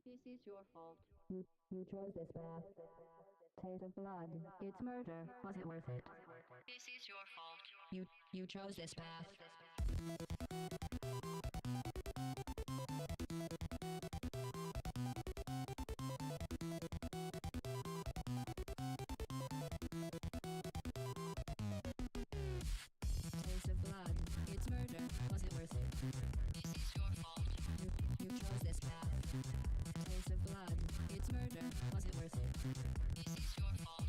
This is your fault. You chose this path. Taste of blood. It's murder. Was it worth it? This is your fault. You chose this path. Taste of blood. It's murder. Was it worth it? This is your fault. You chose this path. Taste of blood. It's murder. Was it worth it? This is your fault.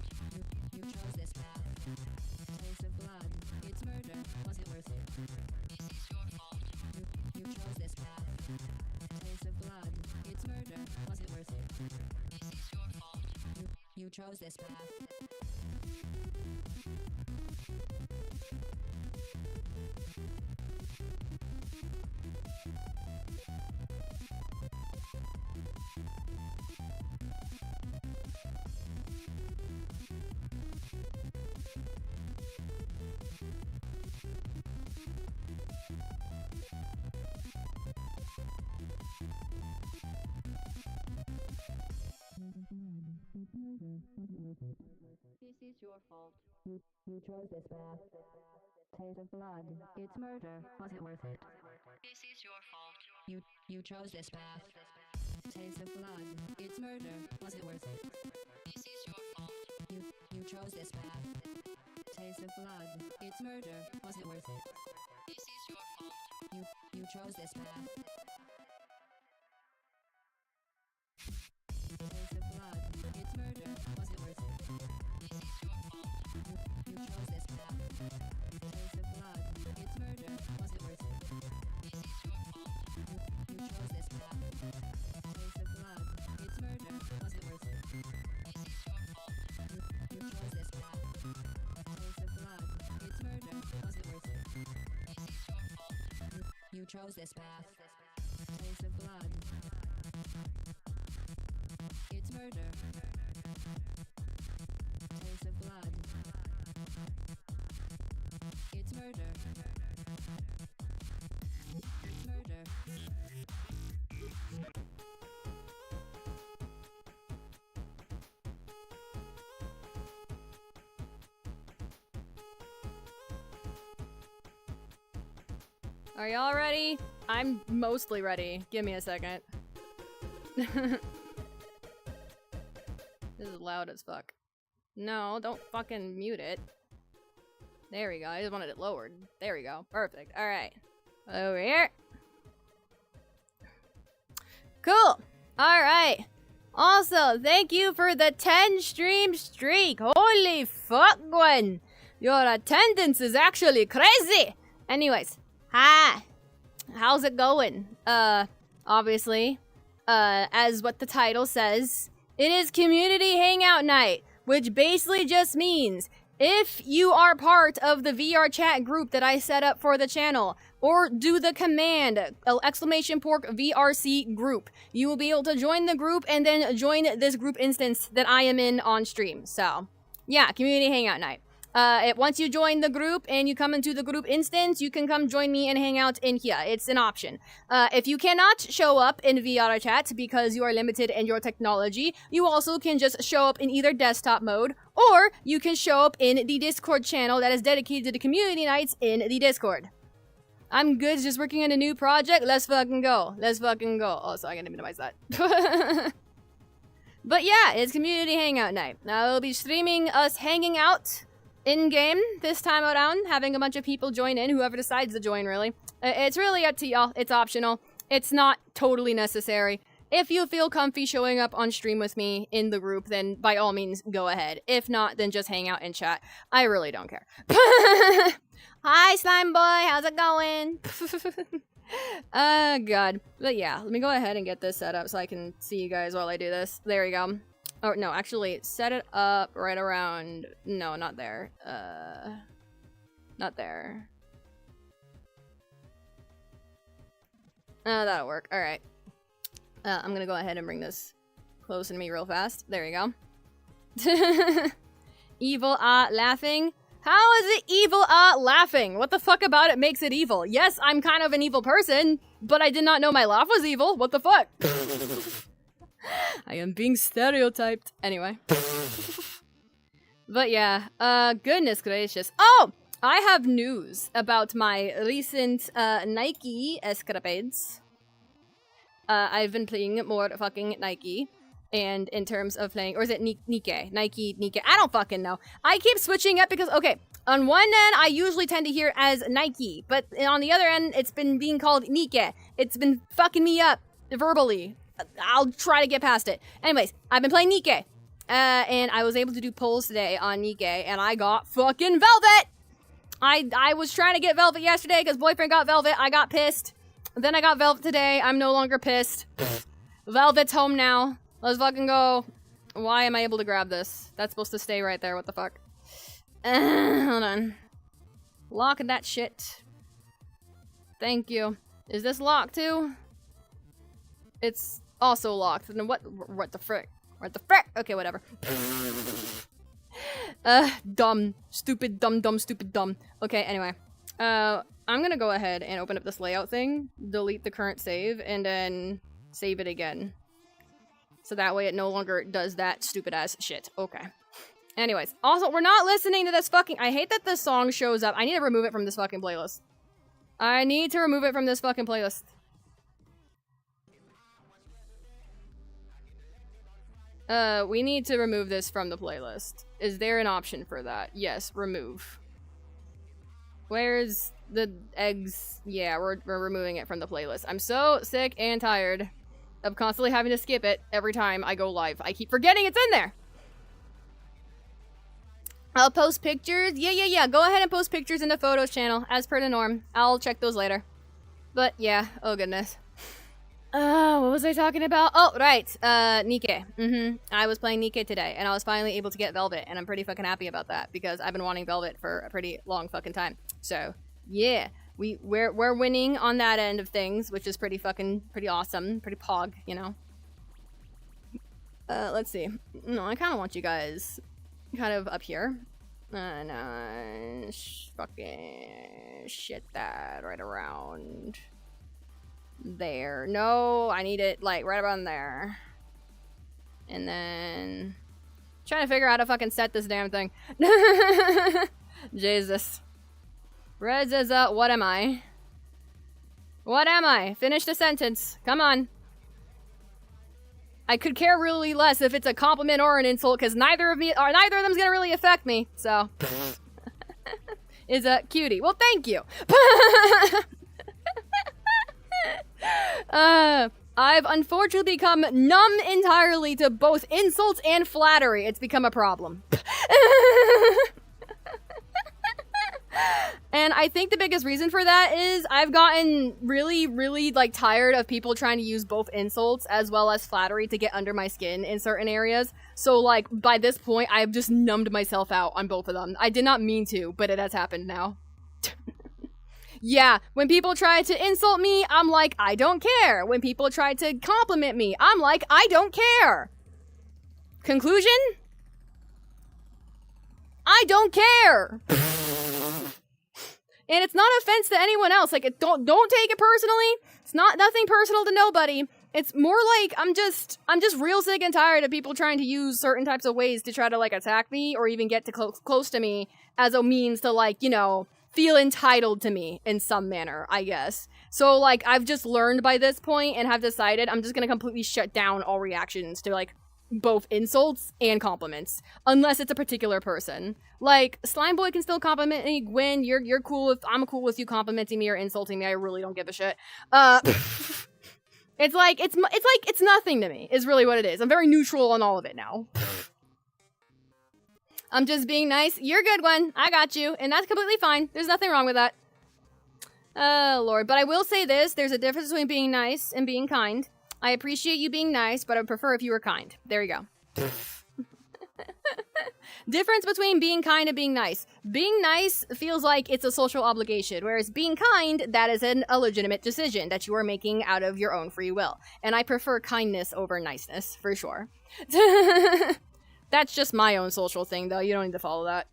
You chose this path. Taste of blood. It's murder. Was it worth it? This is your fault. You chose this path. Taste of blood. It's murder. Was it worth it? This is your fault. You chose this path. This is your fault. You chose this path. Taste of blood. It's murder. Was it worth it? This is your fault. You chose this path. Taste of blood. It's murder. Was it worth it? This is your fault. You chose this path. Taste of blood. It's murder. Was it worth it? This is your fault. You chose this path. Taste of blood. It's murder. Was it worth it? This is your fault. You chose this path. Taste of blood. It's murder. Was it worth it? This is your fault. You chose this path. Taste of blood. It's murder. Was it worth it? This is your fault. You chose this path. Taste of blood. It's murder. Was it worth it? This is your fault. You chose this path. Taste of blood. It's murder. Taste of blood. It's murder. It's murder. Are y'all ready? I'm mostly ready. Give me a second. This is loud as fuck. No, don't fucking mute it. There we go. I just wanted it lowered. There we go. Perfect. Alright. Over here. Cool. Alright. Also, thank you for the 10 stream streak. Holy fuck, Gwen. Your attendance is actually crazy. Anyways. Hi. How's it going? Obviously, as what the title says, it is Community Hangout Night, which basically just means if you are part of the VRChat group that I set up for the channel, or do the command, !VRC group, you will be able to join the group and then join this group instance that I am in on stream. So, yeah, Community Hangout Night. Once you join the group and you come into the group instance, you can come join me and hang out in here. It's an option. If you cannot show up in VRChat because you are limited in your technology, you also can just show up in either desktop mode, or you can show up in the Discord channel that is dedicated to the community nights in the Discord. I'm good, just working on a new project. Let's fucking go. Let's fucking go. Oh, sorry, I gotta minimize that. But yeah, it's Community Hangout Night. Now, I'll be streaming us hanging out in-game this time around, having a bunch of people join in, whoever decides to join, really. It's really up to y'all. It's optional. It's not totally necessary. If you feel comfy showing up on stream with me in the group, then by all means, go ahead. If not, then just hang out and chat. I really don't care. Hi, Slime Boy! How's it going? God. But yeah, let me go ahead and get this set up so I can see you guys while I do this. There we go. Oh, no, actually, set it up right around... No, not there. Not there. That'll work. Alright. I'm gonna go ahead and bring this close to me real fast. There we go. Evil laughing? How is it evil laughing? What the fuck about it makes it evil? Yes, I'm kind of an evil person, but I did not know my laugh was evil. What the fuck? I am being stereotyped. Anyway. But yeah, goodness gracious. Oh! I have news about my recent, Nike escapades. I've been playing more fucking Nike. And in terms of playing, or is it Nike? Nike. I don't fucking know. I keep switching up because, okay, on one end, I usually tend to hear as Nike. But on the other end, it's been being called Nike. It's been fucking me up verbally. I'll try to get past it. Anyways, I've been playing Nike. And I was able to do polls today on Nike, and I got fucking Velvet! I was trying to get Velvet yesterday because boyfriend got Velvet. I got pissed. Then I got Velvet today. I'm no longer pissed. Velvet's home now. Let's fucking go. Why am I able to grab this? That's supposed to stay right there. What the fuck? Hold on. Lock that shit. Thank you. Is this locked too? It's also locked. Then what the frick? What the frick? Okay, whatever. Dumb. Stupid, dumb, stupid, dumb. Okay, anyway. I'm gonna go ahead and open up this layout thing, delete the current save, and then save it again. So that way it no longer does that stupid ass shit. Okay. Anyways, also, we're not listening to this fucking- I hate that this song shows up. I need to remove it from this fucking playlist. I need to remove it from this fucking playlist. We need to remove this from the playlist. Is there an option for that? Yes, remove. Where's the eggs? Yeah, we're removing it from the playlist. I'm so sick and tired of constantly having to skip it every time I go live. I keep forgetting it's in there! I'll post pictures. Yeah. Go ahead and post pictures in the photos channel, as per the norm. I'll check those later. But yeah, oh goodness. What was I talking about? Oh, right. Nike. I was playing Nike today, and I was finally able to get Velvet, and I'm pretty fucking happy about that, because I've been wanting Velvet for a pretty long fucking time. So, yeah. We're winning on that end of things, which is pretty awesome, pretty pog, you know. Let's see. No, I kind of want you guys kind of up here. No, fucking shit that right around there. No, I need it like right around there. And then trying to figure out how to fucking set this damn thing. Jesus. Reds is what am I? What am I? Finish the sentence. Come on. I could care really less if it's a compliment or an insult, because neither of them's gonna really affect me. So is a cutie. Well, thank you. I've unfortunately become numb entirely to both insults and flattery. It's become a problem. And I think the biggest reason for that is I've gotten really, really, like, tired of people trying to use both insults as well as flattery to get under my skin in certain areas. So, like, by this point, I've just numbed myself out on both of them. I did not mean to, but it has happened now. Yeah, when people try to insult me, I'm like, I don't care. When people try to compliment me, I'm like, I don't care. Conclusion? I don't care. And it's not an offense to anyone else. Like, don't take it personally. It's nothing personal to nobody. It's more like I'm just real sick and tired of people trying to use certain types of ways to try to, like, attack me or even get to close to me as a means to, like, you know, feel entitled to me in some manner, I guess. So, like, I've just learned by this point and have decided I'm just gonna completely shut down all reactions to, like, both insults and compliments, unless it's a particular person. Like, Slimeboy can still compliment me. Gwen, you're cool if I'm cool with you complimenting me or insulting me. I really don't give a shit. It's like it's nothing to me. Is really what it is. I'm very neutral on all of it now. I'm just being nice. You're good, Gwen. I got you, and that's completely fine. There's nothing wrong with that. Oh Lord, but I will say this: there's a difference between being nice and being kind. I appreciate you being nice, but I would prefer if you were kind. There you go. Difference between being kind and being nice. Being nice feels like it's a social obligation, whereas being kind, that is a legitimate decision that you are making out of your own free will. And I prefer kindness over niceness, for sure. That's just my own social thing, though. You don't need to follow that.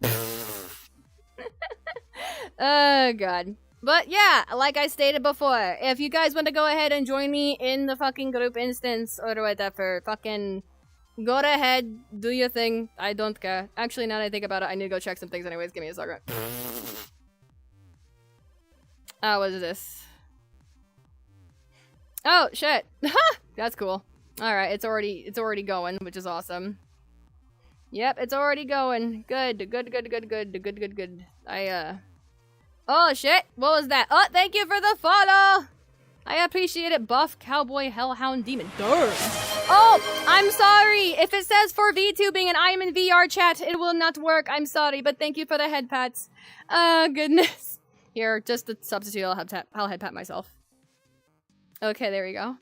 Oh, God. But yeah, like I stated before, if you guys want to go ahead and join me in the fucking group instance or whatever, fucking go ahead, do your thing. I don't care. Actually, now that I think about it, I need to go check some things anyways. Give me a second. Oh, what is this? Oh, shit. That's cool. Alright, it's already going, which is awesome. Yep, it's already going. Good. Oh, shit. What was that? Oh, thank you for the follow. I appreciate it. Buff, cowboy, hellhound, demon. Darn. Oh, I'm sorry. If it says for VTubing and I'm in VR chat, it will not work. I'm sorry, but thank you for the head pats. Goodness. Here, just to substitute, I'll head pat myself. Okay, there we go.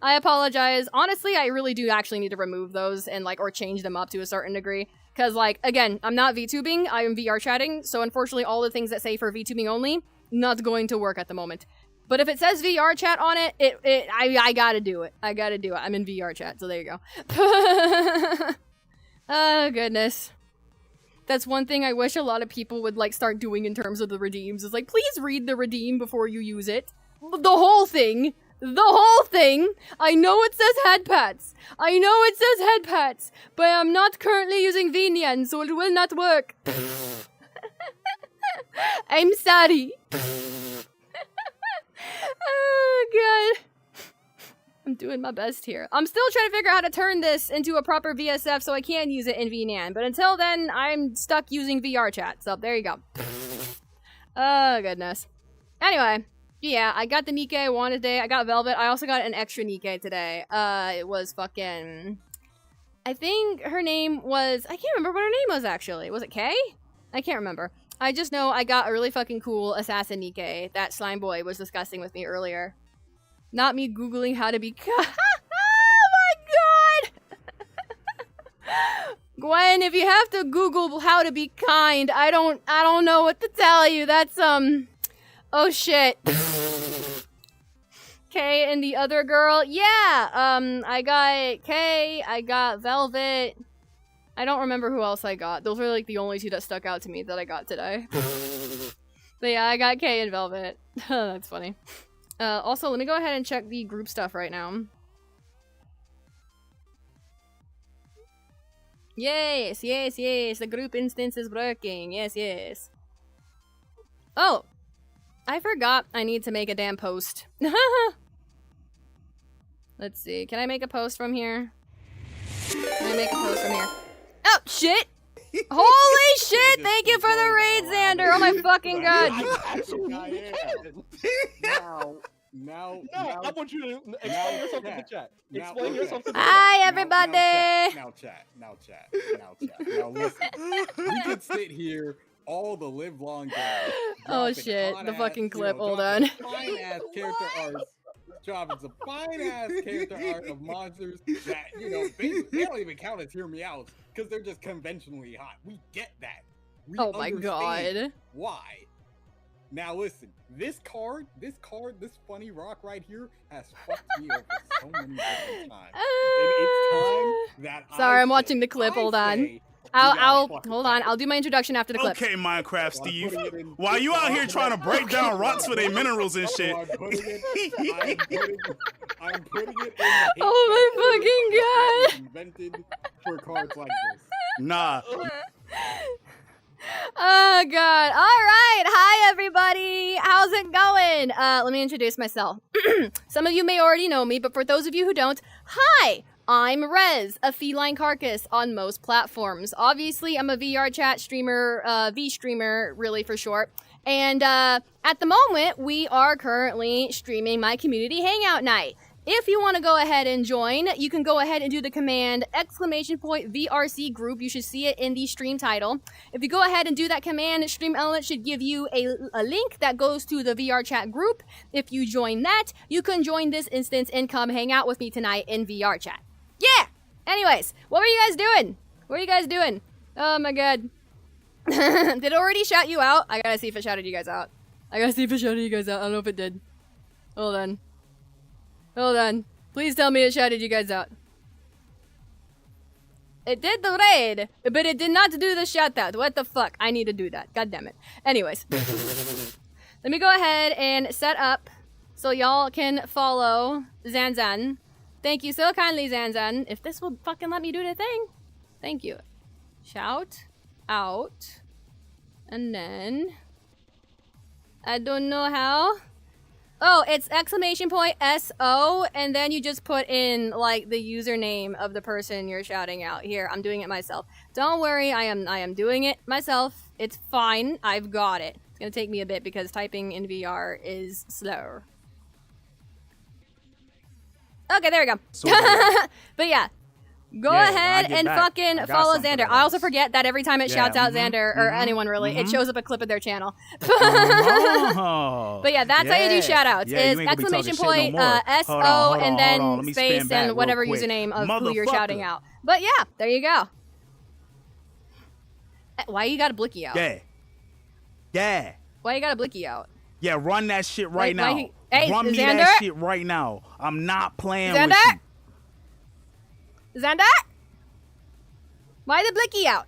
I apologize. Honestly, I really do actually need to remove those and, like, or change them up to a certain degree. Because, like, again, I'm not VTubing, I am VR chatting, so unfortunately all the things that say for VTubing only, not going to work at the moment. But if it says VR chat on it, I gotta do it. I gotta do it. I'm in VR chat, so there you go. Oh, goodness. That's one thing I wish a lot of people would, like, start doing in terms of the redeems, is, like, please read the redeem before you use it. The whole thing. The whole thing! I know it says head pats. I know it says head pats, but I'm not currently using VNyan, so it will not work. I'm sorry. Oh, God. I'm doing my best here. I'm still trying to figure out how to turn this into a proper VSF so I can use it in VNyan, but until then, I'm stuck using VR chat, so there you go. Oh, goodness. Anyway. Yeah, I got the Nikkei I wanted today. I got Velvet. I also got an extra Nikkei today. It was fucking... I think her name was... I can't remember what her name was, actually. Was it Kay? I can't remember. I just know I got a really fucking cool Assassin Nikkei that Slimeboy was discussing with me earlier. Not me Googling how to be... Oh my God! Gwen, if you have to Google how to be kind, I don't know what to tell you. That's, Oh shit. Kay and the other girl. Yeah. I got Kay. I got Velvet. I don't remember who else I got. Those were like the only two that stuck out to me that I got today. But yeah, I got Kay and Velvet. That's funny. Also, let me go ahead and check the group stuff right now. Yes, yes, yes. The group instance is working. Yes, yes. Oh, I forgot I need to make a damn post. Let's see. Can I make a post from here? Can I make a post from here? Oh, shit! Holy shit! Thank you for the raid, Xander! Oh my fucking god! Now, I want you to explain yourself in the chat. Explain yourself to the Hi, everybody! Now chat. Now listen, we could sit here all the live long day. Oh shit, the fucking clip, hold on. Fine ass character arts. Dropping some fine ass character art of monsters that, you know, they don't even count as hear me out because they're just conventionally hot. We get that. We Oh my god. Why? Now listen, this funny rock right here has fucked me over so many different times. And it's time that Sorry, I'm watching the clip, hold on. Hold on, I'll do my introduction after the clip. Okay, Minecraft Steve. While you out here trying to break down rocks for their minerals and shit. I'm putting it in the Oh my fucking god. invented for cards like this. Nah. Oh god. Alright, hi everybody. How's it going? Let me introduce myself. Some of you may already know me, but for those of you who don't, hi! I'm Rez, a feline carcass on most platforms. Obviously, I'm a VRChat streamer, vstreamer, really for short. And at the moment, we are currently streaming my community hangout night. If you want to go ahead and join, you can go ahead and do the command !VRCgroup. You should see it in the stream title. If you go ahead and do that command, Stream Element should give you a link that goes to the VRChat group. If you join that, you can join this instance and come hang out with me tonight in VRChat. Yeah! Anyways, what were you guys doing? What are you guys doing? Oh my god. Did it already shout you out? I gotta see if it shouted you guys out. I don't know if it did. Hold on. Hold on. Please tell me it shouted you guys out. It did the raid, but it did not do the shout out. What the fuck? I need to do that. God damn it. Anyways. Let me go ahead and set up so y'all can follow Zanzan. Thank you so kindly, Zanzan. If this will fucking let me do the thing. Thank you. Shout out. And then... I don't know how. Oh, it's !SO, and then you just put in, like, the username of the person you're shouting out. Here, I'm doing it myself. Don't worry, I am doing it myself. It's fine. I've got it. It's gonna take me a bit because typing in VR is slow. Okay, there we go. But yeah. Go ahead and fucking follow Xander. I also forget that every time it shouts out Xander, or anyone really, it shows up a clip of their channel. But yeah, that's how you do shoutouts. Is !SO and then space and whatever username of who you're shouting out. But yeah, there you go. Why you got a blicky out? Yeah. Why you got a blicky out? Yeah, run that shit right now. Hey, run me Xander? that shit right now. I'm not playing Xander? with you. Xander? Why the blicky out?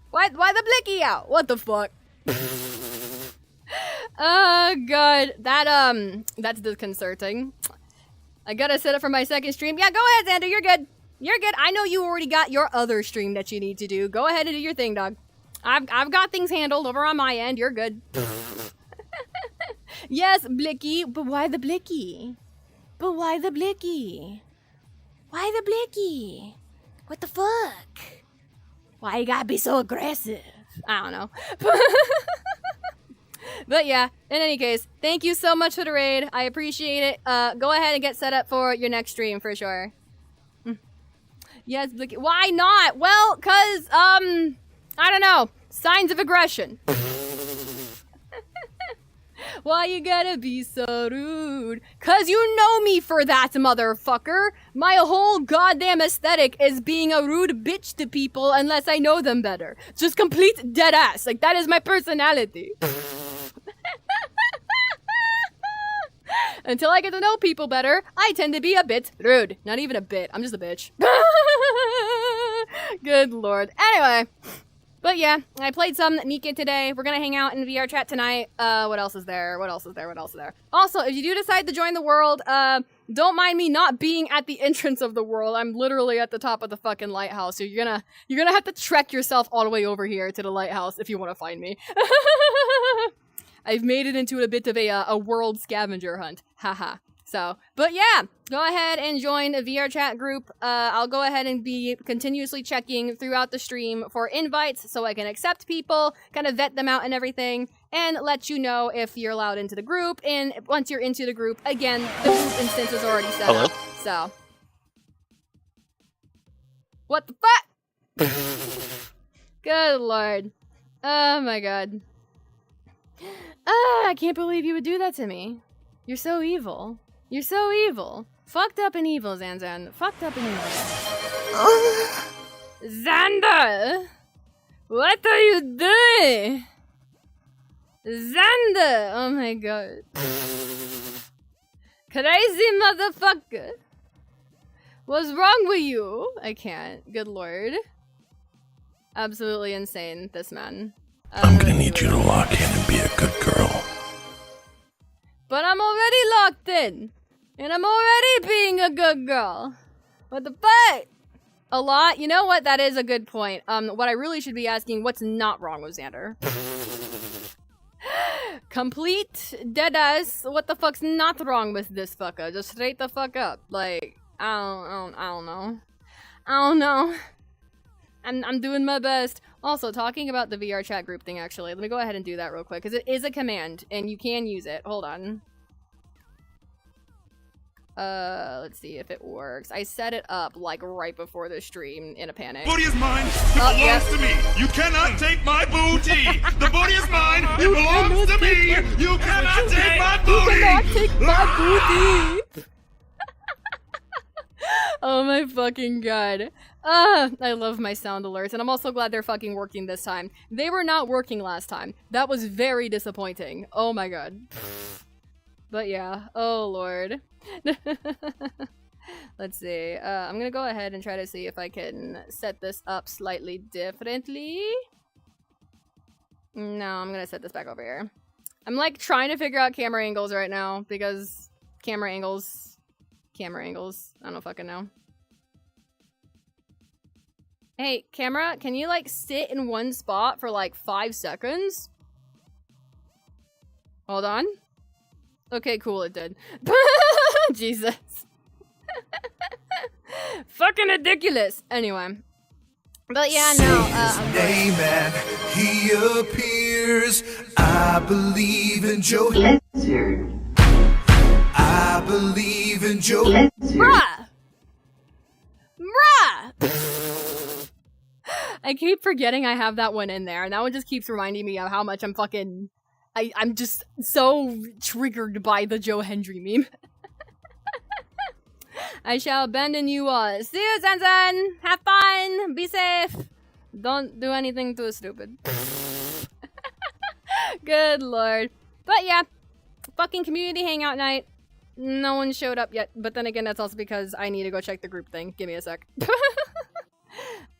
Why the blicky out? What the fuck? Oh god, that's disconcerting. I gotta set up for my second stream. Yeah, go ahead, Xander. You're good. You're good. I know you already got your other stream that you need to do. Go ahead and do your thing, dog. I've got things handled over on my end. You're good. Yes, Blicky, but why the Blicky? But why the Blicky? Why the Blicky? What the fuck? Why you gotta be so aggressive? I don't know. But yeah, in any case, thank you so much for the raid. I appreciate it. Go ahead and get set up for your next stream for sure. Yes, Blicky. Why not? Well, cause, I don't know. Signs of aggression. Why you gotta be so rude? Cause you know me for that, motherfucker. My whole goddamn aesthetic is being a rude bitch to people unless I know them better. Just complete dead ass. Like, that is my personality. Until I get to know people better, I tend to be a bit rude. Not even a bit. I'm just a bitch. Good lord. Anyway. But yeah, I played some Nika today. We're gonna hang out in VR chat tonight. What else is there? What else is there? What else is there? Also, if you do decide to join the world, don't mind me not being at the entrance of the world. I'm literally at the top of the fucking lighthouse. So you're gonna have to trek yourself all the way over here to the lighthouse if you want to find me. I've made it into a bit of a world scavenger hunt. Haha. So, but yeah, go ahead and join a VRChat group. I'll go ahead and be continuously checking throughout the stream for invites so I can accept people, kind of vet them out and everything, and let you know if you're allowed into the group. And once you're into the group, again, the group instance is already set up. So, what the fuck? Good lord. Oh my god. I can't believe you would do that to me. You're so evil. You're so evil. Fucked up and evil, Zanzan. Fucked up and evil. Xander! What are you doing? Xander! Oh my god. Crazy motherfucker. What's wrong with you? I can't. Good lord. Absolutely insane, this man. I'm gonna need you to lock in and be a good girl. But I'm already locked in. And I'm already being a good girl. What the fuck? A lot? You know what? That is a good point. What I really should be asking, what's not wrong with Xander? Complete deadass. What the fuck's not wrong with this fucker? Just straight the fuck up. Like, I don't know. I don't know. I'm doing my best. Also, talking about the VR chat group thing, actually, let me go ahead and do that real quick, because it is a command, and you can use it. Hold on. Let's see if it works. I set it up, like, right before the stream in a panic. Booty is mine. It belongs to me. You cannot take my booty. The booty is mine. It belongs to me. You cannot take my booty. You cannot take my booty. Oh my fucking god. I love my sound alerts, and I'm also glad they're fucking working this time. They were not working last time. That was very disappointing. Oh my god. But yeah. Oh lord. Let's see. I'm gonna go ahead and try to see if I can set this up slightly differently. No, I'm gonna set this back over here. I'm like trying to figure out camera angles right now because camera angles. I don't fucking know. Hey, camera, can you like sit in one spot for like 5 seconds? Hold on. Okay, cool, it did. Jesus. Fucking ridiculous. Anyway. But yeah, no, name and he appears. I believe in Joe. I believe in Joe. Bruh! Bruh! I keep forgetting I have that one in there, and that one just keeps reminding me of how much I'm fucking... I'm just so triggered by the Joe Hendry meme. I shall abandon you all. See you, Zanzan! Have fun! Be safe! Don't do anything too stupid. Good lord. But yeah, fucking community hangout night. No one showed up yet, but then again, that's also because I need to go check the group thing. Give me a sec.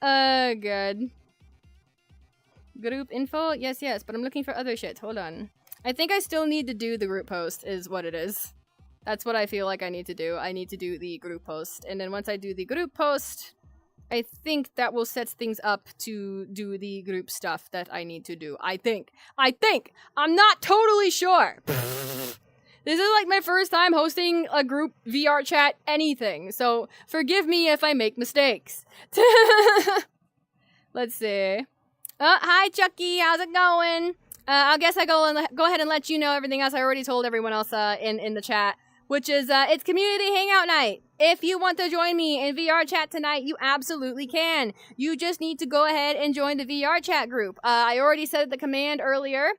Good. Group info? Yes, but I'm looking for other shit. Hold on. I think I still need to do the group post, is what it is. That's what I feel like I need to do. I need to do the group post. And then once I do the group post, I think that will set things up to do the group stuff that I need to do. I think. I'm not totally sure. This is like my first time hosting a group VR chat anything, so forgive me if I make mistakes. Let's see. Hi Chucky, how's it going? I guess I go ahead and let you know everything else I already told everyone else in the chat, which is it's community hangout night. If you want to join me in VR chat tonight, you absolutely can. You just need to go ahead and join the VR chat group. I already said the command earlier.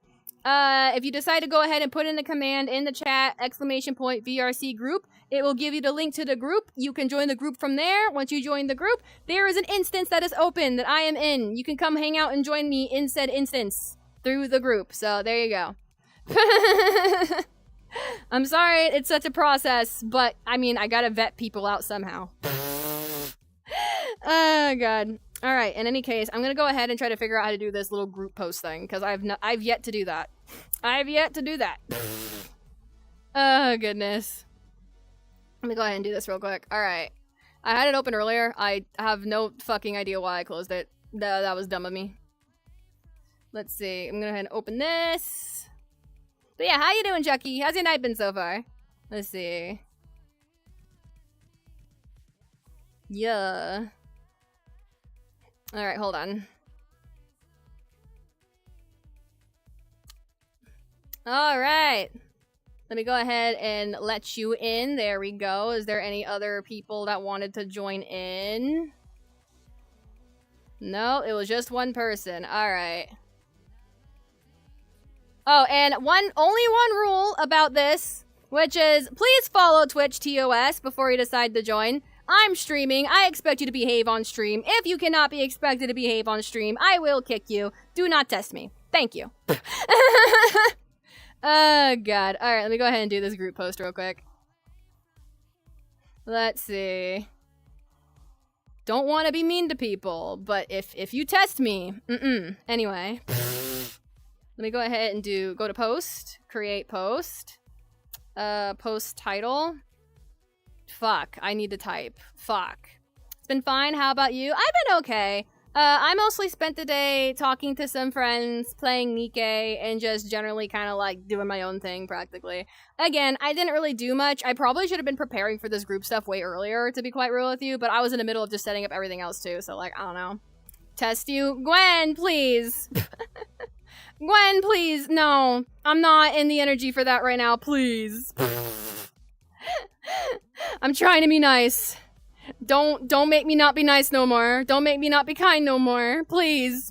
If you decide to go ahead and put in the command in the chat, ! VRC group, it will give you the link to the group. You can join the group from there. Once you join the group, there is an instance that is open that I am in. You can come hang out and join me in said instance through the group. So there you go. I'm sorry it's such a process, but I mean, I gotta vet people out somehow. Oh god. Alright, in any case, I'm gonna go ahead and try to figure out how to do this little group post thing, because I've yet to do that. I've yet to do that. Oh goodness. Let me go ahead and do this real quick. Alright. I had it open earlier. I have no fucking idea why I closed it. That was dumb of me. Let's see. I'm gonna go ahead and open this. But yeah, how you doing, Chucky? How's your night been so far? Let's see. Yeah. Alright, hold on. Alright. Let me go ahead and let you in. There we go. Is there any other people that wanted to join in? No, it was just one person. Alright. Oh, and only one rule about this, which is please follow Twitch TOS before you decide to join. I'm streaming. I expect you to behave on stream. If you cannot be expected to behave on stream, I will kick you. Do not test me. Thank you. Oh, God. Alright, let me go ahead and do this group post real quick. Let's see. Don't want to be mean to people, but if you test me, Anyway. Let me go ahead and go to post, create post, post title. Fuck, I need to type. Fuck. It's been fine, how about you? I've been okay. I mostly spent the day talking to some friends, playing Nikkei, and just generally kind of like doing my own thing, practically. Again, I didn't really do much. I probably should have been preparing for this group stuff way earlier, to be quite real with you, but I was in the middle of just setting up everything else too, so like, I don't know. Test you? Gwen, please! Gwen, please! No, I'm not in the energy for that right now, please. I'm trying to be nice. Don't make me not be nice no more. Don't make me not be kind no more. Please.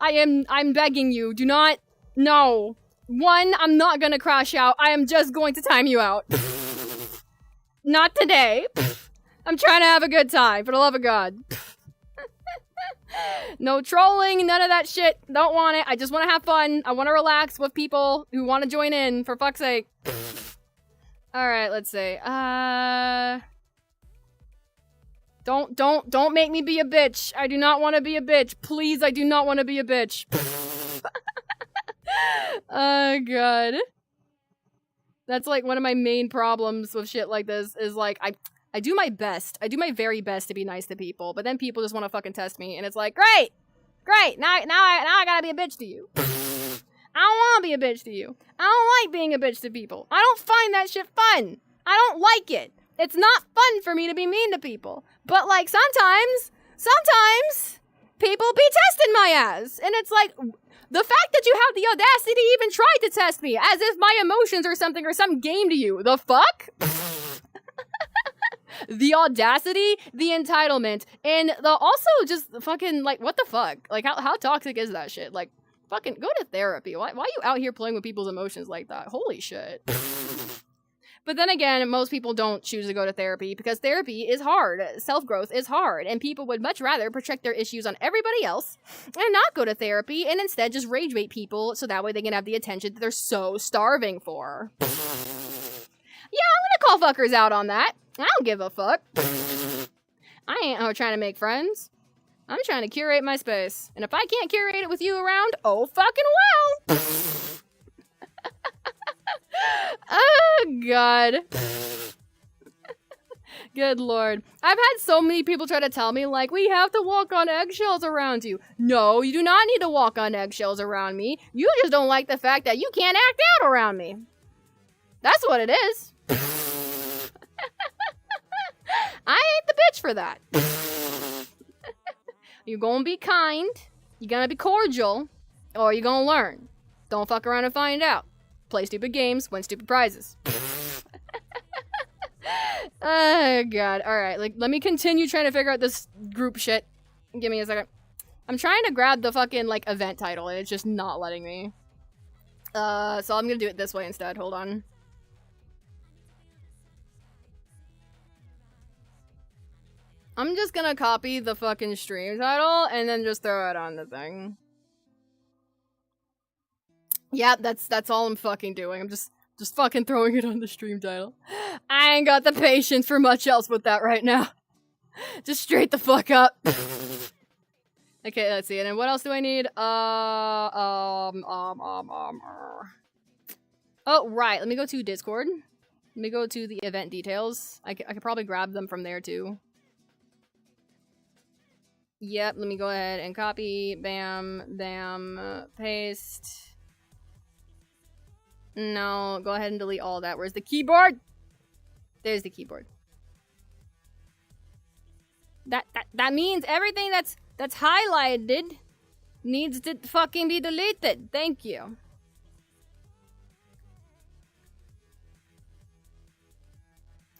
I'm begging you. Do not. No. One, I'm not gonna crash out. I am just going to time you out. Not today. I'm trying to have a good time, for the love of God. No trolling, none of that shit. Don't want it. I just want to have fun. I want to relax with people who want to join in, for fuck's sake. Alright, let's see. Don't make me be a bitch. I do not want to be a bitch. Please, I do not want to be a bitch. Oh, God. That's like one of my main problems with shit like this is like, I do my best. I do my very best to be nice to people, but then people just want to fucking test me, and it's like, great! Now I gotta be a bitch to you. I don't want to be a bitch to you. I don't like being a bitch to people. I don't find that shit fun. I don't like it. It's not fun for me to be mean to people. But, like, sometimes, people be testing my ass. And it's like, the fact that you have the audacity to even try to test me, as if my emotions or something are some game to you. The fuck? The audacity, the entitlement, and the also just fucking, like, what the fuck? Like, how toxic is that shit? Like, fucking go to therapy. Why are you out here playing with people's emotions like that? Holy shit. But then again, most people don't choose to go to therapy because therapy is hard. Self-growth is hard, and people would much rather project their issues on everybody else and not go to therapy and instead just rage bait people so that way they can have the attention that they're so starving for. Yeah, I'm gonna call fuckers out on that. I don't give a fuck. I ain't trying to make friends. I'm trying to curate my space. And if I can't curate it with you around, oh fucking well! Oh, God. Good lord. I've had so many people try to tell me, like, we have to walk on eggshells around you. No, you do not need to walk on eggshells around me. You just don't like the fact that you can't act out around me. That's what it is. I ain't the bitch for that. You're gonna be kind, you're gonna be cordial, or you're gonna learn. Don't fuck around and find out. Play stupid games, win stupid prizes. Oh, God. Alright, like, let me continue trying to figure out this group shit. Give me a second. I'm trying to grab the fucking, like, event title, and it's just not letting me. So I'm gonna do it this way instead. Hold on. I'm just gonna copy the fucking stream title and then just throw it on the thing. Yeah, that's all I'm fucking doing. I'm just fucking throwing it on the stream title. I ain't got the patience for much else with that right now. Just straight the fuck up. Okay, let's see. And then what else do I need? Oh, right. Let me go to Discord. Let me go to the event details. I could probably grab them from there too. Yep, let me go ahead and copy. Bam, bam, paste. No, go ahead and delete all that. Where's the keyboard? There's the keyboard. That means everything that's highlighted needs to fucking be deleted. Thank you.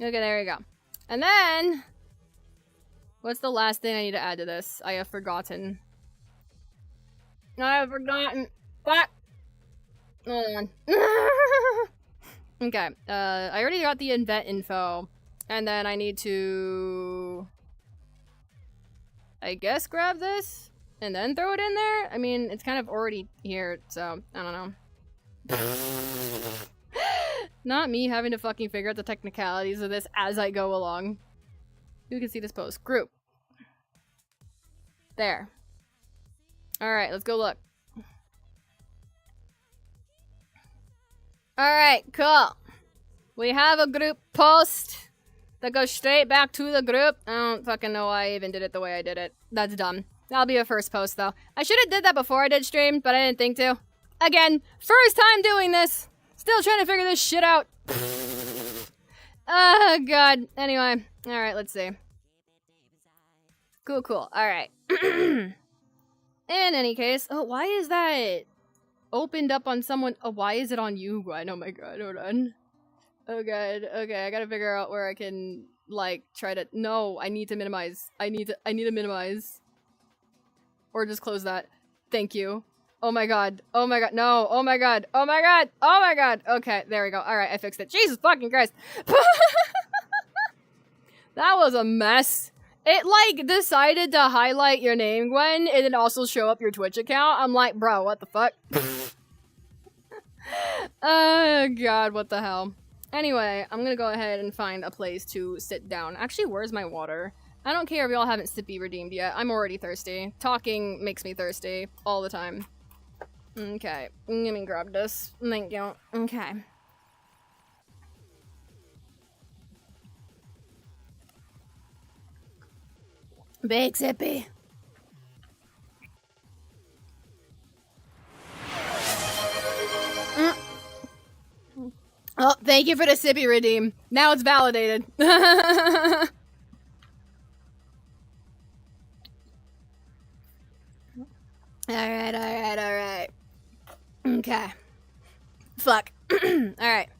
Okay, there we go. And then, what's the last thing I need to add to this? I have forgotten. Fuck. Hold on. Okay, I already got the event info. And then I need to, I guess, grab this and then throw it in there? I mean, it's kind of already here, so I don't know. Not me having to fucking figure out the technicalities of this as I go along. Who can see this post? Group. There. Alright, let's go look. Alright, cool. We have a group post that goes straight back to the group. I don't fucking know why I even did it the way I did it. That's dumb. That'll be a first post, though. I should have did that before I did stream, but I didn't think to. Again, first time doing this. Still trying to figure this shit out. Oh, God. Anyway. Alright, let's see. Cool, cool. Alright. In any case. Oh, why is that opened up on someone? Oh, why is it on you, Gwen? Oh my god, hold on. Oh god. Okay, I gotta figure out where I can, like, try to... No, I need to minimize. I need to minimize. Or just close that. Thank you. Oh my god. Oh my god. No. Oh my god. Oh my god. Oh my god. Okay, there we go. Alright, I fixed it. Jesus fucking Christ. That was a mess. It, like, decided to highlight your name, Gwen, and then also show up your Twitch account. I'm like, bro, what the fuck? Oh god, what the hell. Anyway, I'm gonna go ahead and find a place to sit down. Actually, where's my water? I don't care if y'all haven't sippy redeemed yet. I'm already thirsty. Talking makes me thirsty all the time. Okay, let me grab this. Thank you. Okay. Big sippy. Oh, thank you for the sippy redeem. Now it's validated. Alright, alright, alright. Okay. Fuck. Alright.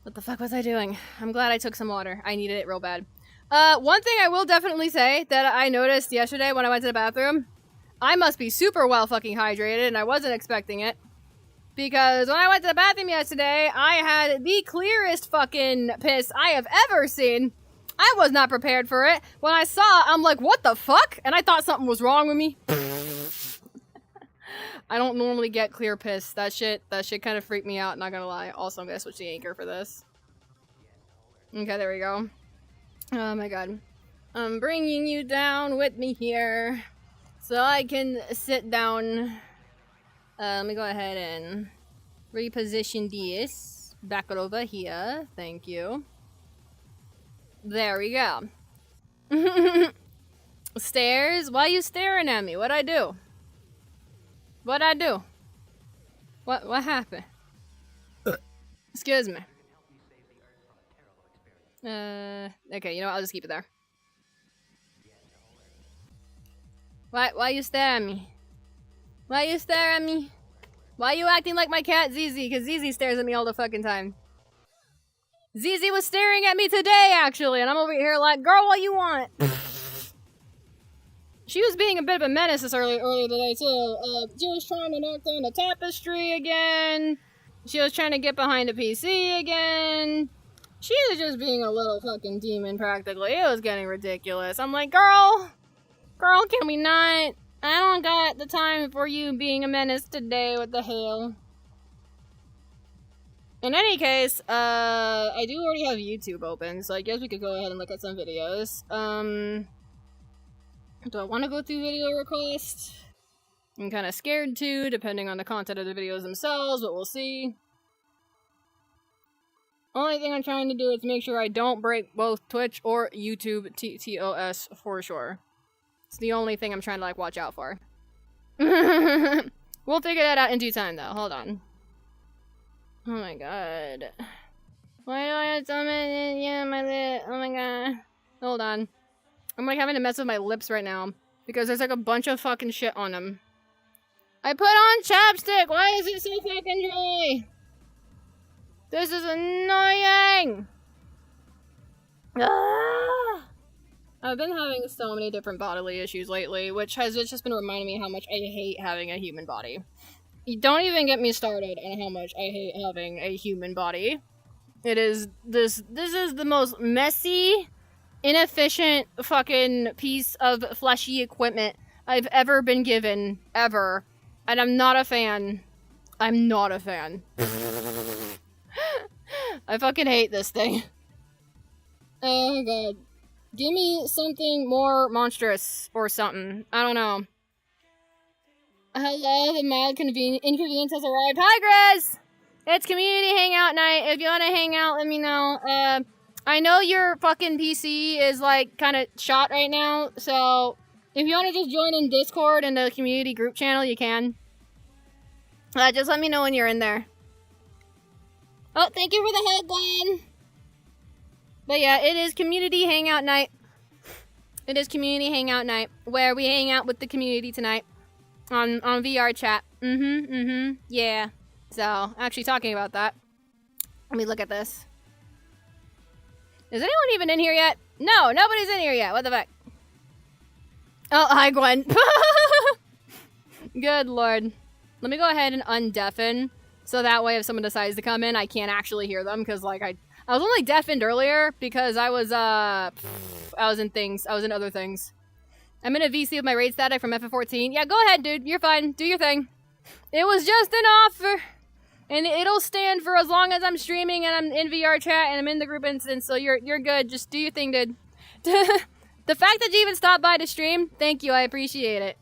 What the fuck was I doing? I'm glad I took some water. I needed it real bad. One thing I will definitely say that I noticed yesterday when I went to the bathroom, I must be super well fucking hydrated and I wasn't expecting it. Because when I went to the bathroom yesterday, I had the clearest fucking piss I have ever seen. I was not prepared for it. When I saw it, I'm like, what the fuck? And I thought something was wrong with me. I don't normally get clear piss. That shit kind of freaked me out, not gonna lie. Also, I'm gonna switch the anchor for this. Okay, there we go. Oh my god. I'm bringing you down with me here so I can sit down. Let me go ahead and reposition this back over here. Thank you. There we go. Stairs? Why are you staring at me? What'd I do? What'd I do? What happened? Excuse me. Okay, you know what? I'll just keep it there. Why you stare at me? Why you stare at me? Why you acting like my cat Zizi? Because Zizi stares at me all the fucking time. Zizi was staring at me today, actually, and I'm over here like, girl, what you want? She was being a bit of a menace this earlier today, too. She was trying to knock down a tapestry again. She was trying to get behind a PC again. She was just being a little fucking demon, practically. It was getting ridiculous. I'm like, girl, can we not? I don't got the time for you being a menace today. What the hell? In any case, I do already have YouTube open, so I guess we could go ahead and look at some videos. Do I want to go through video requests? I'm kind of scared to, depending on the content of the videos themselves, but we'll see. Only thing I'm trying to do is make sure I don't break both Twitch or YouTube TOS for sure. It's the only thing I'm trying to, like, watch out for. We'll figure that out in due time, though. Hold on. Oh my god. Why do I have so many? Yeah, my lip. Oh my god. Hold on. I'm like having to mess with my lips right now because there's like a bunch of fucking shit on them. I put on chapstick. Why is it so fucking dry? This is annoying. Ah! I've been having so many different bodily issues lately, which has just been reminding me how much I hate having a human body. Don't even get me started on how much I hate having a human body. It is this is the most messy, inefficient fucking piece of fleshy equipment I've ever been given, ever. And I'm not a fan. I'm not a fan. I fucking hate this thing. Oh god. Give me something more monstrous or something. I don't know. Hello, the mild inconvenience has arrived. Hi, Grizz! It's community hangout night. If you want to hang out, let me know. I know your fucking PC is, like, kind of shot right now, so if you want to just join in Discord and the community group channel, you can. Just let me know when you're in there. Oh, thank you for the head, Glenn! But yeah, it is community hangout night. It is community hangout night, where we hang out with the community tonight. On VRChat. Yeah. So, actually talking about that. Let me look at this. Is anyone even in here yet? No, nobody's in here yet. What the fuck? Oh, hi, Gwen. Good lord. Let me go ahead and undeafen. So that way if someone decides to come in, I can't actually hear them. Because, like, I was only deafened earlier because I was in other things. I'm in a VC with my raid static from FF14. Yeah, go ahead, dude. You're fine. Do your thing. It was just an offer. And it'll stand for as long as I'm streaming and I'm in VRChat and I'm in the group instance, so you're good. Just do your thing, dude. The fact that you even stopped by to stream, thank you. I appreciate it.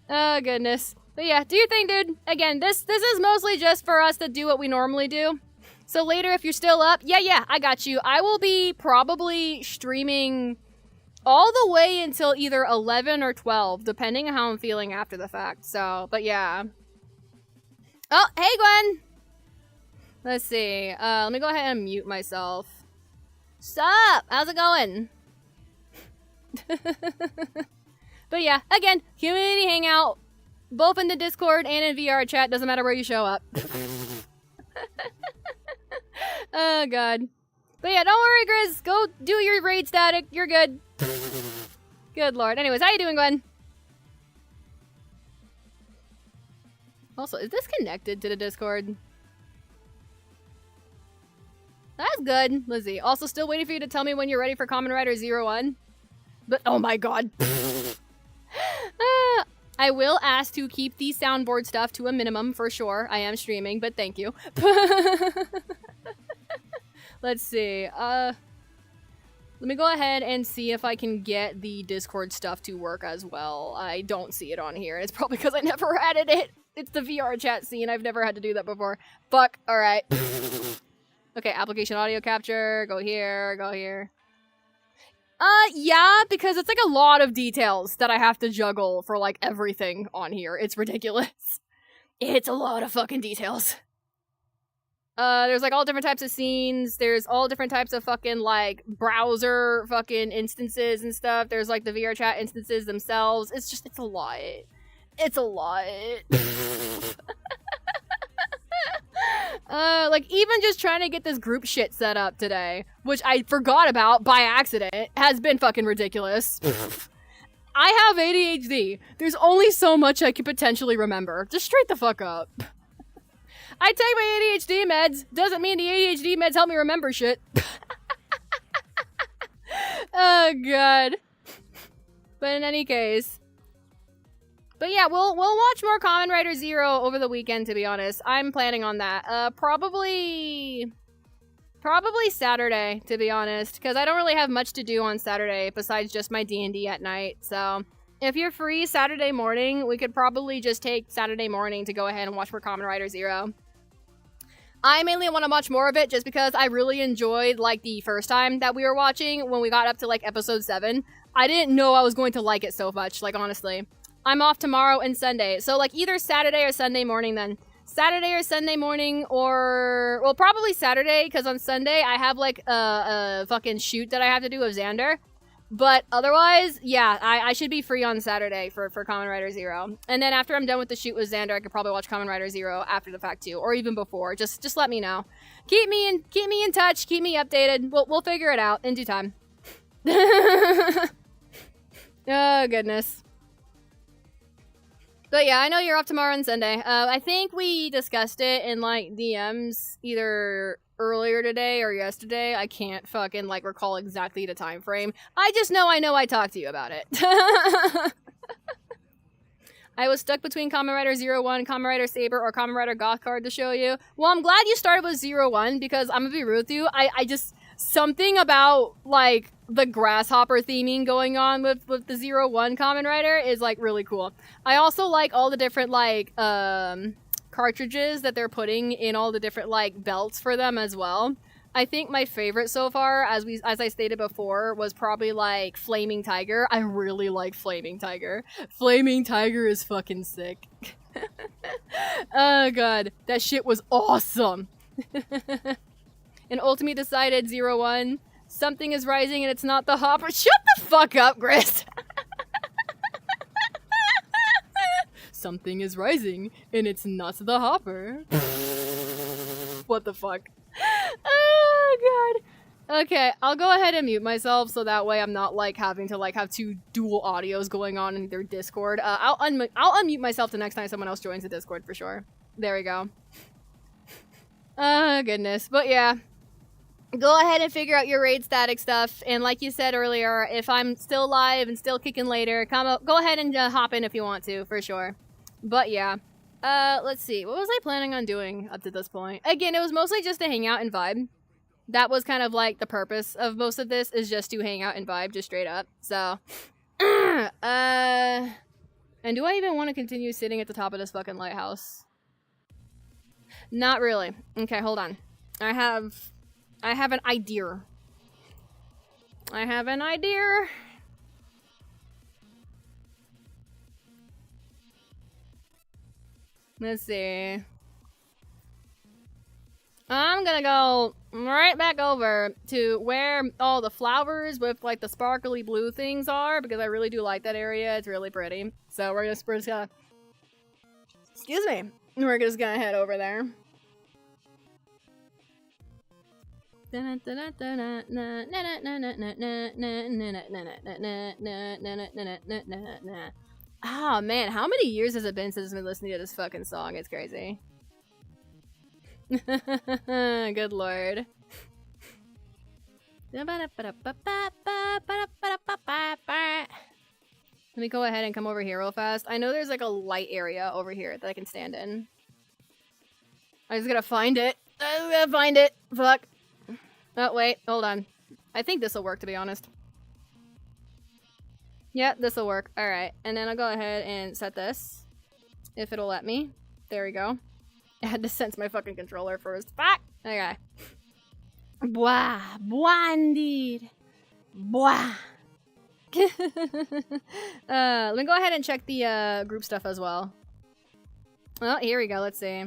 Oh, goodness. But yeah, do your thing, dude. Again, this is mostly just for us to do what we normally do. So later, if you're still up, yeah, I got you. I will be probably streaming all the way until either 11 or 12, depending on how I'm feeling after the fact. So, but yeah. Oh, hey, Gwen! Let's see. Let me go ahead and mute myself. Sup? How's it going? But yeah, again, community hangout, both in the Discord and in VRChat. Doesn't matter where you show up. Oh, God. But yeah, don't worry, Grizz. Go do your raid static. You're good. Good lord. Anyways, how you doing, Gwen? Also, is this connected to the Discord? That's good, Lizzie. Also, still waiting for you to tell me when you're ready for Kamen Rider 01. But, oh my god. I will ask to keep the soundboard stuff to a minimum, for sure. I am streaming, but thank you. Let's see. Let me go ahead and see if I can get the Discord stuff to work as well. I don't see it on here. It's probably because I never added it. It's the VRChat scene. I've never had to do that before. Fuck. Alright. Okay, application audio capture. Go here. Go here. Yeah, because it's like a lot of details that I have to juggle for like everything on here. It's ridiculous. It's a lot of fucking details. There's like all different types of scenes. There's all different types of fucking like browser fucking instances and stuff. There's like the VRChat instances themselves. It's just, it's a lot. It's a lot. Like even just trying to get this group shit set up today, which I forgot about by accident, has been fucking ridiculous. I have ADHD. There's only so much I can potentially remember. Just straight the fuck up. I take my ADHD meds. Doesn't mean the ADHD meds help me remember shit. Oh, God. But in any case. But yeah, we'll watch more Kamen Rider Zero over the weekend, to be honest. I'm planning on that. Probably Saturday, to be honest, because I don't really have much to do on Saturday besides just my D&D at night. So if you're free Saturday morning, we could probably just take Saturday morning to go ahead and watch more Kamen Rider Zero. I mainly want to watch more of it just because I really enjoyed, like, the first time that we were watching when we got up to, like, episode 7. I didn't know I was going to like it so much, like, honestly. I'm off tomorrow and Sunday, so, like, either Saturday or Sunday morning then. Saturday or Sunday morning, or... Well, probably Saturday, because on Sunday I have, like, a fucking shoot that I have to do with Xander. But otherwise, yeah, I should be free on Saturday for Kamen Rider Zero. And then after I'm done with the shoot with Xander, I could probably watch Kamen Rider Zero after the fact too, or even before. Just let me know. Keep me in touch. Keep me updated. We'll figure it out in due time. Oh goodness. But yeah, I know you're off tomorrow and Sunday. I think we discussed it in like DMs either earlier today or yesterday. I can't fucking like recall exactly the time frame. I just know I talked to you about it. I was stuck between Kamen Rider 01, Kamen Rider Saber, or Kamen Rider Goth Card to show you. Well, I'm glad you started with 01 because I'm gonna be rude with you. I just something about like the grasshopper theming going on with the 01 Kamen Rider is like really cool. I also like all the different like cartridges that they're putting in all the different like belts for them as well. I think my favorite so far, as I stated before, was probably like Flaming Tiger. I really like Flaming Tiger. Flaming Tiger is fucking sick. Oh god, that shit was awesome. And Ultimate decided 01. Something is rising and it's not the hopper. Shut the fuck up, Gris. Something is rising and it's not the hopper. What the fuck? Oh god. Okay, I'll go ahead and mute myself so that way I'm not like having to like have two dual audios going on in their Discord. I'll unmute myself the next time someone else joins the Discord for sure. There we go. Oh goodness. But yeah. Go ahead and figure out your raid static stuff, and like you said earlier, if I'm still live and still kicking later, go ahead and hop in if you want to, for sure. But yeah, let's see, what was I planning on doing up to this point? Again, it was mostly just to hang out and vibe. That was kind of like the purpose of most of this, is just to hang out and vibe, just straight up, so. And do I even want to continue sitting at the top of this fucking lighthouse? Not really. Okay, hold on. I have an idea. Let's see. I'm gonna go right back over to where all the flowers with like the sparkly blue things are, because I really do like that area. It's really pretty. So we're just gonna, excuse me. We're just gonna head over there. Oh man, how many years has it been since I've been listening to this fucking song? It's crazy. Good lord. Let me go ahead and come over here real fast. I know there's like a light area over here that I can stand in. I just gotta find it. Fuck. Oh, wait. Hold on. I think this will work, to be honest. Yeah, this will work. Alright. And then I'll go ahead and set this. If it'll let me. There we go. I had to sense my fucking controller first. Fuck! Okay. Bwah. Bwah, indeed. Bwah. Let me go ahead and check the group stuff as well. Oh, here we go. Let's see.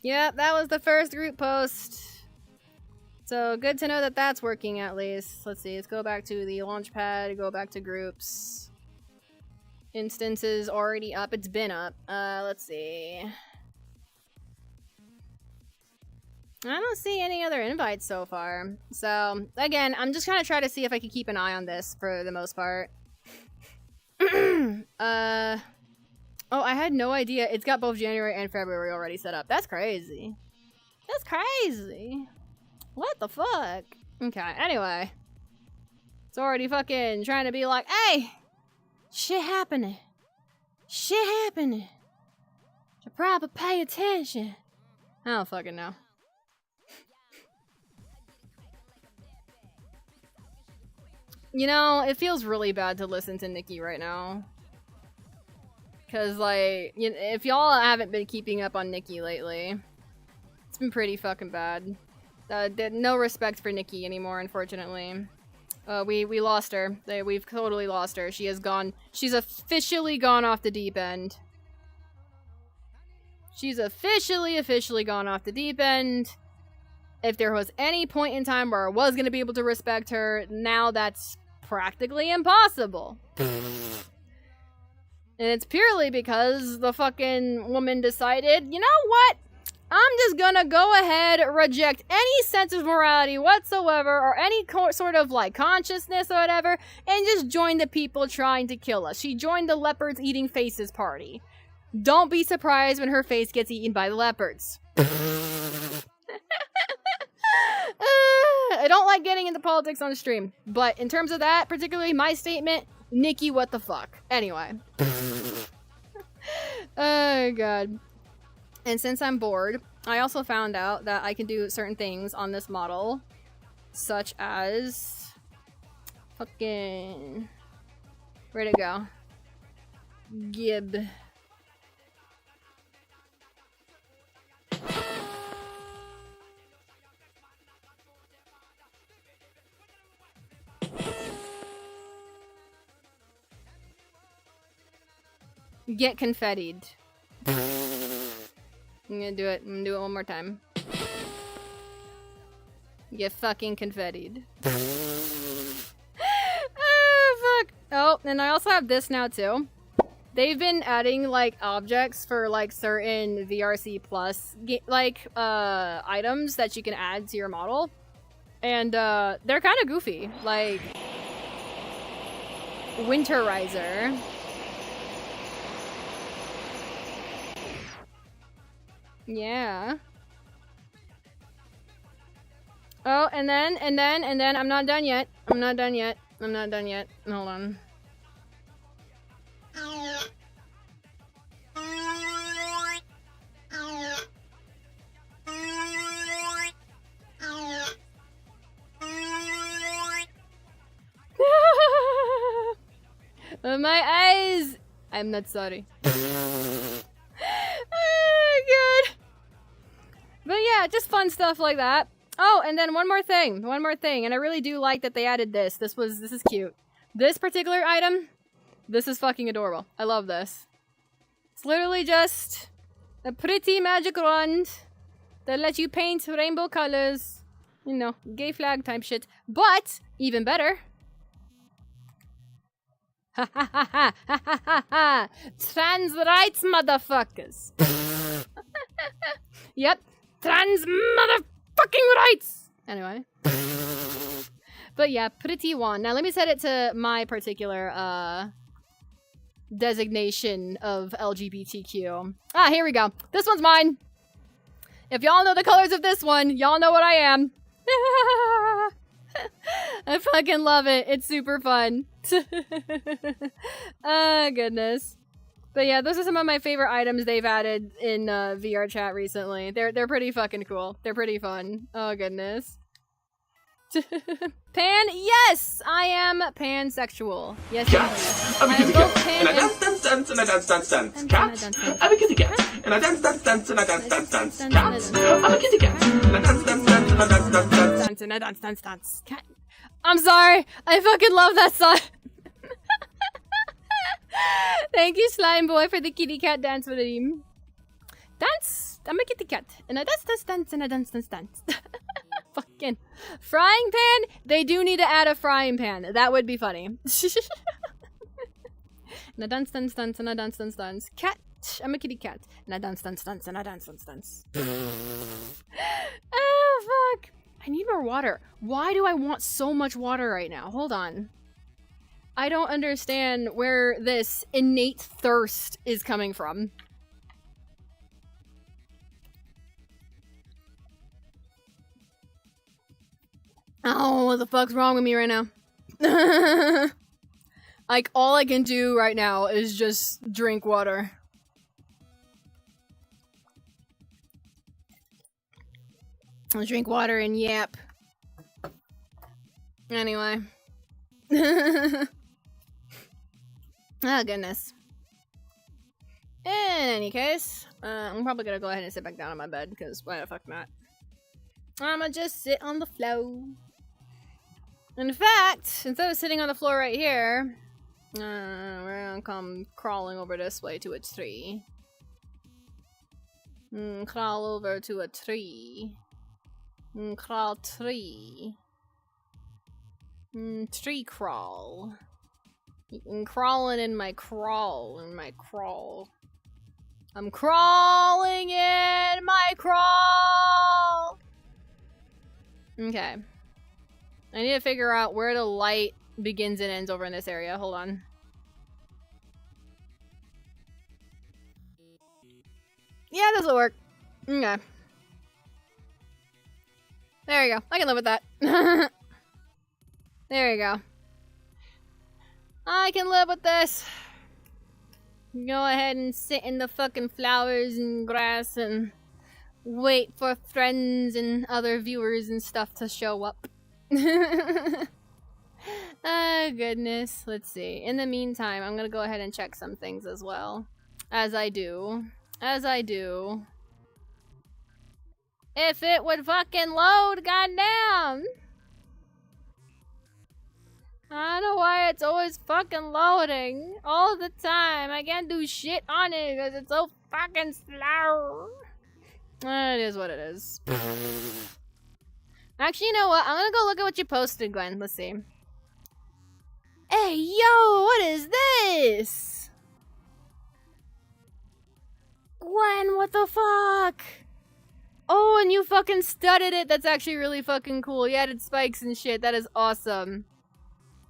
Yep, that was the first group post. So good to know that that's working at least. Let's see, let's go back to the launch pad, go back to groups. Instances already up, it's been up. Let's see. I don't see any other invites so far. So, again, I'm just gonna try to see if I can keep an eye on this for the most part. Oh, I had no idea. It's got both January and February already set up. That's crazy. That's crazy. What the fuck? Okay, anyway. It's already fucking trying to be like, hey, shit happening. Shit happening. Should probably pay attention. I don't fucking know. You know, it feels really bad to listen to Nikki right now. Cause like, if y'all haven't been keeping up on Nikki lately, it's been pretty fucking bad. No respect for Nikki anymore, unfortunately. We lost her. We've totally lost her. She has gone. She's officially gone off the deep end. She's officially gone off the deep end. If there was any point in time where I was gonna be able to respect her, now that's practically impossible. And it's purely because the fucking woman decided, you know what? I'm just gonna go ahead, reject any sense of morality whatsoever, or any sort of, like, consciousness or whatever, and just join the people trying to kill us. She joined the leopards eating faces party. Don't be surprised when her face gets eaten by the leopards. I don't like getting into politics on the stream, but in terms of that, particularly my statement, Nikki, what the fuck? Anyway. Oh, God. And since I'm bored, I also found out that I can do certain things on this model, such as fucking... Where'd it go? Gib. Get confettied. I'm gonna do it. I'm gonna do it one more time. Get fucking confettied. Oh, fuck. Oh, and I also have this now, too. They've been adding, like, objects for, like, certain VRC plus, like, items that you can add to your model. And, they're kind of goofy. Like, Winterizer. Yeah. Oh, and then, I'm not done yet. I'm not done yet. Hold on. My eyes! I'm not sorry. Oh, God. But yeah, just fun stuff like that. Oh, and then one more thing, and I really do like that they added this. This is cute. This particular item, this is fucking adorable. I love this. It's literally just a pretty magic wand that lets you paint rainbow colors. You know, gay flag type shit. But, even better. Ha ha ha ha ha ha ha! Trans rights, motherfuckers! Yep. Trans motherfucking rights! Anyway. But yeah, pretty one. Now let me set it to my particular, designation of LGBTQ. Ah, here we go. This one's mine. If y'all know the colors of this one, y'all know what I am. I fucking love it. It's super fun. Oh, goodness. But yeah, those are some of my favorite items they've added in VRChat recently. They're pretty fucking cool. They're pretty fun. Oh, goodness. Pan? Yes! I am pansexual. Yes, Cat, I'm a kitty cat, and I dance, and I dance. Cat, I'm a kitty cat, and I dance, and I dance. Cat, I'm a kitty cat, and I dance, and I dance. Cat. I'm sorry. I fucking love that song. Thank you, Slime Boy, for the kitty cat dance with him. Dance. I'm a kitty cat, and I dance, and I dance. Fucking frying pan. They do need to add a frying pan. That would be funny. And I dance, and I dance. Cat. I'm a kitty cat, and I dance, and I dance. Oh fuck! I need more water. Why do I want so much water right now? Hold on. I don't understand where this innate thirst is coming from. Oh, what the fuck's wrong with me right now? Like, all I can do right now is just drink water. I'll drink water and yap. Anyway. Oh, goodness. In any case, I'm probably gonna go ahead and sit back down on my bed, because why the fuck not? I'ma just sit on the floor. In fact, instead of sitting on the floor right here, we're gonna come crawling over this way to a tree. Crawl over to a tree. Crawl tree. Tree crawl. I'm crawling in my crawl. I'm crawling in my crawl! Okay. I need to figure out where the light begins and ends over in this area. Hold on. Yeah, this will work. Okay. There you go. I can live with that. There you go. I can live with this. Go ahead and sit in the fucking flowers and grass and wait for friends and other viewers and stuff to show up. Oh, goodness. Let's see. In the meantime, I'm gonna go ahead and check some things as well. As I do. If it would fucking load, goddamn! I don't know why it's always fucking loading. All the time. I can't do shit on it because it's so fucking slow. It is what it is. Actually, you know what? I'm gonna go look at what you posted, Gwen. Let's see. Hey, yo! What is this? Gwen, what the fuck? Oh, and you fucking studded it. That's actually really fucking cool. You added spikes and shit. That is awesome.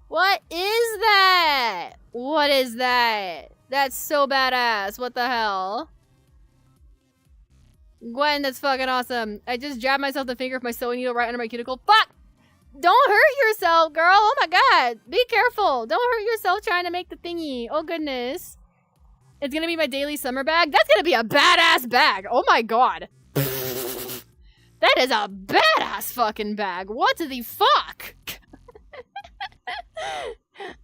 What is that? What is that? That's so badass. What the hell? Gwen, that's fucking awesome. I just jabbed myself the finger with my sewing needle right under my cuticle. Fuck! Don't hurt yourself, girl. Oh my god. Be careful. Don't hurt yourself trying to make the thingy. Oh goodness. It's gonna be my daily summer bag. That's gonna be a badass bag. Oh my god. That is a badass fucking bag. What the fuck?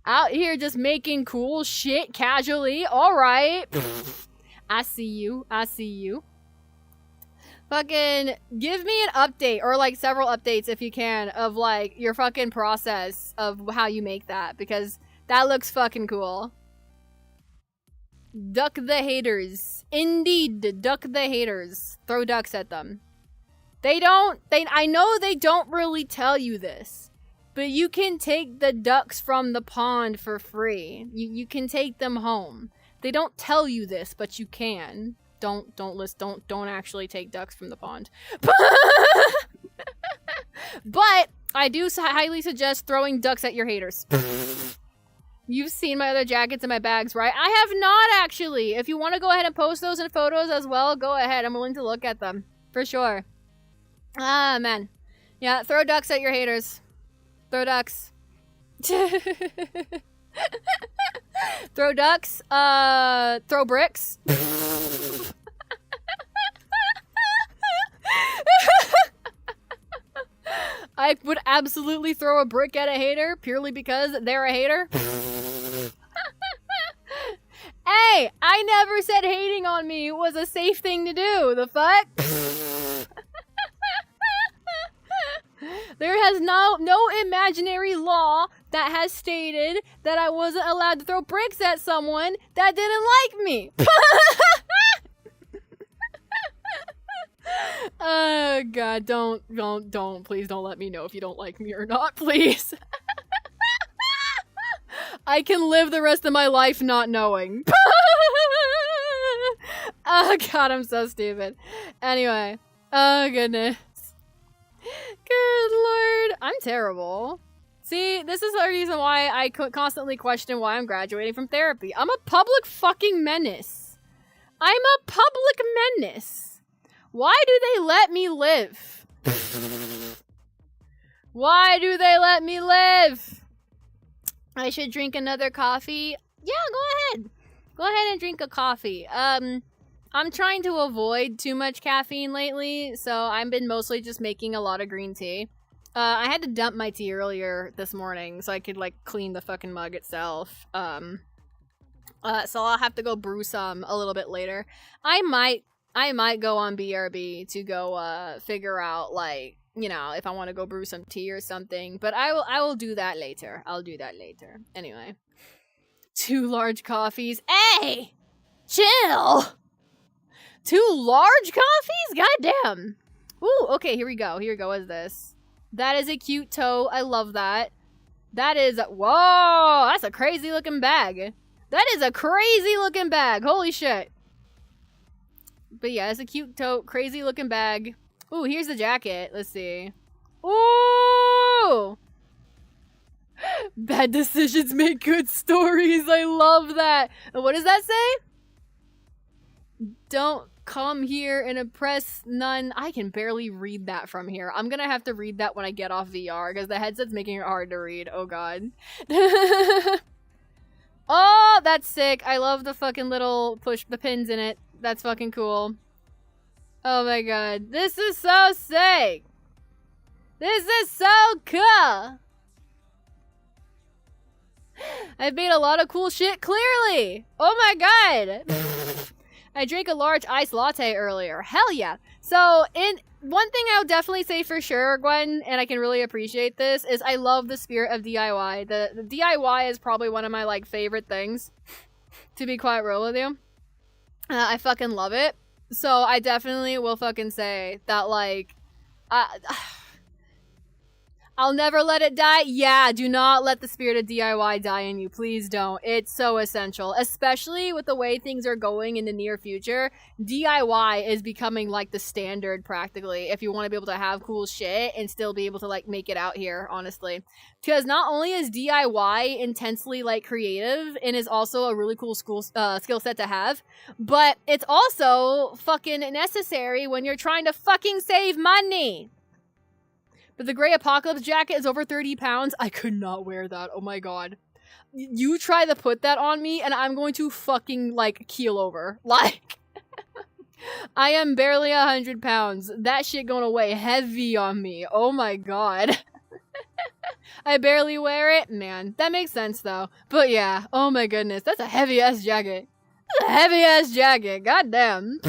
Out here just making cool shit casually. Alright. I see you. Fucking give me an update, or like several updates if you can, of like your fucking process of how you make that, because that looks fucking cool. Duck the haters. Indeed, duck the haters. Throw ducks at them. I know they don't really tell you this, but you can take the ducks from the pond for free. You can take them home. They don't tell you this, but you can. Don't actually take ducks from the pond. But I do highly suggest throwing ducks at your haters. You've seen my other jackets in my bags, right? I have not, actually. If you want to go ahead and post those in photos as well, go ahead. I'm willing to look at them. For sure. Ah, man. Yeah, throw ducks at your haters. Throw ducks. Throw ducks. Throw bricks. I would absolutely throw a brick at a hater purely because they're a hater. Hey, I never said hating on me was a safe thing to do. The fuck? There has no imaginary law that has stated that I wasn't allowed to throw bricks at someone that didn't like me. Oh god, don't, please don't let me know if you don't like me or not, please. I can live the rest of my life not knowing. Oh god, I'm so stupid. Anyway, oh goodness. Good lord, I'm terrible. See, this is the reason why I constantly question why I'm graduating from therapy. I'm a public fucking menace. I'm a public menace. Why do they let me live? Why do they let me live? I should drink another coffee. Yeah, go ahead. Go ahead and drink a coffee. I'm trying to avoid too much caffeine lately, so I've been mostly just making a lot of green tea. I had to dump my tea earlier this morning so I could, like, clean the fucking mug itself. So I'll have to go brew some a little bit later. I might go on BRB to go, figure out, like, you know, if I want to go brew some tea or something. But I will do that later. I'll do that later. Anyway. 2 large coffees. Hey! Chill! 2 large coffees? Goddamn. Ooh, okay, here we go. Here we go. What is this? That is a cute toe. I love that. That is... Whoa! That's a crazy looking bag. That is a crazy looking bag. Holy shit. But yeah, it's a cute tote. Crazy looking bag. Ooh, here's the jacket. Let's see. Ooh! Bad decisions make good stories. I love that. And what does that say? Don't come here and oppress none. I can barely read that from here. I'm gonna have to read that when I get off VR because the headset's making it hard to read. Oh god. Oh, that's sick. I love the fucking little the pins in it. That's fucking cool. Oh my god. This is so sick. This is so cool. I've made a lot of cool shit, clearly. Oh my god. I drank a large iced latte earlier. Hell yeah. So, one thing I'll definitely say for sure, Gwen, and I can really appreciate this, is I love the spirit of DIY. The DIY is probably one of my, like, favorite things, to be quite real with you. I fucking love it. So, I definitely will fucking say that, like, I'll never let it die. Yeah, do not let the spirit of DIY die in you. Please don't. It's so essential. Especially with the way things are going in the near future. DIY is becoming like the standard practically if you want to be able to have cool shit and still be able to like make it out here, honestly. Because not only is DIY intensely like creative and is also a really cool skill set to have, but it's also fucking necessary when you're trying to fucking save money. But the gray apocalypse jacket is over 30 pounds. I could not wear that. Oh my god. You try to put that on me and I'm going to fucking, like, keel over. Like, I am barely 100 pounds. That shit gonna weigh heavy on me. Oh my god. I barely wear it. Man, that makes sense though. But yeah, oh my goodness. That's a heavy-ass jacket. That's a heavy-ass jacket. Goddamn.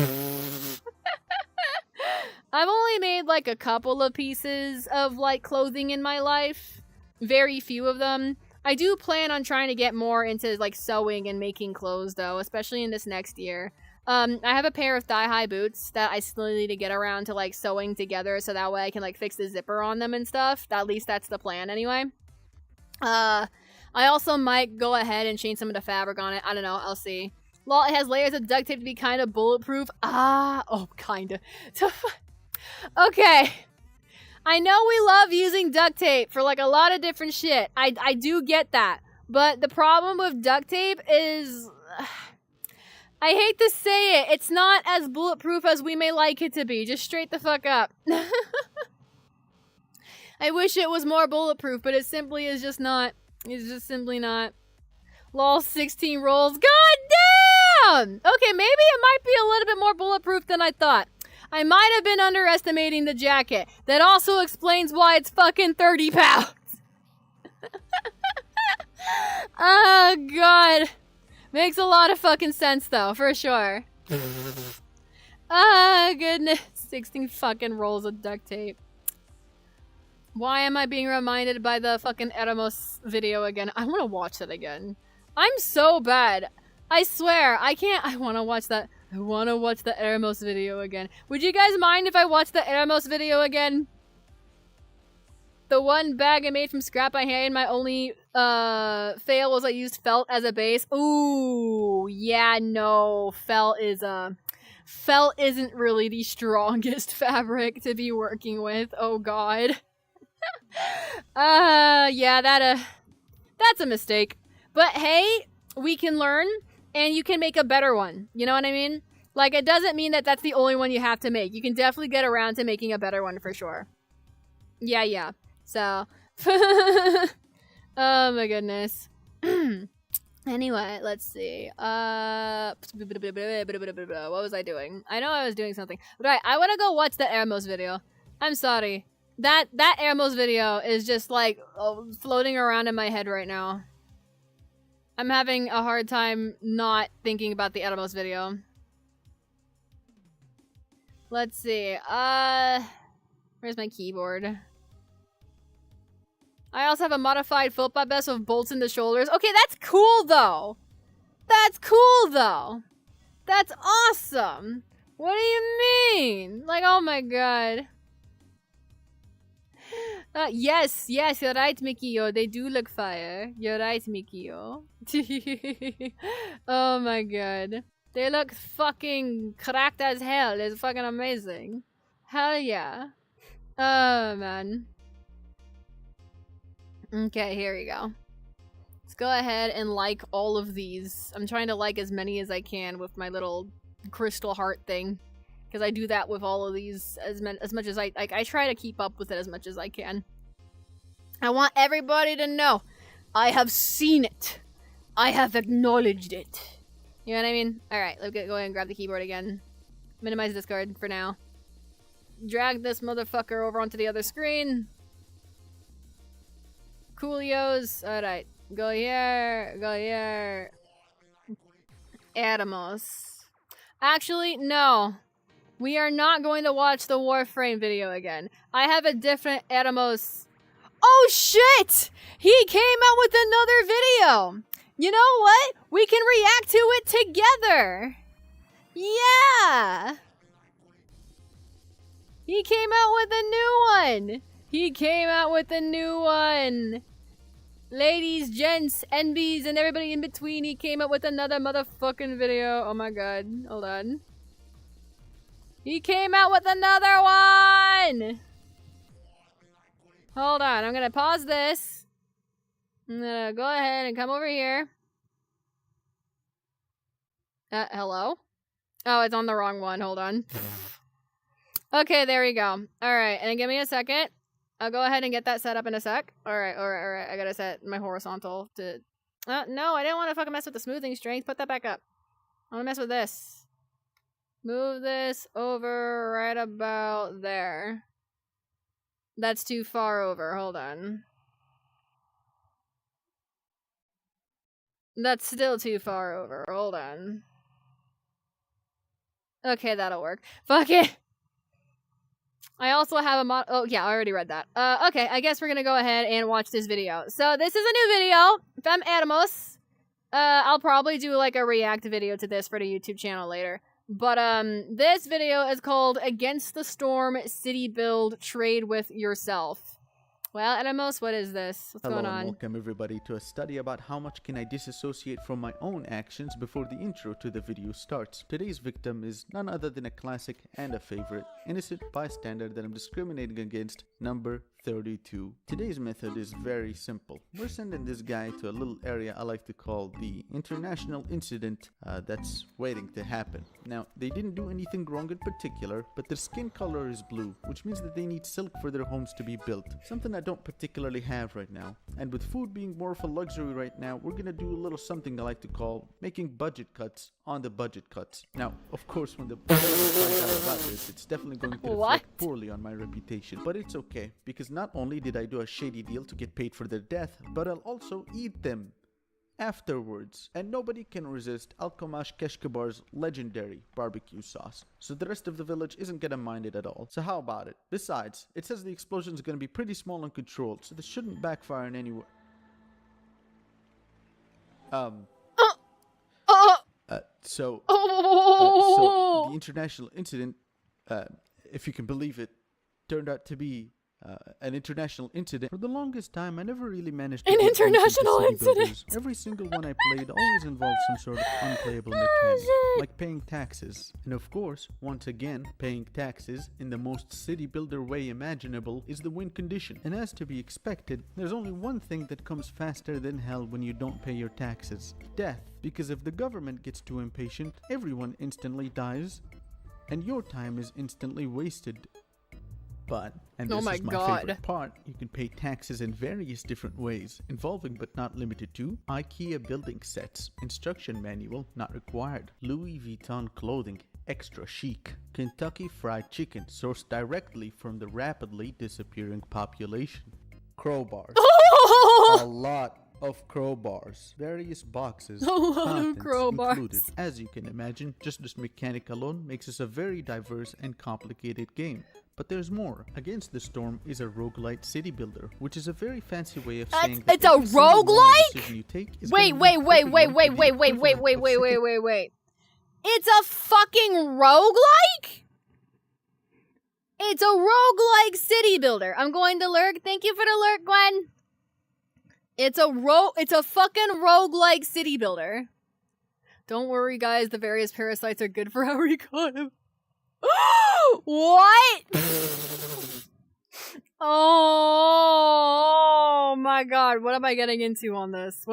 I've only made, like, a couple of pieces of, like, clothing in my life. Very few of them. I do plan on trying to get more into, like, sewing and making clothes, though, especially in this next year. I have a pair of thigh-high boots that I still need to get around to, like, sewing together so that way I can, like, fix the zipper on them and stuff. At least that's the plan, anyway. I also might go ahead and change some of the fabric on it. I don't know. I'll see. Lol, it has layers of duct tape to be kind of bulletproof. Oh, kind of. Okay. I know we love using duct tape for, like, a lot of different shit. I do get that. But the problem with duct tape is... I hate to say it. It's not as bulletproof as we may like it to be. Just straight the fuck up. I wish it was more bulletproof, but it simply is just not. It's just simply not. Lol, 16 rolls. God damn! Okay, maybe it might be a little bit more bulletproof than I thought. I might have been underestimating the jacket. That also explains why it's fucking 30 pounds. Oh, God. Makes a lot of fucking sense, though, for sure. Ah, goodness. 16 fucking rolls of duct tape. Why am I being reminded by the fucking Eremos video again? I want to watch that again. I'm so bad. I swear, I can't. I want to watch that. I want to watch the Eremos video again. Would you guys mind if I watch the Eremos video again? The one bag I made from scrap I had, my only fail was I used felt as a base. Ooh, yeah, no. Felt isn't really the strongest fabric to be working with. Oh god. Yeah, that's a mistake. But hey, we can learn and you can make a better one. You know what I mean? Like, it doesn't mean that that's the only one you have to make. You can definitely get around to making a better one for sure. Yeah. So, oh my goodness. Anyway, let's see. What was I doing? I know I was doing something. Right, I want to go watch the Ermos video. I'm sorry. That Ermos video is just like floating around in my head right now. I'm having a hard time not thinking about the Ermos video. Let's see. Where's my keyboard? I also have a modified football vest with bolts in the shoulders. Okay, that's cool though. That's cool though. That's awesome. What do you mean? Like, oh my god. Yes, you're right, Mikio. They do look fire. You're right, Mikio. Oh my god. They look fucking cracked as hell. It's fucking amazing. Hell yeah. Oh man. Okay, here we go. Let's go ahead and like all of these. I'm trying to like as many as I can with my little crystal heart thing. Because I do that with all of these as much as I try to keep up with it as much as I can. I want everybody to know I have seen it. I have acknowledged it. You know what I mean? Alright, let's go ahead and grab the keyboard again. Minimize Discord for now. Drag this motherfucker over onto the other screen. Coolios. Alright. Go here. Go here. Atomos. Actually, no. We are not going to watch the Warframe video again. I have a different Atomos. Oh shit! He came out with another video! You know what? We can react to it together! Yeah! He came out with a new one! He came out with a new one! Ladies, gents, NBs, and everybody in between, he came out with another motherfucking video. Oh my god. Hold on. He came out with another one! Hold on, I'm gonna pause this. I'm gonna go ahead and come over here. Hello? Oh, it's on the wrong one. Hold on. Okay, there we go. Alright, and give me a second. I'll go ahead and get that set up in a sec. Alright. I gotta set my horizontal to... no, I didn't want to fucking mess with the smoothing strength. Put that back up. I want to mess with this. Move this over right about there. That's too far over. Hold on. That's still too far over. Hold on. Okay, that'll work. Fuck it! I also have a mod- oh yeah, I already read that. Okay, I guess we're gonna go ahead and watch this video. So this is a new video from Atomos. I'll probably do like a react video to this for the YouTube channel later. But this video is called Against the Storm City Build Trade with Yourself. Well, Atomos, what is this? What's going on? And welcome everybody to a study about how much can I disassociate from my own actions before the intro to the video starts. Today's victim is none other than a classic and a favorite, innocent bystander that I'm discriminating against, number 32. Today's method is very simple. We're sending this guy to a little area I like to call the international incident that's waiting to happen. Now, they didn't do anything wrong in particular, but their skin color is blue, which means that they need silk for their homes to be built. Something I don't particularly have right now. And with food being more of a luxury right now, we're gonna do a little something I like to call making budget cuts on the budget cuts. Now, of course, when the finds out about this, it's definitely going to reflect poorly on my reputation. But it's okay, because not only did I do a shady deal to get paid for their death, but I'll also eat them afterwards. And nobody can resist Alkomash Keshkabar's legendary barbecue sauce. So the rest of the village isn't gonna mind it at all. So how about it? Besides, it says the explosion's gonna be pretty small and controlled, so this shouldn't backfire in any way. So the international incident, if you can believe it, turned out to be an international incident. For the longest time, I never really managed to get international incident. Every single one I played always involved some sort of unplayable mechanic, like paying taxes. And of course, once again, paying taxes in the most city builder way imaginable is the win condition. And as to be expected, there's only one thing that comes faster than hell when you don't pay your taxes: death. Because if the government gets too impatient, everyone instantly dies, and your time is instantly wasted. But, and Oh this my is my God. favorite part, you can pay taxes in various different ways, involving but not limited to IKEA building sets, instruction manual not required, Louis Vuitton clothing, extra chic, Kentucky Fried Chicken sourced directly from the rapidly disappearing population, crowbars, a lot of crowbars, various boxes, A lot of contents crowbars. included. As you can imagine, just this mechanic alone makes this a very diverse and complicated game. But there's more. Against the Storm is a roguelite city builder, which is a very fancy way of saying that It's a every single moral roguelike? decision you take is Wait, gonna wait, leave wait, everyone wait, with wait, the wait, wait, wait, equivalent wait, of wait, wait, second- wait, wait. It's a fucking roguelike? It's a roguelike city builder. I'm going to lurk. Thank you for the lurk, Gwen. It's a fucking roguelike city builder. Don't worry, guys. The various parasites are good for our economy. What? Oh my god. What am I getting into on this?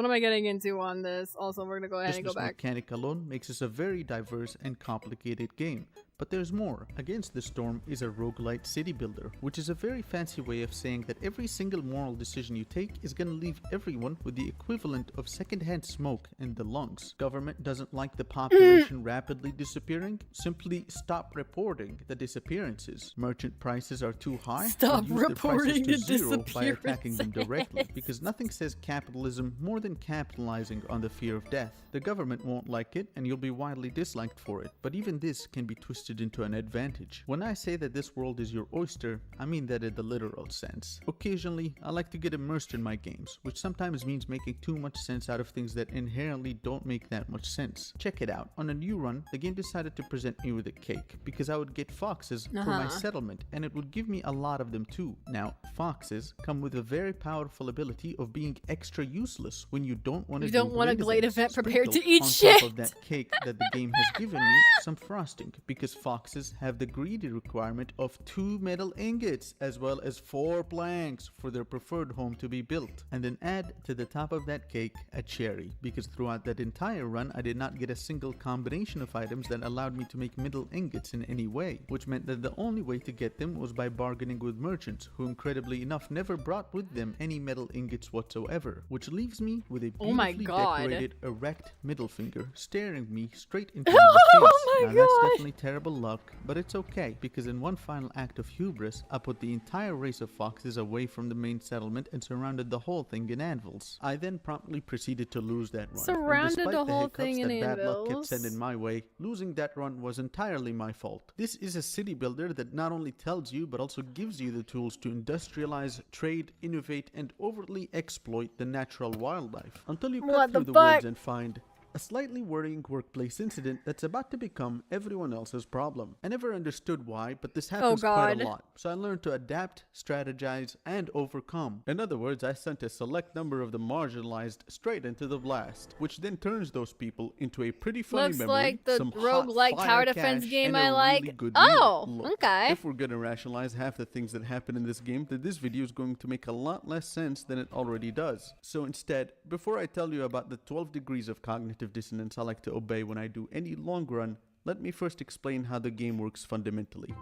Also, we're gonna go ahead Just and go this back. mechanic alone makes this a very diverse and complicated game. But there's more. Against the Storm is a roguelite city builder, which is a very fancy way of saying that every single moral decision you take is gonna leave everyone with the equivalent of secondhand smoke in the lungs. Government doesn't like the population rapidly disappearing? Simply stop reporting the disappearances. Merchant prices are too high? Stop Reduce their reporting prices to the zero by attacking them directly, disappearances. because nothing says capitalism more than capitalizing on the fear of death. The government won't like it, and you'll be widely disliked for it, but even this can be twisted into an advantage. When I say that this world is your oyster, I mean that in the literal sense. Occasionally, I like to get immersed in my games, which sometimes means making too much sense out of things that inherently don't make that much sense. Check it out. On a new run, the game decided to present me with a cake, because I would get foxes for my settlement, and it would give me a lot of them too. Now, foxes come with a very powerful ability of being extra useless when you don't want to You don't want a glade event prepared to eat on shit. top of that cake that the game has given me some frosting, because foxes have the greedy requirement of 2 metal ingots as well as 4 planks for their preferred home to be built. And then add to the top of that cake a cherry, because throughout that entire run I did not get a single combination of items that allowed me to make metal ingots in any way, which meant that the only way to get them was by bargaining with merchants, who incredibly enough never brought with them any metal ingots whatsoever, which leaves me with a Oh my beautifully God. decorated erect middle finger staring me straight into my Oh face. my Now that's God. definitely terrible luck, but it's okay, because in one final act of hubris, I put the entire race of foxes away from the main settlement and surrounded the whole thing in anvils. I then promptly proceeded to lose that run. And Surrounded despite the whole hiccups thing in that bad luck kept anvils. sending my way, losing that run was entirely my fault. This is a city builder that not only tells you but also gives you the tools to industrialize, trade, innovate, and overtly exploit the natural wildlife. Until you What cut the through the fuck? woods and find a slightly worrying workplace incident that's about to become everyone else's problem. I never understood why, but this happens quite God. a lot. So I learned to adapt, strategize, and overcome. In other words, I sent a select number of the marginalized straight into the blast, which then turns those people into a pretty funny Looks memory, like the some hot roguelike tower fire defense cash, game and I a like. really good Oh, meal. Look, okay. if we're gonna rationalize half the things that happen in this game, then this video is going to make a lot less sense than it already does. So instead, before I tell you about the 12 degrees of cognitive dissonance I like to obey when I do any long run, let me first explain how the game works fundamentally.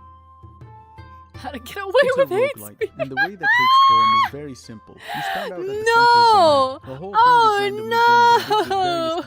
How to get away It's a with hate roguelike, speech. and the way that takes form is very simple. You start out at the center No! of the map. The whole Oh, thing is randomly no! generated with various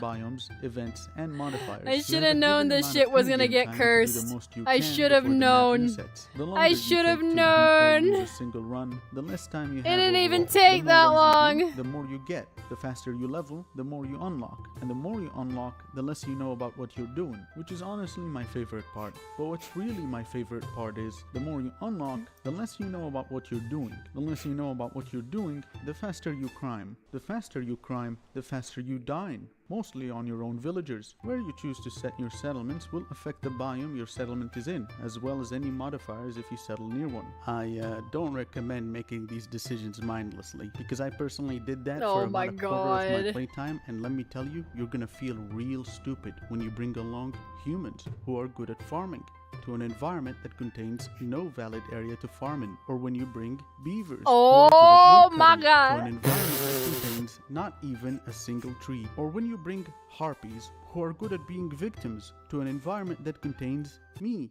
biomes, events, and modifiers. I You should have have a known given this amount shit of was gonna in-game get time to do the cursed. most you I can should have before the map known. resets. The longer I you should have take to beat or known. lose a single run, the less time you have didn't even overall. take The that more runs you long. do, the more you get. The faster you level, the more you unlock. And the more you unlock, the less you know about what you're doing, which is honestly my favorite part. But what's really my favorite part is, the more you unlock, the less you know about what you're doing. The less you know about what you're doing, the faster you crime. The faster you crime, the faster you dine. Mostly on your own villagers. Where you choose to set your settlements will affect the biome your settlement is in, as well as any modifiers if you settle near one. I don't recommend making these decisions mindlessly, because I personally did that Oh for my about a quarter of my God. playtime, and let me tell you, you're gonna feel real stupid when you bring along humans who are good at farming to an environment that contains no valid area to farm in, or when you bring beavers who are good Oh at my woodcutting God. to an environment that contains not even a single tree, or when you bring harpies who are good at being victims to an environment that contains me.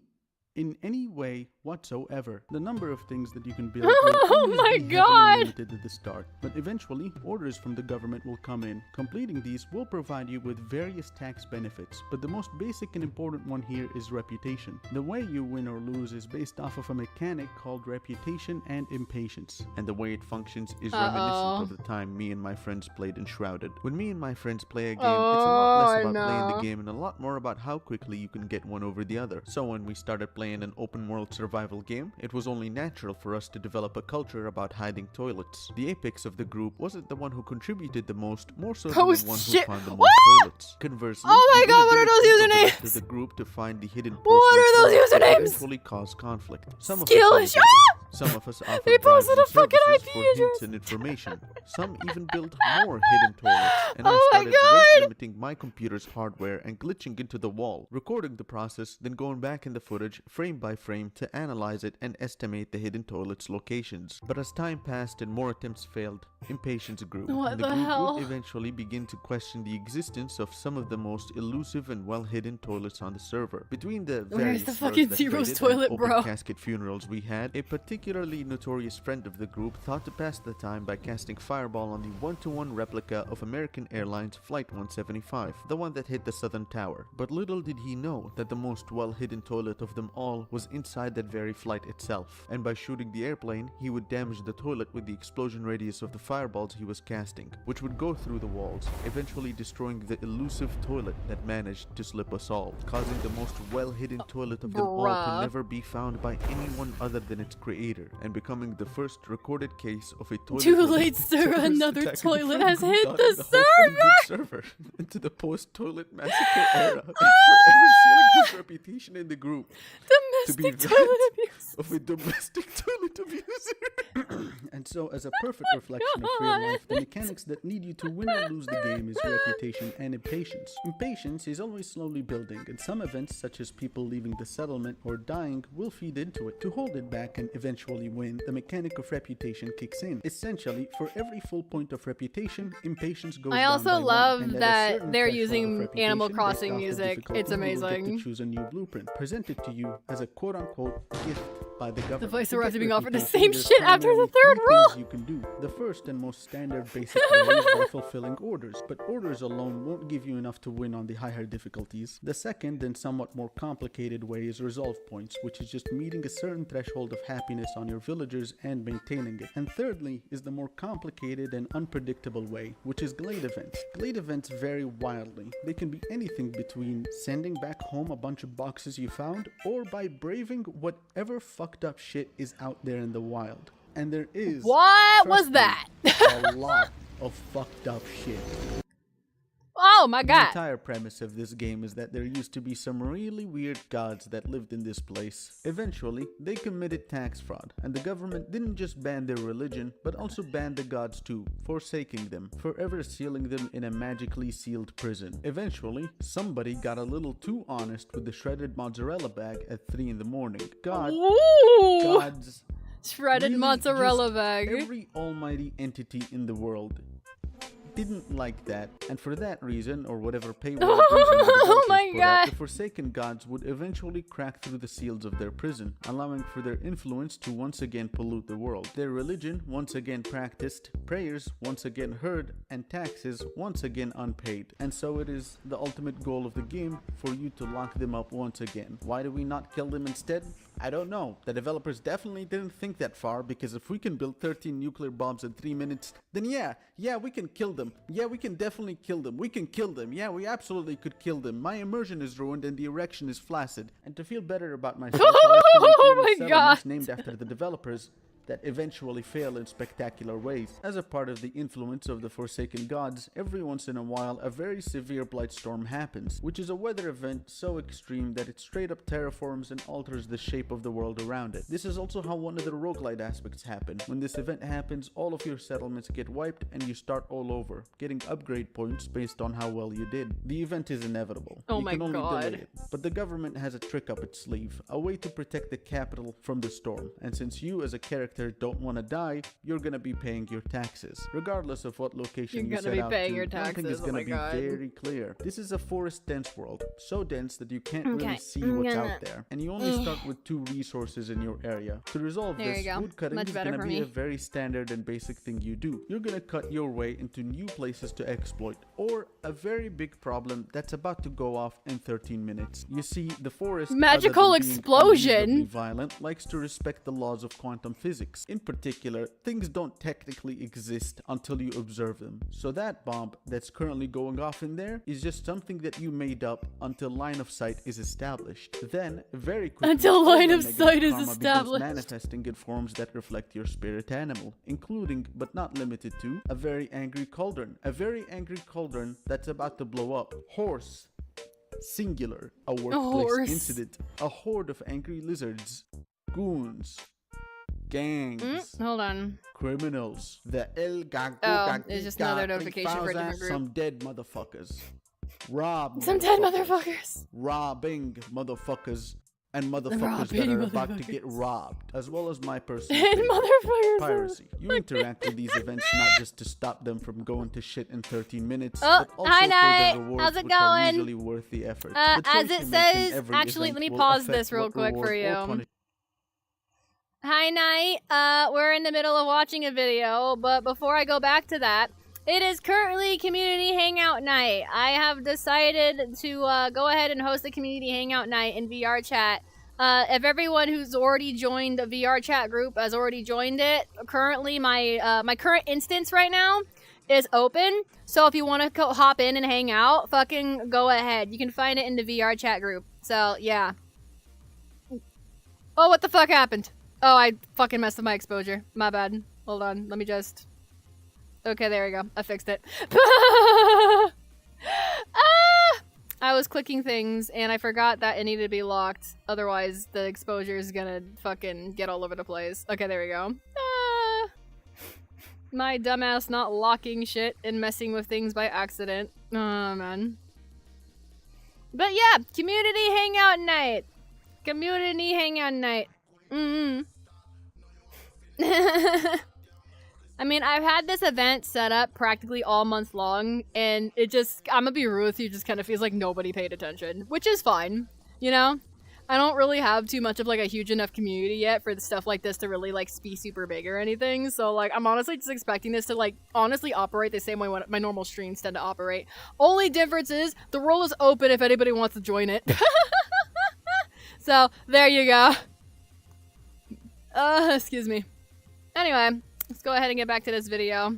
in any way whatsoever. The number of things that you can build Oh will always my be heavily God. limited at the start, but eventually orders from the government will come in. Completing these will provide you with various tax benefits, but the most basic and important one here is reputation. The way you win or lose is based off of a mechanic called reputation and impatience, and the way it functions is reminiscent of the time me and my friends played Enshrouded. When me and my friends play a game, it's a lot less about playing the game and a lot more about how quickly you can get one over the other. So when we started playing an open world survival game, it was only natural for us to develop a culture about hiding toilets. The apex of the group wasn't the one who contributed the most, more so than the one who found the most toilets. Conversely, Oh my the God, what are those inability of the rest usernames? of the group to find the hidden What are those porcelain toilet usernames? eventually caused conflict. Some of Skillish. us some of us offered They posted bribes a and fucking services IP for hints address. and information. Some even built more hidden toilets, and I Oh my started God. rate limiting my computer's hardware and glitching into the wall, recording the process, then going back in the footage frame by frame to analyze it and estimate the hidden toilets' locations. But as time passed and more attempts failed, impatience grew. What and the group hell? would eventually begin to question the existence of some of the most elusive and well-hidden toilets on the server. Between the Where's various the slurs fucking that Zero's traded toilet, and open bro? casket funerals we had, a particularly notorious friend of the group thought to pass the time by casting fireball on the one-to-one replica of American Airlines Flight 175, the one that hit the southern tower. But little did he know that the most well-hidden toilet of them all was inside that very flight itself, and by shooting the airplane, he would damage the toilet with the explosion radius of the fireballs he was casting, which would go through the walls, eventually destroying the elusive toilet that managed to slip us all, causing the most well-hidden toilet of them all to Bruh. never be found by anyone other than its creator, and becoming the first recorded case of a toilet. Too late, sir. terrorist Another attack toilet in has friend hit group, the dotting whole friend group server into the post-toilet massacre era, and forever sealing his reputation in the group to be Domestic that toilet abuse. of a domestic toilet abuser. And so, as a perfect reflection of real life, the mechanics that need you to win or lose the game is reputation and impatience. Impatience is always slowly building, and some events, such as people leaving the settlement or dying, will feed into it. To hold it back and eventually win, the mechanic of reputation kicks in. Essentially, for every full point of reputation, impatience goes I down also by one, love and at a that certain they're threshold of using reputation, Animal based Crossing off the music. difficulty, It's you will get amazing. to choose a new blueprint, presented to you as a quote-unquote gift by the government. The voice To arrives get being offered the reputation, same there's shit after the primarily third three rule. things you can do. The first and most standard basic way is by fulfilling orders, but orders alone won't give you enough to win on the higher difficulties. The second and somewhat more complicated way is resolve points, which is just meeting a certain threshold of happiness on your villagers and maintaining it. And thirdly is the more complicated and unpredictable way, which is glade events. Glade events vary wildly. They can be anything between sending back home a bunch of boxes you found, or by braving whatever fucked up shit is out there in the wild. And there is, What trust was me, that? a lot of fucked up shit. Oh my The god. entire premise of this game is that there used to be some really weird gods that lived in this place. Eventually, they committed tax fraud, and the government didn't just ban their religion, but also banned the gods too, forsaking them, forever sealing them in a magically sealed prison. Eventually, somebody got a little too honest with the shredded mozzarella bag at 3 in the morning. Ooh. Gods, Shredded really mozzarella just bag. every almighty entity in the world didn't like that, and for that reason, or whatever paywall reason the Oh developers my put out, God. the Forsaken Gods would eventually crack through the seals of their prison, allowing for their influence to once again pollute the world. Their religion once again practiced, prayers once again heard, and taxes once again unpaid. And so it is the ultimate goal of the game for you to lock them up once again. Why do we not kill them instead? I don't know. The developers definitely didn't think that far, because if we can build 13 nuclear bombs in 3 minutes, then yeah, we can kill them. Yeah, we can definitely kill them. We can kill them. Yeah, we absolutely could kill them. My immersion is ruined and the erection is flaccid. And to feel better about myself, I like to make Oh little my settlements God. named after the developers that eventually fail in spectacular ways. As a part of the influence of the Forsaken Gods, every once in a while a very severe blight storm happens, which is a weather event so extreme that it straight up terraforms and alters the shape of the world around it. This is also how one of the roguelite aspects happen. When this event happens, all of your settlements get wiped and you start all over, getting upgrade points based on how well you did. The event is inevitable. Oh You my can only God. delay it. But the government has a trick up its sleeve, a way to protect the capital from the storm. And since you as a character there don't want to die, you're gonna be paying your taxes. Regardless of what location You're you gonna set be out paying to, your one thing taxes, is oh gonna my be God. very clear. This is a forest dense world, so dense that you can't Okay, really see I'm what's gonna- out there, and you only start with 2 resources in your area. To resolve There this, you go. wood cutting Much is better gonna for be me. a very standard and basic thing you do. You're gonna cut your way into new places to exploit, or a very big problem that's about to go off in 13 minutes. You see, the forest, Magical other than being explosion! unreasonably violent, likes to respect the laws of quantum physics. In particular, things don't technically exist until you observe them. So that bomb that's currently going off in there is just something that you made up until line of sight is established. Then, very quickly, Until all line the of negative sight is karma begins established. manifesting in forms that reflect your spirit animal, including, but not limited to, a very angry cauldron. A very angry cauldron that's about to blow up. Horse. Singular. A workplace horse. incident. A horde of angry lizards. Goons. Gangs. Hold on. Criminals. The El Gago Oh, it's just another notification for a different group. Some dead motherfuckers. Rob. Some dead motherfuckers. Robbing motherfuckers. And motherfuckers that Robbing are about to get motherfuckers. robbed, as well as my personal Dead favorite, motherfuckers. piracy. You interact with these events not just to stop them from going to shit in 13 minutes, Oh, but also hi, for Night. the rewards How's it which are going? usually worth the effort. The As choice it you make in says, every actually, event let me will pause affect this real what quick for reward or you. punishment Hi, Night. We're in the middle of watching a video, but before I go back to that, it is currently Community Hangout Night. I have decided to go ahead and host a Community Hangout Night in VRChat. If everyone who's already joined the VRChat group has already joined it, currently my current instance right now is open. So if you want to hop in and hang out, fucking go ahead. You can find it in the VRChat group. So yeah. Oh, what the fuck happened? Oh, I fucking messed with my exposure. My bad. Hold on. Let me just... Okay, there we go. I fixed it. I was clicking things, and I forgot that it needed to be locked. Otherwise, the exposure is gonna fucking get all over the place. Okay, there we go. My dumbass not locking shit and messing with things by accident. Oh, man. But yeah, Community Hangout Night. Community Hangout Night. I mean, I've had this event set up practically all month long, and it just, I'm gonna be real with you, just kind of feels like nobody paid attention, which is fine, you know? I don't really have too much of, like, a huge enough community yet for the stuff like this to really, like, be super big or anything, so, like, I'm honestly just expecting this to, like, honestly operate the same way my normal streams tend to operate. Only difference is, the role is open if anybody wants to join it. So, there you go. Excuse me. Anyway, let's go ahead and get back to this video.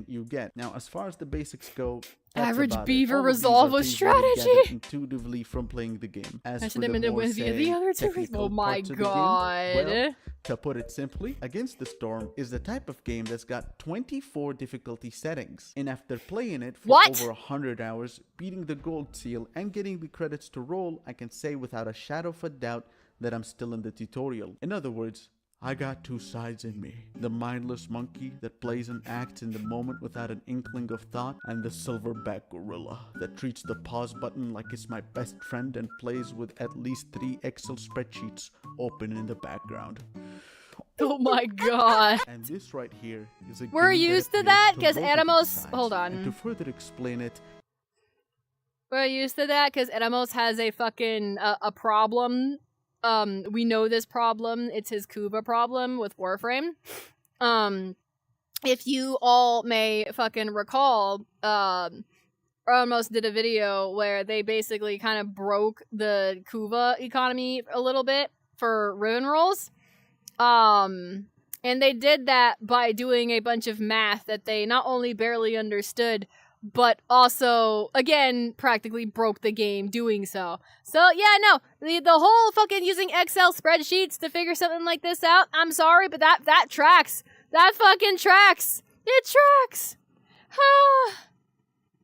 you get. Now, as far as the basics go, Average about beaver All of these resolve are with things that you strategy. gather intuitively from playing the game. As Mention for them the in the more, win via the say, other two. technical Oh my parts of the game, god. well, to put it simply, Against the Storm is the type of game that's got 24 difficulty settings. And after playing it for What? over 100 hours, beating the gold seal, and getting the credits to roll, I can say without a shadow of a doubt that I'm still in the tutorial. In other words, I got two sides in me. The mindless monkey that plays and acts in the moment without an inkling of thought, and the silverback gorilla that treats the pause button like it's my best friend and plays with at least 3 Excel spreadsheets open in the background. Oh my god. And this right here is a We're game used to appeals that, to 'cause both of Animos- these sides. hold on. And to further explain it, We're used to that because Edamos has a fucking a problem. We know this problem. It's his Kuba problem with Warframe. If you all may fucking recall, almost did a video where they basically kind of broke the Kuba economy a little bit for Riven rolls. And they did that by doing a bunch of math that they not only barely understood, but also, again, practically broke the game doing so. So, yeah, no, the whole fucking using Excel spreadsheets to figure something like this out, I'm sorry, but that tracks. That fucking tracks. It tracks.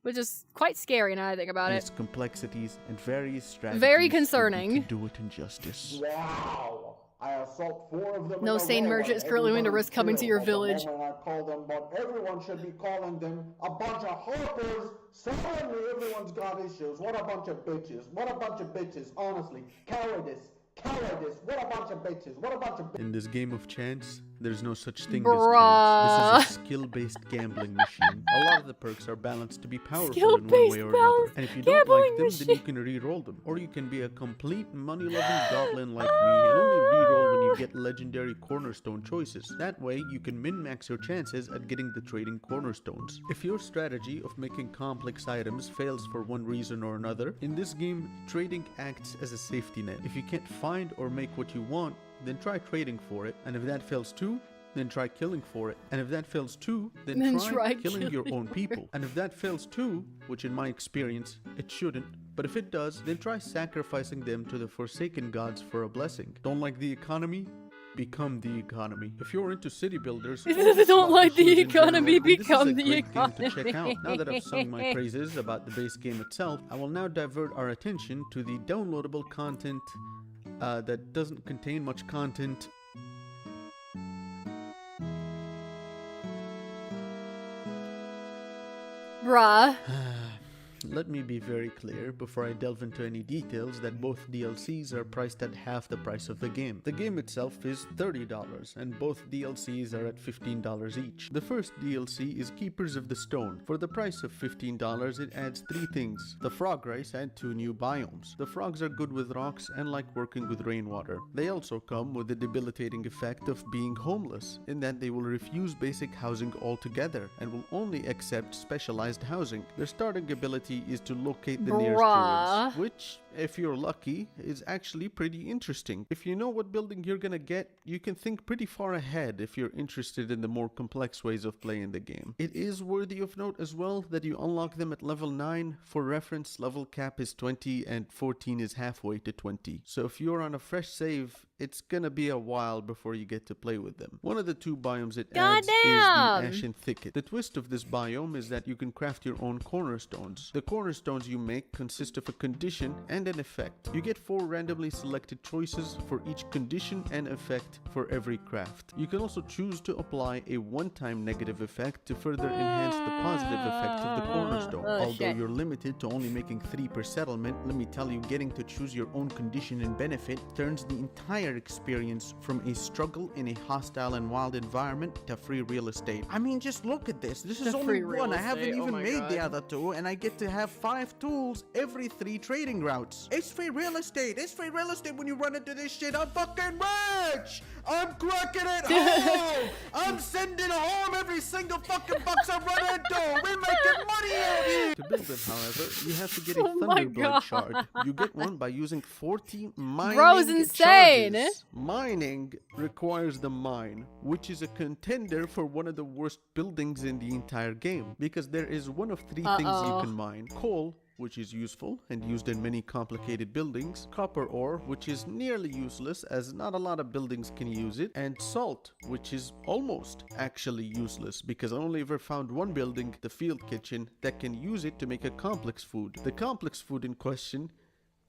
Which is quite scary now I think about its it. complexities and various strategies Very would be concerning. to do it injustice. Wow! I assault 4 of them. No in a sane row, merchant and is currently willing to everybody's risk coming to killed your at the village. moment I call them, but everyone should be calling them a bunch of harpers. Suddenly everyone's got issues. What a bunch of bitches. What a bunch of bitches. Honestly, cowardice. Cowardice. What a bunch of bitches. What a bunch of bitches. In this game of chance, there's no such thing Bruh. as chance. This is a skill-based gambling machine. A lot of the perks are balanced to be powerful in one Skill-based way or another. And if you don't like gambling them, then you can re-roll them. Or you can be a complete money-loving goblin like me and only re-roll when you get legendary cornerstone choices. That way, you can min-max your chances at getting the trading cornerstones. If your strategy of making complex items fails for one reason or another, in this game, trading acts as a safety net. If you can't find or make what you want, then try trading for it. And if that fails too, then try killing for it. And if that fails too, then try killing your own people. And if that fails too, which in my experience, it shouldn't, but if it does, then try sacrificing them to the Forsaken gods for a blessing. Don't like the economy? Become the economy. If you're into city builders, Don't like the economy, become the This is a great economy. game to check out. Now that I've sung my praises about the base game itself, I will now divert our attention to the downloadable content that doesn't contain much content. Bruh. Let me be very clear before I delve into any details that both DLCs are priced at half the price of the game. The game itself is $30 and both DLCs are at $15 each. The first DLC is Keepers of the Stone. For the price of $15, it adds 3 things: the frog race and 2 new biomes. The frogs are good with rocks and like working with rainwater. They also come with the debilitating effect of being homeless, in that they will refuse basic housing altogether and will only accept specialized housing. Their starting ability is to locate the nearest ruins, which, if you're lucky, is actually pretty interesting. If you know what building you're gonna get, you can think pretty far ahead if you're interested in the more complex ways of playing the game. It is worthy of note as well that you unlock them at level 9. For reference, level cap is 20 and 14 is halfway to 20. So if you're on a fresh save, it's gonna be a while before you get to play with them. One of the 2 biomes it adds is the Ashen Thicket. The twist of this biome is that you can craft your own cornerstones. The cornerstones you make consist of a condition and an effect. You get 4 randomly selected choices for each condition and effect for every craft. You can also choose to apply a one-time negative effect to further enhance the positive effect of the cornerstone. Although you're limited to only making 3 per settlement, let me tell you, getting to choose your own condition and benefit turns the entire experience from a struggle in a hostile and wild environment to free real estate. I mean, just look at this. This is only one. I haven't even made the other 2, and I get to have 5 tools every 3 trading routes. It's free real estate. It's free real estate when you run into this shit. I'm fucking rich. I'm cracking it home. I'm sending home every single fucking box I run into. We're making money out here. To build them, however, you have to get a Thunderblight shard. You get one by using 40 mining Bro's insane. charges. Mining requires the mine, which is a contender for one of the worst buildings in the entire game, because there is one of 3 things you can mine: coal, which is useful and used in many complicated buildings; copper ore, which is nearly useless as not a lot of buildings can use it; and salt, which is almost actually useless because I only ever found one building, the field kitchen, that can use it to make a complex food. The complex food in question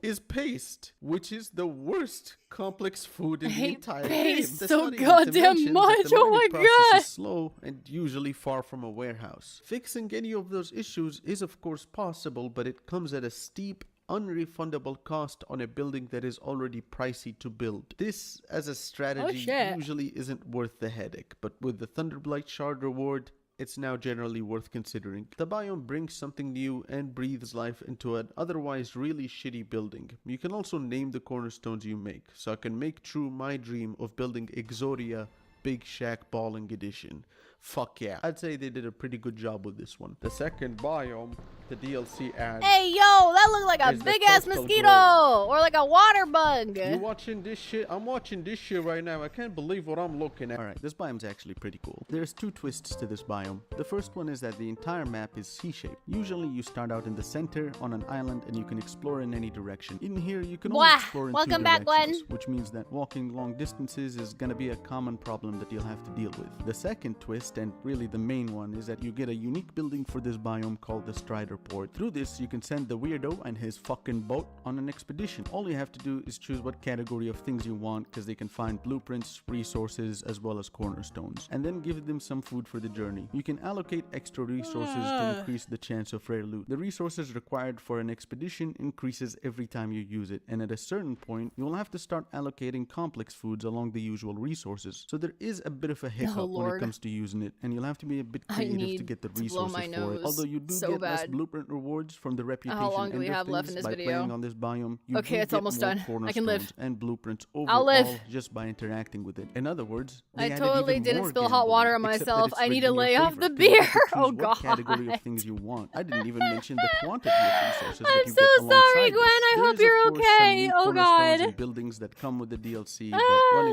is paste, which is the worst complex food in the entire game. That's so goddamn much. Oh my god! Is slow and usually far from a warehouse. Fixing any of those issues is of course possible, but it comes at a steep, unrefundable cost on a building that is already pricey to build. This, as a strategy, usually isn't worth the headache, but with the Thunderblight shard reward, it's now generally worth considering. The biome brings something new and breathes life into an otherwise really shitty building. You can also name the cornerstones you make, so I can make true my dream of building Exodia Big Shack Balling Edition. Fuck yeah. I'd say they did a pretty good job with this one. The second biome the DLC adds... Hey, yo, that looked like a big-ass mosquito! Or like a water bug! You watching this shit? I'm watching this shit right now. I can't believe what I'm looking at. Alright, this biome's actually pretty cool. There's 2 twists to this biome. The first one is that the entire map is C-shaped. Usually you start out in the center on an island and you can explore in any direction. In here, you can only explore in 2 directions, which means that walking long distances is gonna be a common problem that you'll have to deal with. The second twist, and really the main one, is that you get a unique building for this biome called the Strider report. Through this, you can send the weirdo and his fucking boat on an expedition. All you have to do is choose what category of things you want, because they can find blueprints, resources, as well as cornerstones, and then give them some food for the journey. You can allocate extra resources to increase the chance of rare loot. The resources required for an expedition increases every time you use it, and at a certain point, you will have to start allocating complex foods along the usual resources. So there is a bit of a hiccup when it comes to using it, and you'll have to be a bit creative to get the resources for it. Although you do get less blueprint rewards from the reputation. How long do we have left in this video? Playing on this biome, you okay, it's almost done. I can live. And blueprints overall just by interacting with it. In other words, I totally didn't spill hot water on myself. I need to lay off the beer. Oh god. Category of things you want. I didn't even mention the quantity of resources. I'm so sorry, Gwen. I hope you're okay. Oh god. And buildings that come with the DLC.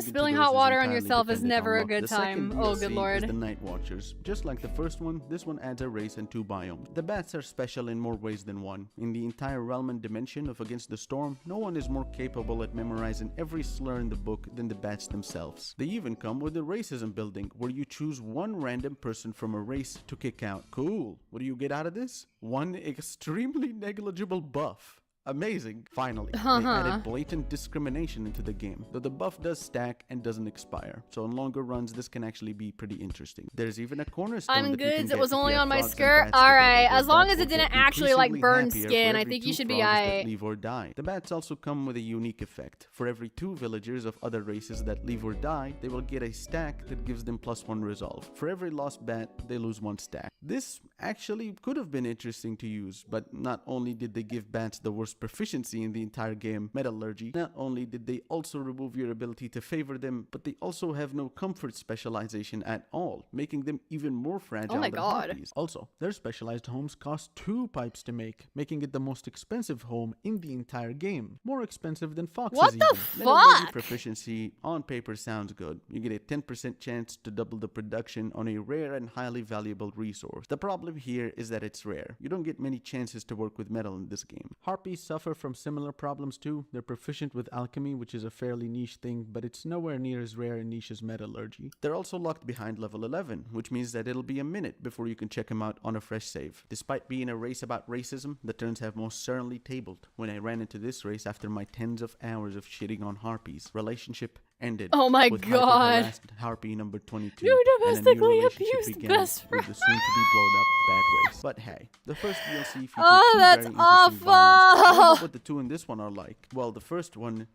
Spilling hot water on yourself is never a good time. Oh good lord. The Night Watchers. Just like the first one, this one adds a race and 2 biomes. The bats are special in more ways than one. In the entire realm and dimension of Against the Storm, no one is more capable at memorizing every slur in the book than the bats themselves. They even come with a racism building, where you choose one random person from a race to kick out. Cool. What do you get out of this? One extremely negligible buff. Amazing. Finally, they added blatant discrimination into the game, though the buff does stack and doesn't expire, so in longer runs this can actually be pretty interesting. There's even a cornerstone. I'm good. It was only on my skirt. Alright, as long as it didn't actually like burn skin, I think you should be alright. Leave or die. The bats also come with a unique effect. For every 2 villagers of other races that leave or die, they will get a stack that gives them +1 resolve. For every lost bat, they lose 1 stack. This actually could have been interesting to use, but not only did they give bats the worst proficiency in the entire game, metallurgy, not only did they also remove your ability to favor them, but they also have no comfort specialization at all, making them even more fragile than harpies. Also, their specialized homes cost 2 pipes to make, making it the most expensive home in the entire game. More expensive than foxes. What the fuck? Proficiency on paper sounds good. You get a 10% chance to double the production on a rare and highly valuable resource. The problem here is that it's rare. You don't get many chances to work with metal in this game. Harpies suffer from similar problems too. They're proficient with alchemy, which is a fairly niche thing, but it's nowhere near as rare and niche as metallurgy. They're also locked behind level 11, which means that it'll be a minute before you can check them out on a fresh save. Despite being a race about racism, the turns have most certainly tabled. When I ran into this race after my tens of hours of shitting on harpies, relationship ended. Oh my with god. Harpy number 22. You domestically abused best friend. With the soon to be blown up bad race. But hey, the first DLC featured 2 that's very awful. biomes. What the 2 in this one are like? Well, the first one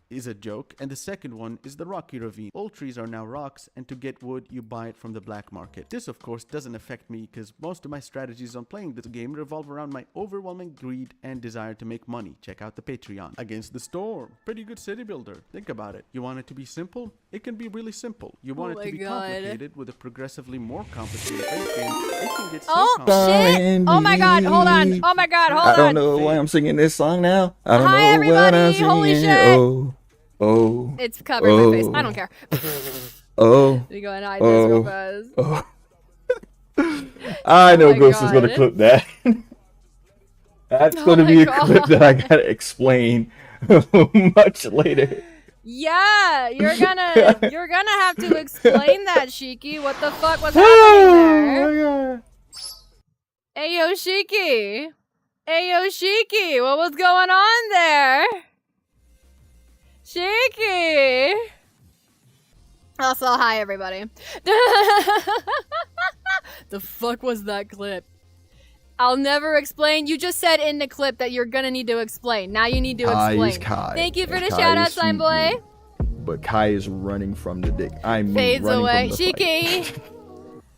is a joke, and the second one is the rocky ravine. All trees are now rocks, and to get wood, you buy it from the black market. This, of course, doesn't affect me, because most of my strategies on playing this game revolve around my overwhelming greed and desire to make money. Check out the Patreon. Against the Storm. Pretty good city builder. Think about it. You want it to be simple? It can be really simple. You want it to be complicated with a progressively more complicated base game? It can get so complicated. Shit! Oh my god, hold on. Oh my god, hold on. I don't know why I'm singing this song now. I don't know everybody. what I'm singing. Holy shit. Oh. It's covering my face. I don't care. You go and hide this real fast. I know Ghost is gonna clip that. That's gonna be a clip that I gotta explain much later. Yeah, you're gonna have to explain that, Shiki. What the fuck was happening there? Ayo, Shiki. Ayo, Shiki. What was going on there? Shiki! Also, hi everybody. The fuck was that clip? I'll never explain. You just said in the clip that you're gonna need to explain. Now you need to explain. Kai. Thank you for the Kai shout out, Slime Boy. But Kai is running from the dick. I mean, fades running away. From the Shiki! fight.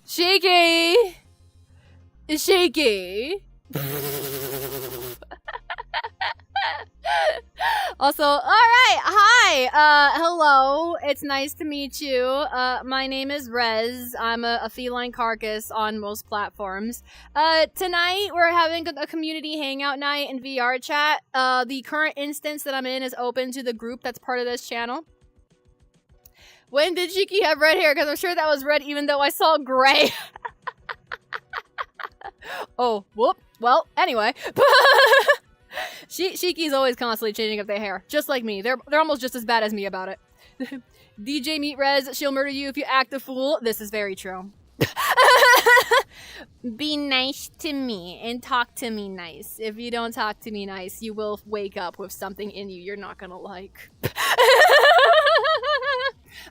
Shiki! Shiki! Also, alright, hi, hello, it's nice to meet you, my name is Rez, I'm a feline carcass on most platforms. Tonight, we're having a community hangout night in VRChat. The current instance that I'm in is open to the group that's part of this channel. When did Shiki have red hair? Because I'm sure that was red even though I saw gray. Oh, whoop, well, anyway. Shiki's always constantly changing up their hair, just like me. They're almost just as bad as me about it. DJ Meat Rez, she'll murder you if you act a fool. This is very true. Be nice to me and talk to me nice. If you don't talk to me nice, you will wake up with something in you you're not gonna like.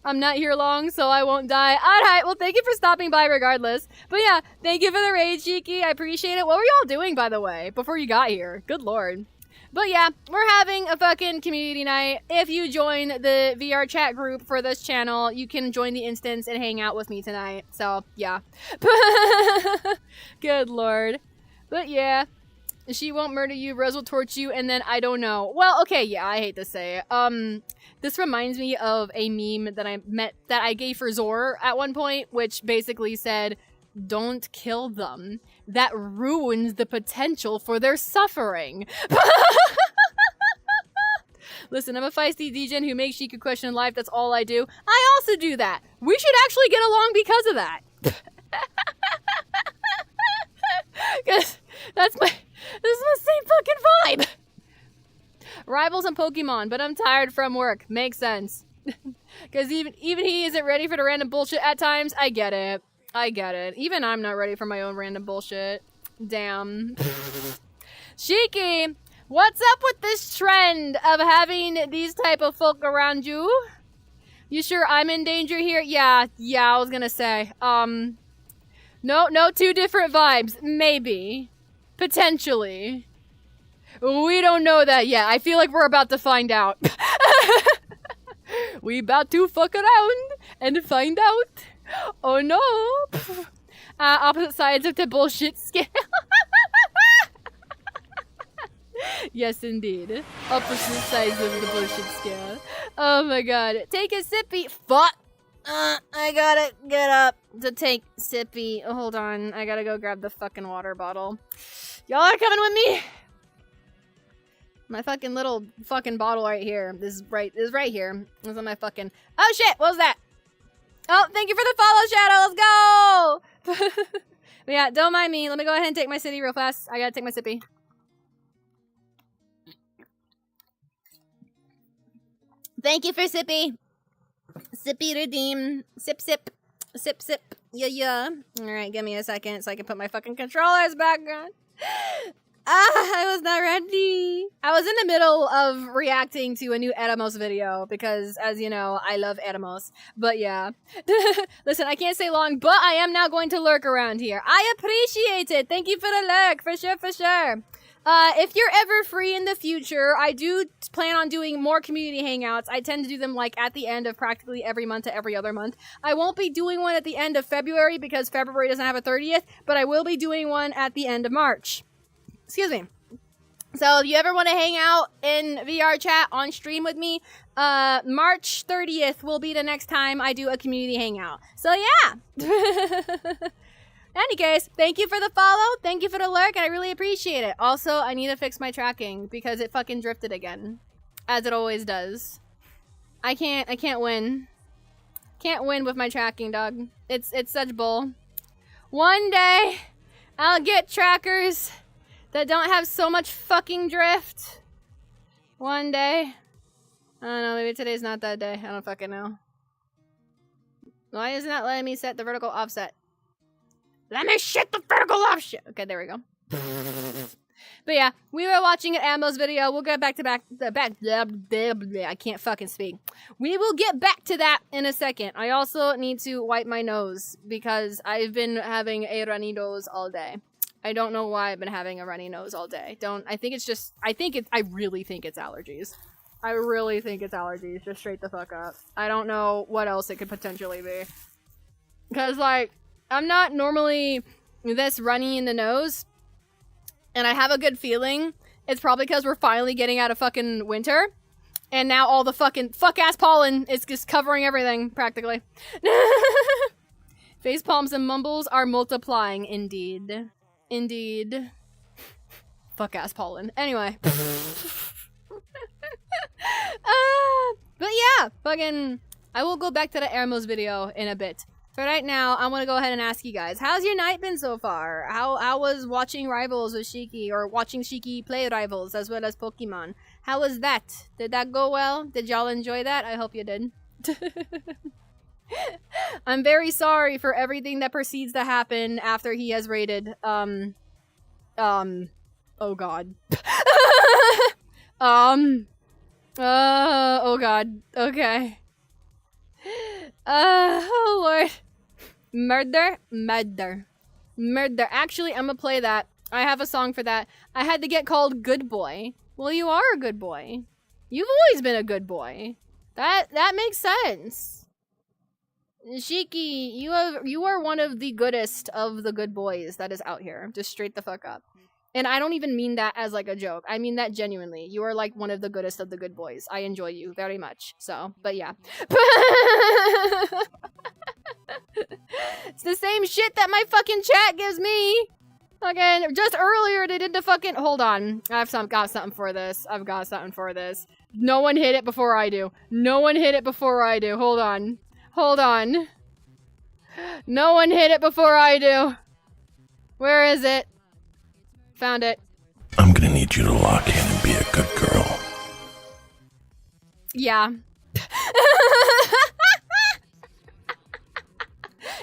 I'm not here long, so I won't die. Alright, well, thank you for stopping by regardless. But yeah, thank you for the raid, Cheeky. I appreciate it. What were y'all doing, by the way, before you got here? Good lord. But yeah, we're having a fucking community night. If you join the VR chat group for this channel, you can join the instance and hang out with me tonight. So, yeah. Good lord. But yeah, she won't murder you, Rose will torch you, and then I don't know. Well, okay, yeah, I hate to say it. This reminds me of a meme that I gave for Zor at one point, which basically said, don't kill them. That ruins the potential for their suffering. Listen, I'm a feisty degen who makes Sheikah question life. That's all I do. I also do that. We should actually get along because of that. Because this is my same fucking vibe. Rivals and Pokemon, but I'm tired from work. Makes sense. Because even he isn't ready for the random bullshit at times. I get it. I get it. Even I'm not ready for my own random bullshit. Damn. Shiki, what's up with this trend of having these type of folk around you? You sure I'm in danger here? Yeah, I was gonna say. No, two different vibes. Maybe. Potentially. We don't know that yet. I feel like we're about to find out. We about to fuck around and find out. Oh no! Opposite sides of the bullshit scale. Yes, indeed. Opposite sides of the bullshit scale. Oh my god. Take a sippy. Fuck! I gotta get up to take sippy. Hold on. I gotta go grab the fucking water bottle. Y'all are coming with me? My fucking little fucking bottle right here. This is right here. This is on my fucking... Oh shit! What was that? Oh, thank you for the follow, Shadow. Let's go! But yeah, don't mind me. Let me go ahead and take my city real fast. I gotta take my sippy. Thank you for sippy. Sippy redeem. Sip, sip. Sip, sip. Yeah. Alright, give me a second so I can put my fucking controllers back on. I was not ready. I was in the middle of reacting to a new Edamos video because, as you know, I love Edamos. But yeah. Listen, I can't stay long, but I am now going to lurk around here. I appreciate it. Thank you for the lurk. For sure. If you're ever free in the future, I do plan on doing more community hangouts. I tend to do them like at the end of practically every month to every other month. I won't be doing one at the end of February because February doesn't have a 30th, but I will be doing one at the end of March. Excuse me. So if you ever want to hang out in VR chat on stream with me, March 30th will be the next time I do a community hangout. So yeah. Any case, thank you for the follow, thank you for the lurk, and I really appreciate it. Also, I need to fix my tracking because it fucking drifted again, as it always does. I can't win. Can't win with my tracking, dog. It's such bull. One day, I'll get trackers that don't have so much fucking drift. One day. I don't know, maybe today's not that day. I don't fucking know. Why is it not letting me set the vertical offset? Let me shit the vertical offset! Okay, there we go. But yeah, we were watching an Ammo's video. We'll get back to I can't fucking speak. We will get back to that in a second. I also need to wipe my nose because I've been having a runny nose all day. I don't know why I've been having a runny nose all day. I really think it's allergies. I really think it's allergies, just straight the fuck up. I don't know what else it could potentially be. Because, like, I'm not normally this runny in the nose, and I have a good feeling it's probably because we're finally getting out of fucking winter, and now all the fucking fuck-ass pollen is just covering everything, practically. Face palms and mumbles are multiplying, indeed. Indeed. Fuck-ass pollen. Anyway. But yeah, fucking, I will go back to the Ermos video in a bit. For right now, I want to go ahead and ask you guys, how's your night been so far? How was watching Rivals with Shiki, or watching Shiki play Rivals as well as Pokemon? How was that? Did that go well? Did y'all enjoy that? I hope you did. I'm very sorry for everything that proceeds to happen after he has raided, oh god. Oh god, okay. Oh lord. Murder? Murder. Murder. Actually, I'm gonna play that. I have a song for that. I had to get called good boy. Well, you are a good boy. You've always been a good boy. That makes sense. Shiki, you are one of the goodest of the good boys that is out here. Just straight the fuck up. And I don't even mean that as like a joke. I mean that genuinely. You are like one of the goodest of the good boys. I enjoy you very much. So, but yeah. It's the same shit that my fucking chat gives me. Again, just earlier they did the fucking... Hold on. Got something for this. I've got something for this. No one hit it before I do. No one hit it before I do. Hold on. Hold on. No one hit it before I do. Where is it? Found it. I'm gonna need you to lock in and be a good girl. Yeah.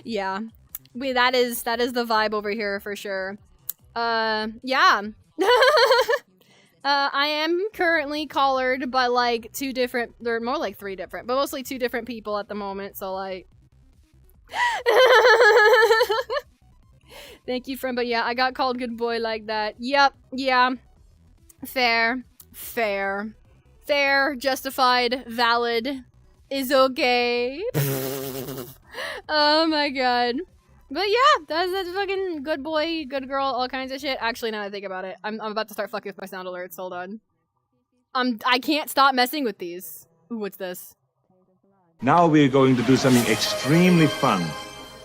Yeah. That is the vibe over here for sure. Yeah. I am currently collared by like two different, they're more like three different, but mostly two different people at the moment, so like. Thank you, friend, but yeah, I got called good boy like that. Yep, yeah. Fair. Fair. Fair, justified, valid, is okay. Oh my god. But yeah, that's fucking good boy, good girl, all kinds of shit. Actually, now that I think about it, I'm about to start fucking with my sound alerts. Hold on. I can't stop messing with these. Ooh, what's this? Now we're going to do something extremely fun.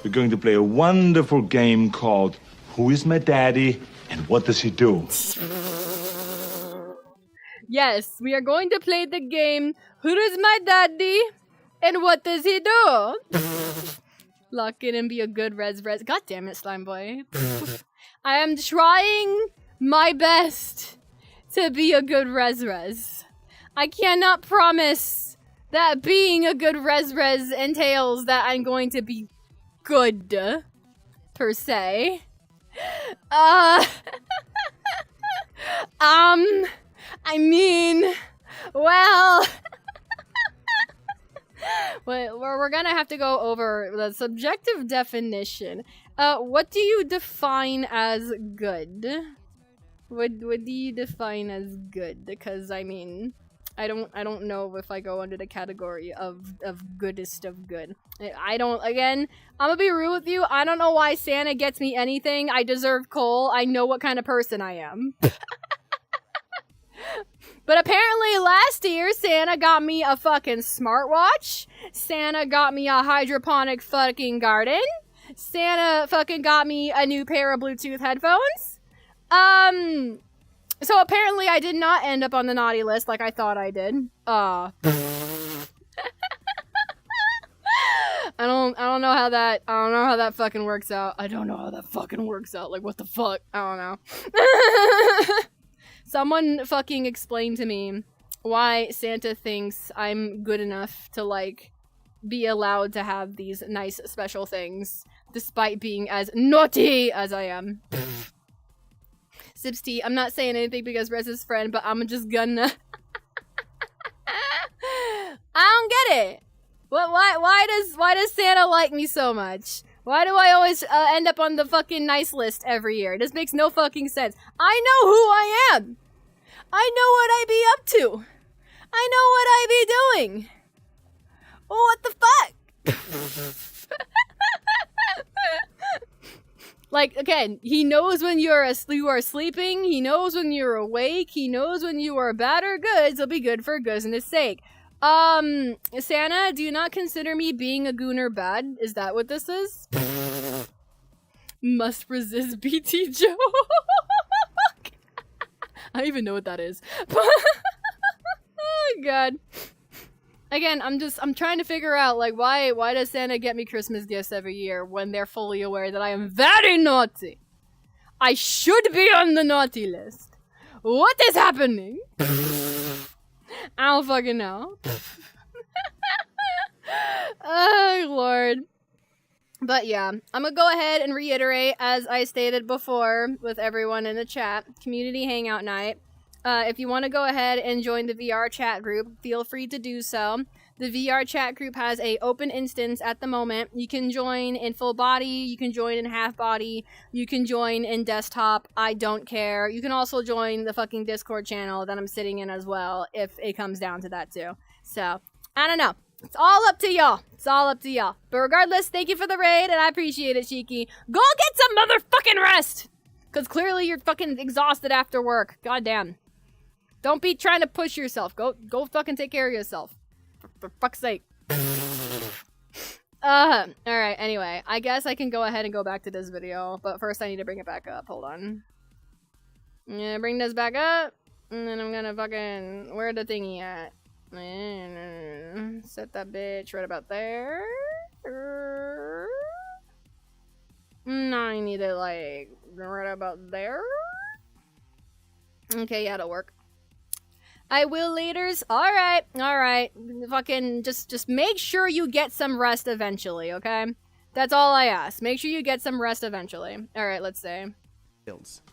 We're going to play a wonderful game called Who is My Daddy and What Does He Do? Yes, we are going to play the game Who is My Daddy and What Does He Do? Lock in and be a good res. God damn it, slime boy. I am trying my best to be a good res. I cannot promise that being a good res entails that I'm going to be good, per se. I mean, well... we're gonna have to go over the subjective definition. What do you define as good? What do you define as good? Because I mean, I don't know if I go under the category of goodest of good. Again, I'm gonna be real with you. I don't know why Santa gets me anything. I deserve coal. I know what kind of person I am. But apparently last year, Santa got me a fucking smartwatch. Santa got me a hydroponic fucking garden. Santa fucking got me a new pair of Bluetooth headphones. So apparently I did not end up on the naughty list like I thought I did. I don't know how that fucking works out. I don't know how that fucking works out. Like, what the fuck? I don't know. Someone fucking explain to me why Santa thinks I'm good enough to, like, be allowed to have these nice special things, despite being as naughty as I am. Sips T, I'm not saying anything because Rez is friend, but I'm just gonna... I don't get it! Why does Santa like me so much? Why do I always end up on the fucking nice list every year? This makes no fucking sense. I know who I am! I know what I be up to! I know what I be doing! What the fuck? Like, again, he knows when you are sleeping, he knows when you're awake, he knows when you are bad or good, so be good for goodness sake. Santa, do you not consider me being a gooner bad? Is that what this is? Must resist BT joke. I don't even know what that is. Oh god. Again, I'm trying to figure out, like, why does Santa get me Christmas gifts every year when they're fully aware that I am very naughty? I should be on the naughty list. What is happening? I don't fucking know. Oh, Lord. But yeah, I'm gonna go ahead and reiterate, as I stated before with everyone in the chat, community hangout night. If you want to go ahead and join the VR chat group, feel free to do so. The VR chat group has a open instance at the moment. You can join in full body, you can join in half body, you can join in desktop, I don't care. You can also join the fucking Discord channel that I'm sitting in as well, if it comes down to that too. So, I don't know. It's all up to y'all. It's all up to y'all. But regardless, thank you for the raid, and I appreciate it, Cheeky. Go get some motherfucking rest! Because clearly you're fucking exhausted after work. Goddamn. Don't be trying to push yourself. Go fucking take care of yourself. For fuck's sake. Alright, anyway. I guess I can go ahead and go back to this video. But first I need to bring it back up. Hold on. Yeah, bring this back up. And then I'm gonna fucking... Where the thingy at? Set that bitch right about there. Now I need it like right about there. Okay, yeah, it'll work. I will laters. Alright. Fucking just make sure you get some rest eventually, okay? That's all I ask. Make sure you get some rest eventually. Alright, let's see.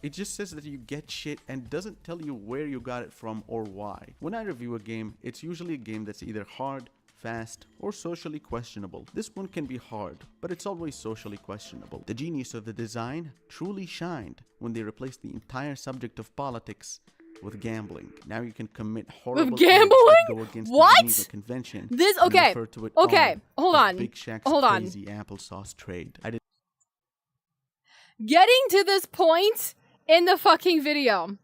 It just says that you get shit and doesn't tell you where you got it from or why. When I review a game, it's usually a game that's either hard, fast, or socially questionable. This one can be hard, but it's always socially questionable. The genius of the design truly shined when they replaced the entire subject of politics with gambling. Now you can commit horrible acts that go against the Geneva Convention. This okay. Hold on. Big Shaq's crazy applesauce trade. Getting to this point in the fucking video,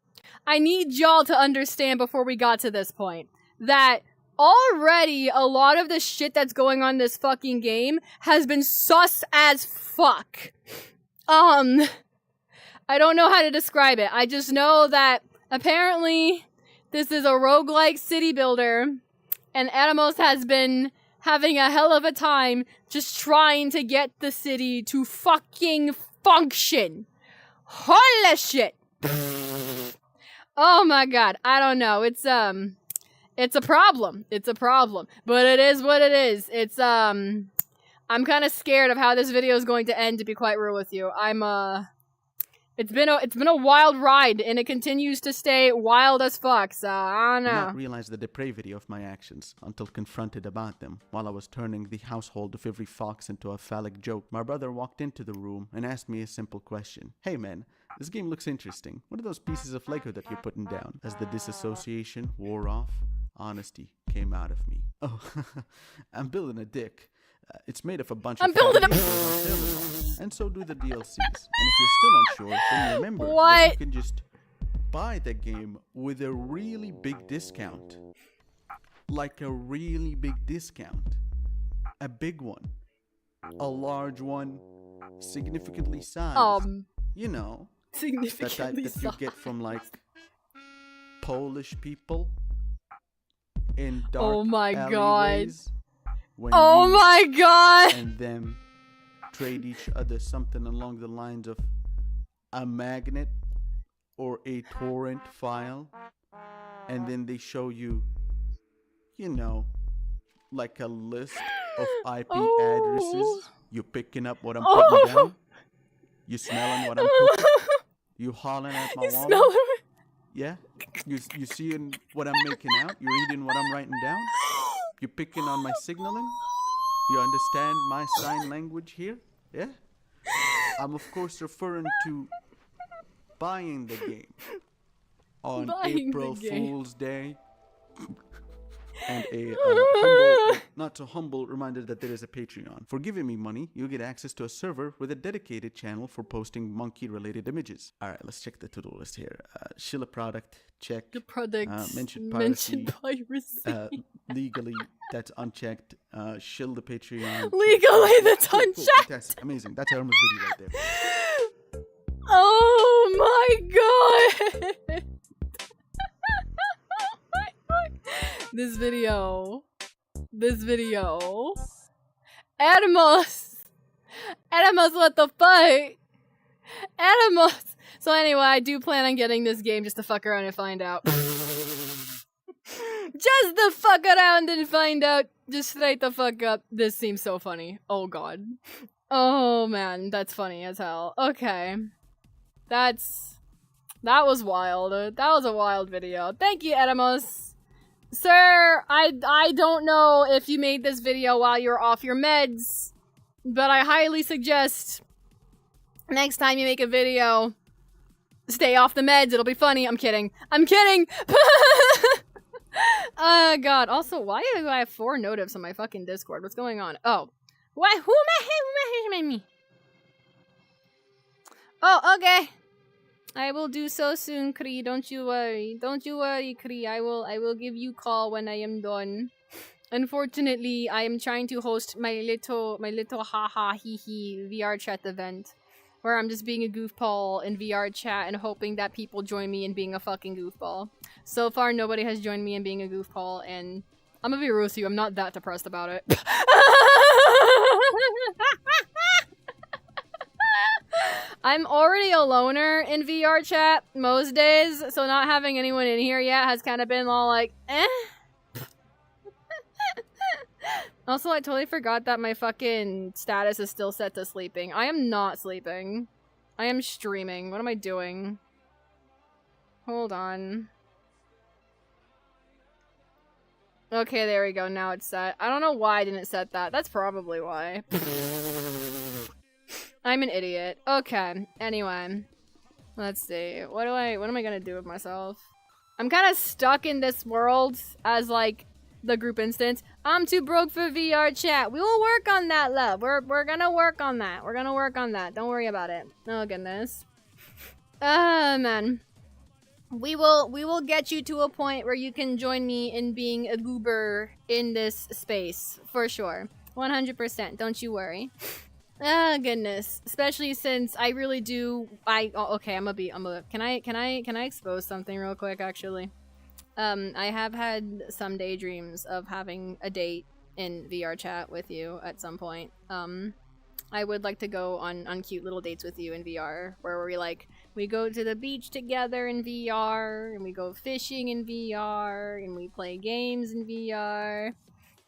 I need y'all to understand before we got to this point that already a lot of the shit that's going on in this fucking game has been sus as fuck. I don't know how to describe it. I just know that apparently this is a roguelike city builder and Atomos has been having a hell of a time just trying to get the city to fucking function. Holy shit. Oh my god. I don't know. It's a problem. It's a problem. But it is what it is. It's I'm kind of scared of how this video is going to end, to be quite real with you. It's been a wild ride, and it continues to stay wild as fuck, so I don't know. I did not realize the depravity of my actions until confronted about them. While I was turning the household of every fox into a phallic joke, my brother walked into the room and asked me a simple question. Hey man, this game looks interesting. What are those pieces of Lego that you're putting down? As the disassociation wore off, honesty came out of me. Oh, I'm building a dick. It's made of a bunch of games, and so do the DLCs. And if you're still unsure, then remember that you can just buy the game with a really big discount. Like a really big discount. A big one. A large one. Significantly sized. You know. Significantly that you get from like Polish people in dark alleyways. When oh my god! And them trade each other something along the lines of a magnet or a torrent file, and then they show you, you know, like a list of IP addresses. You picking up what I'm putting down? You smelling what I'm cooking? You hollering at my wallet? Yeah? You seeing what I'm making out? You reading what I'm writing down? You picking on my signaling? You understand my sign language here? Yeah? I'm of course referring to buying the game on April Fool's Day. And a humble, not so humble reminder that there is a Patreon. For giving me money, you get access to a server with a dedicated channel for posting monkey-related images. Alright, let's check the to-do list here. Shill a product, check. The product, mention piracy. Legally, that's unchecked. Shill the Patreon. Legally, that's unchecked. That's amazing. That's Irma's video right there. Oh my god! This video, Atomos, what the fuck, Atomos. So anyway, I do plan on getting this game just to fuck around and find out. Just the fuck around and find out. Just straight the fuck up. This seems so funny. Oh god. Oh man, that's funny as hell. Okay. That was wild. That was a wild video. Thank you, Edamos. Sir, I don't know if you made this video while you were off your meds, but I highly suggest next time you make a video, stay off the meds. It'll be funny. I'm kidding. I'm kidding! God. Also, why do I have 4 notifs on my fucking Discord? What's going on? Oh. Why? Who made me? Oh, okay. I will do so soon, Kree. Don't you worry. Don't you worry, Kree. I will give you call when I am done. Unfortunately, I am trying to host my little haha hee hee VR chat event, where I'm just being a goofball in VR chat and hoping that people join me in being a fucking goofball. So far, nobody has joined me in being a goofball, and I'm gonna be real with you, I'm not that depressed about it. I'm already a loner in VR chat most days, so not having anyone in here yet has kind of been all like, eh. Also, I totally forgot that my fucking status is still set to sleeping. I am not sleeping. I am streaming. What am I doing? Hold on. Okay, there we go. Now it's set. I don't know why I didn't set that. That's probably why. I'm an idiot. Okay. Anyway. Let's see. What am I gonna do with myself? I'm kind of stuck in this world as, like, the group instance. I'm too broke for VR chat. We will work on that, love. We're gonna work on that. We're gonna work on that. Don't worry about it. Oh, goodness. Man. We will get you to a point where you can join me in being a goober in this space. For sure. 100%. Don't you worry. Oh, goodness. Especially since I really do... okay, can I expose something real quick, actually? I have had some daydreams of having a date in VR chat with you at some point. I would like to go on cute little dates with you in VR, where we go to the beach together in VR, and we go fishing in VR, and we play games in VR.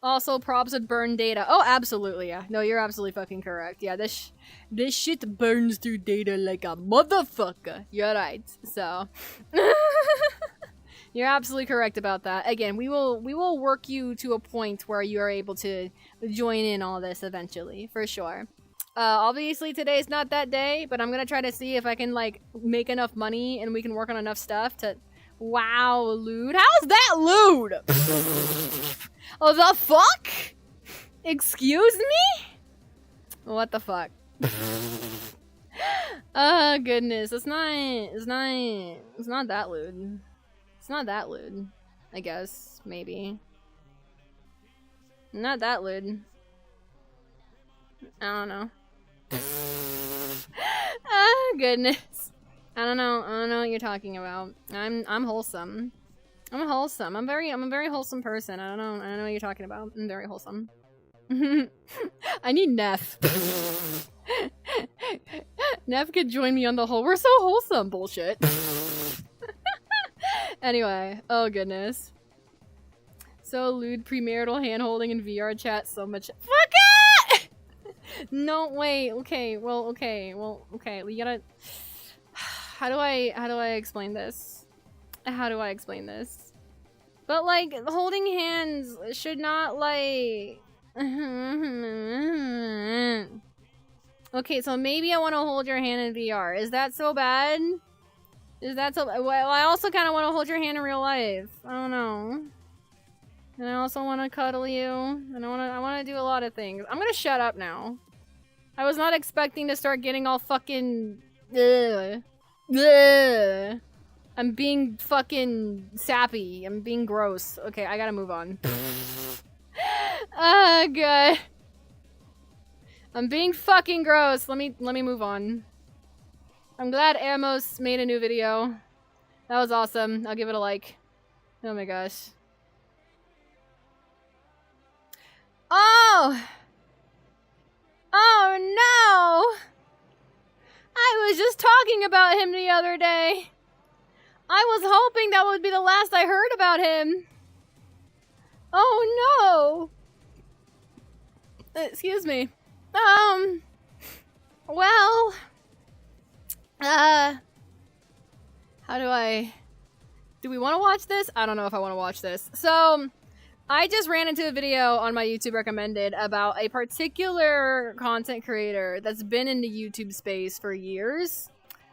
Also, props would burn data. Oh, absolutely, yeah. No, you're absolutely fucking correct. Yeah, this shit burns through data like a motherfucker. You're right. So, you're absolutely correct about that. Again, we will work you to a point where you are able to join in all this eventually, for sure. Obviously today's not that day, but I'm gonna try to see if I can, like, make enough money and we can work on enough stuff to... Wow, lewd. How's that lewd? Oh, the fuck? Excuse me? What the fuck? Oh, goodness. It's not that lewd. It's not that lewd. I guess. Maybe. Not that lewd. I don't know. Oh, goodness. I don't know what you're talking about. I'm wholesome. I'm wholesome. I'm a very wholesome person. I don't know what you're talking about. I'm very wholesome. I need Neff. Neff could join me on the whole "we're so wholesome" bullshit. Anyway, oh goodness. So lewd premarital hand-holding in VR chat so much. Fuck it! No, wait, okay, we gotta... How do I explain this? How do I explain this? But, like, holding hands should not, like... Okay, so maybe I want to hold your hand in VR. Is that so bad? Is that so... Well, I also kind of want to hold your hand in real life. I don't know. And I also want to cuddle you. And I want to do a lot of things. I'm gonna shut up now. I was not expecting to start getting all fucking... Ugh. Ugh. I'm being fucking sappy. I'm being gross. Okay, I gotta move on. Oh, God. I'm being fucking gross. Let me move on. I'm glad Amos made a new video. That was awesome. I'll give it a like. Oh my gosh. Oh! Oh no! I was just talking about him the other day. I was hoping that would be the last I heard about him. Oh no! Excuse me. Well, how do we want to watch this? I don't know if I want to watch this. So, I just ran into a video on my YouTube recommended about a particular content creator that's been in the YouTube space for years.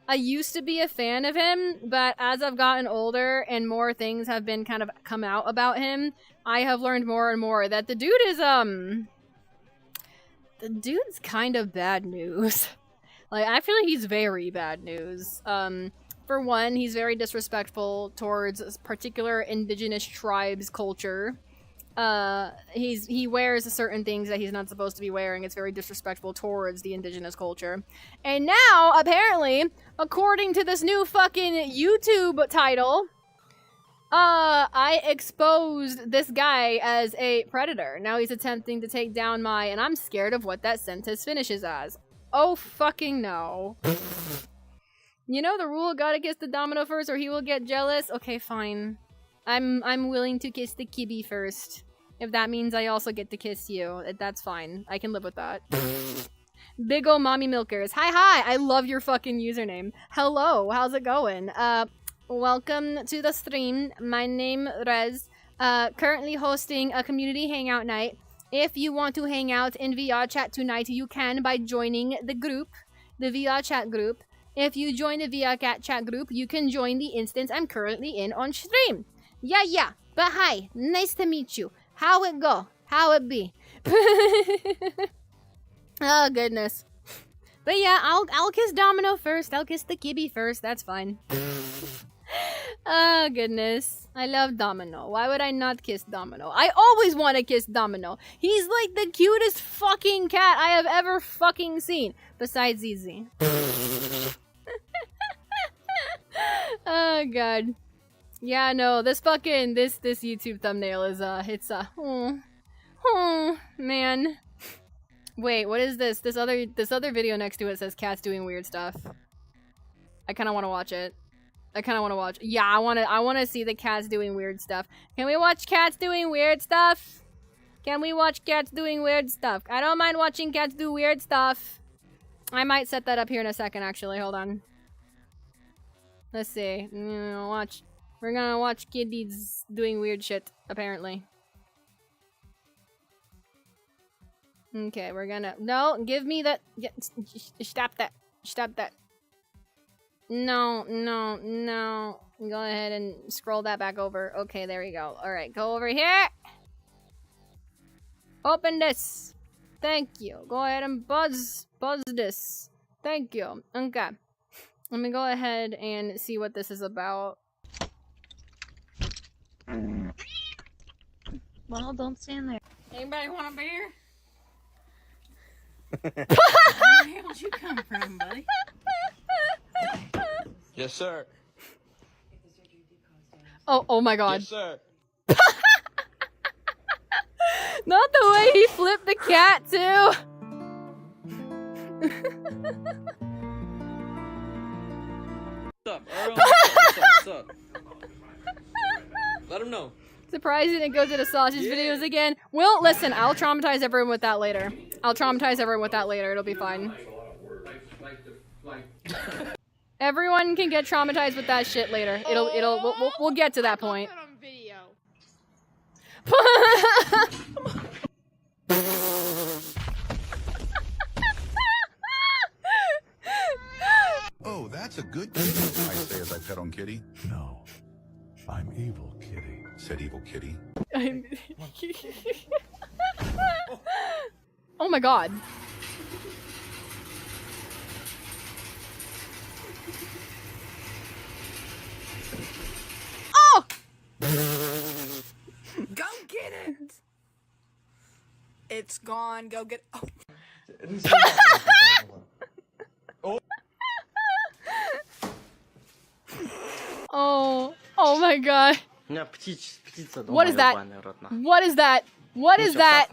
I used to be a fan of him, but as I've gotten older and more things have been kind of come out about him, I have learned more and more that the dude's kind of bad news. Like, I feel like he's very bad news. For one, he's very disrespectful towards particular indigenous tribes' culture. He wears certain things that he's not supposed to be wearing. It's very disrespectful towards the indigenous culture. And now, apparently, according to this new fucking YouTube title, I exposed this guy as a predator. Now he's attempting to take down my, and I'm scared of what that sentence finishes as. Oh fucking no. You know the rule, gotta kiss the domino first or he will get jealous? Okay, fine. I'm willing to kiss the kibby first. If that means I also get to kiss you, that's fine. I can live with that. Big ol' mommy milkers. Hi, I love your fucking username. Hello, how's it going? Welcome to the stream. My name Rez. Currently hosting a community hangout night. If you want to hang out in VRChat tonight, you can by joining the group, the VRChat group. If you join the VRChat group, you can join the instance I'm currently in on stream. Yeah. But hi, nice to meet you. How it go? How it be? Oh goodness. But yeah, I'll kiss Domino first. I'll kiss the kibby first. That's fine. Oh goodness. I love Domino. Why would I not kiss Domino? I always want to kiss Domino. He's like the cutest fucking cat I have ever fucking seen. Besides Zizi. Oh god. Yeah, no, this fucking, this YouTube thumbnail is, oh, man. Wait, what is this? This other video next to it says cats doing weird stuff. I kinda wanna watch it. Yeah, I wanna see the cats doing weird stuff. Can we watch cats doing weird stuff? Can we watch cats doing weird stuff? I don't mind watching cats do weird stuff. I might set that up here in a second, actually. Hold on. Let's see. We're gonna watch kiddies doing weird shit, apparently. Okay, we're gonna... No, give me that... Stop that. Stop that. No. Go ahead and scroll that back over. Okay, there we go. Alright, go over here. Open this. Thank you. Go ahead and buzz this. Thank you. Okay. Let me go ahead and see what this is about. Well, don't stand there. Anybody want a beer? Where the hell did you come from, buddy? Yes, sir. Oh my god. Yes, sir. Not the way he flipped the cat, too! What's up, Earl? What's up? Let him know. Surprised he didn't go to the sausage videos again. Well, listen, I'll traumatize everyone with that later. It'll be fine. Everyone can get traumatized with that shit later. We'll get to that point. Oh, that's a good kitty, I say as I pet on Kitty. No, I'm evil Kitty, said evil Kitty. Oh my god. Oh! Go get it! It's gone. Go get... Oh my god. What is that? What is that? What is that?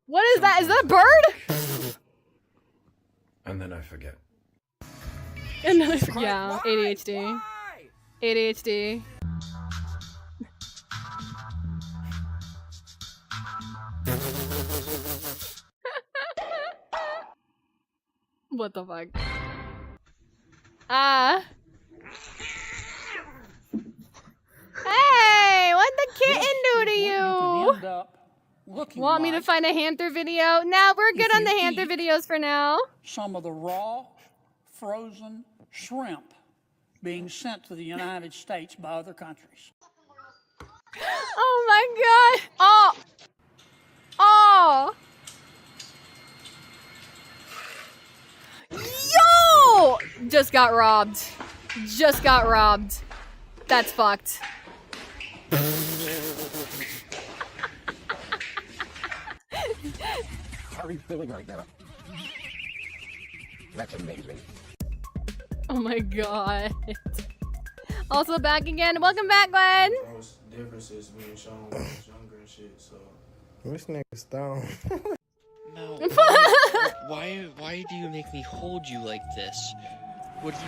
What is that? Is that a bird? And then I forget. And then yeah, ADHD. ADHD. What the fuck? Ah. Hey, what the kitten do to you? Want me to find a Hanther video? Nah, we're good on the Hanther videos for now. Some of the raw, frozen shrimp being sent to the United States by other countries. Oh my god! Oh! Oh! Yo! Just got robbed. Just got robbed. That's fucked. How are you feeling right now? That's amazing. Oh my god. Also back again. Welcome back, Glenn. Differences being shown when I was younger and shit, so. This nigga's down. No. Why do you make me hold you like this? What do you...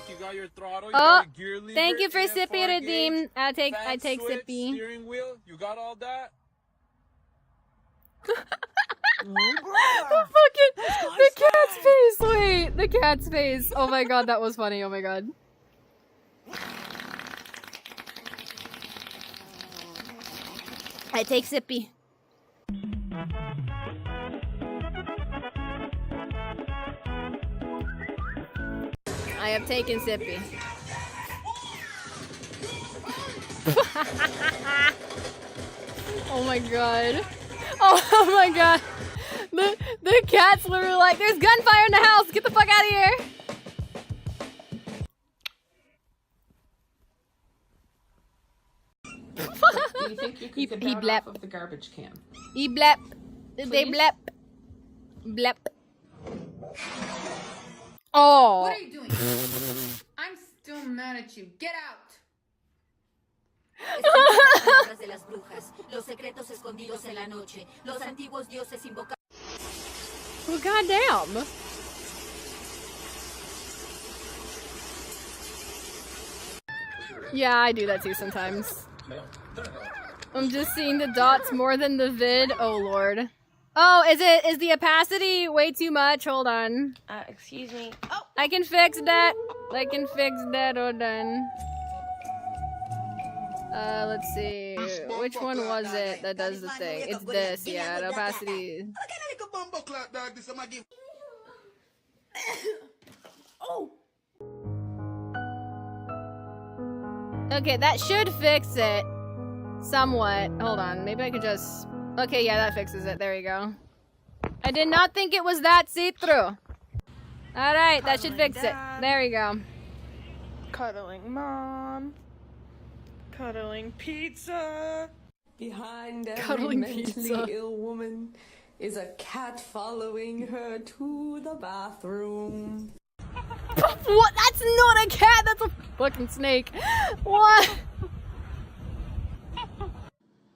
You got your throttle, you Oh, got your gear lever, thank you for AFR Sippy redeem. gauge, I take fan switch, Sippy. steering wheel, you got all that? The cat's face. Wait, the cat's face. Oh my god, that was funny. Oh my god. I take Sippy. I have taken Sippy. Oh my god. Oh my god. The cat's literally like, there's gunfire in the house. Get the fuck out of here. Do you think you could get He that blep. off of the garbage can? He blep. They Please? blep. Blep. Oh. What are you doing? I'm still mad at you. Get out! de las brujas, los secretos escondidos en la noche, los antiguos dioses invocados. Well, goddamn. Yeah, I do that too sometimes. I'm just seeing the dots more than the vid. Oh lord. Oh, is the opacity way too much? Hold on. Excuse me. Oh, I can fix that. I can fix that. Hold on. Let's see. Which one was it that does the thing? It's this, yeah, the opacity. Oh! Okay, that should fix it. Somewhat. Hold on, maybe I could just... Okay, yeah, that fixes it. There you go. I did not think it was that see-through. Alright, that should fix it. There you go. Cuddling mom. Cuddling pizza. Behind every Cuddling mentally pizza. ill woman is a cat following her to the bathroom. What? That's not a cat! That's a fucking snake. What?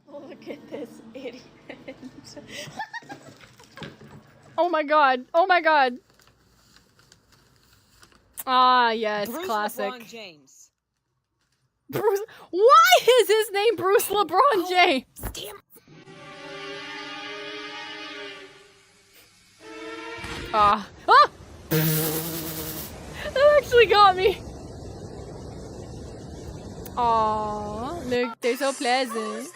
Look at this idiot. Oh my god. Oh my god. Ah, yes, Bruce classic. LeBron James. Bruce. Why is his name Bruce LeBron James? Damn. Ah. Ah! That actually got me. Aw, look, they're so pleasant.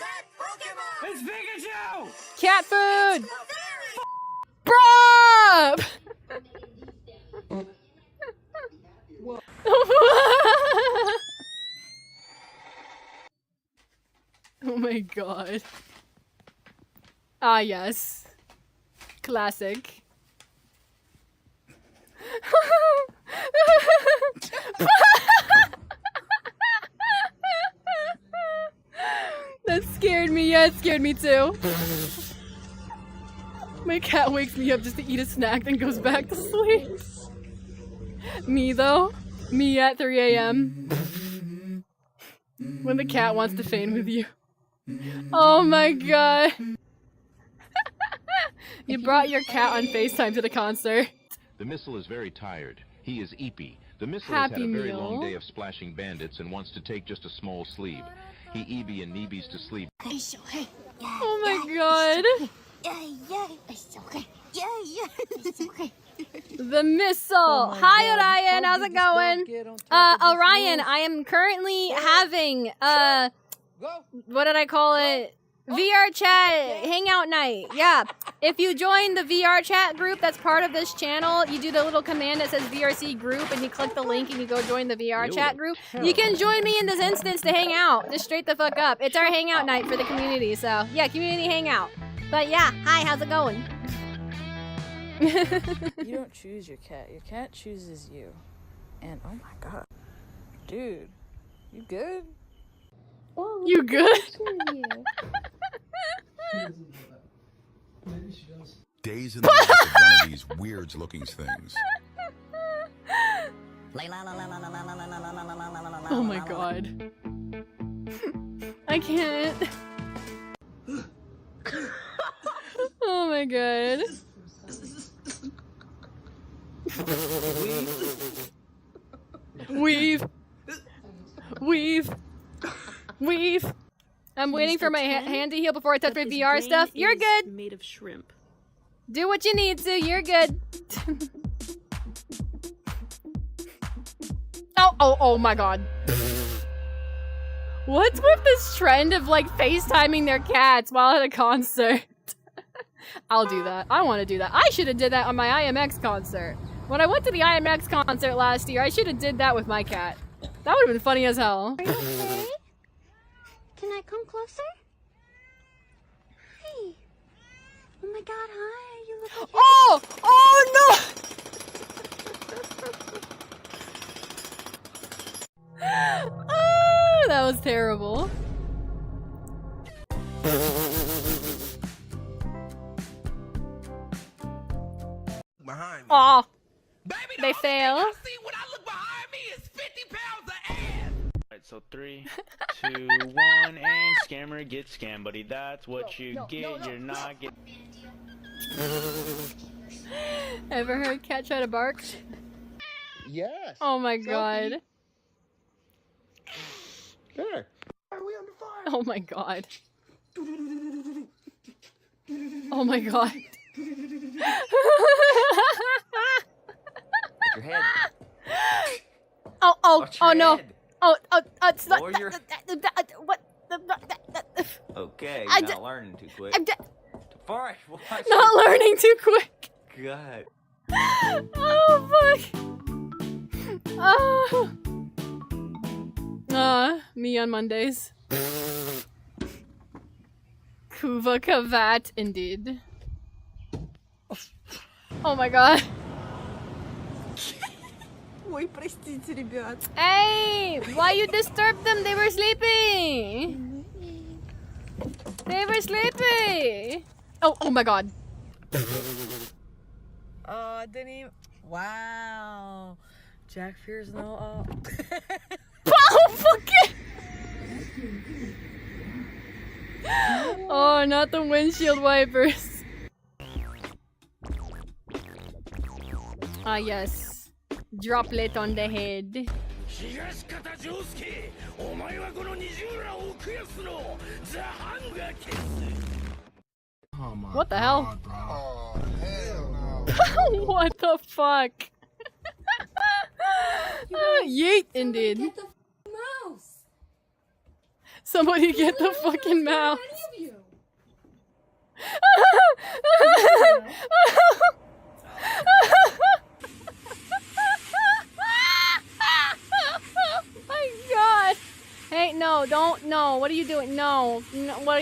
It's Pikachu! Cat food! Bruh! Oh my god. Ah, yes. Classic. That scared me. Yeah, it scared me too. My cat wakes me up just to eat a snack, then goes back to sleep. Me though? Me at 3 a.m. When the cat wants to feign with you. Oh my god. You brought your cat on FaceTime to the concert. The missile is very tired. He is eepy. The missile Happy has had a very meal. long day of splashing bandits and wants to take just a small sleep. He EB and Neebies to sleep. Oh my god. Yay! The missile. Hi, Orion. How's it going? Orion, I am currently having what did I call it? VRChat Hangout Night. Yeah. If you join the VRChat group that's part of this channel, you do the little command that says VRC group and you click the link and you go join the VRChat group. You can join me in this instance to hang out. Just straight the fuck up. It's our hangout night for the community. So, yeah, community hangout. But yeah, hi, how's it going? You don't choose your cat chooses you. And oh my god. Dude, you good? Oh, you good? Days in the life of one of these weird-looking things. Oh my god. I can't. Oh my god. Weave. I'm waiting for my hand to heal before I touch my VR stuff. You're good. Made of shrimp. Do what you need to. You're good. Oh my god. What's with this trend of like FaceTiming their cats while at a concert? I'll do that. I want to do that. I should have did that on my IMX concert. When I went to the IMX concert last year, I should have did that with my cat. That would have been funny as hell. Are you okay? Can I come closer? Hi. Oh my god, hi. You look like Oh no! Oh, that was terrible. Behind me. Aw. They fail. Alright, so 3, 2, 1, and scammer gets scammed, buddy. That's what you get. You're not getting. Ever heard cat try to bark? Yes. Oh my god. There. Are we under fire? Oh my god. Oh my god. Your head. Oh no. Head. It's not. Lower your... What? Okay, I you're not learning too quick. Far, not learning too quick. God. Oh fuck. Me on Mondays. Kuva Kavat, indeed. Oh my god. Ой, простите, ребят. Hey! Why you disturbed them? They were sleeping! They were sleeping! Oh my god. Oh, didn't even... Wow. Jack fears no... Oh, fuck it! Oh, not the windshield wipers. Ah, yes. Droplet on the head. What the hell? Oh, hell no. What the fuck? Yeet, indeed. Get the mouse. Somebody get the fucking mouse. Oh my god. Hey, no, don't, no. What are you doing? No. What are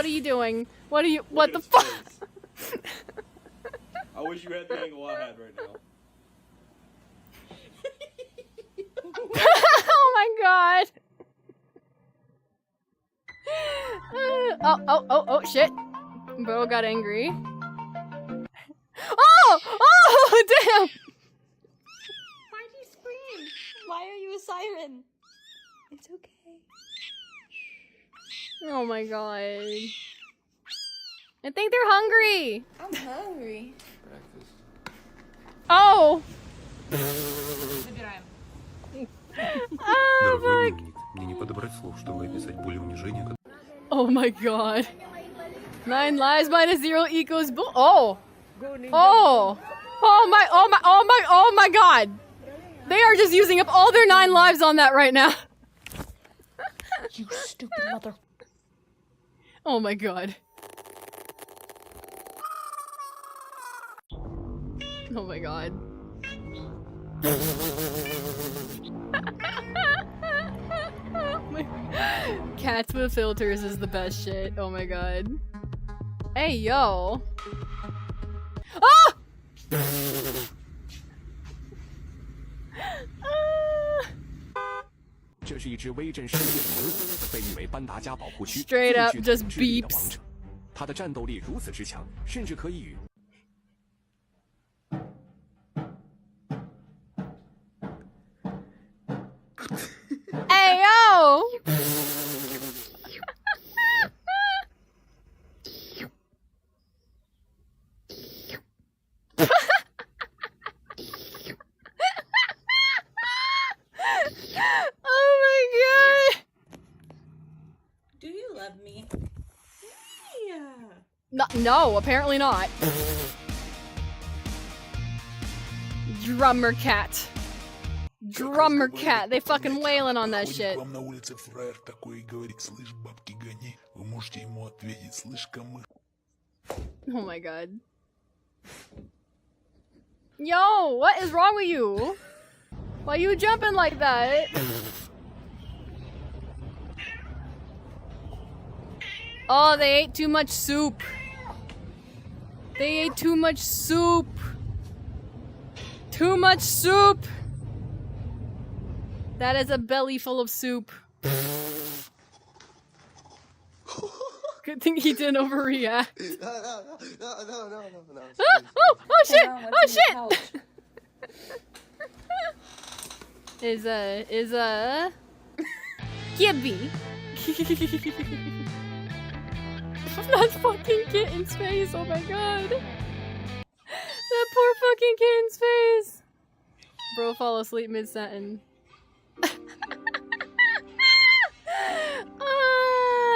you doing? What the fuck? I wish you had the angle I had right now. Oh my god. Oh shit. Bro got angry. Oh, damn. Why do you scream? Why are you a siren? It's okay. Oh my god. I think they're hungry. I'm hungry. Oh. Забираем. Oh fuck. Мне не подобрать слов, чтобы описать боль и унижение. Oh my god. 9 lives minus 0 equals oh. Oh! Oh my god! They are just using up all their 9 lives on that right now. You stupid mother. Oh my god. Oh my god. Oh my... Cats with filters is the best shit. Oh my god. Hey, yo. Ah! Straight up just beeps. 他的战斗力如此之强，甚至可以与 Hey yo! Oh my god! Do you love me? Yeah. No, apparently not. Drummer cat. Drummer cat. They fucking wailing on that shit. Oh my god. Yo, what is wrong with you? Why you jumping like that? Oh, they ate too much soup. They ate too much soup. Too much soup. That is a belly full of soup. Good thing he didn't overreact. No. Oh shit! Oh shit! Is a Gibby. That fucking kitten's face, oh my god. That poor fucking kitten's face. Bro fall asleep mid-sentence.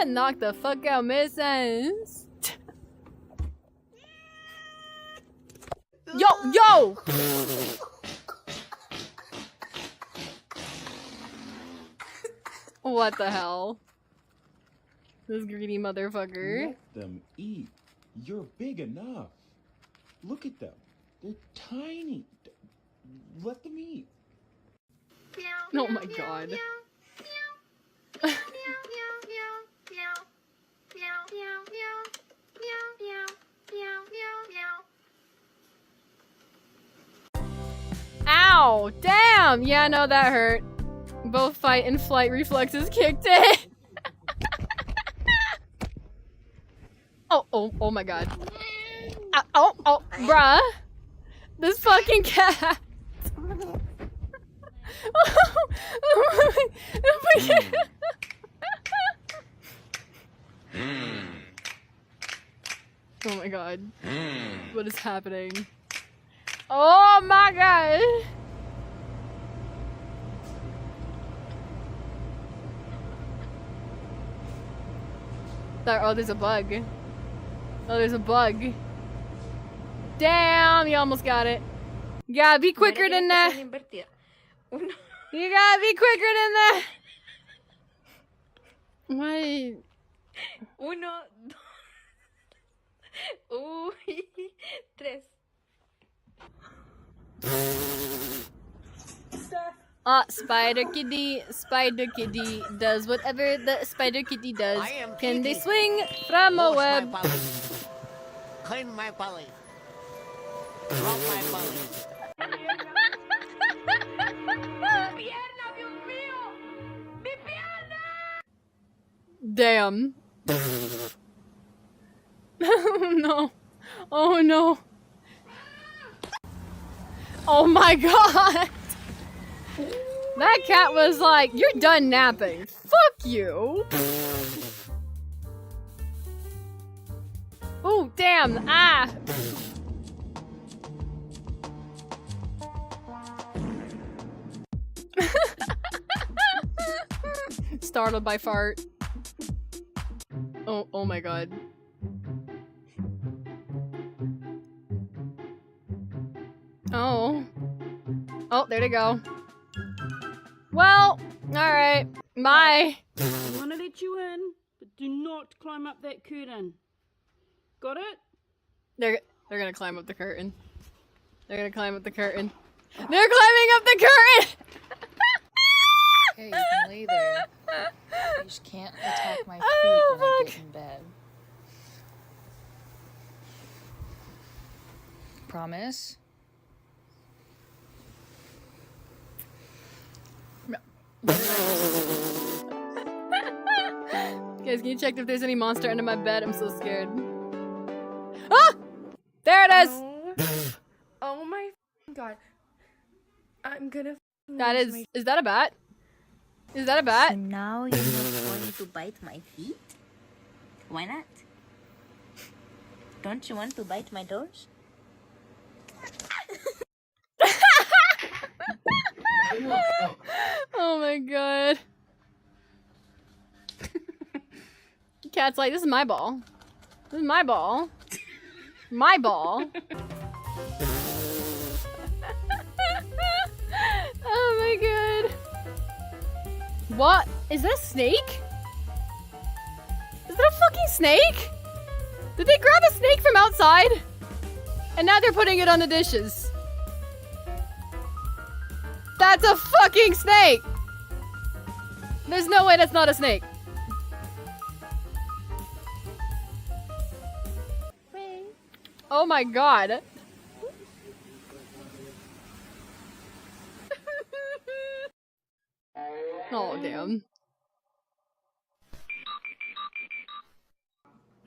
Knock the fuck out mid-sentence. Yo! What the hell? This greedy motherfucker. Let them eat. You're big enough. Look at them. They're tiny. Let them eat. Oh my god. Ow! Damn! Yeah, no, that hurt. Both fight and flight reflexes kicked in. Oh my god. Oh, bruh. This fucking cat. Oh my god. What is happening? Oh my god! Oh, there's a bug. Oh, there's a bug. Damn, you almost got it. You gotta be quicker than that. You gotta be quicker than that. What? Uno, dos, tres. Spider Kitty does whatever the Spider Kitty does. Can they swing from a web? Clean my belly. Drop my belly. Damn. Oh no. Oh no. Oh my god. That cat was like, you're done napping. Fuck you. Oh, damn. Ah. Startled by fart. Oh my god. Oh. Oh, there they go. Well, alright. Bye. I want to let you in, but do not climb up that curtain. Got it? They're gonna climb up the curtain. They're gonna climb up the curtain. They're climbing up the curtain! Hey, you can lay there. You just can't attack my feet when I get in bed. Promise? Guys, can you check if there's any monster under my bed? I'm so scared. Ah! There it is! Oh my god. I'm gonna That is that a bat? Is that a bat? So now you're not going to bite my feet? Why not? Don't you want to bite my toes? Oh my god. Cat's like, this is my ball. This is my ball. My ball. Oh my god. What? Is that a snake? Is that a fucking snake? Did they grab a snake from outside? And now they're putting it on the dishes. That's a fucking snake! There's no way that's not a snake. Oh my god. Oh damn.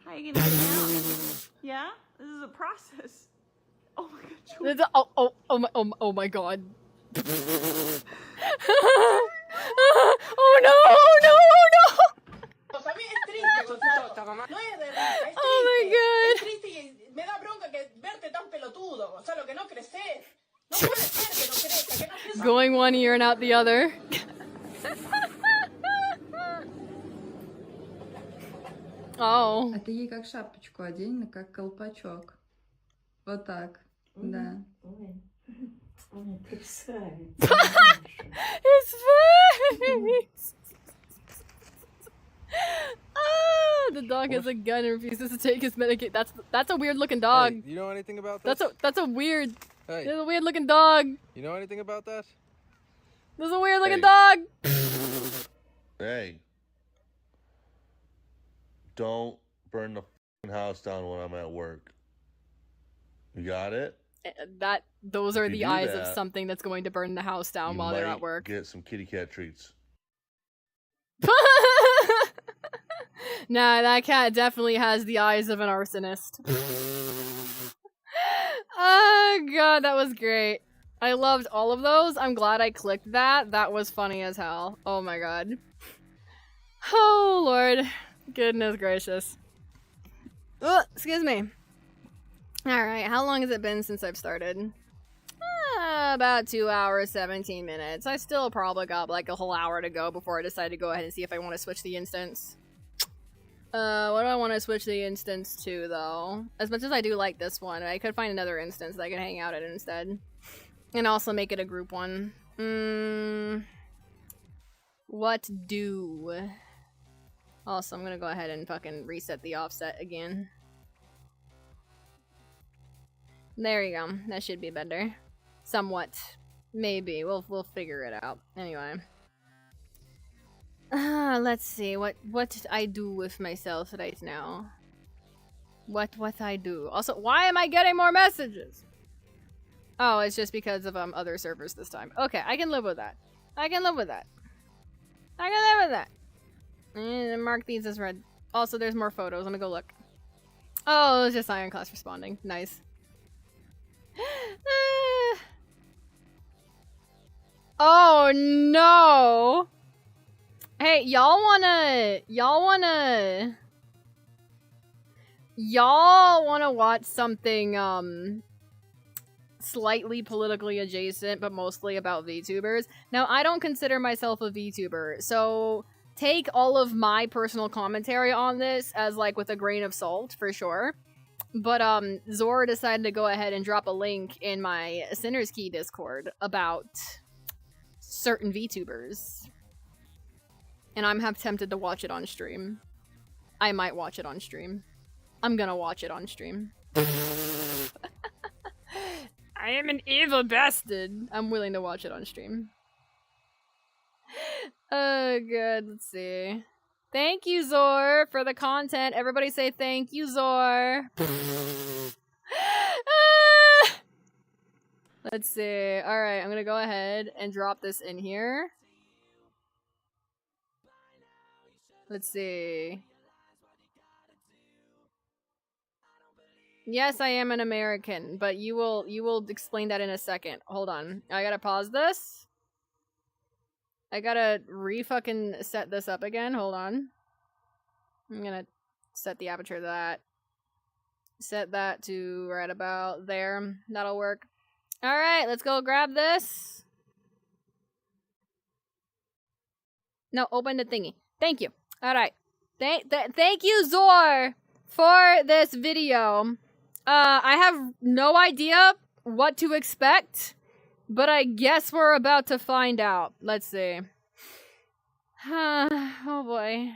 How are you gonna get out? Yeah? This is a process. Oh my god. Oh my god. Oh no, oh no, oh no! Oh my god. Going one ear and out the other. Oh. А ты ей как шапочку одень, как колпачок. Вот так. Да. His face! Ah, the dog has a gun and refuses to take his medication. That's a weird looking dog. Hey, you know anything about this? That's a weird. Hey. There's a weird looking dog. You know anything about that? There's a weird looking dog. Hey. Don't burn the house down when I'm at work. You got it? Those are If you the do eyes of that, something that's going to burn the house down You while they're might at work. get some kitty cat treats. Nah, that cat definitely has the eyes of an arsonist. Oh god, that was great. I loved all of those. I'm glad I clicked that. That was funny as hell. Oh my god. Oh lord. Goodness gracious. Oh, excuse me. Alright, how long has it been since I've started? About 2 hours, 17 minutes. I still probably got like a whole hour to go before I decide to go ahead and see if I want to switch the instance. What do I want to switch the instance to, though? As much as I do like this one, I could find another instance that I could hang out at instead. And also make it a group one. What do? Also, I'm gonna go ahead and fucking reset the offset again. There you go. That should be better. Somewhat. Maybe. We'll figure it out. Anyway. Let's see. What did I do with myself right now? What I do? Also, why am I getting more messages? Oh, it's just because of other servers this time. Okay, I can live with that. I can live with that. I can live with that. And mark these as red. Also, there's more photos. Let me go look. Oh, it's just Ironclass responding. Nice. Oh no! Hey, y'all wanna watch something slightly politically adjacent, but mostly about VTubers? Now, I don't consider myself a VTuber, so take all of my personal commentary on this as like with a grain of salt, for sure. But Zora decided to go ahead and drop a link in my Sinner's Key Discord about certain VTubers. And I'm half tempted to watch it on stream. I might watch it on stream. I'm gonna watch it on stream. I am an evil bastard. I'm willing to watch it on stream. Oh, good. Let's see. Thank you, Zor, for the content. Everybody say thank you, Zor. Let's see. Alright, I'm gonna go ahead and drop this in here. Let's see. Yes, I am an American, but you will explain that in a second. Hold on. I gotta pause this. I gotta re-fucking set this up again. Hold on. I'm gonna set the aperture to that. Set that to right about there. That'll work. Alright, let's go grab this. No, open the thingy. Thank you. Alright. Thank you, Zor, for this video. I have no idea what to expect, but I guess we're about to find out. Let's see. Oh boy.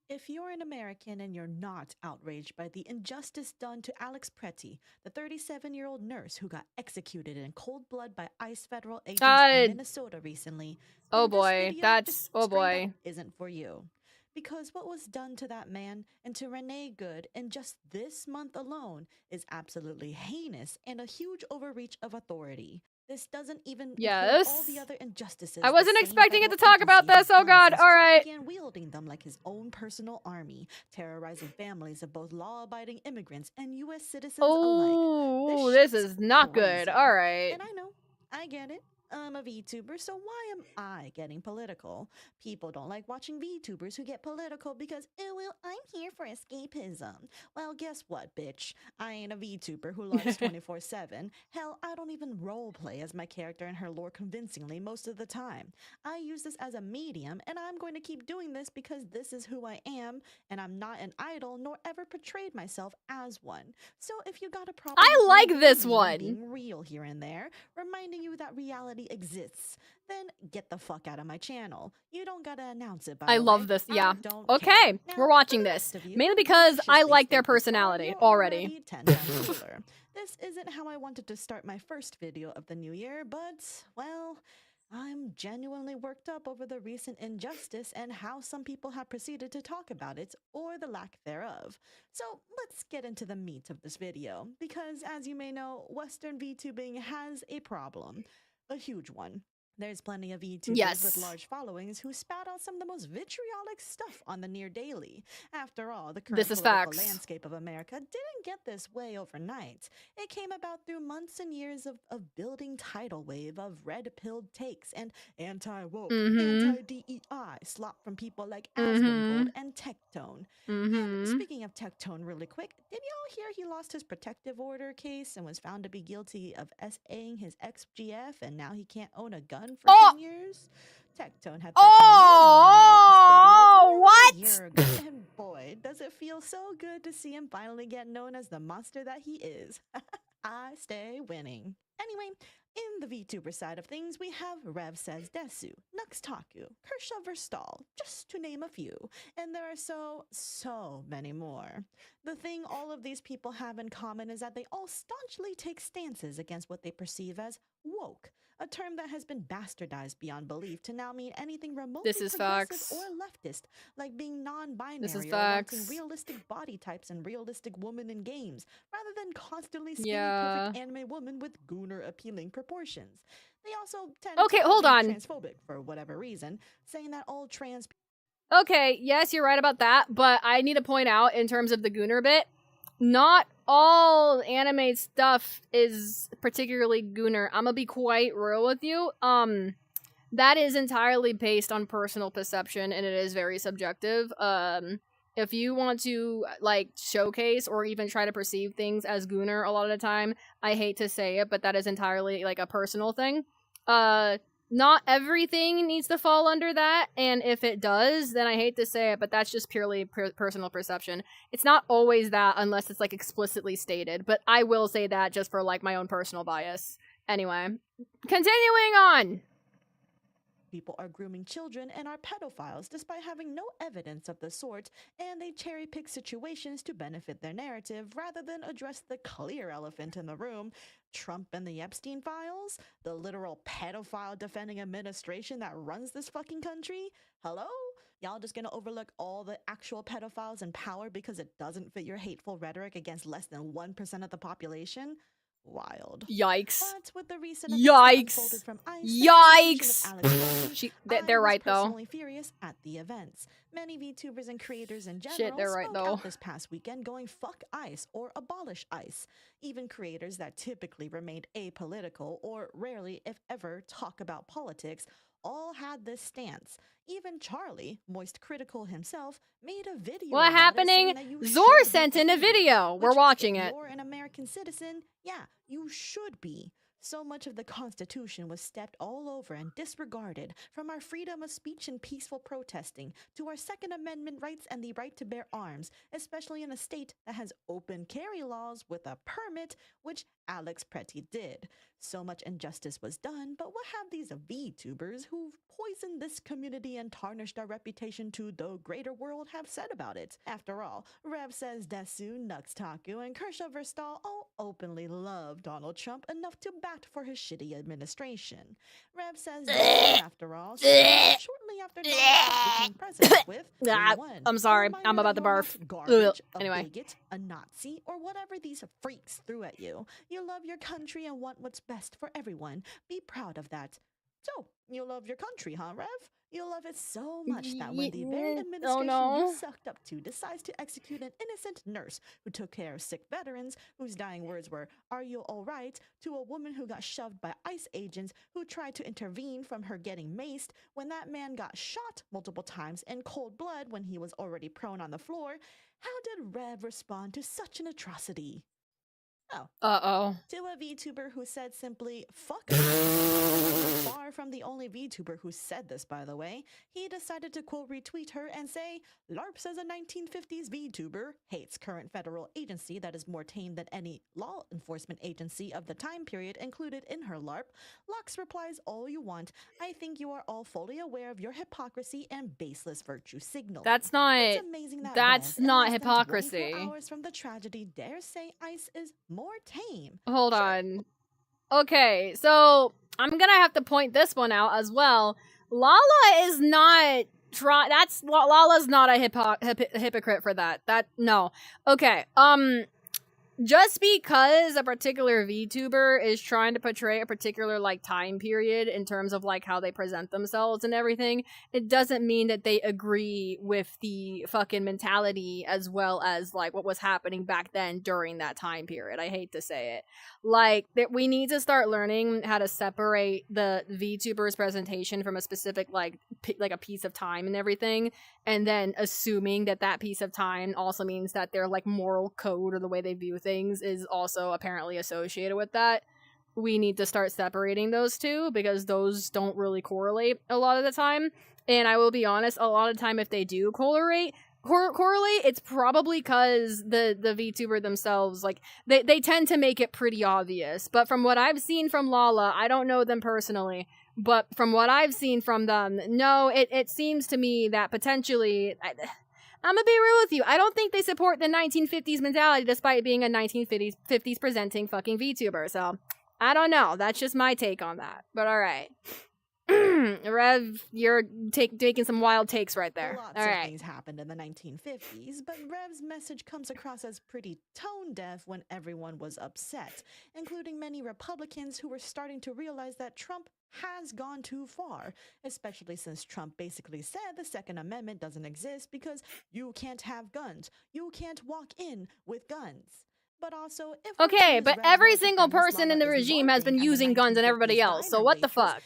If you're an American and you're not outraged by the injustice done to Alex Pretty, the 37-year-old nurse who got executed in cold blood by ICE federal agents in Minnesota recently, oh boy, that's oh boy, isn't for you. Because what was done to that man and to Renee Good in just this month alone is absolutely heinous and a huge overreach of authority. This doesn't even include all the other injustices. I wasn't expecting it to talk about this. Oh god, alright. Began wielding them like his own personal army, terrorizing families of both law-abiding immigrants and U.S. citizens alike. Oh, this is not good. Alright. And I know, I get it. I'm a VTuber, so why am I getting political? People don't like watching VTubers who get political because, oh, well, I'm here for escapism. Well, guess what, bitch? I ain't a VTuber who loves 24/7. Hell, I don't even roleplay as my character and her lore convincingly most of the time. I use this as a medium, and I'm going to keep doing this because this is who I am, and I'm not an idol nor ever portrayed myself as one. So if you got a problem, I like this one. Being real here and there, reminding you that reality exists, then get the fuck out of my channel. You don't gotta announce it, by I the love way. this. I Yeah. don't Okay, care. Now, we're watching this. Mainly because I like their personality already. 10 times cooler. This isn't how I wanted to start my first video of the new year, but, well, I'm genuinely worked up over the recent injustice and how some people have proceeded to talk about it, or the lack thereof. So let's get into the meat of this video, because as you may know, Western VTubing has a problem. A huge one. There's plenty of VTubers with large followings who spout out some of the most vitriolic stuff on the near daily. After all, the current political landscape of America didn't get this way overnight. It came about through months and years of building tidal wave of red-pilled takes and anti-woke, anti-DEI slop from people like Asmongold and Tectone. And speaking of Tectone really quick, did y'all hear he lost his protective order case and was found to be guilty of SAing his ex-GF and now he can't own a gun for 10 years? Tectone had what? And boy, does it feel so good to see him finally get known as the monster that he is. I stay winning. Anyway, in the VTuber side of things, we have Rev Says Desu, Nuxtaku, Kershaw Verstal, just to name a few. And there are so many more. The thing all of these people have in common is that they all staunchly take stances against what they perceive as woke, a term that has been bastardized beyond belief to now mean anything remotely progressive or leftist, like being non-binary or wanting realistic body types and realistic women in games, rather than constantly skinny perfect anime woman with gooner-appealing proportions. They also tend to be transphobic for whatever reason, saying that all trans Okay, yes, you're right about that, but I need to point out in terms of the gooner bit, not all anime stuff is particularly gooner. I'm gonna be quite real with you. That is entirely based on personal perception, and it is very subjective. If you want to, like, showcase or even try to perceive things as gooner a lot of the time, I hate to say it, but that is entirely, like, a personal thing. not everything needs to fall under that, and if it does, then I hate to say it, but that's just purely personal perception. It's not always that unless it's like explicitly stated, but I will say that just for like my own personal bias. Anyway, continuing on. People are grooming children and are pedophiles despite having no evidence of the sort, and they cherry-pick situations to benefit their narrative rather than address the clear elephant in the room: Trump and the Epstein files, the literal pedophile defending administration that runs this fucking country. Hello? Y'all just gonna overlook all the actual pedophiles in power because it doesn't fit your hateful rhetoric against less than 1% of the population? Wild. Yikes. But with the recent Yikes. from ICE, Yikes. They're right though. Personally furious at the events. Many VTubers and creators in general they're right spoke though. out this past weekend going fuck ICE or abolish ICE. Even creators that typically remained apolitical or rarely, if ever, talk about politics all had this stance. Even Charlie, moist critical himself, made a video. What happening? Zor sent in a video. We're watching it. If you're an American citizen, yeah, you should be. So much of the Constitution was stepped all over and disregarded, from our freedom of speech and peaceful protesting to our Second Amendment rights and the right to bear arms, especially in a state that has open carry laws with a permit, which Alex Pretty did. So much injustice was done, but what have these VTubers who've poisoned this community and tarnished our reputation to the greater world have said about it? After all, Rev says Desu, Nux Taku, and Kershaw Verstal all openly love Donald Trump enough to bat for his shitty administration. Rev says Desu, after all, shortly after Donald Trump became president with I'm sorry, I'm about to barf. Garbage, Anyway. a bigot, a Nazi, or whatever these freaks threw at you. You love your country and want what's best for everyone. Be proud of that. So, you love your country, huh, Rev? You love it so much that when the very administration you sucked up to decides to execute an innocent nurse who took care of sick veterans, whose dying words were, "Are you all right?" to a woman who got shoved by ICE agents who tried to intervene from her getting maced, when that man got shot multiple times in cold blood when he was already prone on the floor, how did Rev respond to such an atrocity? Oh. Uh-oh. To a VTuber who said simply, fuck. Far from the only VTuber who said this, by the way. He decided to quote retweet her and say, LARP says a 1950s VTuber hates current federal agency that is more tame than any law enforcement agency of the time period included in her LARP. Lux replies, all you want. I think you are all fully aware of your hypocrisy and baseless virtue signal. That's not, it's amazing that that's Rev, not in less than hypocrisy. 24 hours from the tragedy, dare say ICE is more tame. Hold on. Okay, so I'm gonna have to point this one out as well. Lala is not Lala's not a hypocrite for that. No. Okay. Just because a particular VTuber is trying to portray a particular, like, time period in terms of, like, how they present themselves and everything, it doesn't mean that they agree with the fucking mentality as well as, like, what was happening back then during that time period. I hate to say it. Like, that we need to start learning how to separate the VTuber's presentation from a specific, like a piece of time and everything, and then assuming that that piece of time also means that their, like, moral code or the way they view things is also apparently associated with that. We need to start separating those two because those don't really correlate a lot of the time. And I will be honest, a lot of the time if they do correlate, it's probably because the VTuber themselves, like, they tend to make it pretty obvious. But from what I've seen from Lala, I don't know them personally, but from what I've seen from them, no, it seems to me that potentially... I'm gonna be real with you. I don't think they support the 1950s mentality despite being a 1950s presenting fucking VTuber. So, I don't know. That's just my take on that. But alright. Rev, you're taking some wild takes right there. Lots of things happened in the 1950s, but Rev's message comes across as pretty tone-deaf when everyone was upset, including many Republicans who were starting to realize that Trump has gone too far, especially since Trump basically said the Second Amendment doesn't exist because you can't have guns. You can't walk in with guns. But also, if okay, but every single person in the regime has been using guns and everybody else, so what the fuck?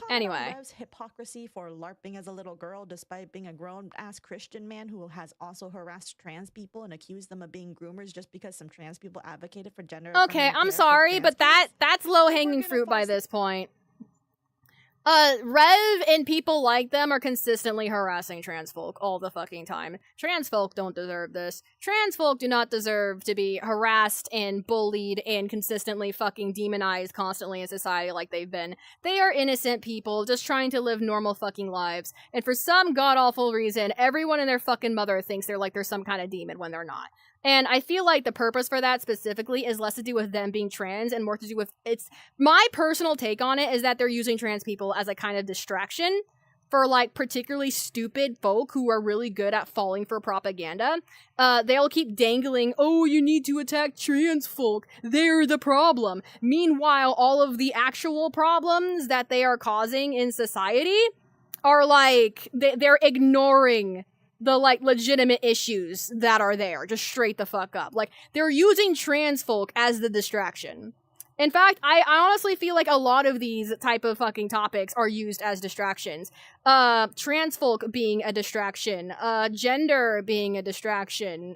Anyway. Rev's hypocrisy for LARPing as a little girl despite being a grown-ass Christian man who has also harassed trans people and accused them of being groomers just because some trans people advocated for gender. Okay, I'm sorry, but that's low-hanging fruit by this point. Rev and people like them are consistently harassing trans folk all the fucking time. Trans folk don't deserve this. Trans folk do not deserve to be harassed and bullied and consistently fucking demonized constantly in society like they've been. They are innocent people just trying to live normal fucking lives. And for some god-awful reason, everyone and their fucking mother thinks they're some kind of demon when they're not. And I feel like the purpose for that specifically is less to do with them being trans and more to do with my personal take on it is that they're using trans people as a kind of distraction for like particularly stupid folk who are really good at falling for propaganda. They'll keep dangling, oh, you need to attack trans folk. They're the problem. Meanwhile, all of the actual problems that they are causing in society are like, they're ignoring the, like, legitimate issues that are there, just straight the fuck up. Like, they're using trans folk as the distraction. In fact, I honestly feel like a lot of these type of fucking topics are used as distractions. Trans folk being a distraction, gender being a distraction,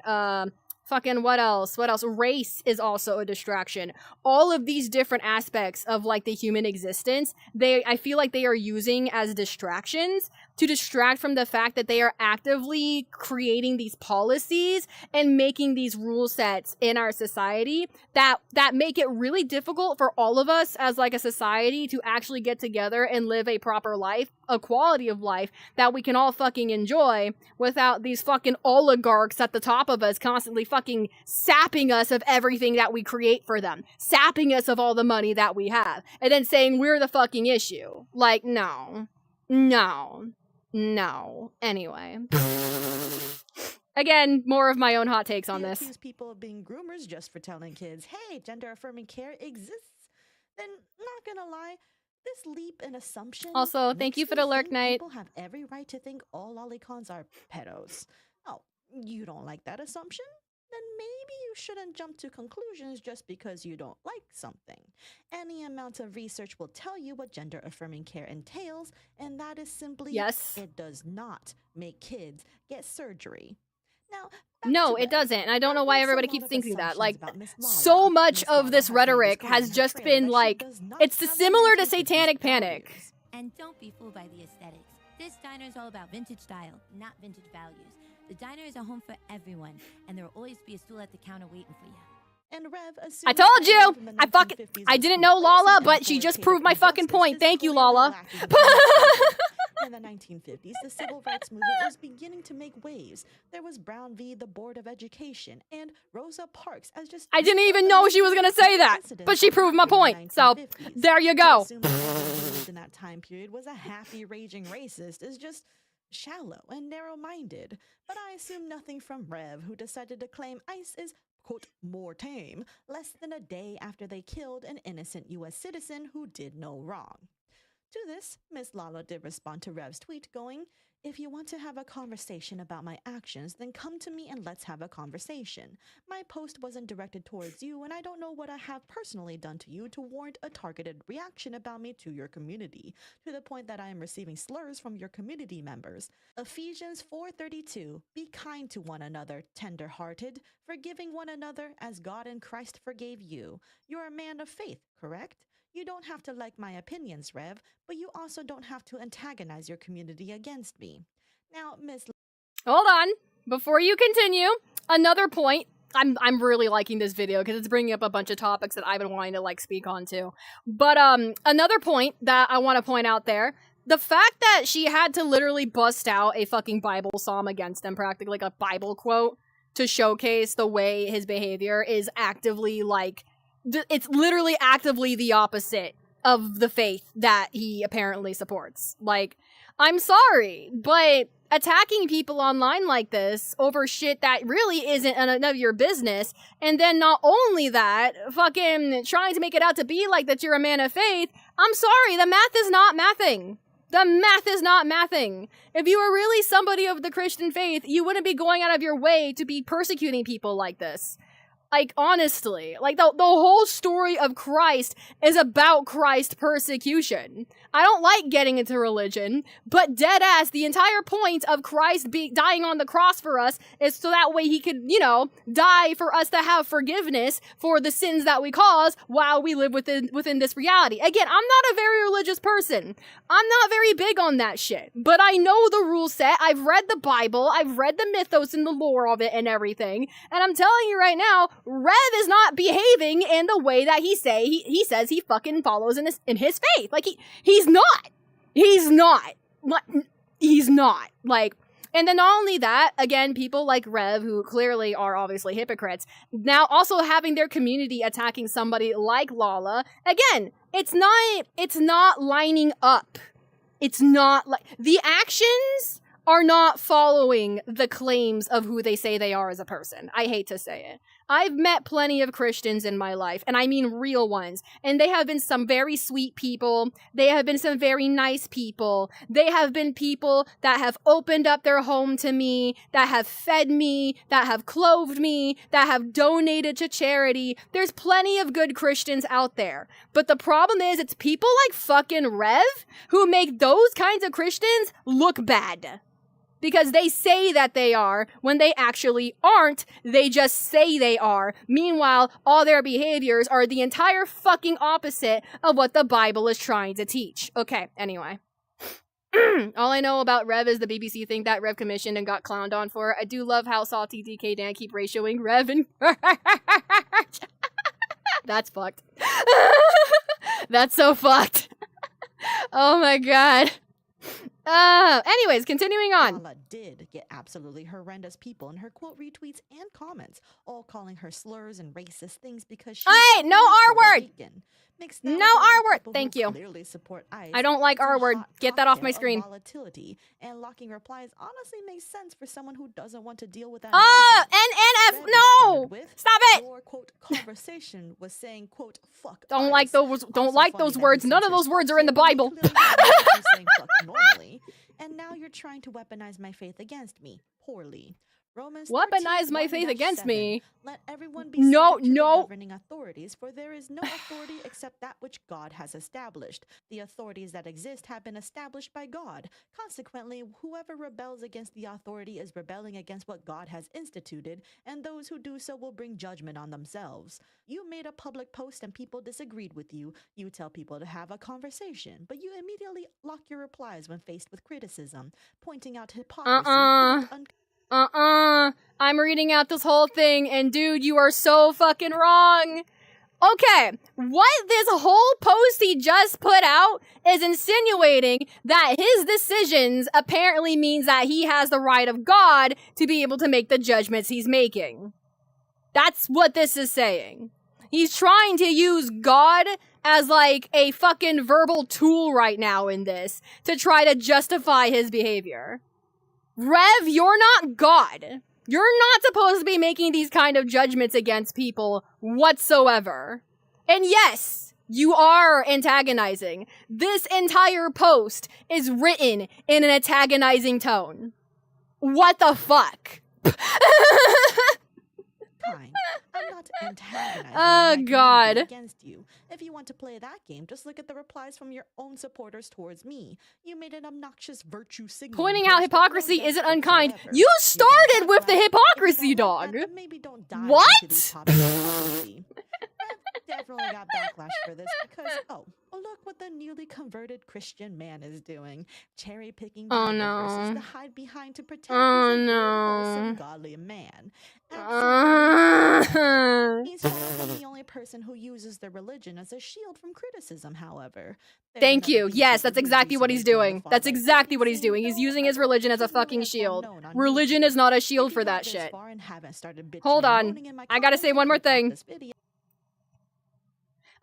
fucking what else? Race is also a distraction. All of these different aspects of, like, the human existence, I feel like they are using as distractions to distract from the fact that they are actively creating these policies and making these rule sets in our society that make it really difficult for all of us as, like, a society to actually get together and live a proper life, a quality of life that we can all fucking enjoy without these fucking oligarchs at the top of us constantly fucking sapping us of everything that we create for them, sapping us of all the money that we have, and then saying we're the fucking issue. Like, no. Anyway. Again, more of my own hot takes on this. Accuse people of being groomers just for telling kids, hey, gender-affirming care exists. Then, not gonna lie, this leap in assumption. Also, thank you for the lurk night. People have every right to think all lolicons are pedos. Oh, you don't like that assumption? Then maybe you shouldn't jump to conclusions just because you don't like something. Any amount of research will tell you what gender-affirming care entails, and that is simply, yes, it does not make kids get surgery. Now, no, it doesn't. And I don't know why everybody keeps thinking that. Like, so much of this rhetoric has just been like, it's similar to Satanic Panic. And don't be fooled by the aesthetics. This diner is all about vintage style, not vintage values. The diner is a home for everyone, and there will always be a stool at the counter waiting for you. And Rev, I told you! I didn't know Lala, but she just proved my fucking point. Thank you, Lala. In the 1950s, the civil rights movement was beginning to make waves. There was Brown v. the Board of Education, and Rosa Parks as just... I didn't even know she was gonna say that, but she proved my point, so there you go. In that time period was a happy, raging racist is just shallow and narrow-minded. But I assume nothing from Rev, who decided to claim ICE is, quote, more tame, less than a day after they killed an innocent U.S. citizen who did no wrong. To this, Miss Lala did respond to Rev's tweet going, if you want to have a conversation about my actions, then come to me and let's have a conversation. My post wasn't directed towards you, and I don't know what I have personally done to you to warrant a targeted reaction about me to your community, to the point that I am receiving slurs from your community members. Ephesians 4:32, be kind to one another, tender-hearted, forgiving one another as God in Christ forgave you. You're a man of faith, correct? You don't have to like my opinions, Rev, but you also don't have to antagonize your community against me. Now, Miss... Hold on. Before you continue, another point. I'm really liking this video because it's bringing up a bunch of topics that I've been wanting to, like, speak on too. But, another point that I want to point out there, the fact that she had to literally bust out a fucking Bible psalm against him, practically like a Bible quote, to showcase the way his behavior is actively, like... It's literally actively the opposite of the faith that he apparently supports. Like, I'm sorry, but attacking people online like this over shit that really isn't none of your business, and then not only that, fucking trying to make it out to be like that you're a man of faith, I'm sorry, the math is not mathing. The math is not mathing. If you were really somebody of the Christian faith, you wouldn't be going out of your way to be persecuting people like this. Like, honestly, like, the whole story of Christ is about Christ persecution. I don't like getting into religion, but dead ass, the entire point of Christ dying on the cross for us is so that way he could, you know, die for us to have forgiveness for the sins that we cause while we live within this reality. Again, I'm not a very religious person. I'm not very big on that shit, but I know the rule set. I've read the Bible, I've read the mythos and the lore of it and everything, and I'm telling you right now, Rev is not behaving in the way that he says he fucking follows in his faith. Like, he's not. He's not. Like, and then not only that, again, people like Rev, who clearly are obviously hypocrites, now also having their community attacking somebody like Lala. Again, it's not lining up. It's not like, the actions are not following the claims of who they say they are as a person. I hate to say it. I've met plenty of Christians in my life, and I mean real ones, and they have been some very sweet people. They have been some very nice people. They have been people that have opened up their home to me, that have fed me, that have clothed me, that have donated to charity. There's plenty of good Christians out there. But the problem is, it's people like fucking Rev who make those kinds of Christians look bad. Because they say that they are, when they actually aren't, they just say they are. Meanwhile, all their behaviors are the entire fucking opposite of what the Bible is trying to teach. Okay, anyway. All I know about Rev is the BBC thing that Rev commissioned and got clowned on for. I do love how Salty DK Dan keep ratioing Rev and... That's fucked. That's so fucked. Oh my god. Anyways, continuing on. Lala did get absolutely horrendous people in her quote retweets and comments, all calling her slurs and racist things because she... Hey, no R-word! No R-word! Thank you. Support ICE. I don't like R-word. Get that off my screen. Volatility, and locking replies honestly makes sense for someone who doesn't want to deal with that. NNF, no! Stop it! Your quote conversation was saying quote fuck. Don't like those words. None of those words are in the Bible. Saying fuck normally, and now you're trying to weaponize my faith against me poorly. Romans weaponize my faith against me. Let everyone be subject to the governing authorities, for there is no authority except that which God has established. The authorities that exist have been established by God. Consequently, whoever rebels against the authority is rebelling against what God has instituted, and those who do so will bring judgment on themselves. You made a public post and people disagreed with you. You tell people to have a conversation, but you immediately lock your replies when faced with criticism, pointing out hypocrisy. I'm reading out this whole thing, and dude, you are so fucking wrong. Okay, what this whole post he just put out is insinuating that his decisions apparently means that he has the right of God to be able to make the judgments he's making. That's what this is saying. He's trying to use God as like a fucking verbal tool right now in this to try to justify his behavior. Rev, you're not God. You're not supposed to be making these kind of judgments against people whatsoever. And yes, you are antagonizing. This entire post is written in an antagonizing tone. What the fuck? I'm not antagonizing. Oh god. Against you. If you want to play that game, just look at the replies from your own supporters towards me. You made an obnoxious virtue signal. Pointing out hypocrisy isn't unkind. You started with the hypocrisy, dog. Maybe don't die what? Definitely got backlash for this because, look what the newly converted Christian man is doing. Cherry picking verses to hide behind to pretend he's a wholesome, godly man. He's the only person who uses their religion as a shield from criticism, however. Thank you. Yes, that's exactly what he's doing. That's exactly what he's doing. He's using his religion as a fucking shield. Religion is not a shield for that shit. Hold on. I gotta say one more thing.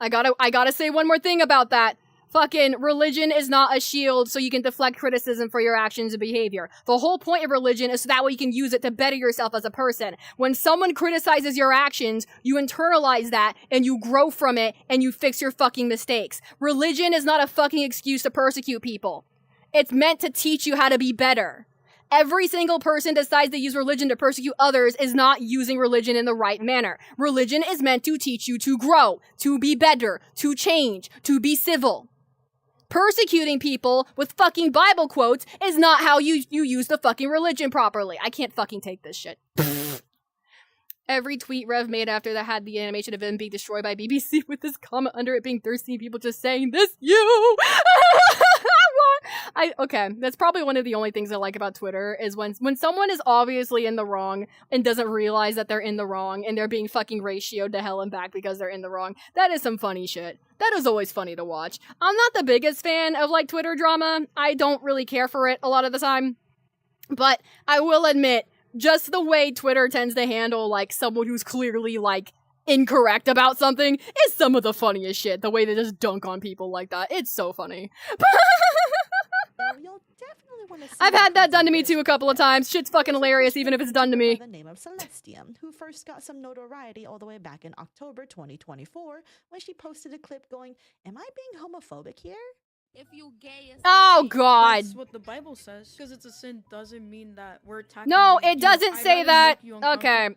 I gotta say one more thing about that. Fucking religion is not a shield so you can deflect criticism for your actions and behavior. The whole point of religion is so that way you can use it to better yourself as a person. When someone criticizes your actions, you internalize that and you grow from it and you fix your fucking mistakes. Religion is not a fucking excuse to persecute people. It's meant to teach you how to be better. every single person decides to use religion to persecute others is not using religion in the right manner. Religion is meant to teach you to grow, to be better, to change, to be civil. Persecuting people with fucking Bible quotes is not how you use the fucking religion properly. I can't fucking take this shit. Every tweet Rev made after that had the animation of him being destroyed by BBC with this comment under it being thirsty people just saying, "This you!" Okay, that's probably one of the only things I like about Twitter is when someone is obviously in the wrong and doesn't realize that they're in the wrong and they're being fucking ratioed to hell and back because they're in the wrong. That is some funny shit. That is always funny to watch. I'm not the biggest fan of, like, Twitter drama. I don't really care for it a lot of the time. But I will admit, just the way Twitter tends to handle, like, someone who's clearly, like, incorrect about something is some of the funniest shit. The way they just dunk on people like that. It's so funny. I've had that done to me too a couple of times. Shit's fucking hilarious even if it's done to me. The name of Celestium, who first got some notoriety all the way back in October 2024 when she posted a clip going, "Am I being homophobic here?" If you gay, oh god. That's what the Bible says. Because it's a sin doesn't mean that we're attacking. No, you. it doesn't say that. Okay.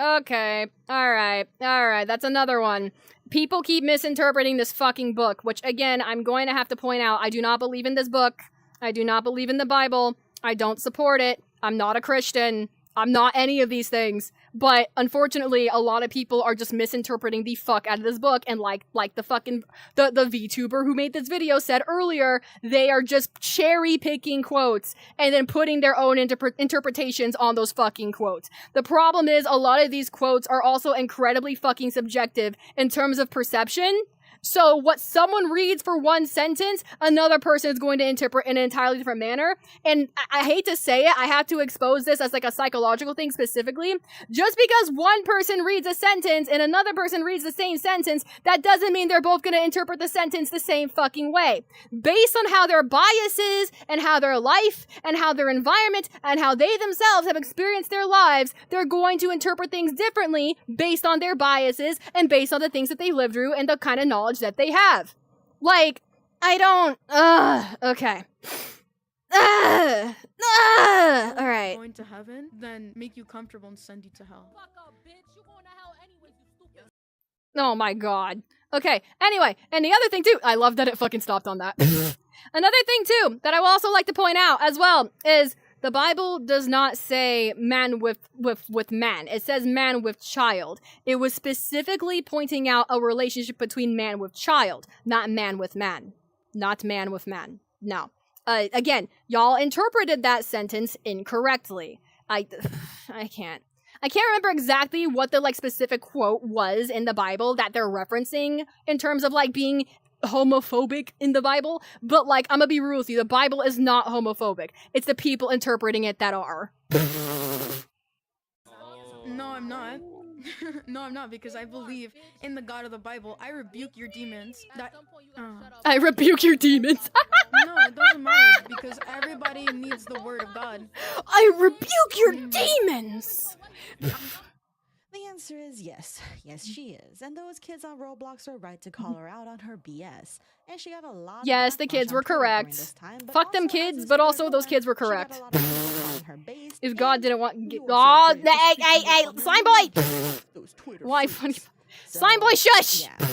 Okay. Alright. That's another one. People keep misinterpreting this fucking book, which again, I'm going to have to point out, I do not believe in this book. I do not believe in the Bible. I don't support it. I'm not a Christian. I'm not any of these things. But unfortunately, a lot of people are just misinterpreting the fuck out of this book. And like the fucking, the VTuber who made this video said earlier, they are just cherry picking quotes and then putting their own interpretations on those fucking quotes. The problem is a lot of these quotes are also incredibly fucking subjective in terms of perception. So what someone reads for one sentence, another person is going to interpret in an entirely different manner. And I hate to say it, I have to expose this as like a psychological thing specifically. Just because one person reads a sentence and another person reads the same sentence, that doesn't mean they're both going to interpret the sentence the same fucking way. Based on how their biases and how their life and how their environment and how they themselves have experienced their lives, they're going to interpret things differently based on their biases and based on the things that they lived through and the kind of knowledge that they have. Like, I don't, okay. Alright. Going to heaven, then make you comfortable and send you to hell. Oh my god. Okay, anyway, and the other thing too, I love that it fucking stopped on that. Another thing too, that I would also like to point out as well, is the Bible does not say man with man. It says man with child. It was specifically pointing out a relationship between man with child, not man with man. Not man with man. No. Again, y'all interpreted that sentence incorrectly. I can't remember exactly what the, like, specific quote was in the Bible that they're referencing in terms of, like, being homophobic in the Bible, but, like, I'm gonna be real with you, the Bible is not homophobic. It's the people interpreting it that are. No, I'm not. No, I'm not, because I believe in the God of the Bible. I rebuke your demons. I rebuke your demons. No, it doesn't matter, because everybody needs the word of God. I rebuke your demons! The answer is yes. Yes, she is. And those kids on Roblox were right to call her out on her BS. And she got a lot yes, the kids were correct. Fuck them kids, but also those kids were correct. If God didn't want... Oh, hey, slime boy! Why funny... Slime boy, shush! Yeah.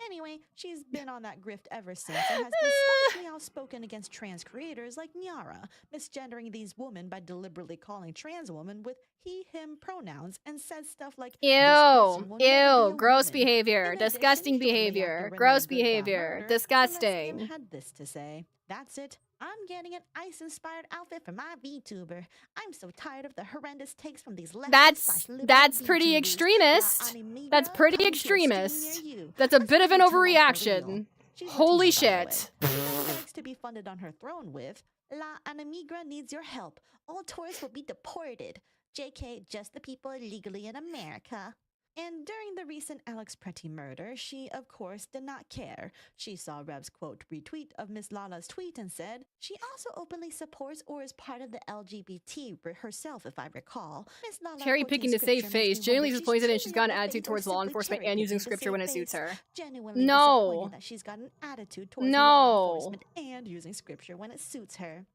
Anyway, she's been on that grift ever since and has been staunchly outspoken against trans creators like Nyara, misgendering these women by deliberately calling trans women with he, him pronouns and says stuff like, ew, gross behavior, disgusting behavior, gross behavior, disgusting. Had this to say, that's it. I'm getting an ice-inspired outfit for my VTuber. I'm so tired of the horrendous takes from these That's pretty extremist. That's pretty extremist. That's a bit of an overreaction. Holy shit. To be funded on her throne with, La Anamigra needs your help. All tourists will be deported. JK, just the people illegally in America. And during the recent Alex Pretty murder, she, of course, did not care. She saw Rev's quote retweet of Miss Lala's tweet and said, she also openly supports or is part of the LGBT herself, if I recall. Miss Lala cherry picking to save face. Genuinely disappointed and she's got an attitude towards law enforcement and using scripture when it suits her. No. That she's got an attitude towards law enforcement and using scripture when it suits her.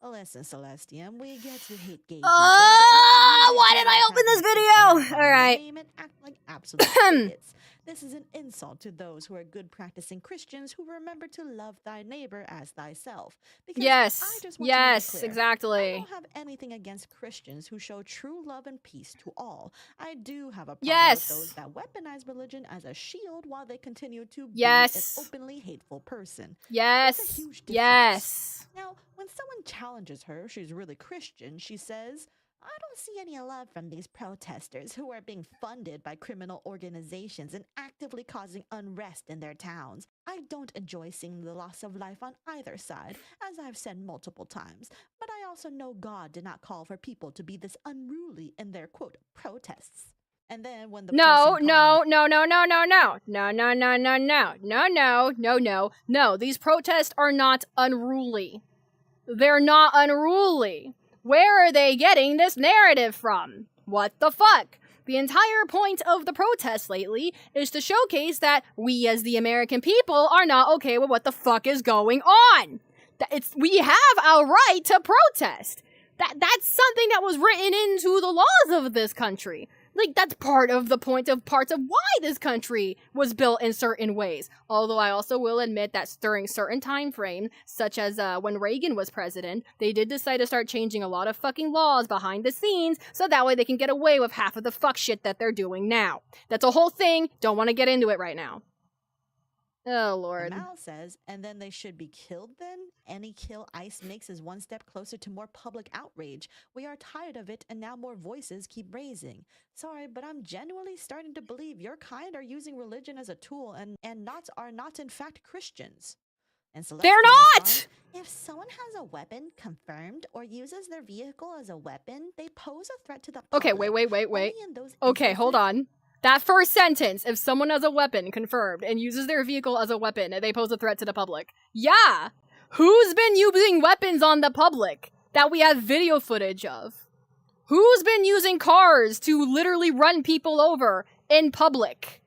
Listen, Celestium, we get to hate gay people. Why did I open this video? All right. Name and act like absolute idiots. This is an insult to those who are good practicing Christians who remember to love thy neighbor as thyself. Because Yes. I just want Yes, to be clear. exactly. I don't have anything against Christians who show true love and peace to all. I do have a problem Yes. with those that weaponize religion as a shield while they continue to be Yes. an openly hateful person. Yes. That's a huge difference. Yes. Now, when someone challenges her, she's really Christian, she says, I don't see any love from these protesters who are being funded by criminal organizations and actively causing unrest in their towns. I don't enjoy seeing the loss of life on either side, as I've said multiple times, but I also know God did not call for people to be this unruly in their, quote, protests. And then when the No, person no, no, no, no, no, no, no, no, no, no, no, no, no, no, no, no. These protests are not unruly. They're not unruly. Where are they getting this narrative from? What the fuck? The entire point of the protests lately is to showcase that we as the American people are not okay with what the fuck is going on. We have our right to protest. That's something that was written into the laws of this country. Like, that's part of the point of parts of why this country was built in certain ways. Although I also will admit that during certain time frames, such as when Reagan was president, they did decide to start changing a lot of fucking laws behind the scenes, so that way they can get away with half of the fuck shit that they're doing now. That's a whole thing. Don't want to get into it right now. Oh, Lord. Mal says, and then they should be killed then? Any kill ICE makes is one step closer to more public outrage. We are tired of it, and now more voices keep raising. Sorry, but I'm genuinely starting to believe your kind are using religion as a tool and are not in fact Christians. And They're not! If someone has a weapon confirmed or uses their vehicle as a weapon, they pose a threat to the public. Okay, wait. Okay, hold on. That first sentence, if someone has a weapon confirmed and uses their vehicle as a weapon, they pose a threat to the public. Yeah! Who's been using weapons on the public that we have video footage of? Who's been using cars to literally run people over in public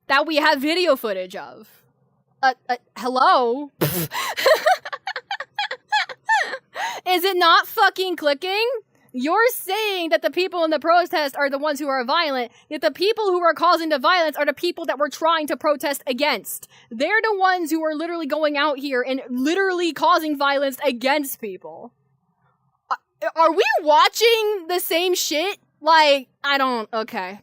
that we have video footage of? Hello? Is it not fucking clicking? You're saying that the people in the protest are the ones who are violent, yet the people who are causing the violence are the people that we're trying to protest against. They're the ones who are literally going out here and literally causing violence against people. Are we watching the same shit? Like, okay.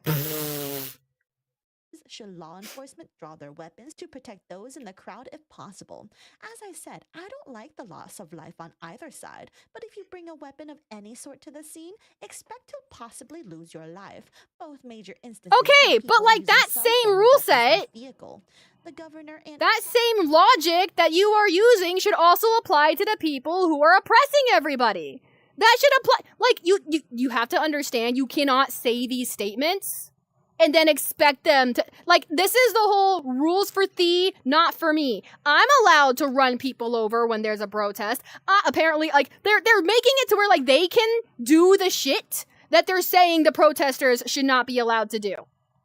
Should law enforcement draw their weapons to protect those in the crowd if possible? As I said, I don't like the loss of life on either side, but if you bring a weapon of any sort to the scene, expect to possibly lose your life. Both major instances. Okay, but like that same rule set, the governor and that same logic that you are using should also apply to the people who are oppressing everybody. That should apply. Like, you have to understand, you cannot say these statements and then expect them to, like, this is the whole rules for thee, not for me. I'm allowed to run people over when there's a protest. Apparently, like, they're making it to where, like, they can do the shit that they're saying the protesters should not be allowed to do.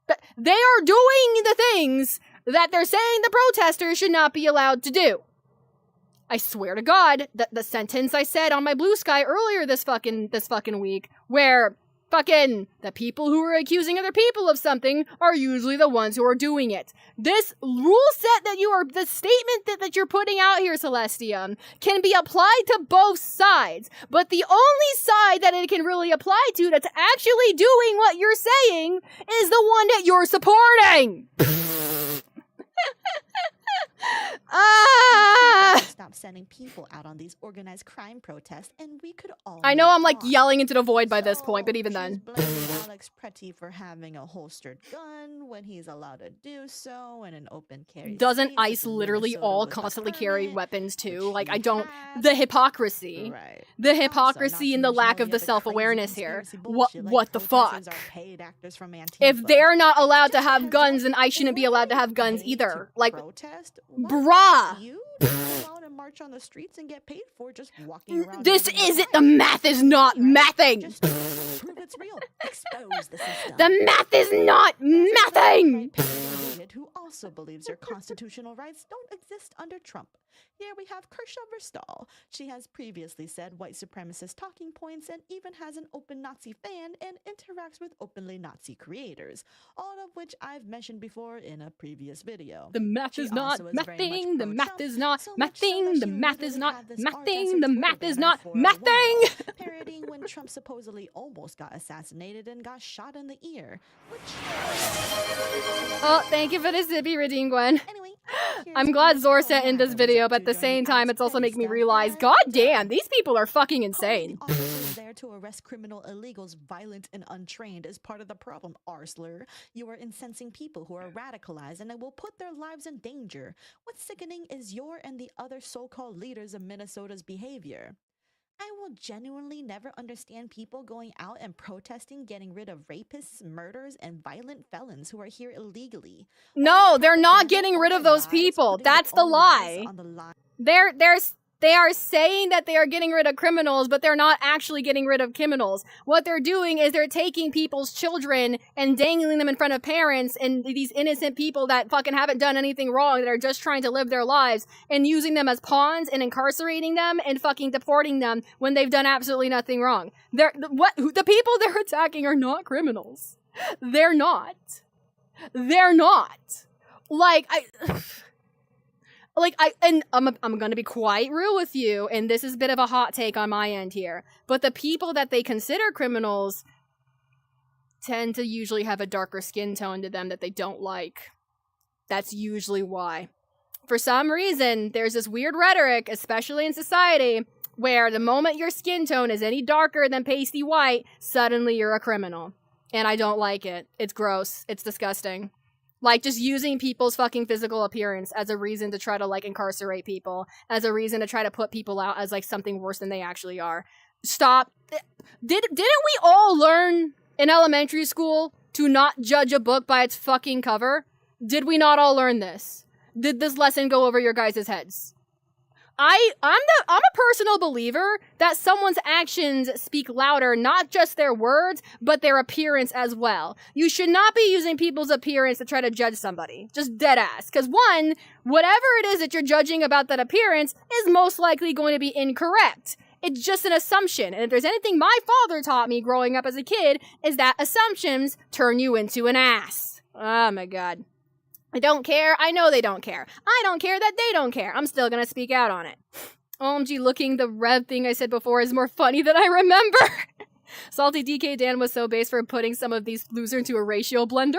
But they are doing the things that they're saying the protesters should not be allowed to do. I swear to God, that the sentence I said on my blue sky earlier this fucking week, where fucking the people who are accusing other people of something are usually the ones who are doing it. This rule set the statement that you're putting out here, Celestium, can be applied to both sides, but the only side that it can really apply to that's actually doing what you're saying is the one that you're supporting. Stop sending people out on these organized crime protests, and we could all. I know I'm like yelling into the void by this point, but even then. Blaming Alex Pretty for having a holstered gun when he's allowed to do so in an open carry. Doesn't ICE literally all constantly carry weapons too? Like, I don't. The hypocrisy. Right. The hypocrisy and the lack of the self-awareness here. What the fuck? If they're not allowed to have guns, then I shouldn't be allowed to have guns either. Like, bruh. You go out and march on the streets and get paid for just walking around. This isn't. The math is not mathing. Just prove it's real. Expose the system. The math is not mathing. kid who also believes your constitutional rights don't exist under Trump. Here we have Kershaw Verstahl. She has previously said white supremacist talking points and even has an open Nazi fan and interacts with openly Nazi creators, all of which I've mentioned before in a previous video. The math She is not also is my very thing, much the math pro-Trump, is not so my much so thing, that the she math is literally not had this my art as thing, her the Twitter math is banner not for my a while, thing! parodying when Trump supposedly almost got assassinated and got shot in the ear, which... Oh, thank you for the zippy redeem, Gwen. Anyway, I'm glad Zor sent in this video, but at the same time, it's also making me realize, god damn, these people are fucking insane. Officers there to arrest criminal illegals violent and untrained is part of the problem, Arsler. You are incensing people who are radicalized and it will put their lives in danger. What's sickening is your and the other so-called leaders of Minnesota's behavior. I will genuinely never understand people going out and protesting getting rid of rapists, murderers, and violent felons who are here illegally. No, they're not getting rid of those people. That's the lie. They are saying that they are getting rid of criminals, but they're not actually getting rid of criminals. What they're doing is they're taking people's children and dangling them in front of parents and these innocent people that fucking haven't done anything wrong, that are just trying to live their lives, and using them as pawns and incarcerating them and fucking deporting them when they've done absolutely nothing wrong. The people they're attacking are not criminals. They're not. They're not. I'm gonna be quite real with you, and this is a bit of a hot take on my end here, but the people that they consider criminals tend to usually have a darker skin tone to them that they don't like. That's usually why. For some reason, there's this weird rhetoric, especially in society, where the moment your skin tone is any darker than pasty white, suddenly you're a criminal. And I don't like it. It's gross. It's disgusting. Like, just using people's fucking physical appearance as a reason to try to, like, incarcerate people. As a reason to try to put people out as, like, something worse than they actually are. Stop. Didn't we all learn in elementary school to not judge a book by its fucking cover? Did we not all learn this? Did this lesson go over your guys' heads? I'm a personal believer that someone's actions speak louder, not just their words, but their appearance as well. You should not be using people's appearance to try to judge somebody. Just dead ass. Because one, whatever it is that you're judging about that appearance is most likely going to be incorrect. It's just an assumption. And if there's anything my father taught me growing up as a kid, is that assumptions turn you into an ass. Oh my god. I don't care. I know they don't care. I don't care that they don't care. I'm still gonna speak out on it. OMG, looking, the Rev thing I said before is more funny than I remember. Salty DK Dan was so base for putting some of these losers into a ratio blender.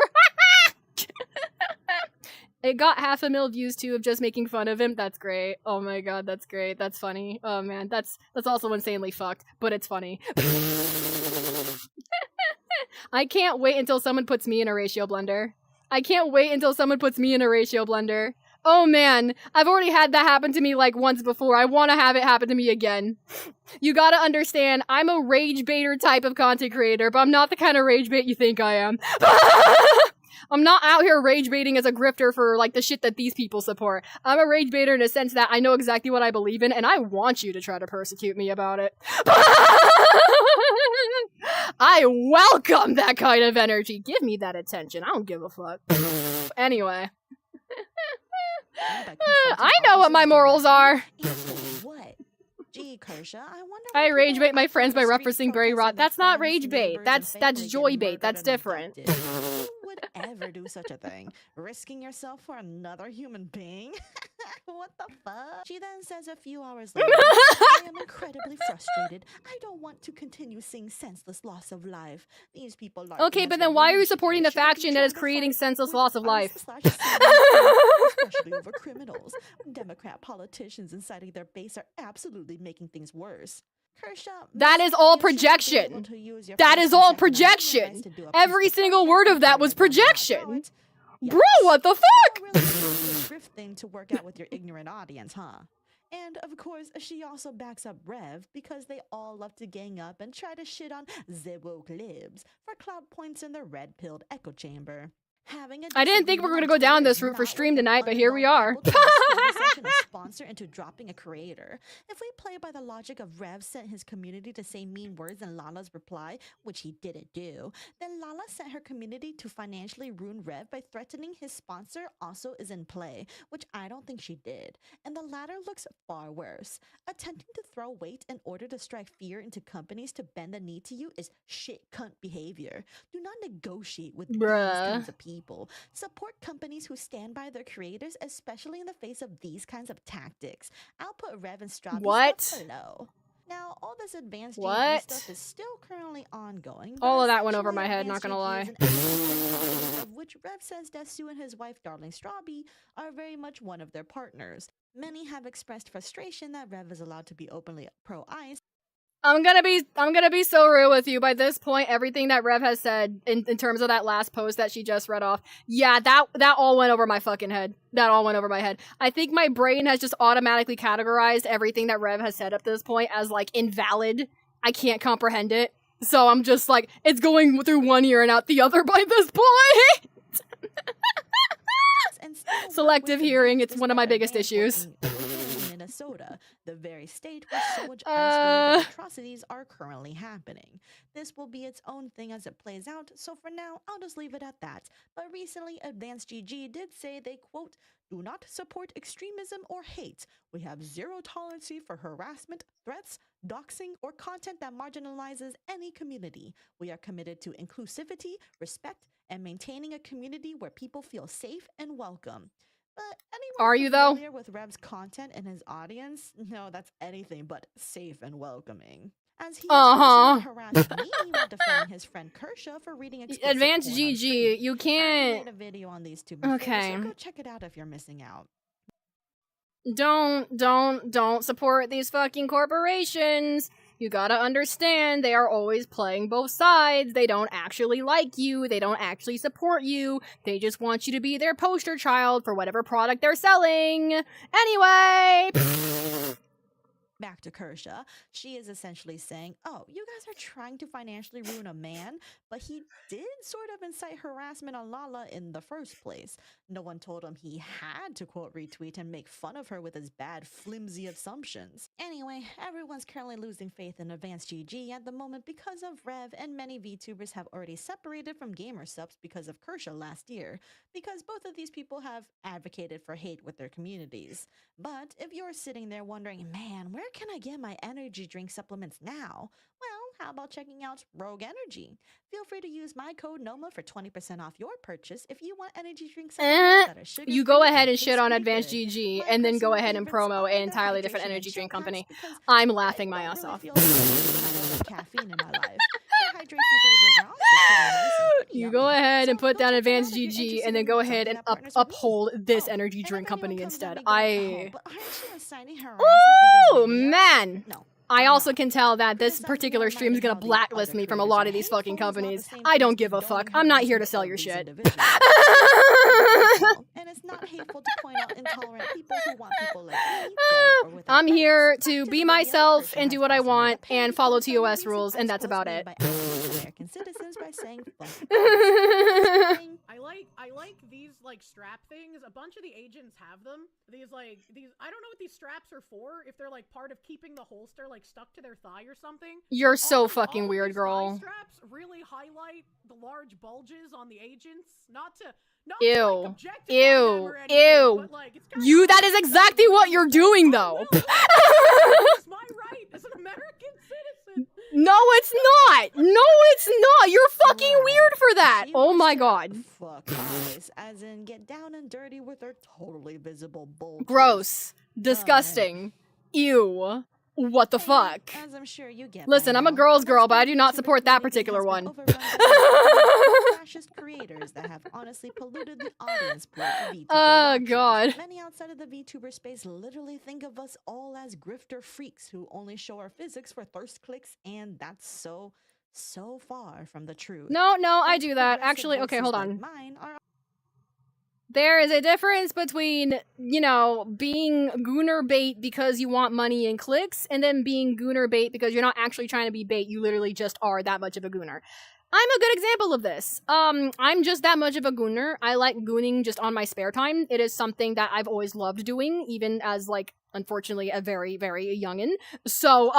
It got 500,000 views too of just making fun of him. That's great. Oh my god, that's great. That's funny. Oh man, that's also insanely fucked, but it's funny. I can't wait until someone puts me in a ratio blender. I can't wait until someone puts me in a ratio blender. Oh man, I've already had that happen to me like once before. I want to have it happen to me again. You gotta understand, I'm a rage baiter type of content creator, but I'm not the kind of rage bait you think I am. I'm not out here rage baiting as a grifter for like the shit that these people support. I'm a rage baiter in a sense that I know exactly what I believe in, and I want you to try to persecute me about it. I welcome that kind of energy. Give me that attention. I don't give a fuck. Anyway. I know what my morals are. What? Gee, Kershaw, I wonder. I rage bait my friends by referencing Bray Rot. That's not rage bait. That's joy bait. That's different. Who would ever do such a thing? Risking yourself for another human being? What the fuck? She then says a few hours later, I am incredibly frustrated. I don't want to continue seeing senseless loss of life. These people are okay, but then why are you supporting the faction that is creating senseless loss of life? Especially over criminals. Democrat politicians inciting their base are absolutely making things worse. Kershaw, that is all projection. That is all projection. Every single word of that was projection. Yes. Bro, what the fuck? Really grift thing to work out with your ignorant audience, huh? And of course, she also backs up Rev because they all love to gang up and try to shit on the woke libs for clout points in the red-pilled echo chamber. I didn't think we were gonna go down this route for stream tonight, but here we are. A sponsor into dropping a creator. If we play by the logic of Rev sent his community to say mean words in Lala's reply, which he didn't do, then Lala sent her community to financially ruin Rev by threatening his sponsor also is in play, which I don't think she did. And the latter looks far worse. Attempting to throw weight in order to strike fear into companies to bend the knee to you is shit cunt behavior. Do not negotiate with these kinds of people. Support companies who stand by their creators, especially in the face of these kinds of tactics. I'll put Rev and Strawberry stuff below. Now, all this advanced GG stuff is still currently ongoing. All of that went over my head, not gonna lie. Of which Rev says Desu and his wife, Darling Strawby, are very much one of their partners. Many have expressed frustration that Rev is allowed to be openly pro-ICE. I'm gonna be so real with you. By this point, everything that Rev has said in terms of that last post that she just read off, yeah, that all went over my fucking head. That all went over my head. I think my brain has just automatically categorized everything that Rev has said up to this point as like invalid. I can't comprehend it. So I'm just like, it's going through one ear and out the other by this point. Selective hearing, it's one of my biggest issues. Minnesota, the very state where so much escalated atrocities are currently happening. This will be its own thing as it plays out, so for now, I'll just leave it at that. But recently, Advanced GG did say they, quote, do not support extremism or hate. We have zero tolerance for harassment, threats, doxing, or content that marginalizes any community. We are committed to inclusivity, respect, and maintaining a community where people feel safe and welcome. But are you though? Familiar with Rev's content and his audience? No, that's anything but safe and welcoming. As he harassed me while defending his friend Kersha for reading Advanced GG, you can't. I made a video on these two before, okay. So go check it out if you're missing out. Don't support these fucking corporations. You gotta understand, they are always playing both sides. They don't actually like you. They don't actually support you. They just want you to be their poster child for whatever product they're selling. Anyway! Back to Kersha, she is essentially saying, oh, you guys are trying to financially ruin a man, but he did sort of incite harassment on Lala in the first place. No one told him he had to quote retweet and make fun of her with his bad, flimsy assumptions. Anyway, everyone's currently losing faith in Advanced GG at the moment because of Rev, and many VTubers have already separated from gamer subs because of Kersha last year, because both of these people have advocated for hate with their communities. But if you're sitting there wondering, man, where can I get my energy drink supplements now? Well, how about checking out Rogue Energy? Feel free to use my code NOMA for 20% off your purchase if you want energy drink supplements that are sugar-free. You go ahead and shit on Advanced GG and then go ahead and promo an entirely different energy drink company. I'm laughing my ass off. Caffeine in my life. Hydration flavors are also pretty nice. You go ahead and put down Advanced GG and then go ahead and uphold this energy drink company instead. Ooh, man! I also can tell that this particular stream is gonna blacklist me from a lot of these fucking companies. I don't give a fuck. I'm not here to sell your shit. And it's not hateful to point out intolerant people who want people like me. I'm here to be myself and do what I want and follow TOS rules, and that's about it. American citizens by saying I like these like strap things. A bunch of the agents have them. These I don't know what these straps are for. If they're like part of keeping the holster like stuck to their thigh or something. You're so fucking weird, girl. Straps really highlight the large bulges on the agents. Ew. Ew. Ew. You, that is exactly what you're doing, though. It's my right as an American citizen. No, it's not. No, it's not. You're fucking weird for that. Oh my god. Fuck eyes, as in get down and dirty with their totally visible bulges. Gross. Disgusting. Ew. What the fuck? As I'm sure you get. Listen, I'm a girl's girl, but I do not support that particular one. Fascist creators that have honestly polluted the audience pool for VTuber. Oh god. Many outside of the VTuber space literally think of us all as grifter freaks who only show our physics for thirst clicks, and that's so far from the truth. No, I do that. Actually, okay, hold on. There is a difference between, you know, being gooner bait because you want money and clicks, and then being gooner bait because you're not actually trying to be bait, you literally just are that much of a gooner. I'm a good example of this. I'm just that much of a gooner. I like gooning just on my spare time. It is something that I've always loved doing, even as, like, unfortunately, a very, very youngin'. So,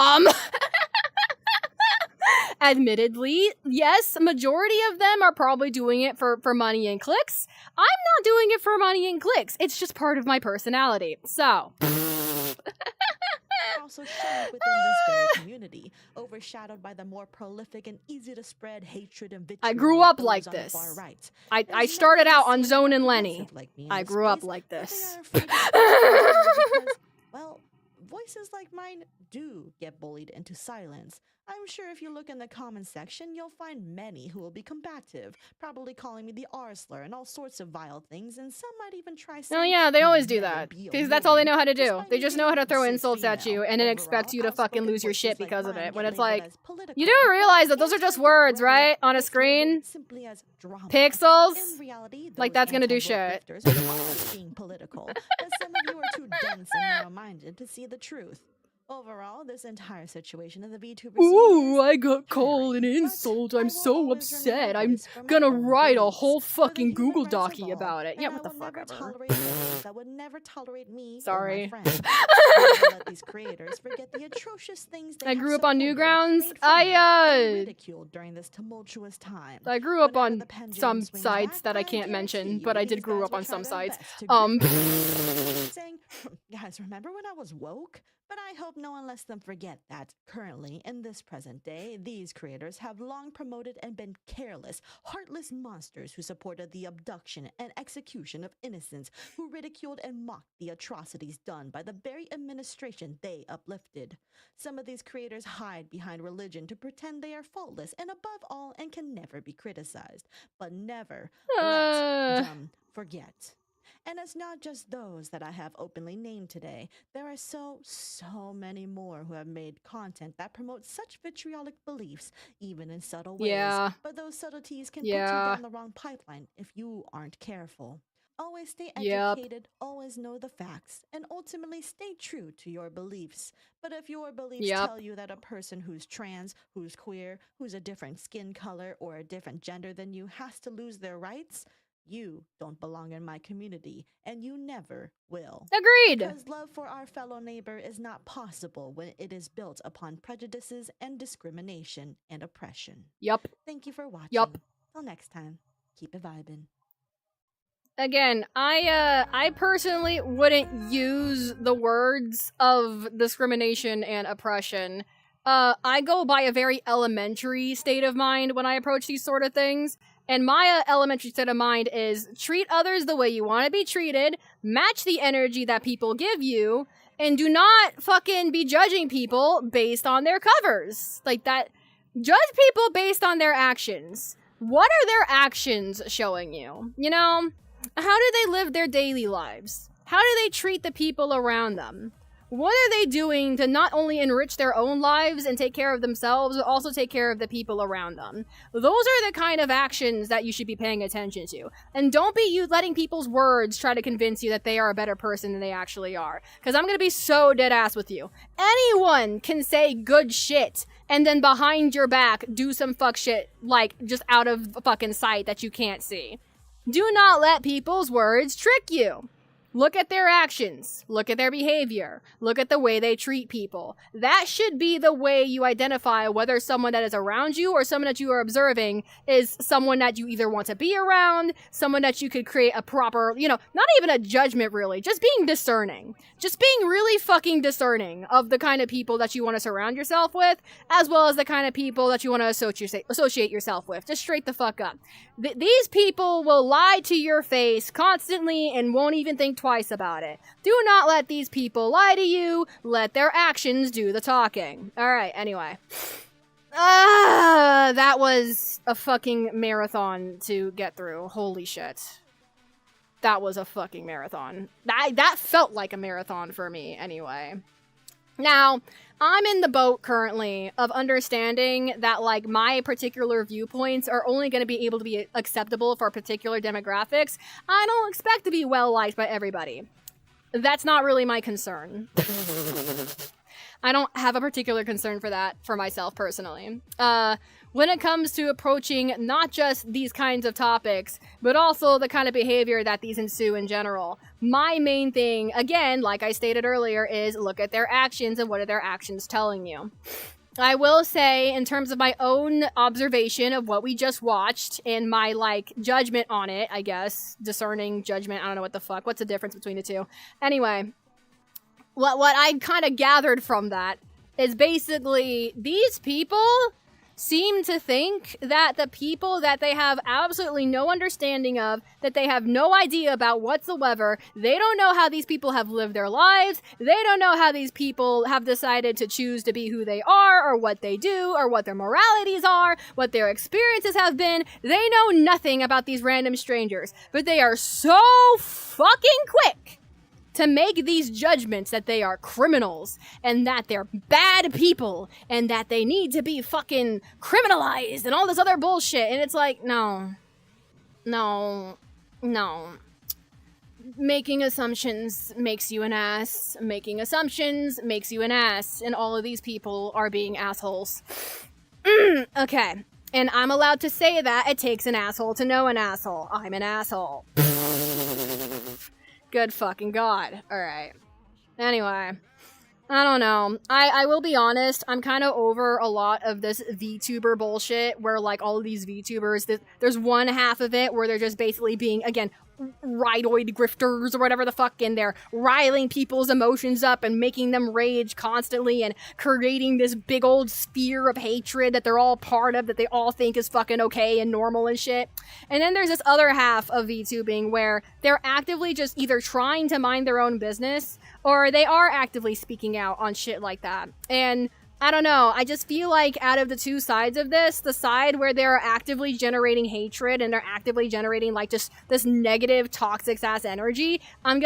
admittedly, yes, majority of them are probably doing it for money and clicks. I'm not doing it for money and clicks. It's just part of my personality. So... also shared within this very community, overshadowed by the more prolific and easy to spread hatred and vitriol. I grew up of like those on the this. far right. I started out on Zone and Lenny. I grew up like this. Well, voices like mine do get bullied into silence. I'm sure if you look in the comment section, you'll find many who will be combative, probably calling me the R slur and all sorts of vile things, and some might even try saying, Oh yeah, they always do that. Because that's all they know how to do. They just know how to throw insults at you and then expect you to fucking lose your shit because of it. When it's like, you do realize that those are just words, right? On a screen? Pixels? Like, that's gonna do shit. Being political, but some of you are too dense and narrow-minded to see the truth. Overall, this entire situation in the VTuber scene Ooh, I got called an insult. I'm so upset. I'm gonna write a whole fucking Google docie about it. Yeah, what the fuck ever. That would never tolerate me. Sorry. Or my friends. Never let these creators forget the atrocious things they I have grew up on supported, Newgrounds. made fun of, and ridiculed during this tumultuous time. I grew up on some sites that I can't mention, but I did grow up on some sites. Saying, guys, remember when I was woke? But I hope no one lets them forget that, currently, in this present day, these creators have long promoted and been careless, heartless monsters who supported the abduction and execution of innocents, who ridiculed and mocked the atrocities done by the very administration they uplifted. Some of these creators hide behind religion to pretend they are faultless and above all and can never be criticized. But never let them forget. And it's not just those that I have openly named today. There are so many more who have made content that promotes such vitriolic beliefs, even in subtle ways. Yeah. But those subtleties can put you down the wrong pipeline if you aren't careful. Always stay educated, always know the facts, and ultimately stay true to your beliefs. But if your beliefs tell you that a person who's trans, who's queer, who's a different skin color or a different gender than you has to lose their rights, you don't belong in my community, and you never will. Agreed! Because love for our fellow neighbor is not possible when it is built upon prejudices and discrimination and oppression. Yup. Thank you for watching. Yup. Till next time, keep it vibing. Again, I personally wouldn't use the words of discrimination and oppression. I go by a very elementary state of mind when I approach these sort of things. And my elementary state of mind is treat others the way you want to be treated, match the energy that people give you, and do not fucking be judging people based on their covers. Like that, judge people based on their actions. What are their actions showing you? You know, how do they live their daily lives? How do they treat the people around them? What are they doing to not only enrich their own lives and take care of themselves, but also take care of the people around them? Those are the kind of actions that you should be paying attention to. And don't be you letting people's words try to convince you that they are a better person than they actually are. Because I'm gonna be so dead ass with you. Anyone can say good shit and then behind your back do some fuck shit, like, just out of fucking sight that you can't see. Do not let people's words trick you. Look at their actions. Look at their behavior. Look at the way they treat people. That should be the way you identify whether someone that is around you or someone that you are observing is someone that you either want to be around, someone that you could create a proper, you know, not even a judgment really, just being discerning. Just being really fucking discerning of the kind of people that you want to surround yourself with, as well as the kind of people that you want to associate yourself with. Just straight the fuck up. These people will lie to your face constantly and won't even think twice about it. Do not let these people lie to you. Let their actions do the talking. Alright, anyway. That was a fucking marathon to get through. Holy shit. That was a fucking marathon. That felt like a marathon for me, anyway. Now, I'm in the boat currently of understanding that, like, my particular viewpoints are only going to be able to be acceptable for particular demographics. I don't expect to be well-liked by everybody. That's not really my concern. I don't have a particular concern for that for myself personally. When it comes to approaching not just these kinds of topics, but also the kind of behavior that these ensue in general, my main thing, again, like I stated earlier, is look at their actions and what are their actions telling you. I will say, in terms of my own observation of what we just watched and my, like, judgment on it, I guess, discerning judgment, I don't know what the fuck, what's the difference between the two? Anyway, what I kind of gathered from that is basically these people seem to think that the people that they have absolutely no understanding of, that they have no idea about whatsoever, they don't know how these people have lived their lives, they don't know how these people have decided to choose to be who they are, or what they do, or what their moralities are, what their experiences have been. They know nothing about these random strangers, but they are so fucking quick to make these judgments that they are criminals, and that they're bad people, and that they need to be fucking criminalized, and all this other bullshit, and it's like, no. Making assumptions makes you an ass, making assumptions makes you an ass, and all of these people are being assholes. Okay, and I'm allowed to say that it takes an asshole to know an asshole. I'm an asshole. Good fucking god. Alright. Anyway. I don't know. I will be honest, I'm kind of over a lot of this VTuber bullshit where, like, all of these VTubers, there's one half of it where they're just basically being, again, ridoid grifters or whatever the fuck, and they're riling people's emotions up and making them rage constantly and creating this big old sphere of hatred that they're all part of, that they all think is fucking okay and normal and shit. And then there's this other half of VTubing where they're actively just either trying to mind their own business or they are actively speaking out on shit like that. And I don't know, I just feel like out of the two sides of this, the side where they're actively generating hatred and they're actively generating, like, just this negative, toxic-ass energy, I'm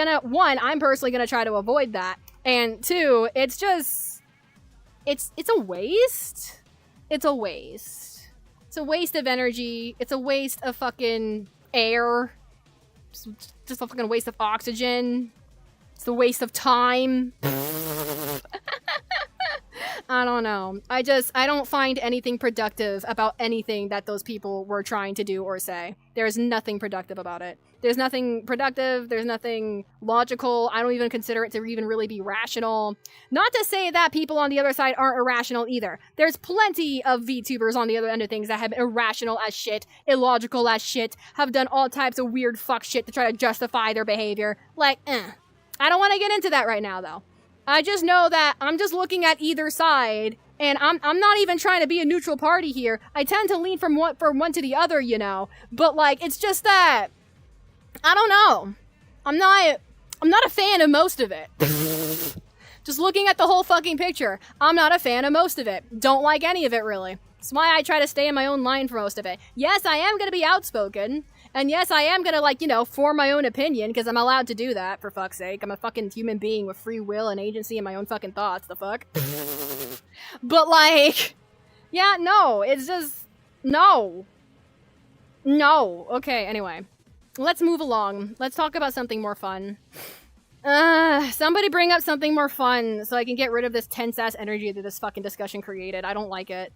personally gonna try to avoid that. And two, it's just, it's a waste. It's a waste. It's a waste of energy. It's a waste of fucking air. Just a fucking waste of oxygen. It's a waste of time. I don't know. I don't find anything productive about anything that those people were trying to do or say. There's nothing productive about it. There's nothing productive. There's nothing logical. I don't even consider it to even really be rational. Not to say that people on the other side aren't irrational either. There's plenty of VTubers on the other end of things that have been irrational as shit, illogical as shit, have done all types of weird fuck shit to try to justify their behavior. Like, I don't want to get into that right now, though. I just know that I'm just looking at either side, and I'm not even trying to be a neutral party here. I tend to lean from one to the other, you know. But, like, it's just that I don't know. I'm not a fan of most of it. Just looking at the whole fucking picture, I'm not a fan of most of it. Don't like any of it, really. That's why I try to stay in my own line for most of it. Yes, I am gonna be outspoken. And yes, I am gonna, like, you know, form my own opinion, because I'm allowed to do that, for fuck's sake. I'm a fucking human being with free will and agency and my own fucking thoughts, the fuck? But, like, yeah, no, it's just, no. No. Okay, anyway. Let's move along. Let's talk about something more fun. Somebody bring up something more fun so I can get rid of this tense-ass energy that this fucking discussion created. I don't like it.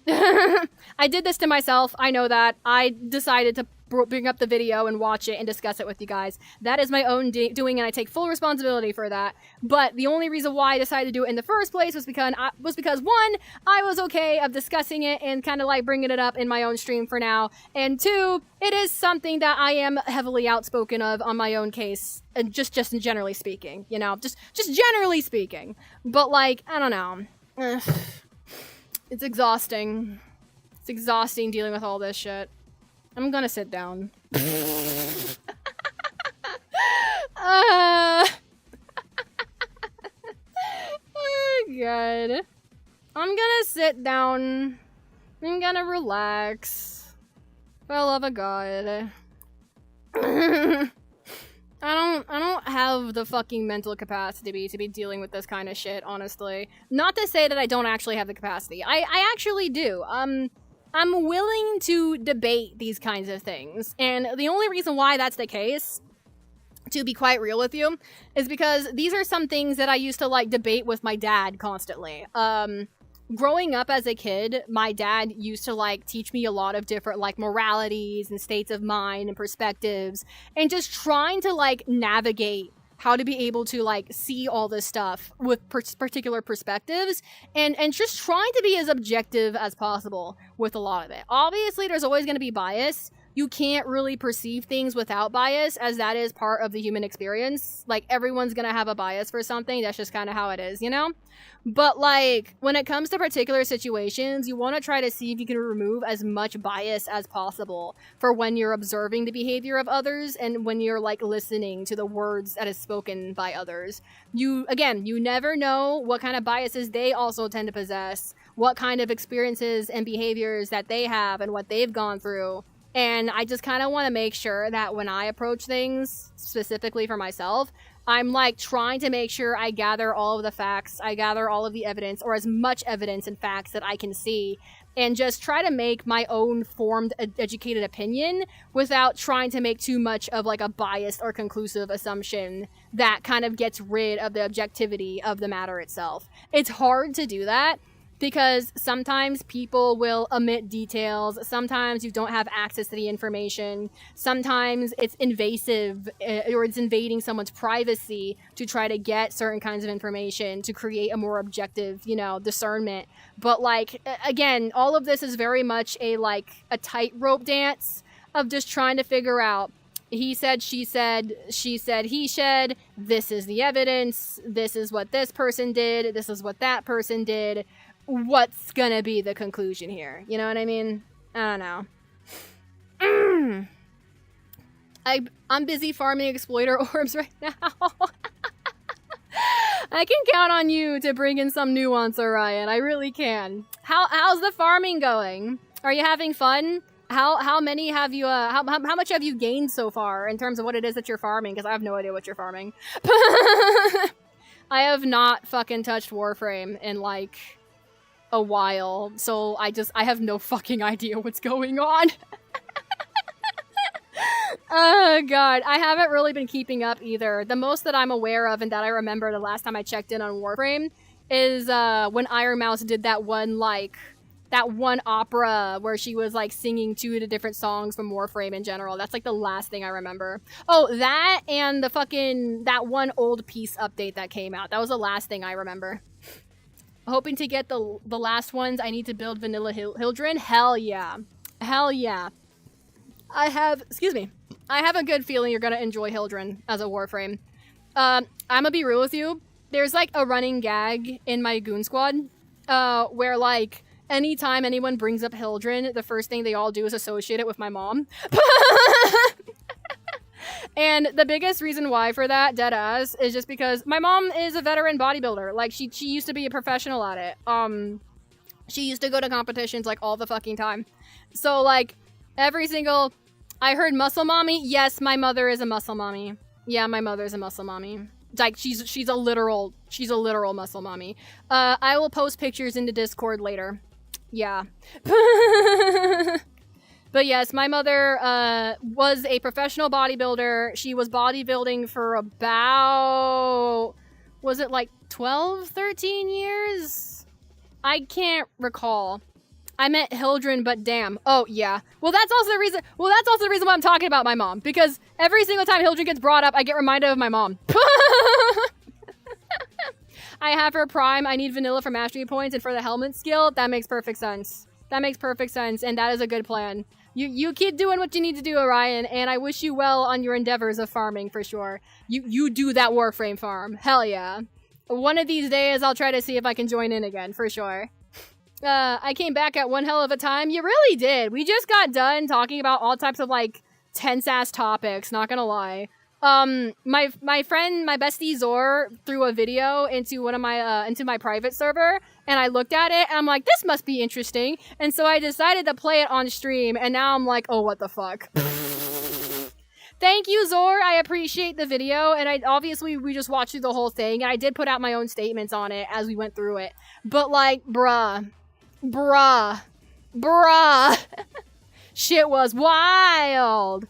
I did this to myself. I know that. I decided to bring up the video and watch it and discuss it with you guys. That is my own doing, and I take full responsibility for that. But the only reason why I decided to do it in the first place was because one, I was okay of discussing it and kind of like bringing it up in my own stream for now, and two, it is something that I am heavily outspoken of on my own case, and just generally speaking, you know, just generally speaking. But, like, I don't know. It's exhausting. It's exhausting dealing with all this shit. I'm gonna sit down. Oh, God. I'm gonna sit down. I'm gonna relax. For the love of God. I don't have the fucking mental capacity to be dealing with this kind of shit, honestly. Not to say that I don't actually have the capacity. I actually do. I'm willing to debate these kinds of things. And the only reason why that's the case, to be quite real with you, is because these are some things that I used to like debate with my dad constantly. Growing up as a kid, my dad used to like teach me a lot of different like moralities and states of mind and perspectives, and just trying to like navigate how to be able to like see all this stuff with particular perspectives, and just trying to be as objective as possible with a lot of it. Obviously, there's always going to be bias. You can't really perceive things without bias, as that is part of the human experience. Like, everyone's gonna have a bias for something. That's just kind of how it is, you know? But, like, when it comes to particular situations, you want to try to see if you can remove as much bias as possible for when you're observing the behavior of others and when you're, like, listening to the words that is spoken by others. You never know what kind of biases they also tend to possess, what kind of experiences and behaviors that they have and what they've gone through. And I just kind of want to make sure that when I approach things, specifically for myself, I'm like trying to make sure I gather all of the facts, I gather all of the evidence, or as much evidence and facts that I can see, and just try to make my own formed, educated opinion without trying to make too much of like a biased or conclusive assumption that kind of gets rid of the objectivity of the matter itself. It's hard to do that, because sometimes people will omit details, sometimes you don't have access to the information, sometimes it's invasive or it's invading someone's privacy to try to get certain kinds of information to create a more objective, you know, discernment. But like, again, all of this is very much a tightrope dance of just trying to figure out, he said, she said, he said, this is the evidence, this is what this person did, this is what that person did. What's gonna be the conclusion here? You know what I mean? I don't know. I'm busy farming exploiter orbs right now. I can count on you to bring in some nuance, Orion. I really can. How's the farming going? Are you having fun? How many have you how much have you gained so far in terms of what it is that you're farming? Because I have no idea what you're farming. I have not fucking touched Warframe in like a while, so I have no fucking idea what's going on. Oh god, I haven't really been keeping up either. The most that I'm aware of and that I remember the last time I checked in on Warframe is when Iron Mouse did that one opera where she was like singing two of the different songs from Warframe in general. That's like the last thing I remember. Oh, that and that one old piece update that came out. That was the last thing I remember. Hoping to get the last ones. I need to build Vanilla Hildren. Hell yeah. Hell yeah. I have a good feeling you're gonna enjoy Hildren as a Warframe. I'm gonna be real with you. There's like a running gag in my goon squad where like anytime anyone brings up Hildren, the first thing they all do is associate it with my mom. And the biggest reason why for that, deadass, is just because my mom is a veteran bodybuilder. Like, she used to be a professional at it. She used to go to competitions, like, all the fucking time. So, like, I heard muscle mommy. Yes, my mother is a muscle mommy. Yeah, my mother's a muscle mommy. Like, she's a literal muscle mommy. I will post pictures into Discord later. Yeah. But yes, my mother was a professional bodybuilder. She was bodybuilding for about, was it like 12, 13 years? I can't recall. I meant Hildren, but damn. Oh, yeah. Well, that's also the reason why I'm talking about my mom. Because every single time Hildren gets brought up, I get reminded of my mom. I have her prime. I need vanilla for mastery points, and for the helmet skill, that makes perfect sense. That makes perfect sense, and that is a good plan. You keep doing what you need to do, Orion, and I wish you well on your endeavors of farming, for sure. You do that Warframe farm. Hell yeah. One of these days, I'll try to see if I can join in again, for sure. I came back at one hell of a time. You really did. We just got done talking about all types of, like, tense-ass topics, not gonna lie. My friend, my bestie Zor, threw a video into one of my, into my private server, and I looked at it, and I'm like, this must be interesting, and so I decided to play it on stream, and now I'm like, oh, what the fuck. Thank you, Zor, I appreciate the video, and obviously, we just watched through the whole thing, and I did put out my own statements on it as we went through it, but like, bruh, shit was wild.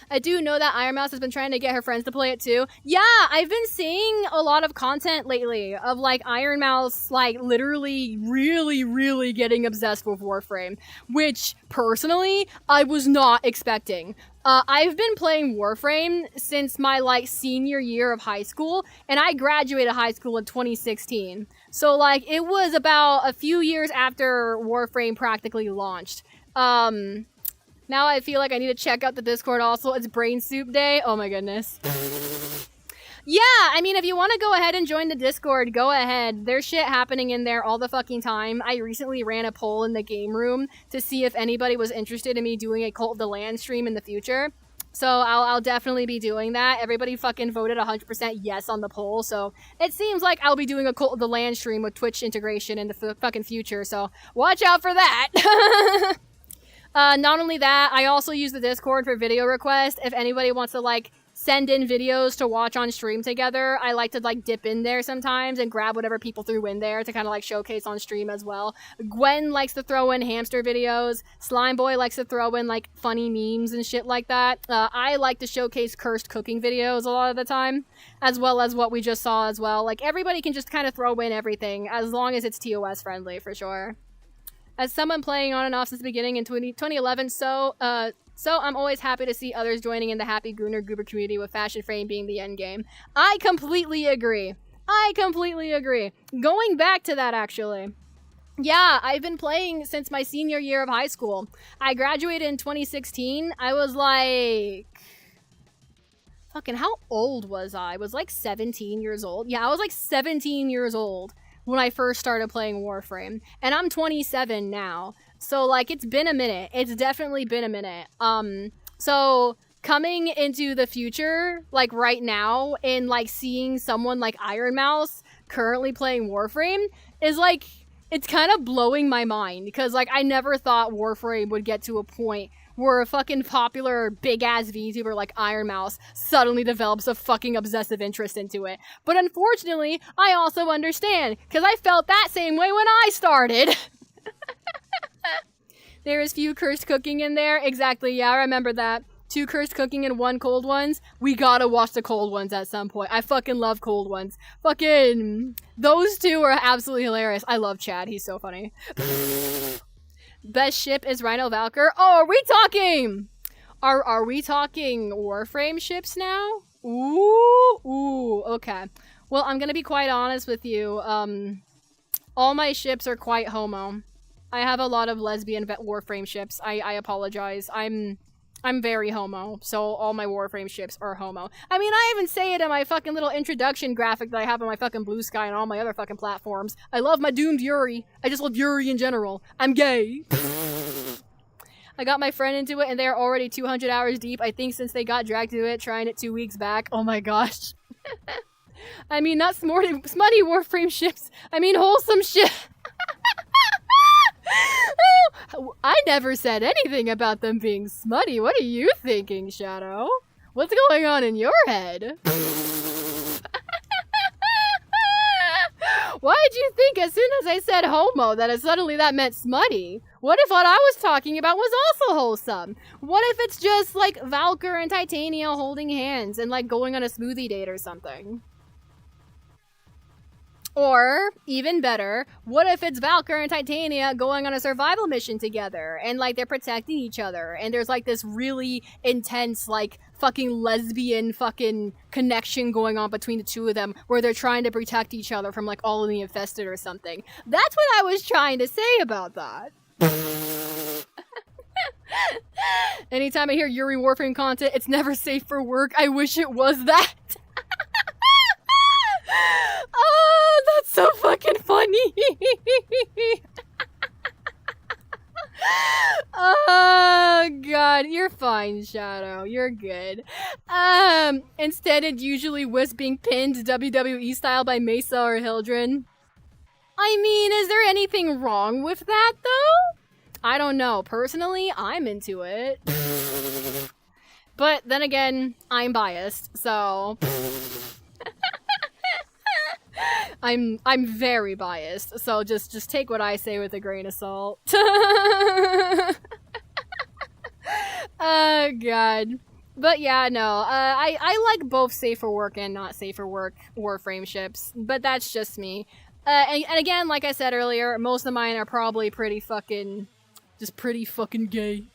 I do know that Iron Mouse has been trying to get her friends to play it too. Yeah, I've been seeing a lot of content lately of like Iron Mouse like literally really getting obsessed with Warframe, which personally I was not expecting. I've been playing Warframe since my like senior year of high school, and I graduated high school in 2016. So like it was about a few years after Warframe practically launched. Now I feel like I need to check out the Discord also. It's Brain Soup Day. Oh my goodness. Yeah, I mean, if you want to go ahead and join the Discord, go ahead. There's shit happening in there all the fucking time. I recently ran a poll in the game room to see if anybody was interested in me doing a Cult of the Land stream in the future. So I'll definitely be doing that. Everybody fucking voted 100% yes on the poll, so it seems like I'll be doing a Cult of the Land stream with Twitch integration in the fucking future, so watch out for that! Not only that, I also use the Discord for video requests. If anybody wants to, like, send in videos to watch on stream together, I like to, like, dip in there sometimes and grab whatever people threw in there to kind of, like, showcase on stream as well. Gwen likes to throw in hamster videos. Slime Boy likes to throw in, like, funny memes and shit like that. I like to showcase cursed cooking videos a lot of the time, as well as what we just saw as well. Like, everybody can just kind of throw in everything, as long as it's TOS friendly, for sure. As someone playing on and off since the beginning in 2011, so I'm always happy to see others joining in the Happy Gooner Goober community, with Fashion Frame being the end game. I completely agree. Going back to that, actually. Yeah, I've been playing since my senior year of high school. I graduated in 2016. I was like... Fucking, how old was I? I was like 17 years old. Yeah, I was like 17 years old when I first started playing Warframe. And I'm 27 now. So, like, it's been a minute. It's definitely been a minute. So, coming into the future, like, right now, and, like, seeing someone like Iron Mouse currently playing Warframe is, like, it's kind of blowing my mind. Because, like, I never thought Warframe would get to a point where a fucking popular big-ass VTuber like Iron Mouse suddenly develops a fucking obsessive interest into it. But unfortunately, I also understand, because I felt that same way when I started. There is few cursed cooking in there. Exactly, yeah, I remember that. 2 cursed cooking and 1 cold ones. We gotta watch the cold ones at some point. I fucking love cold ones. Fucking... Those 2 are absolutely hilarious. I love Chad, he's so funny. Best ship is Rhino Valkyr. Oh, are we talking? Are we talking Warframe ships now? Ooh, okay. Well, I'm gonna be quite honest with you. All my ships are quite homo. I have a lot of lesbian Warframe ships. I apologize. I'm very homo, so all my Warframe ships are homo. I mean, I even say it in my fucking little introduction graphic that I have on my fucking bluesky and all my other fucking platforms. I love my doomed Yuri. I just love Yuri in general. I'm gay. I got my friend into it and they're already 200 hours deep, I think, since they got dragged to it, trying it 2 weeks back. Oh my gosh. I mean, not smutty Warframe ships. I mean, wholesome shit. I never said anything about them being smutty. What are you thinking, Shadow? What's going on in your head? Why did you think as soon as I said homo that suddenly that meant smutty? What if what I was talking about was also wholesome? What if it's just like Valkyr and Titania holding hands and like going on a smoothie date or something? Or, even better, what if it's Valkyr and Titania going on a survival mission together, and, like, they're protecting each other, and there's, like, this really intense, like, fucking lesbian fucking connection going on between the 2 of them, where they're trying to protect each other from, like, all of the infested or something. That's what I was trying to say about that. Anytime I hear Yuri Warframe content, it's never safe for work. I wish it was that. Oh, that's so fucking funny. Oh, God. You're fine, Shadow. You're good. Instead, it usually was being pinned WWE style by Mesa or Hildren. I mean, is there anything wrong with that, though? I don't know. Personally, I'm into it. But then again, I'm biased, so... I'm very biased, so just take what I say with a grain of salt. Oh, God. But yeah, no, I like both safe for work and not safe for work Warframe ships, but that's just me. And again, like I said earlier, most of mine are probably pretty fucking gay.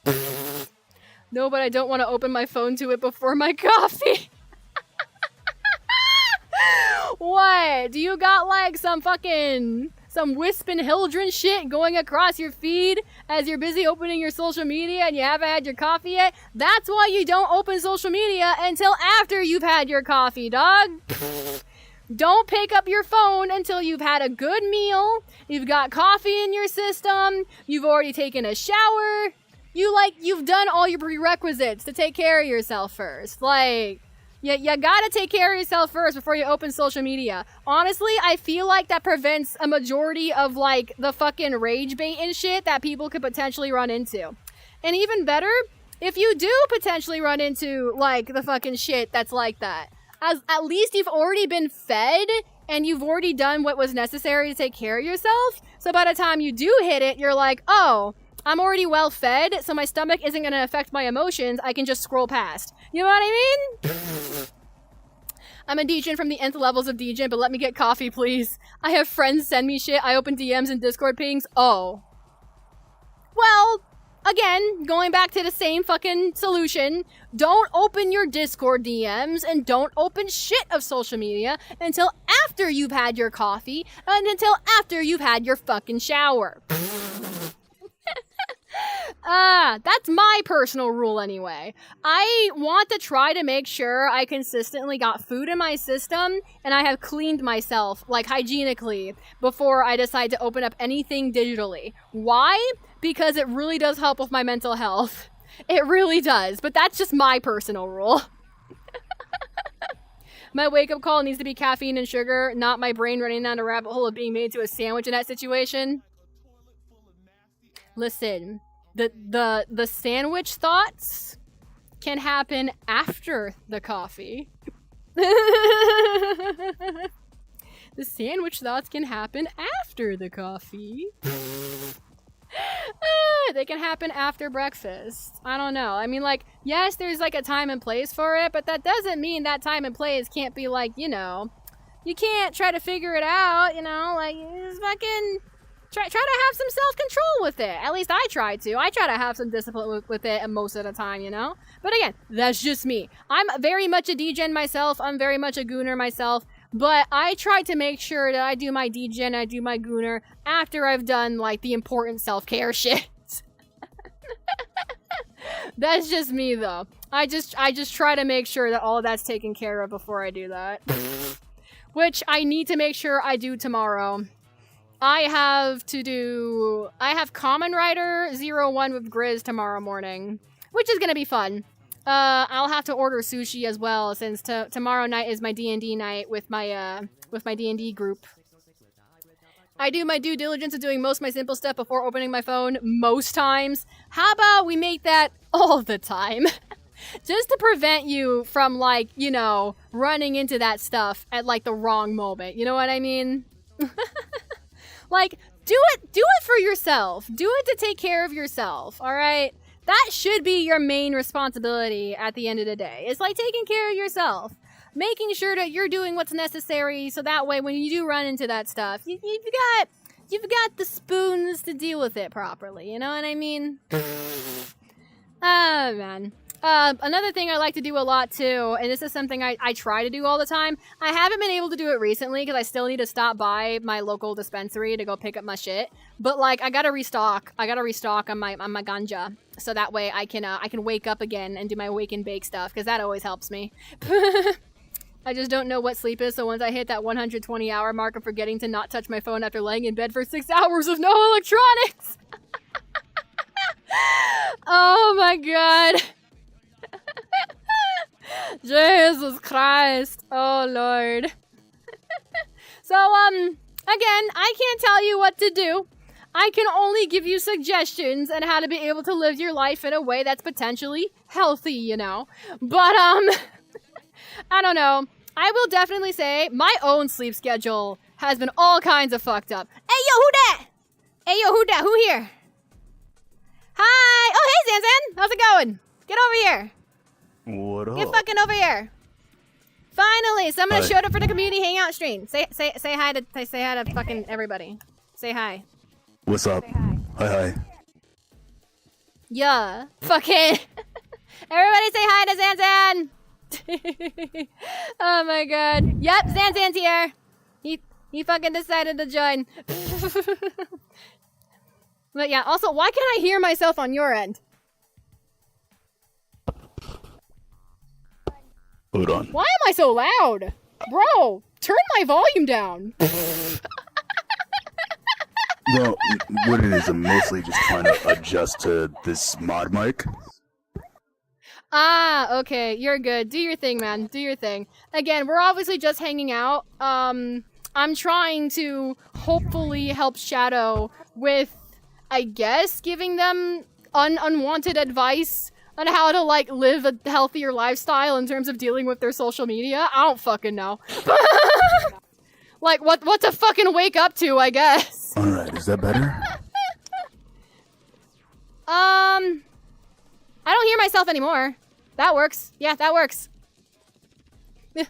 No, but I don't want to open my phone to it before my coffee. What? Do you got like some Wisp and Hildren shit going across your feed as you're busy opening your social media and you haven't had your coffee yet? That's why you don't open social media until after you've had your coffee, dog. Don't pick up your phone until you've had a good meal, you've got coffee in your system, you've already taken a shower, you've done all your prerequisites to take care of yourself first. Like, you gotta take care of yourself first before you open social media. Honestly, I feel like that prevents a majority of, like, the fucking rage bait and shit that people could potentially run into. And even better, if you do potentially run into, like, the fucking shit that's like that, at least you've already been fed and you've already done what was necessary to take care of yourself. So by the time you do hit it, you're like, oh, I'm already well fed, so my stomach isn't going to affect my emotions. I can just scroll past. You know what I mean? I'm a degen from the nth levels of degen, but let me get coffee, please. I have friends send me shit. I open DMs and Discord pings. Oh. Well, again, going back to the same fucking solution, don't open your Discord DMs and don't open shit of social media until after you've had your coffee and until after you've had your fucking shower. That's my personal rule anyway. I want to try to make sure I consistently got food in my system and I have cleaned myself, like, hygienically before I decide to open up anything digitally. Why? Because it really does help with my mental health. It really does, but that's just my personal rule. My wake-up call needs to be caffeine and sugar, not my brain running down a rabbit hole of being made to a sandwich in that situation. Listen, the sandwich thoughts can happen after the coffee. The sandwich thoughts can happen after the coffee. They can happen after breakfast. I don't know. I mean, like, yes, there's like a time and place for it, but that doesn't mean that time and place can't be like, you know, you can't try to figure it out, you know, like, just fucking try to have some self-control with it. At least I try to. I try to have some discipline with it most of the time, you know? But again, that's just me. I'm very much a degen myself. I'm very much a gooner myself. But I try to make sure that I do my degen, I do my gooner after I've done, like, the important self-care shit. That's just me, though. I just try to make sure that all of that's taken care of before I do that. Which I need to make sure I do tomorrow. I have Common Rider 01 with Grizz tomorrow morning, which is gonna be fun. I'll have to order sushi as well, since tomorrow night is my D&D night with my D&D group. I do my due diligence of doing most of my simple stuff before opening my phone most times. How about we make that all the time? Just to prevent you from, like, you know, running into that stuff at, like, the wrong moment. You know what I mean? Like, do it for yourself. Do it to take care of yourself, alright? That should be your main responsibility at the end of the day. It's like taking care of yourself. Making sure that you're doing what's necessary so that way when you do run into that stuff, you've got the spoons to deal with it properly. You know what I mean? Ah, man. Another thing I like to do a lot too, and this is something I try to do all the time. I haven't been able to do it recently because I still need to stop by my local dispensary to go pick up my shit. But, like, I gotta restock on my ganja, so that way I can wake up again and do my wake and bake stuff, because that always helps me. I just don't know what sleep is, so once I hit that 120-hour mark of forgetting to not touch my phone after laying in bed for 6 hours with no electronics. Oh my god. Jesus Christ. Oh Lord. So, again, I can't tell you what to do. I can only give you suggestions on how to be able to live your life in a way that's potentially healthy, you know? But, I don't know. I will definitely say my own sleep schedule has been all kinds of fucked up. Hey, yo, who that? Hey, yo, who that? Who here? Hi! Oh, hey, Zanzan! How's it going? Get over here. What up? Get fucking over here. Finally, someone Hi. showed up for the community hangout stream. Say hi to fucking everybody. Say hi. What's up? Hi. Yeah. Fucking. Everybody say hi to Zanzan. Oh my god. Yep, Zanzan's here. He fucking decided to join. But yeah, also, why can't I hear myself on your end? Hold on. Why am I so loud? Bro, turn my volume down. Well, what it is, I'm mostly just trying to adjust to this mod mic. Ah, okay, you're good. Do your thing, man. Do your thing. Again, we're obviously just hanging out. I'm trying to hopefully help Shadow with, I guess, giving them unwanted advice on how to, like, live a healthier lifestyle in terms of dealing with their social media. I don't fucking know. Like, what to fucking wake up to, I guess. Alright, is that better? I don't hear myself anymore. That works. Yeah, that works. I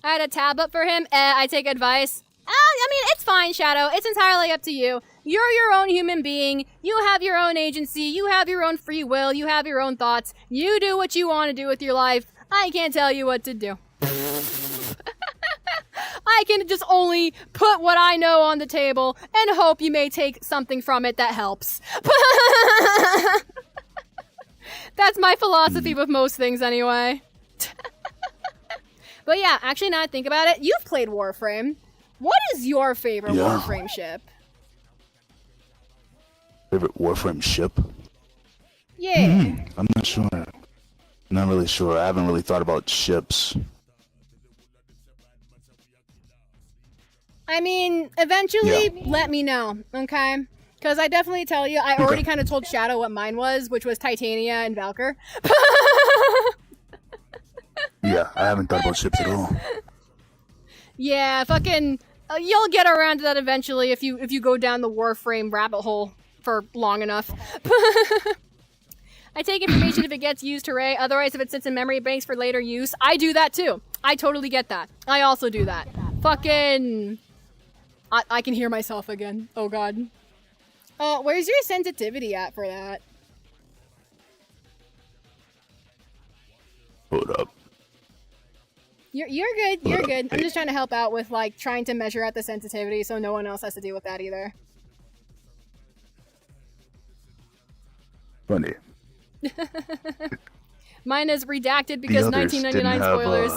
had a tab up for him. I take advice. I mean, it's fine, Shadow. It's entirely up to you. You're your own human being. You have your own agency. You have your own free will. You have your own thoughts. You do what you want to do with your life. I can't tell you what to do. I can just only put what I know on the table and hope you may take something from it that helps. That's my philosophy with most things anyway. But yeah, actually now that I think about it, you've played Warframe. What is your favorite Warframe ship? Favorite Warframe ship? Yeah. I'm not sure. Not really sure. I haven't really thought about ships. I mean, eventually, let me know, okay? Because I definitely tell you, I already kind of told Shadow what mine was, which was Titania and Valkyr. Yeah, I haven't thought about ships at all. Yeah, fucking, you'll get around to that eventually if you go down the Warframe rabbit hole for long enough. I take information if it gets used, hooray. Otherwise, if it sits in memory banks for later use, I do that too. I totally get that. I also do that. Fucking... I can hear myself again. Oh god. Where's your sensitivity at for that? Hold up. You're good. You're good. I'm just trying to help out with, like, trying to measure out the sensitivity so no one else has to deal with that either. Funny. Mine is redacted because 1999 spoilers.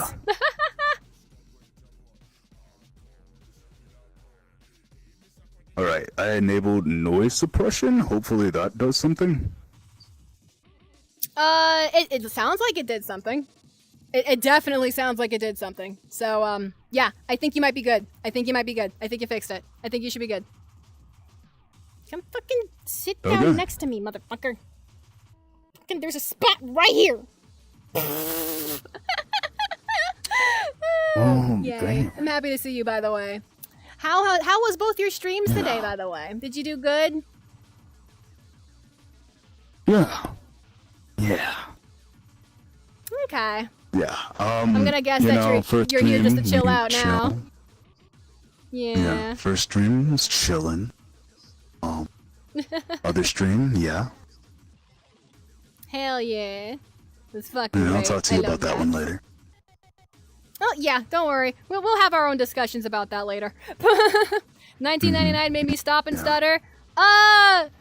Alright, I enabled noise suppression. Hopefully that does something. It sounds like it did something. It definitely sounds like it did something. So, yeah, I think you might be good. I think you might be good. I think you fixed it. I think you should be good. Come fucking sit down next to me, motherfucker. Fucking, there's a spot right here. Oh, Yay. damn. I'm happy to see you, by the way. How was both your streams today, by the way? Did you do good? Yeah. Yeah. Okay. Yeah. I'm gonna guess that you're here just to chill out now. Yeah. First stream was chilling. Other stream, yeah. Hell yeah. That's fucking And I'll great. talk to you about that one later. Oh, yeah, don't worry. We'll have our own discussions about that later. 1999 made me stop and stutter.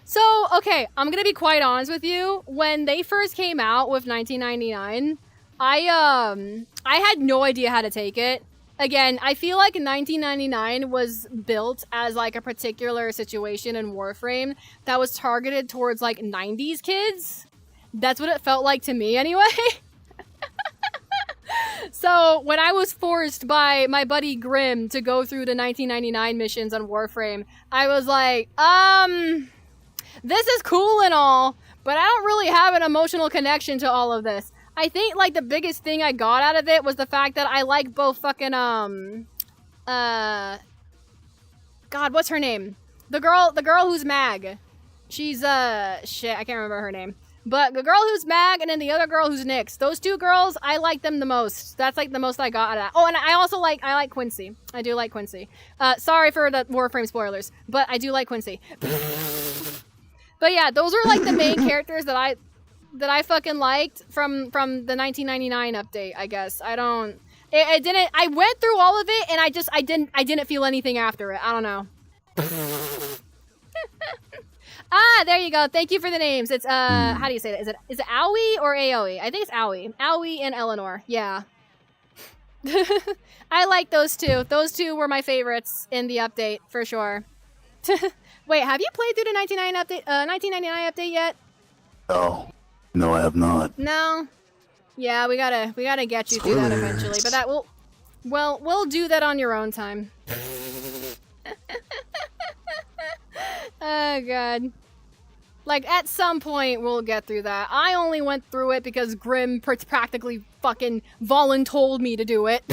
So, okay, I'm gonna be quite honest with you. When they first came out with 1999, I had no idea how to take it. Again, I feel like 1999 was built as, like, a particular situation in Warframe that was targeted towards, like, 90s kids. That's what it felt like to me, anyway. So, when I was forced by my buddy Grim to go through the 1999 missions on Warframe, I was like, this is cool and all, but I don't really have an emotional connection to all of this. I think, like, the biggest thing I got out of it was the fact that I like both fucking, God, what's her name? The girl who's Mag. She's, shit, I can't remember her name. But the girl who's Mag and then the other girl who's Nyx. Those two girls, I like them the most. That's like the most I got out of that. Oh, and I also like Quincy. I do like Quincy. Sorry for the Warframe spoilers, but I do like Quincy. But yeah, those are like the main characters that I fucking liked from the 1999 update, I guess. It didn't, I went through all of it and I didn't feel anything after it. I don't know. Ah, there you go. Thank you for the names. It's how do you say that? Is it Aoi or Aoi? I think it's Aoi. Aoi and Eleanor. Yeah. I like those two. Those two were my favorites in the update for sure. Wait, have you played through the 1999 update yet? Oh, no, I have not. No. Yeah, we gotta get you through that eventually. But that we'll do that on your own time. Oh god. Like, at some point, we'll get through that. I only went through it because Grim practically fucking voluntold me to do it.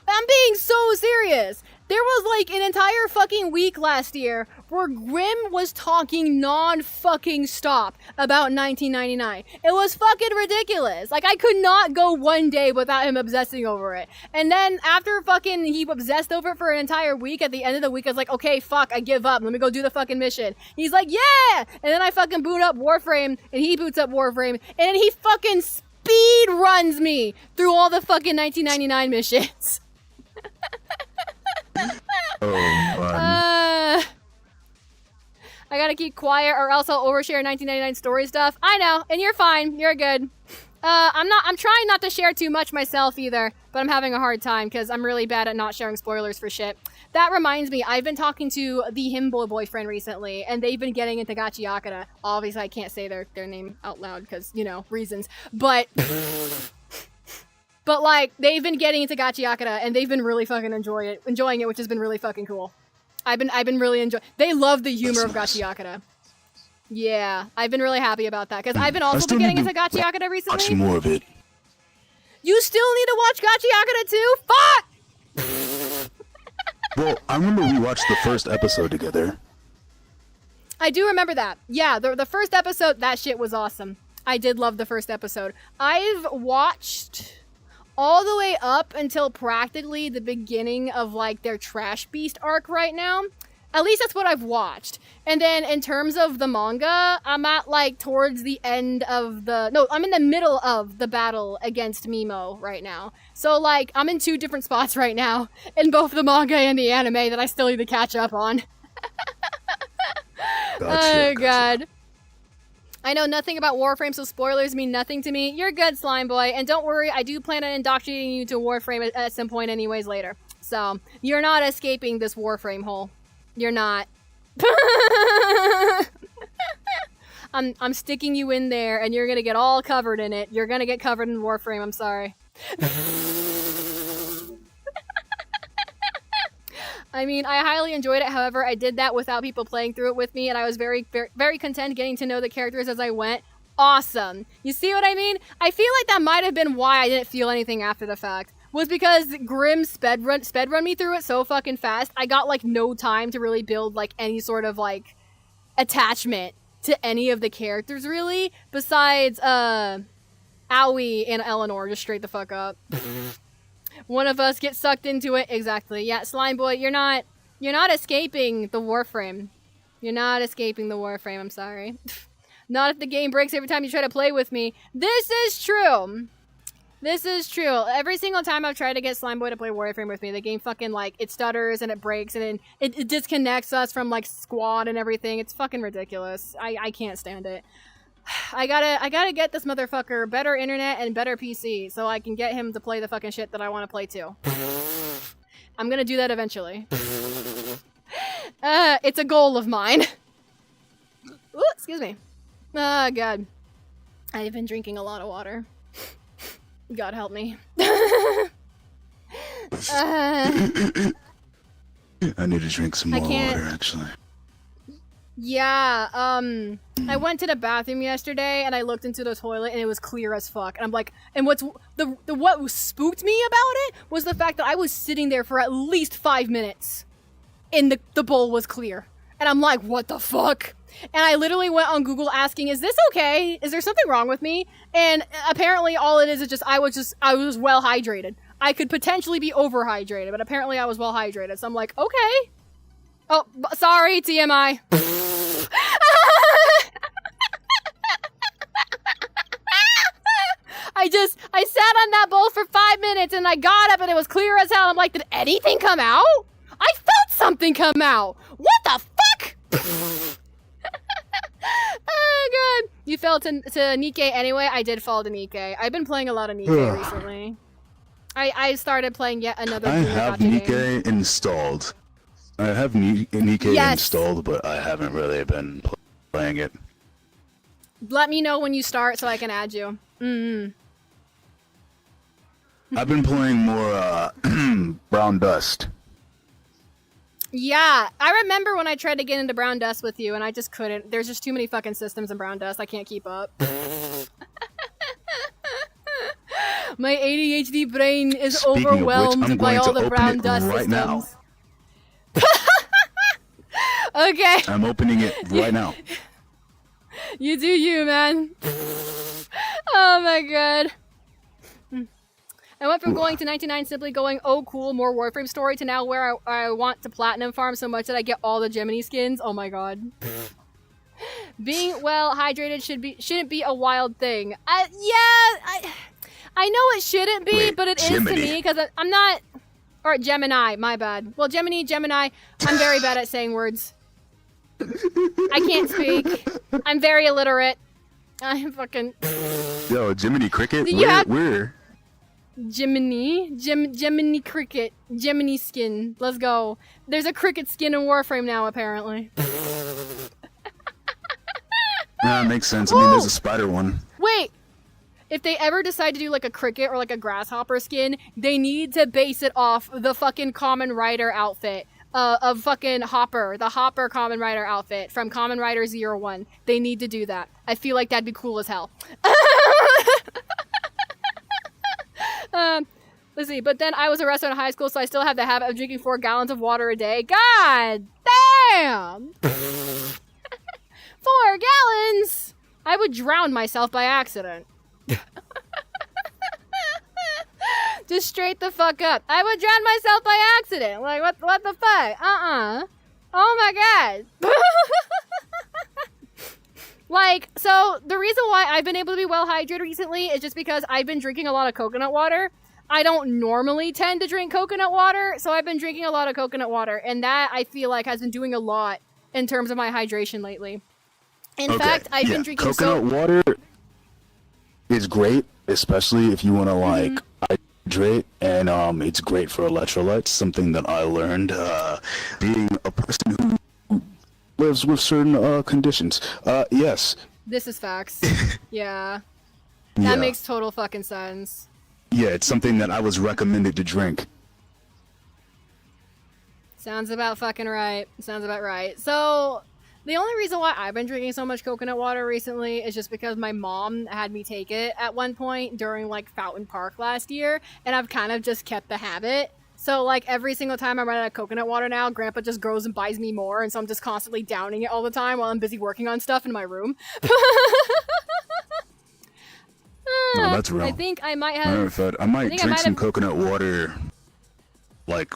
I'm being so serious. There was like an entire fucking week last year where Grim was talking non-fucking stop about 1999. It was fucking ridiculous. Like, I could not go one day without him obsessing over it. And then after fucking he obsessed over it for an entire week, at the end of the week I was like, okay, fuck, I give up. Let me go do the fucking mission. He's like, yeah! And then I fucking boot up Warframe, and he boots up Warframe, and then he fucking speed runs me through all the fucking 1999 missions. I gotta keep quiet or else I'll overshare 1999 story stuff. I know, and you're fine. You're good. I'm trying not to share too much myself either, but I'm having a hard time because I'm really bad at not sharing spoilers for shit. That reminds me, I've been talking to the Himbo boyfriend recently, and they've been getting into Gachiakara. Obviously, I can't say their name out loud because, you know, reasons. But... But, like, they've been getting into Gachiakara, and they've been really fucking enjoying it, which has been really fucking cool. I've been really enjoying. They love the humor of Gachiakara. Yeah, I've been really happy about that, because I've been also getting into Gachiakara recently. Watch more of it. You still need to watch Gachiakara too? Fuck! Well, I remember we watched the first episode together. I do remember that. Yeah, the first episode, that shit was awesome. I did love the first episode. I've watched... all the way up until practically the beginning of, like, their Trash Beast arc right now. At least that's what I've watched. And then in terms of the manga, I'm at, like, towards the end of the... No, I'm in the middle of the battle against Mimo right now. So, like, I'm in two different spots right now in both the manga and the anime that I still need to catch up on. Oh, God. I know nothing about Warframe, so spoilers mean nothing to me. You're good, Slime Boy, and don't worry, I do plan on indoctrinating you to Warframe at some point anyways later. So, you're not escaping this Warframe hole. You're not. I'm sticking you in there, and you're gonna get all covered in it. You're gonna get covered in Warframe, I'm sorry. I mean, I highly enjoyed it. However, I did that without people playing through it with me, and I was very, very, very content getting to know the characters as I went. Awesome. You see what I mean? I feel like that might have been why I didn't feel anything after the fact. Was because Grim sped run me through it so fucking fast. I got, like, no time to really build, like, any sort of, like, attachment to any of the characters, really. Besides, Aoi and Eleanor, just straight the fuck up. One of us gets sucked into it. Exactly. Yeah, Slime Boy, you're not escaping the Warframe. You're not escaping the Warframe, I'm sorry. Not if the game breaks every time you try to play with me. This is true. This is true. Every single time I've tried to get Slime Boy to play Warframe with me, the game fucking, like, it stutters and it breaks and then it disconnects us from, like, squad and everything. It's fucking ridiculous. I can't stand it. I gotta get this motherfucker better internet and better PC so I can get him to play the fucking shit that I want to play too. I'm gonna do that eventually. It's a goal of mine. Ooh, excuse me. Oh, God. I've been drinking a lot of water. God help me. I need to drink some more water, actually. Yeah, I went to the bathroom yesterday and I looked into the toilet and it was clear as fuck. And I'm like, and what spooked me about it was the fact that I was sitting there for at least 5 minutes and the bowl was clear. And I'm like, what the fuck? And I literally went on Google asking, is this okay? Is there something wrong with me? And apparently all it is just I was well hydrated. I could potentially be overhydrated, but apparently I was well hydrated. So I'm like, okay. Oh, sorry, TMI. I sat on that bowl for 5 minutes and I got up and it was clear as hell. I'm like, did anything come out? I felt something come out. What the fuck? Oh god. You fell to Nikkei anyway? I did fall to Nikkei. I've been playing a lot of Nikkei recently. I started playing yet another I have Nikkei installed. I have Nikkei installed, but I haven't really been playing it. Let me know when you start so I can add you. I've been playing more Brown Dust. Yeah, I remember when I tried to get into Brown Dust with you and I just couldn't. There's just too many fucking systems in Brown Dust. I can't keep up. My ADHD brain is overwhelmed by all the Brown Dust systems. Now. Okay. I'm opening it right now. You do you, man. Oh my god. I went from going to 99 simply going, oh cool, more Warframe story, to now where I want to platinum farm so much that I get all the Gemini skins. Oh my god. Being well hydrated shouldn't be a wild thing. Yeah, I know it shouldn't be, but it Gemini. Is to me because I'm not. Or Gemini, my bad. Well, Gemini. I'm very bad at saying words. I can't speak. I'm very illiterate. I'm fucking. Yo, Gemini Cricket. Where? Gemini Cricket. Gemini skin. Let's go. There's a cricket skin in Warframe now, apparently. Yeah, makes sense. I mean, there's a spider one. Wait! If they ever decide to do like a cricket or like a grasshopper skin, they need to base it off the fucking Common Rider outfit. Of fucking Hopper. The Hopper Common Rider outfit from Common Rider 01. They need to do that. I feel like that'd be cool as hell. Let's see, but then I was arrested in high school, so I still have the habit of drinking 4 gallons of water a day. God damn! 4 gallons! I would drown myself by accident. Just straight the fuck up. I would drown myself by accident. Like, what the fuck? Oh my god. Like, so the reason why I've been able to be well hydrated recently is just because I've been drinking a lot of coconut water. I don't normally tend to drink coconut water, so I've been drinking a lot of coconut water, and that I feel like has been doing a lot in terms of my hydration lately. In fact, I've been drinking coconut water is great, especially if you want to like hydrate, and it's great for electrolytes. Something that I learned being a person who lives with certain conditions. Yes. This is facts. Yeah. That makes total fucking sense. Yeah, it's something that I was recommended to drink. Sounds about fucking right. Sounds about right. So, the only reason why I've been drinking so much coconut water recently is just because my mom had me take it at one point during, like, Fountain Park last year, and I've kind of just kept the habit. So, like, every single time I run out of coconut water now, Grandpa just goes and buys me more, and so I'm just constantly downing it all the time while I'm busy working on stuff in my room. No, that's real. I think I might have... I might drink some coconut water, like,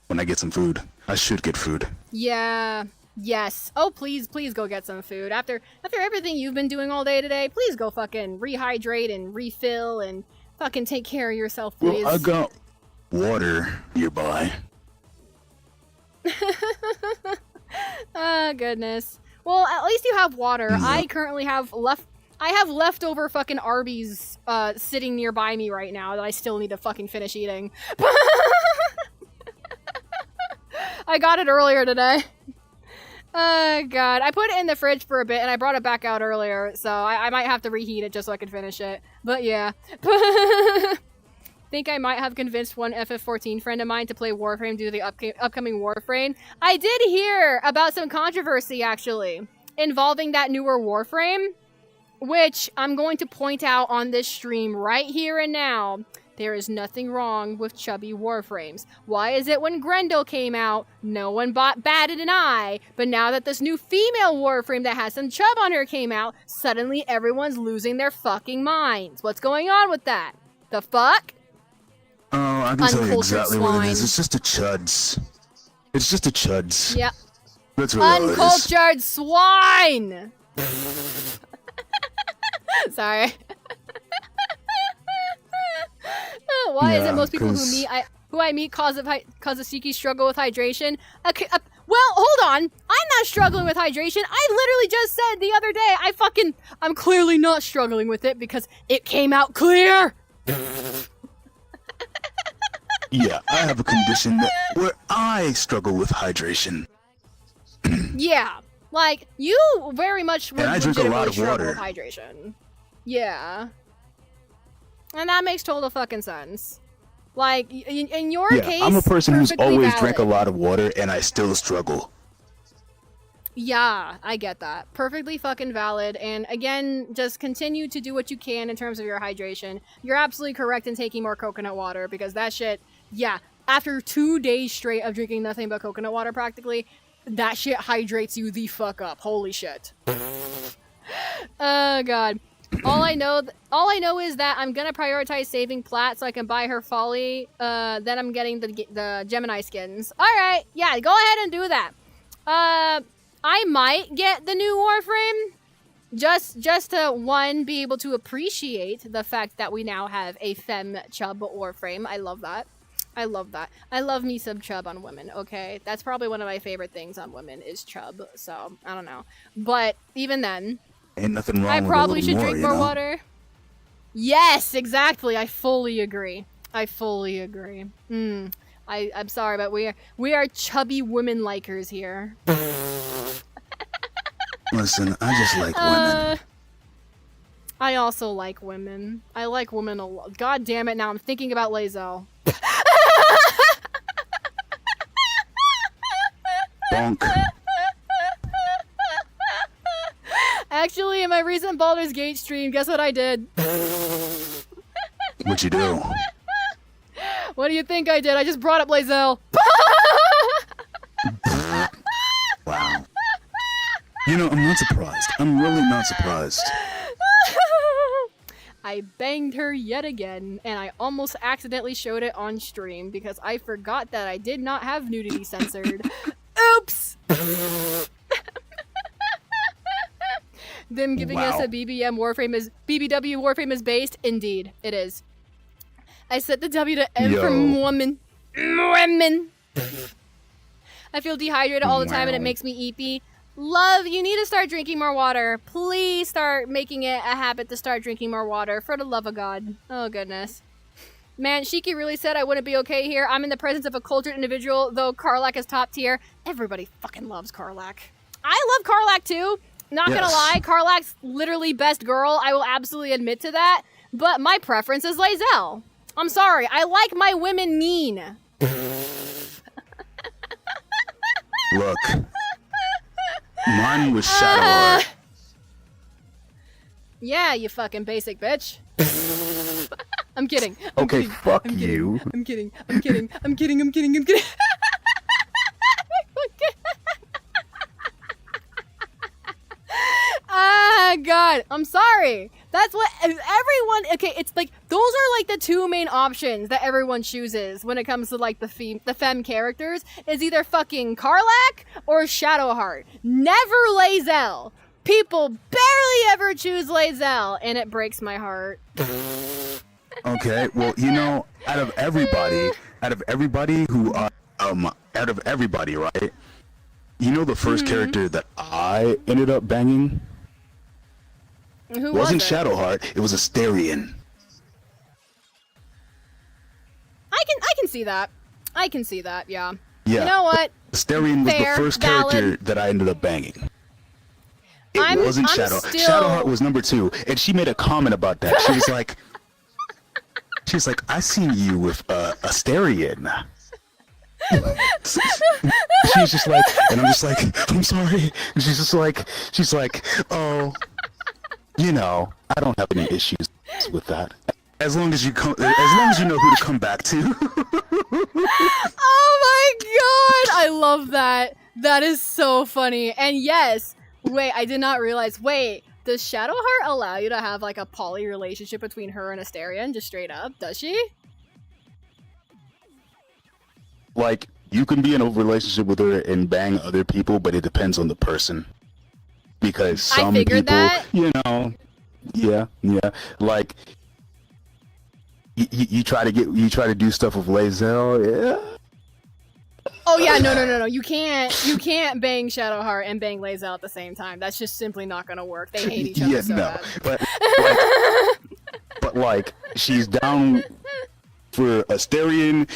when I get some food. I should get food. Yeah. Yes. Oh, please go get some food. After everything you've been doing all day today, please go fucking rehydrate and refill and fucking take care of yourself, please. Well, I got water nearby. Oh, goodness. Well, at least you have water. Yeah. I currently have leftover fucking Arby's sitting nearby me right now that I still need to fucking finish eating. I got it earlier today. Oh god. I put it in the fridge for a bit and I brought it back out earlier, so I might have to reheat it just so I can finish it. But yeah. Think I might have convinced one FF14 friend of mine to play Warframe due to the upcoming Warframe. I did hear about some controversy, actually, involving that newer Warframe, which I'm going to point out on this stream right here and now. There is nothing wrong with chubby warframes. Why is it when Grendel came out, no one batted an eye, but now that this new female warframe that has some chub on her came out, suddenly everyone's losing their fucking minds? What's going on with that? The fuck? Oh, I can tell you exactly what it swine. is. It's just a chuds. It's just a chuds. Yep. That's what it is. Uncultured swine! Sorry. Why is it most people who I meet cause of Siki struggle with hydration? Okay, well, hold on. I'm not struggling with hydration. I literally just said the other day I'm clearly not struggling with it because it came out clear. Yeah, I have a condition where I struggle with hydration. Yeah, like you very much would And I drink a lot of struggle water. with hydration. Yeah. And that makes total fucking sense. Like, in your case, I'm a person who's perfectly always valid. drank a lot of water, and I still struggle. Yeah, I get that. Perfectly fucking valid. And again, just continue to do what you can in terms of your hydration. You're absolutely correct in taking more coconut water, because that shit, yeah, after 2 days straight of drinking nothing but coconut water practically, that shit hydrates you the fuck up. Holy shit. Oh, God. All I know is that I'm gonna prioritize saving Plat so I can buy her Folly. Then I'm getting the Gemini skins. All right, yeah, go ahead and do that. I might get the new Warframe, just to be able to appreciate the fact that we now have a femme chub Warframe. I love that. I love that. I love me some chub on women. Okay, that's probably one of my favorite things on women is chub. So I don't know, but even then. Ain't nothing wrong I with probably a should little drink more, more you know? water. Yes, exactly. I fully agree. I fully agree. I'm sorry, but we are chubby women likers here. Listen, I just like women. I also like women. I like women a lot. God damn it! Now I'm thinking about Lae'zel. Bonk. Actually, in my recent Baldur's Gate stream, guess what I did? What you do? What do you think I did? I just brought up Lae'zel. Wow. You know, I'm not surprised. I'm really not surprised. I banged her yet again, and I almost accidentally showed it on stream because I forgot that I did not have nudity censored. Oops! Them giving us a BBW Warframe is based? Indeed, it is. I set the W to M from woman. Women! I feel dehydrated all the time and it makes me eepy. Love, you need to start drinking more water. Please start making it a habit to start drinking more water. For the love of God. Oh, goodness. Man, Shiki really said I wouldn't be okay here. I'm in the presence of a cultured individual, though Karlak is top tier. Everybody fucking loves Karlak. I love Karlak, too. Not gonna lie, Karlak's literally best girl. I will absolutely admit to that. But my preference is Lae'zel. I'm sorry. I like my women mean. Look. Mine was Shadowheart. Yeah, you fucking basic bitch. I'm kidding. Okay, fuck you. I'm kidding. I'm kidding. I'm kidding. I'm kidding. I'm kidding. Ah, God. I'm sorry. That's what everyone... Okay, it's like... Those are like the two main options that everyone chooses when it comes to like the femme characters. Is either fucking Karlak or Shadowheart. Never Lae'zel. People barely ever choose Lae'zel, and it breaks my heart. Okay, well, you know, out of everybody who out of everybody, right? You know the first character that I ended up banging? Who wasn't was it? Shadowheart, it was Asterion. I can see that. I can see that, yeah. Yeah. You know what? Asterion was Fair, the first valid. character that I ended up banging. It wasn't Shadow. Shadowheart was number 2, and she made a comment about that. She was like, I seen you with Asterion. She's just like, and I'm just like, I'm sorry. And she's like, oh, you know, I don't have any issues with that. As long as you know who to come back to. Oh my god! I love that. That is so funny. And yes, wait, I did not realize. Wait, does Shadowheart allow you to have like a poly relationship between her and Asterion? Just straight up? Does she? Like, you can be in a relationship with her and bang other people, but it depends on the person. Because some people, that. you know, yeah, like you try to do stuff with Lae'zel, yeah. Oh yeah, no. You can't bang Shadowheart and bang Lae'zel at the same time. That's just simply not gonna work. They hate each other so bad. But like she's down for Asterion.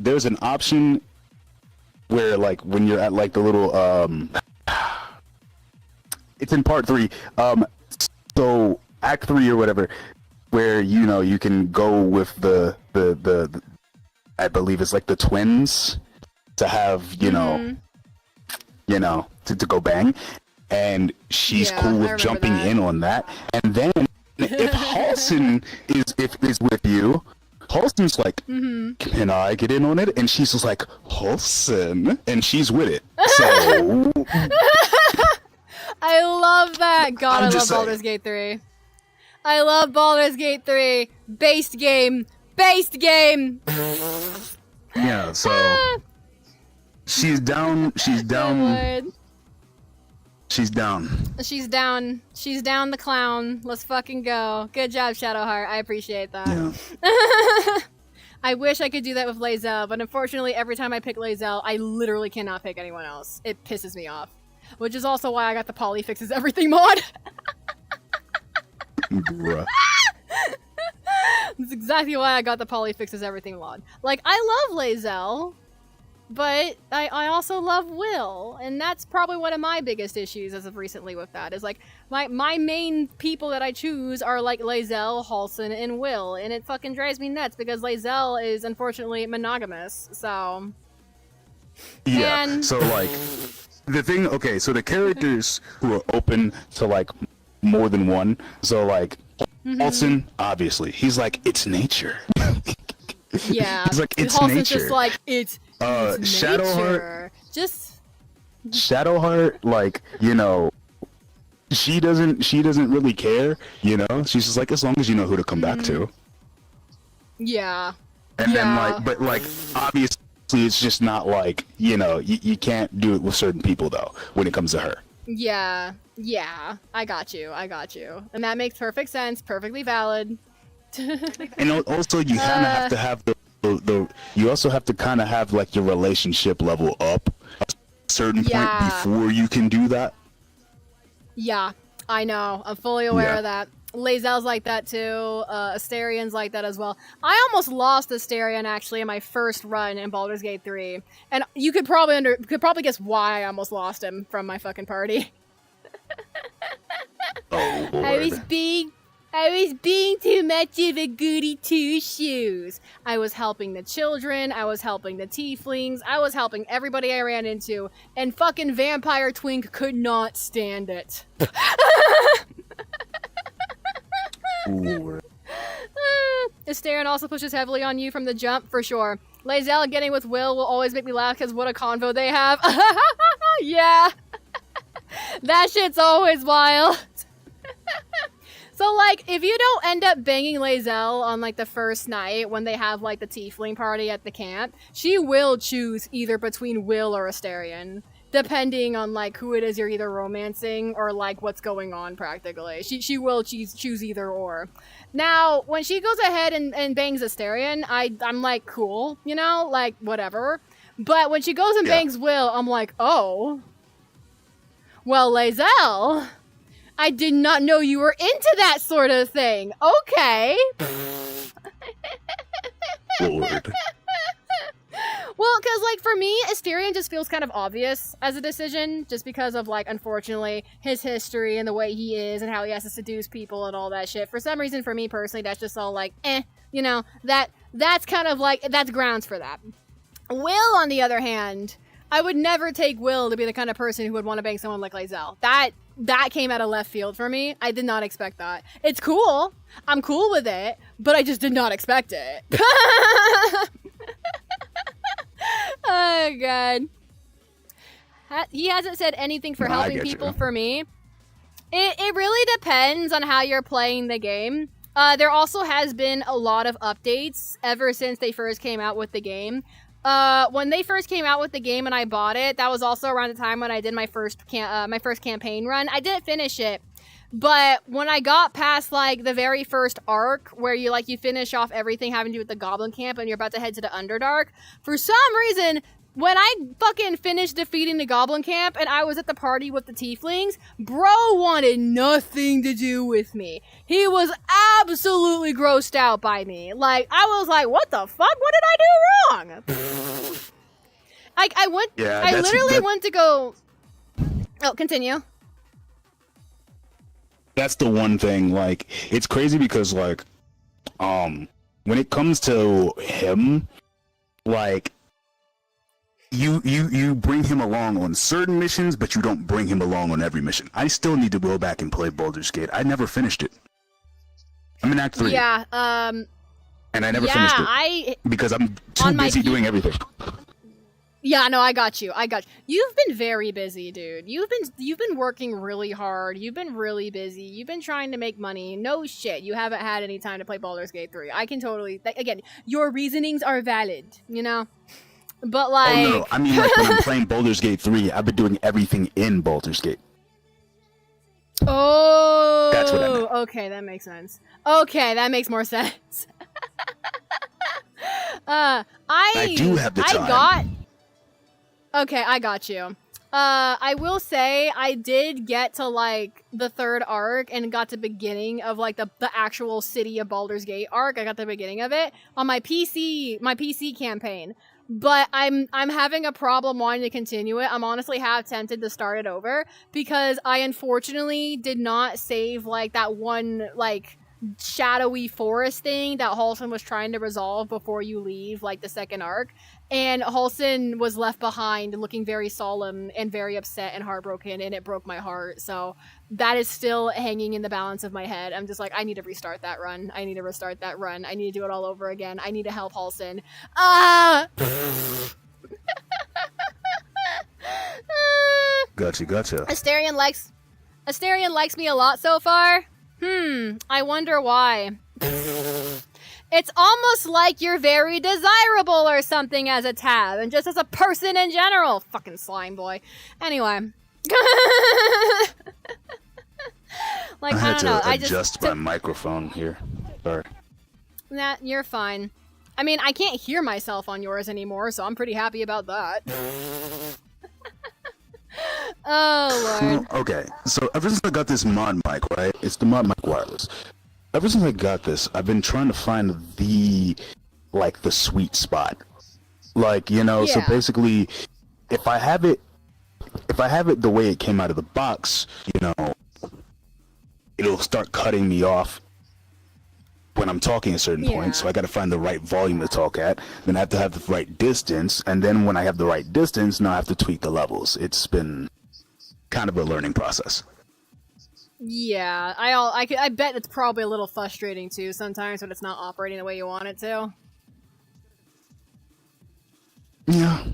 There's an option where like when you're at like the little it's in part 3. So Act 3 or whatever, where you can go with the I believe it's like the twins to have to go bang, and she's cool with jumping in on that. And then if Halson is with you, Halson's like, can I get in on it? And she's just like, Halson, and she's with it. So I love that. God, I love just saying. Baldur's Gate 3. I love Baldur's Gate 3. Based game. Yeah, so she's down. She's down. She's down the clown. Let's fucking go. Good job, Shadowheart. I appreciate that. Yeah. I wish I could do that with Lae'zel, but unfortunately every time I pick Lae'zel, I literally cannot pick anyone else. It pisses me off. Which is also why I got the Poly Fixes Everything mod. Bruh. That's exactly why I got the Poly Fixes Everything mod. Like, I love Lae'zel, but I also love Will, and that's probably one of my biggest issues as of recently with that, is like, my main people that I choose are like Lae'zel, Halson, and Will, and it fucking drives me nuts because Lae'zel is unfortunately monogamous, so... Yeah, and... so like, the thing, okay, so the characters who are open to like more than one, so like, Halson, obviously, he's like, it's nature. Yeah, he's like, it's Halson's nature. just like, it's Shadowheart, just Shadowheart, like, she doesn't really care, she's just like, as long as you know who to come back to. Yeah. And then like, but like, obviously it's just not like, you can't do it with certain people though, when it comes to her. Yeah, I got you. And that makes perfect sense, perfectly valid. And also you kind of have to have you also have to kind of have like your relationship level up a certain point before you can do that. Yeah, I know. I'm fully aware of that. Lae'zel's like that too. Asterion's like that as well. I almost lost Asterion actually in my first run in Baldur's Gate 3, and you could probably guess why I almost lost him from my fucking party. Oh, Lord. I was being too much of a goody two-shoes. I was helping the children, I was helping the tieflings, I was helping everybody I ran into, and fucking Vampire Twink could not stand it. Asterion also pushes heavily on you from the jump, for sure. Lae'zel getting with Will always make me laugh because what a convo they have. Yeah. That shit's always wild. So, like, if you don't end up banging Lae'zel on, like, the first night when they have, like, the tiefling party at the camp, she will choose either between Will or Asterion, depending on, like, who it is you're either romancing or, like, what's going on, practically. She will choose either or. Now, when she goes ahead and bangs Asterion, I'm like, cool, like, whatever. But when she goes and bangs Will, I'm like, oh. Well, Lae'zel, I did not know you were into that sort of thing. Okay. Lord. Well, because, like, for me, Asterion just feels kind of obvious as a decision, just because of, like, unfortunately, his history and the way he is and how he has to seduce people and all that shit. For some reason, for me personally, that's just all, like, that's kind of, like, that's grounds for that. Will, on the other hand, I would never take Will to be the kind of person who would want to bang someone like Lae'zel. That that came out of left field for me. I did not expect that. It's cool. I'm cool with it, but I just did not expect it. Oh, God. He hasn't said anything for helping people for me. It really depends on how you're playing the game. There also has been a lot of updates ever since they first came out with the game. When they first came out with the game and I bought it, that was also around the time when I did my first campaign run. I didn't finish it, but when I got past like the very first arc where you finish off everything having to do with the Goblin Camp and you're about to head to the Underdark, for some reason, when I fucking finished defeating the Goblin Camp and I was at the party with the Tieflings, bro wanted nothing to do with me. He was absolutely grossed out by me. Like, I was like, what the fuck? What did I do wrong? I literally went to go... Oh, continue. That's the one thing, like, it's crazy because, like, when it comes to him, like, you bring him along on certain missions, but you don't bring him along on every mission. I still need to go back and play Baldur's Gate. I never finished it. I'm in Act 3. Yeah, and I never finished it. Because I'm too busy doing everything. Yeah, no, I got you. You've been very busy, dude. You've been working really hard. You've been really busy. You've been trying to make money. No shit. You haven't had any time to play Baldur's Gate 3. I can totally... Again, your reasonings are valid, you know? But like... Oh, no. I mean, like, when I'm playing Baldur's Gate 3, I've been doing everything in Baldur's Gate. Oh! That's what I meant. Okay, that makes sense. Okay, that makes more sense. I do have the time. Okay, I got you. I will say I did get to like the third arc and got to the beginning of like the actual city of Baldur's Gate arc. I got the beginning of it on my PC campaign. But I'm having a problem wanting to continue it. I'm honestly half tempted to start it over because I unfortunately did not save like that one like shadowy forest thing that Halson was trying to resolve before you leave like the second arc. And Halson was left behind looking very solemn and very upset and heartbroken, and it broke my heart. So that is still hanging in the balance of my head. I'm just like, I need to restart that run. I need to do it all over again. I need to help Halson. Gotcha. Asterion likes me a lot so far. I wonder why. It's almost like you're very desirable or something as a tab, and just as a person in general. Fucking slime boy. Anyway. Like, I don't know. I adjust my microphone here. Sorry. Nah, you're fine. I mean, I can't hear myself on yours anymore, so I'm pretty happy about that. Oh, Lord. Okay, so ever since I got this mod mic, right? It's the mod mic wireless. Ever since I got this, I've been trying to find the sweet spot. Like, you know, so basically, if I have it the way it came out of the box, you know, it'll start cutting me off when I'm talking at a certain point, so I gotta find the right volume to talk at, then I have to have the right distance, and then when I have the right distance, now I have to tweak the levels. It's been kind of a learning process. Yeah, I bet it's probably a little frustrating too sometimes when it's not operating the way you want it to. Yeah,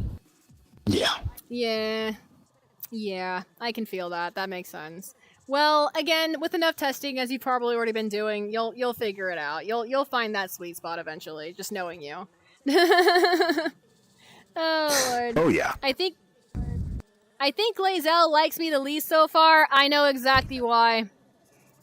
I can feel that. That makes sense. Well, again, with enough testing, as you've probably already been doing, you'll figure it out. You'll find that sweet spot eventually, just knowing you. Oh, Lord. Oh, yeah. I think Lae'zel likes me the least so far. I know exactly why.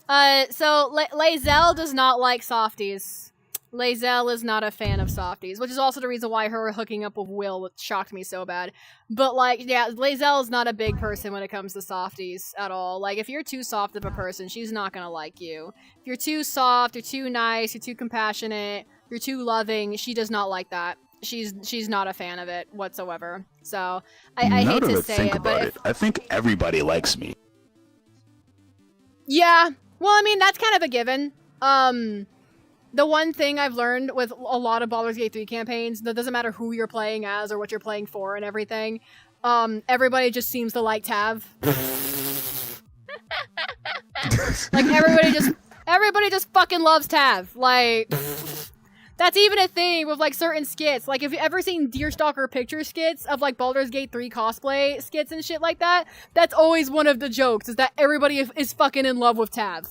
So Lae'zel does not like softies. Lae'zel is not a fan of softies, which is also the reason why her hooking up with Will shocked me so bad. But, like, yeah, Lae'zel is not a big person when it comes to softies at all. Like, if you're too soft of a person, she's not gonna like you. If you're too soft, you're too nice, you're too compassionate, you're too loving, she does not like that. She's not a fan of it whatsoever. So, I hate to say it, but I think everybody likes me. Yeah. Well, I mean, that's kind of a given. The one thing I've learned with a lot of Baldur's Gate 3 campaigns, that doesn't matter who you're playing as or what you're playing for and everything, everybody just seems to like Tav. Like everybody just fucking loves Tav. Like that's even a thing with like certain skits. Like if you ever seen Deerstalker picture skits of like Baldur's Gate 3 cosplay skits and shit like that, that's always one of the jokes, is that everybody is fucking in love with Tav.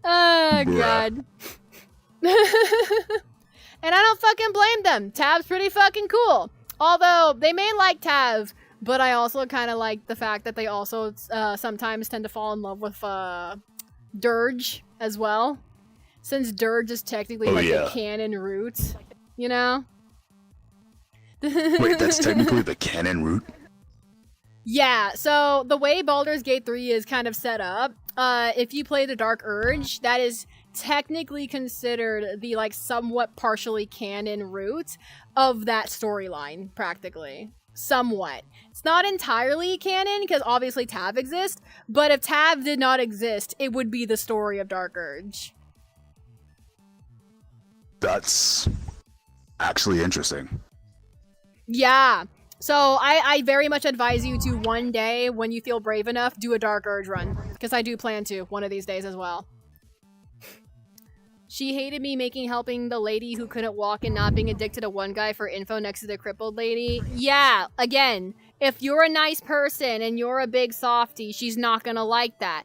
Oh god. And I don't fucking blame them. Tav's pretty fucking cool. Although they may like Tav, but I also kind of like the fact that they also sometimes tend to fall in love with Dirge as well, since Dirge is technically a canon route, you know? Wait, that's technically the canon route? Yeah, so the way Baldur's Gate 3 is kind of set up, if you play the Dark Urge, that is technically considered the like somewhat partially canon route of that storyline, practically. Somewhat. It's not entirely canon, because obviously Tav exists, but if Tav did not exist, it would be the story of Dark Urge. That's actually interesting. Yeah. So I very much advise you to one day, when you feel brave enough, do a Dark Urge run. Because I do plan to, one of these days as well. She hated me helping the lady who couldn't walk and not being addicted to one guy for info next to the crippled lady. Yeah, again, if you're a nice person and you're a big softie, she's not gonna like that.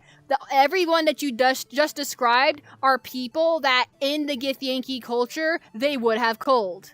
Everyone that you just described are people that in the Githyanki culture, they would have cold.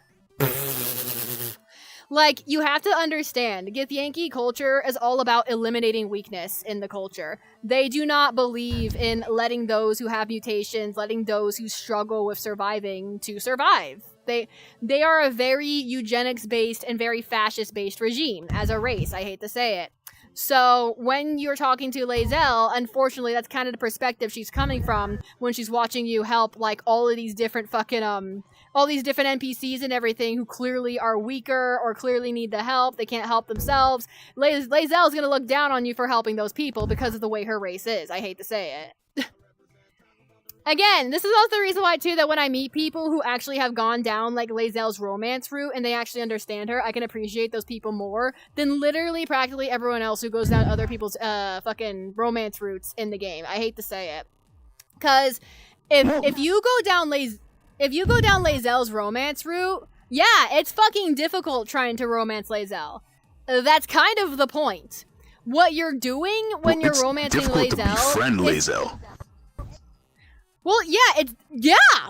Like, you have to understand, Githyanki culture is all about eliminating weakness in the culture. They do not believe in letting those who have mutations, letting those who struggle with surviving to survive. They are a very eugenics-based and very fascist-based regime as a race, I hate to say it. So, when you're talking to Lae'zel, unfortunately, that's kind of the perspective she's coming from when she's watching you help, like, all of these different fucking, all these different NPCs and everything who clearly are weaker or clearly need the help. They can't help themselves. Lae'zel's gonna look down on you for helping those people because of the way her race is. I hate to say it. Again, this is also the reason why, too, that when I meet people who actually have gone down, like, Lae'zel's romance route and they actually understand her, I can appreciate those people more than literally practically everyone else who goes down other people's, fucking romance routes in the game. I hate to say it. Because if you go down Lae'zel's romance route, yeah, it's fucking difficult trying to romance Lae'zel. That's kind of the point. What you're doing when you're romancing Lae'zel... It's difficult to befriend Lae'zel. Well, yeah,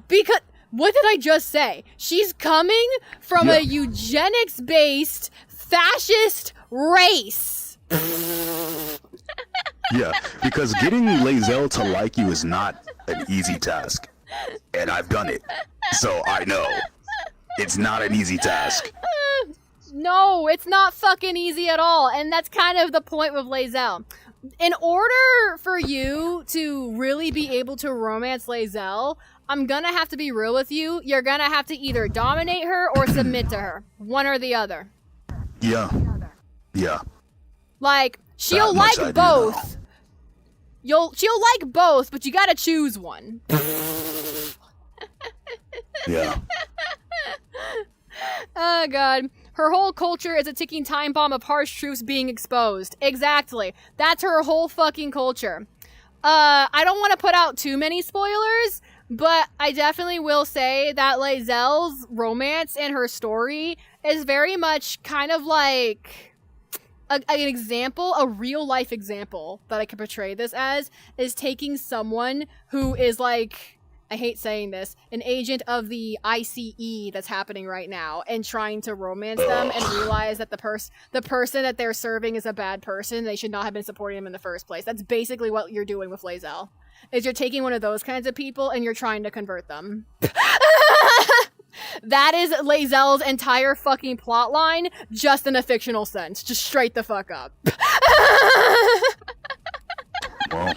because... What did I just say? She's coming from a eugenics-based, fascist race. Yeah, because getting Lae'zel to like you is not an easy task. And I've done it, so I know. It's not an easy task. No, it's not fucking easy at all, and that's kind of the point with Lae'zel. In order for you to really be able to romance Lae'zel, I'm gonna have to be real with you. You're gonna have to either dominate her or submit to her. One or the other. Yeah. Yeah. Like, she'll like both. She'll like both, but you gotta choose one. Yeah. Oh god. Her whole culture is a ticking time bomb of harsh truths being exposed. Exactly. That's her whole fucking culture. I don't want to put out too many spoilers, but I definitely will say that Lae'zel's romance and her story is very much kind of like an example, a real life example that I could portray this as, is taking someone who is like, I hate saying this, an agent of the ICE that's happening right now, and trying to romance them and realize that the person that they're serving is a bad person. They should not have been supporting them in the first place. That's basically what you're doing with Lae'zel. Is you're taking one of those kinds of people and you're trying to convert them. That is Lae'zel's entire fucking plotline, just in a fictional sense. Just straight the fuck up. Well,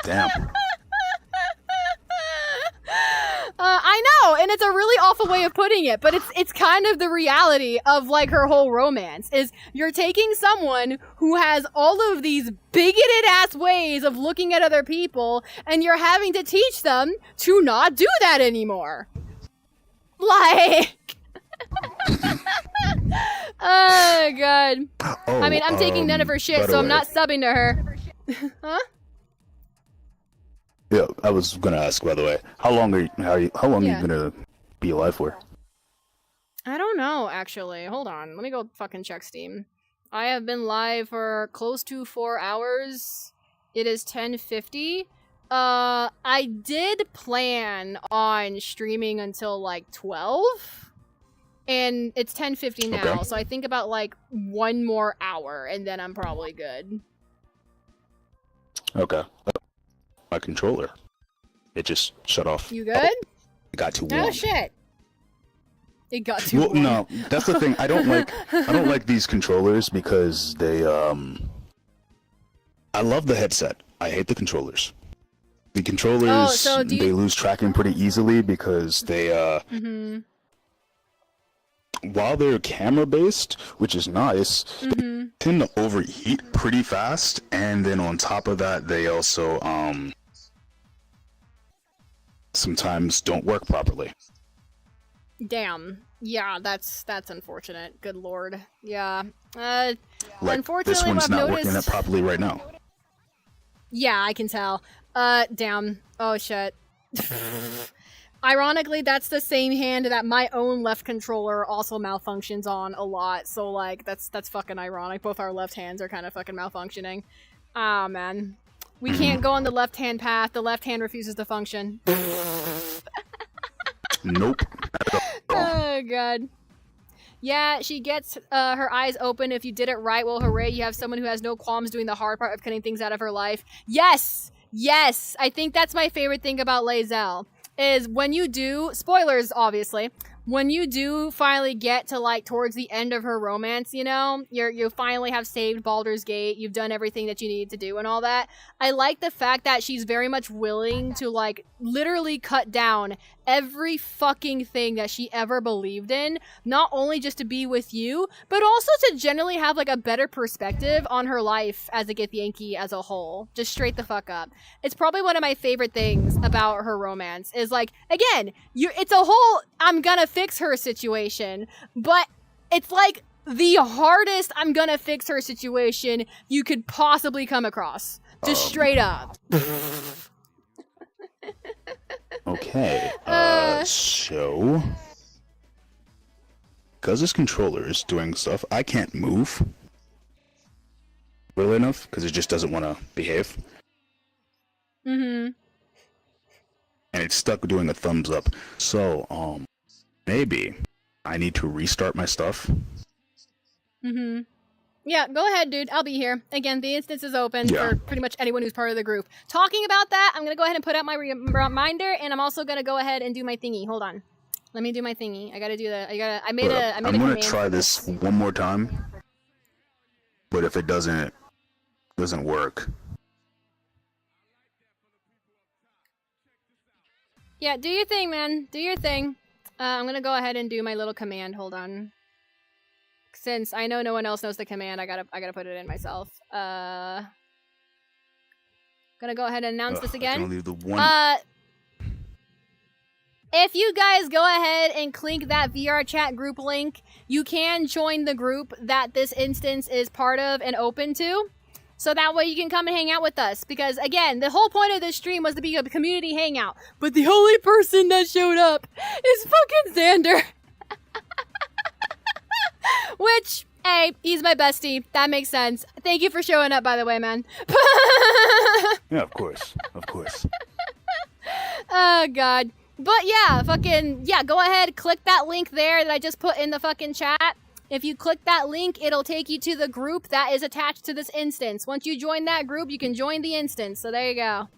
damn. I know, and it's a really awful way of putting it, but it's kind of the reality of, like, her whole romance, is you're taking someone who has all of these bigoted-ass ways of looking at other people, and you're having to teach them to not do that anymore. Like... Oh, God. good. Oh, I mean, I'm taking none of her by shit, the so I'm way. not subbing to her. Huh? Yeah, I was gonna ask, by the way, how long are you gonna be alive for? I don't know, actually. Hold on. Let me go fucking check Steam. I have been live for close to 4 hours. It is 10:50. I did plan on streaming until like 12. And it's 10:50 now, Okay. so I think about like 1 more hour, and then I'm probably good. Okay. My controller. It just shut off. You good? It got too warm. Oh shit. It got too Well, warm. no, that's the thing. I don't like these controllers because they I love the headset. I hate the controllers. The controllers so do you- they lose tracking pretty easily because they Mm-hmm. while they're camera based, which is nice, Mm-hmm. they tend to overheat pretty fast, and then on top of that they also sometimes don't work properly. Damn. Yeah, that's unfortunate. Good lord. Yeah. Like Unfortunately, this one's what I've not noticed... working properly right now. Yeah, I can tell. Damn. Oh shit. Ironically, that's the same hand that my own left controller also malfunctions on a lot. So like, that's fucking ironic. Both our left hands are kind of fucking malfunctioning. Ah, man. We can't go on the left-hand path. The left hand refuses to function. Nope. Oh god. Yeah, she gets her eyes open if you did it right. Well, hooray, you have someone who has no qualms doing the hard part of cutting things out of her life. Yes! Yes! I think that's my favorite thing about Lae'zel. Is when you do, spoilers obviously, when you do finally get to like towards the end of her romance, you know, you finally have saved Baldur's Gate, you've done everything that you needed to do and all that. I like the fact that she's very much willing to like literally cut down every fucking thing that she ever believed in, not only just to be with you, but also to generally have like a better perspective on her life as a Githyanki as a whole. Just straight the fuck up. It's probably one of my favorite things about her romance is like, again, it's a whole I'm gonna fix her situation, but it's like the hardest I'm gonna fix her situation you could possibly come across. Just straight up. Okay, so... Because this controller is doing stuff, I can't move really enough, because it just doesn't want to behave. Mm-hmm. And it's stuck doing a thumbs up. So, maybe I need to restart my stuff. Mm-hmm. Yeah, go ahead, dude. I'll be here. Again, the instance is open Yeah. for pretty much anyone who's part of the group. Talking about that, I'm going to go ahead and put out my reminder, and I'm also going to go ahead and do my thingy. Hold on. Let me do my thingy. I got to do the... I made a I'm command. gonna try this one more time. But if it doesn't work... Yeah, do your thing, man. Do your thing. I'm going to go ahead and do my little command. Hold on. Since I know no one else knows the command, I gotta put it in myself. Gonna go ahead and announce this I again. can only do the one... If you guys go ahead and click that VRChat group link, you can join the group that this instance is part of and open to. So that way you can come and hang out with us. Because again, the whole point of this stream was to be a community hangout. But the only person that showed up is fucking Xander. Which, hey, he's my bestie. That makes sense. Thank you for showing up, by the way, man. Yeah, of course. Of course. Oh, God. But yeah, go ahead, click that link there that I just put in the fucking chat. If you click that link, it'll take you to the group that is attached to this instance. Once you join that group, you can join the instance. So there you go.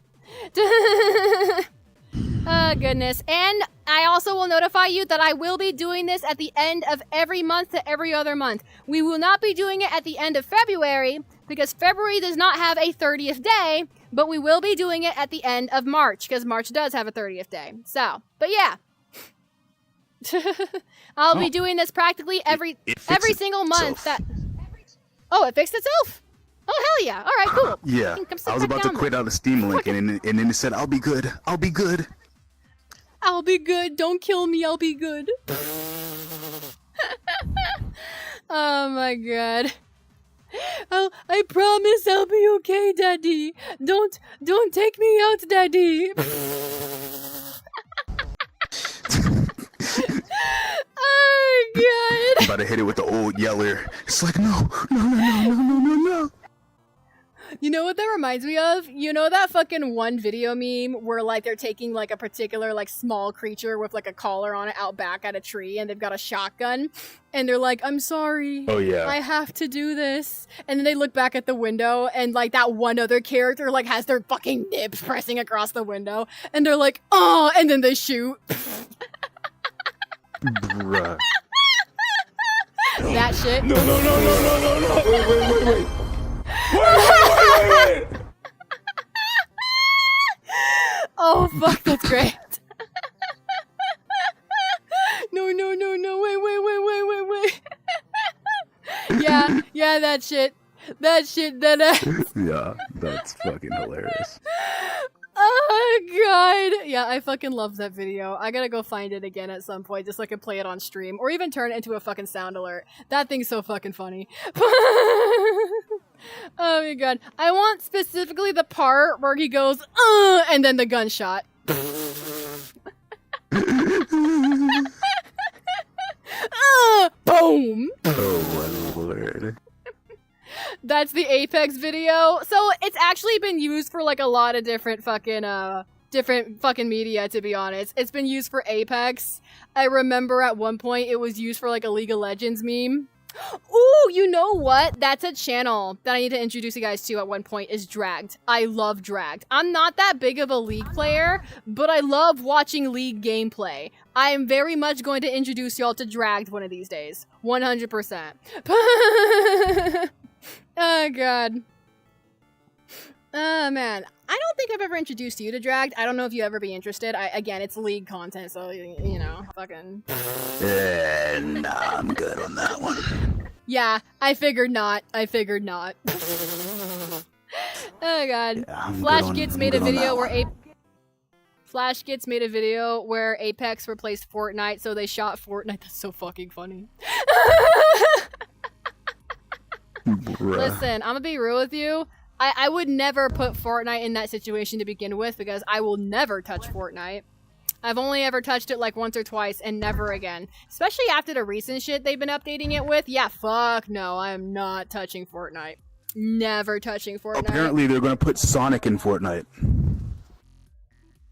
Oh, goodness. And I also will notify you that I will be doing this at the end of every month to every other month. We will not be doing it at the end of February, because February does not have a 30th day, but we will be doing it at the end of March, because March does have a 30th day. So, but yeah. I'll be doing this practically every single month. Oh, it fixed itself? Oh, hell yeah. All right, cool. Yeah, I was about to quit out of Steam Link, and then it said, I'll be good. I'll be good. I'll be good. Don't kill me. I'll be good. Oh my my god. I promise I'll be okay, Daddy. Don't take me out, Daddy. Oh god. About to hit it with the old yeller. It's like no. You know what that reminds me of? You know that fucking one video meme where like they're taking like a particular like small creature with like a collar on it out back at a tree and they've got a shotgun and they're like, I'm sorry. Oh yeah. I have to do this. And then they look back at the window and like that one other character like has their fucking nips pressing across the window and they're like, oh, and then they shoot. Bruh. That shit. No. Wait. Wait. Oh fuck, that's great. No, wait. Yeah, that shit. Yeah, that's fucking hilarious. Oh god. Yeah, I fucking love that video. I gotta go find it again at some point just so I can play it on stream or even turn it into a fucking sound alert. That thing's so fucking funny. Oh my god. I want specifically the part where he goes, and then the gunshot. Boom! Oh my lord. That's the Apex video. So it's actually been used for like a lot of different fucking media, to be honest. It's been used for Apex. I remember at one point it was used for like a League of Legends meme. Ooh, you know what? That's a channel that I need to introduce you guys to at one point is Dragged. I love Dragged. I'm not that big of a League player, but I love watching League gameplay. I am very much going to introduce y'all to Dragged one of these days. 100%. Oh, God. Oh, man. I don't think I've ever introduced you to Dragged. I don't know if you ever be interested. Again, it's League content, so, you know, fucking... Nah, I'm good on that one. Yeah, I figured not. Oh, God. Yeah, Flash Gets made a video where Apex replaced Fortnite, so they shot Fortnite. That's so fucking funny. Listen, I'm gonna be real with you. I would never put Fortnite in that situation to begin with because I will never touch Fortnite. I've only ever touched it like once or twice and never again. Especially after the recent shit they've been updating it with. Yeah, fuck no, I am not touching Fortnite. Never touching Fortnite. Apparently they're gonna put Sonic in Fortnite.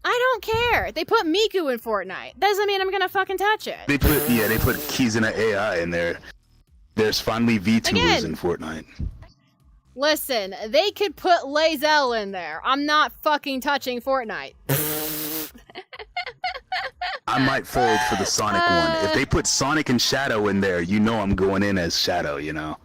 I don't care. They put Miku in Fortnite. Doesn't mean I'm gonna fucking touch it. They put Kizuna AI in there. There's finally VTubers in Fortnite. Listen, they could put Lae'zel in there. I'm not fucking touching Fortnite. I might fold for the Sonic one. If they put Sonic and Shadow in there, you know I'm going in as Shadow, you know?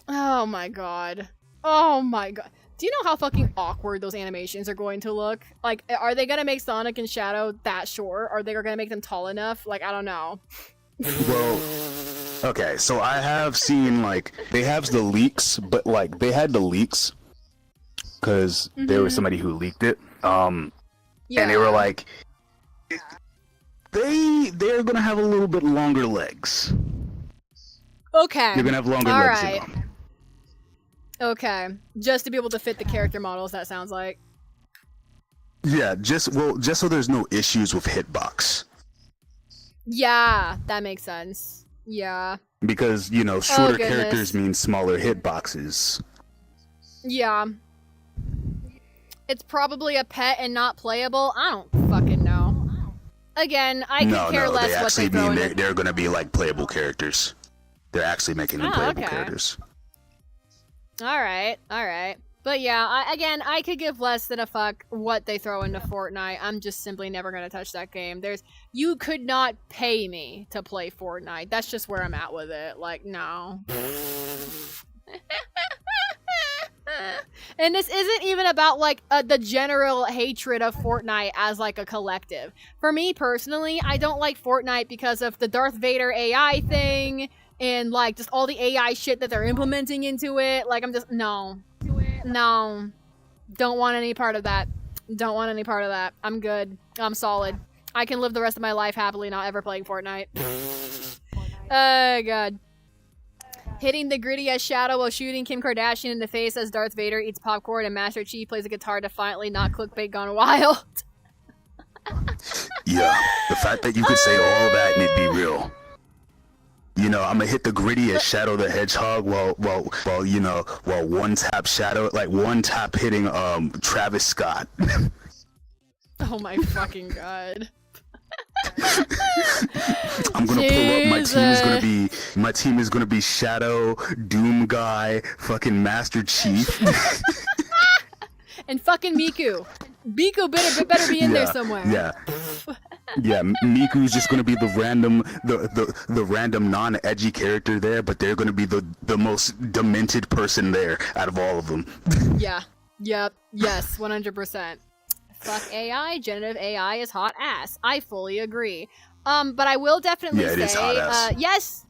Oh my god. Oh my god. Do you know how fucking awkward those animations are going to look? Like, are they gonna make Sonic and Shadow that short? Are they gonna make them tall enough? Like, I don't know. Well, okay, so I have seen, like, they have the leaks, but, like, they had the leaks because there was somebody who leaked it. And they were like, they're gonna have a little bit longer legs. Okay. You're gonna have longer legs, you know. Okay. Just to be able to fit the character models, that sounds like. Yeah, just so there's no issues with hitbox. Yeah, that makes sense. Yeah. Because, you know, shorter characters mean smaller hitboxes. Yeah. It's probably a pet and not playable. I don't fucking know. Again, I could care less what they throw in. They're gonna be like playable characters. They're actually making them playable characters. Alright. But yeah, I could give less than a fuck what they throw into Fortnite. I'm just simply never gonna touch that game. You could not pay me to play Fortnite. That's just where I'm at with it. Like, no. And this isn't even about, like, the general hatred of Fortnite as, like, a collective. For me, personally, I don't like Fortnite because of the Darth Vader AI thing and, like, just all the AI shit that they're implementing into it. Like, I'm just, no. No. Don't want any part of that. I'm good. I'm solid. I can live the rest of my life happily not ever playing Fortnite. Oh, God. Hitting the gritty as Shadow while shooting Kim Kardashian in the face as Darth Vader eats popcorn and Master Chief plays a guitar defiantly, not clickbait gone wild. Yeah, the fact that you could say all that and it'd be real. You know, I'm gonna hit the gritty as Shadow the Hedgehog while one tap Shadow, like one tap hitting Travis Scott. Oh my fucking god. I'm gonna pull up. My team is gonna be Shadow, Doom Guy, fucking Master Chief, and fucking Miku. Miku better be in there somewhere. Yeah, Miku's just gonna be the random non-edgy character there, but they're gonna be the most demented person there out of all of them. Yeah. Yep. Yes. 100%. Fuck AI. Generative AI is hot ass. I fully agree. But I will definitely say, is hot ass.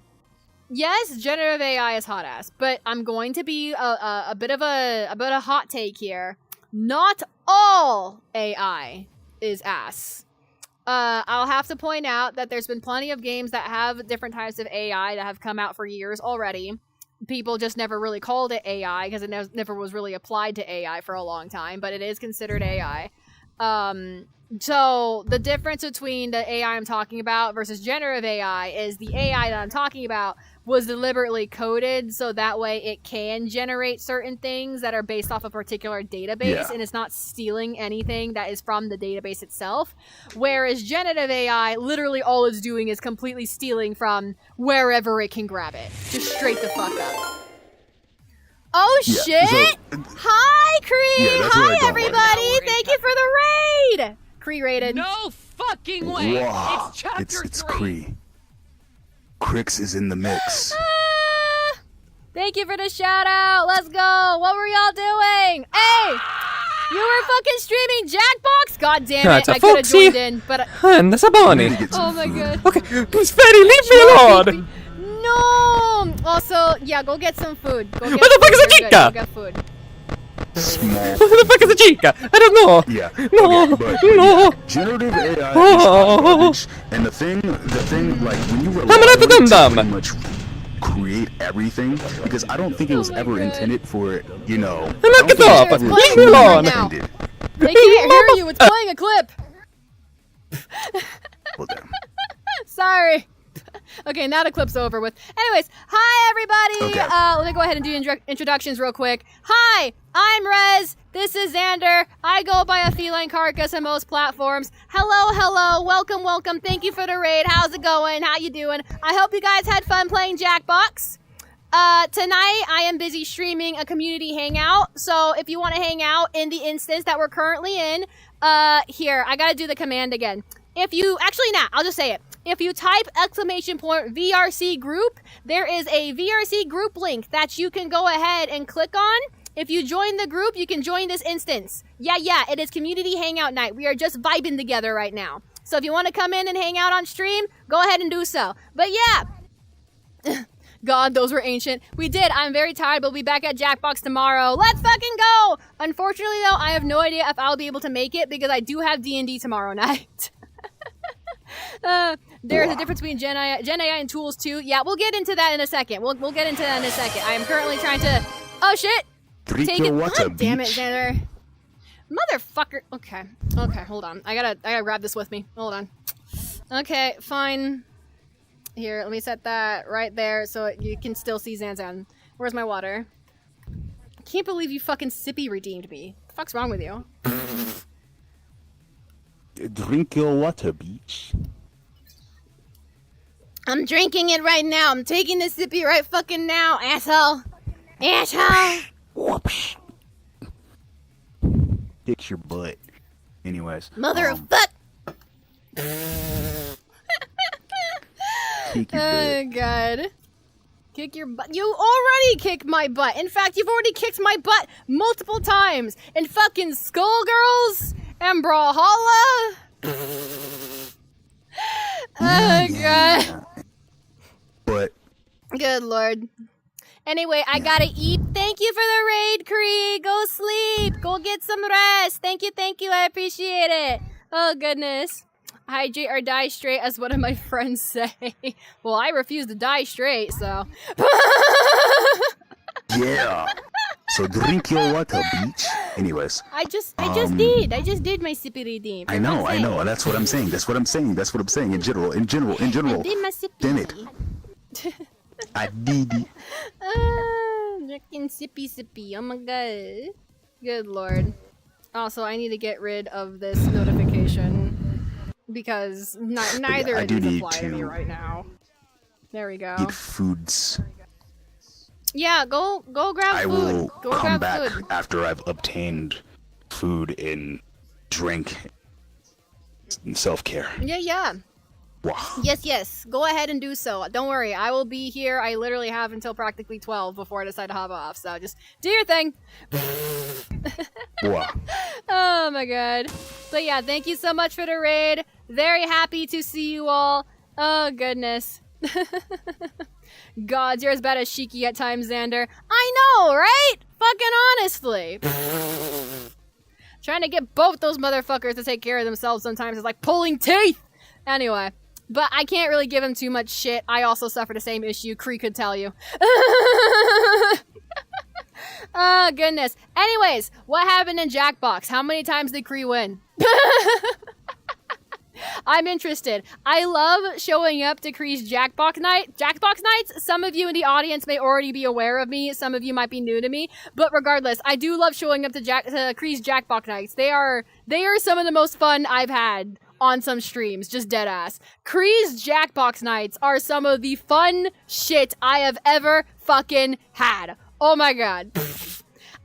yes, generative AI is hot ass. But I'm going to be a bit of a hot take here. Not all AI is ass. I'll have to point out that there's been plenty of games that have different types of AI that have come out for years already. People just never really called it AI because it never was really applied to AI for a long time, but it is considered AI. So the difference between the AI I'm talking about versus generative AI is the AI that I'm talking about was deliberately coded so that way it can generate certain things that are based off a particular database and it's not stealing anything that is from the database itself. Whereas generative AI, literally all it's doing is completely stealing from wherever it can grab it. Just straight the fuck up. Oh shit! So, hi, Cree! Hi, everybody! Thank you for the raid! Cree rated. No fucking way! Wow. It's chapter 3! It's Cree. Crix is in the mix. Thank you for the shout out. Let's go. What were y'all doing? Hey! You were fucking streaming Jackbox? God damn it. I could have joined in, but That's a bunny. Oh my god. Okay, please, Freddy, leave me alone! No! Also, yeah, go get some food. Go get What the fuck is a chica? Go get food. Small. What the fuck is a chica? I don't know. Yeah. No. Okay, but No. Generative AI is garbage, and the thing, like when you rely on it to pretty much create everything, because I don't think it was ever intended for, you know. Knock it off. Leave me alone. They can't hear you. It's playing a clip. Well, damn. Sorry. Okay, now the clip's over with. Anyways, hi everybody! Okay. Let me go ahead and do introductions real quick. Hi, I'm Rez. This is Xander. I go by afelinecarcass on most platforms. Hello, welcome. Thank you for the raid. How's it going? How you doing? I hope you guys had fun playing Jackbox. Tonight I am busy streaming a community hangout. So if you want to hang out in the instance that we're currently in, here, I gotta do the command again. If you, actually nah, I'll just say it. If you type !VRC group, there is a VRC group link that you can go ahead and click on. If you join the group, you can join this instance. Yeah, it is community hangout night. We are just vibing together right now. So if you want to come in and hang out on stream, go ahead and do so. But yeah. God, those were ancient. We did. I'm very tired, but we'll be back at Jackbox tomorrow. Let's fucking go! Unfortunately, though, I have no idea if I'll be able to make it because I do have D&D tomorrow night. There's a difference between Gen AI and tools too. Yeah, we'll get into that in a second. We'll get into that in a second. I am currently trying to. Oh shit! Take it. God damn it, Xander. Motherfucker. Okay, hold on. I gotta grab this with me. Hold on. Okay, fine. Here, let me set that right there so you can still see Zanzan. Where's my water? I can't believe you fucking Sippy redeemed me. What the fuck's wrong with you? Drink your water, beach. I'm drinking it right now. I'm taking the sippy right fucking now, asshole. Asshole. Whoops. Fix your butt. Anyways. Mother of fuck. Kick your Oh, God. Kick your butt. You already kicked my butt. In fact, you've already kicked my butt multiple times. In fucking Skullgirls and Brawlhalla. Oh, God. But. Good Lord. Anyway, I gotta eat. Thank you for the raid, Cree. Go sleep. Go get some rest. Thank you. I appreciate it. Oh, goodness. Hydrate or die straight, as one of my friends say. Well, I refuse to die straight, so. Yeah. So drink your water, bitch. Anyways. I just did my sippy redeem. I know. That's what I'm saying. In general. I did my sippy. Damn it. I did it. Drinking sippy. Oh my god. Good lord. Also, I need to get rid of this notification because neither of these apply to me right now. There we go. Eat foods. Yeah, go grab food. I will go come grab back food. after I've obtained food and drink and self-care. Yeah. Wow. Yes. Go ahead and do so. Don't worry, I will be here. I literally have until practically 12 before I decide to hop off. So just do your thing. Wow. Oh my god. But yeah, thank you so much for the raid. Very happy to see you all. Oh goodness. Gods, you're as bad as Shiki at times, Xander. I know, right? Fucking honestly. Trying to get both those motherfuckers to take care of themselves sometimes is like pulling teeth. Anyway, but I can't really give him too much shit. I also suffer the same issue. Kree could tell you. Oh, goodness. Anyways, what happened in Jackbox? How many times did Kree win? I'm interested. I love showing up to Kree's Jackbox nights. Some of you in the audience may already be aware of me. Some of you might be new to me. But regardless, I do love showing up to Kree's Jackbox nights. They are some of the most fun I've had on some streams. Just dead ass. Kree's Jackbox nights are some of the fun shit I have ever fucking had. Oh my god.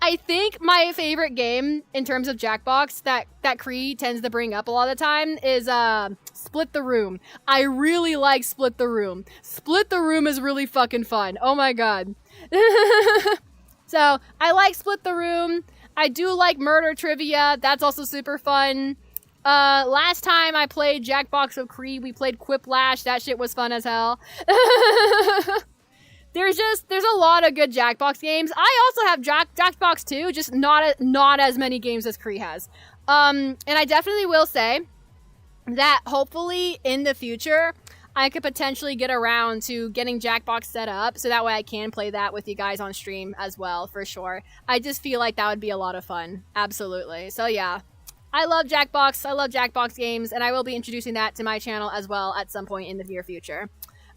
I think my favorite game in terms of Jackbox that Kree tends to bring up a lot of the time is Split the Room. I really like Split the Room. Split the Room is really fucking fun. Oh my god. So, I like Split the Room. I do like Murder Trivia. That's also super fun. Last time I played Jackbox with Kree, we played Quiplash. That shit was fun as hell. There's a lot of good Jackbox games. I also have Jackbox too, just not as many games as Kree has. And I definitely will say that hopefully in the future, I could potentially get around to getting Jackbox set up so that way I can play that with you guys on stream as well, for sure. I just feel like that would be a lot of fun. Absolutely. So yeah, I love Jackbox. I love Jackbox games, and I will be introducing that to my channel as well at some point in the near future.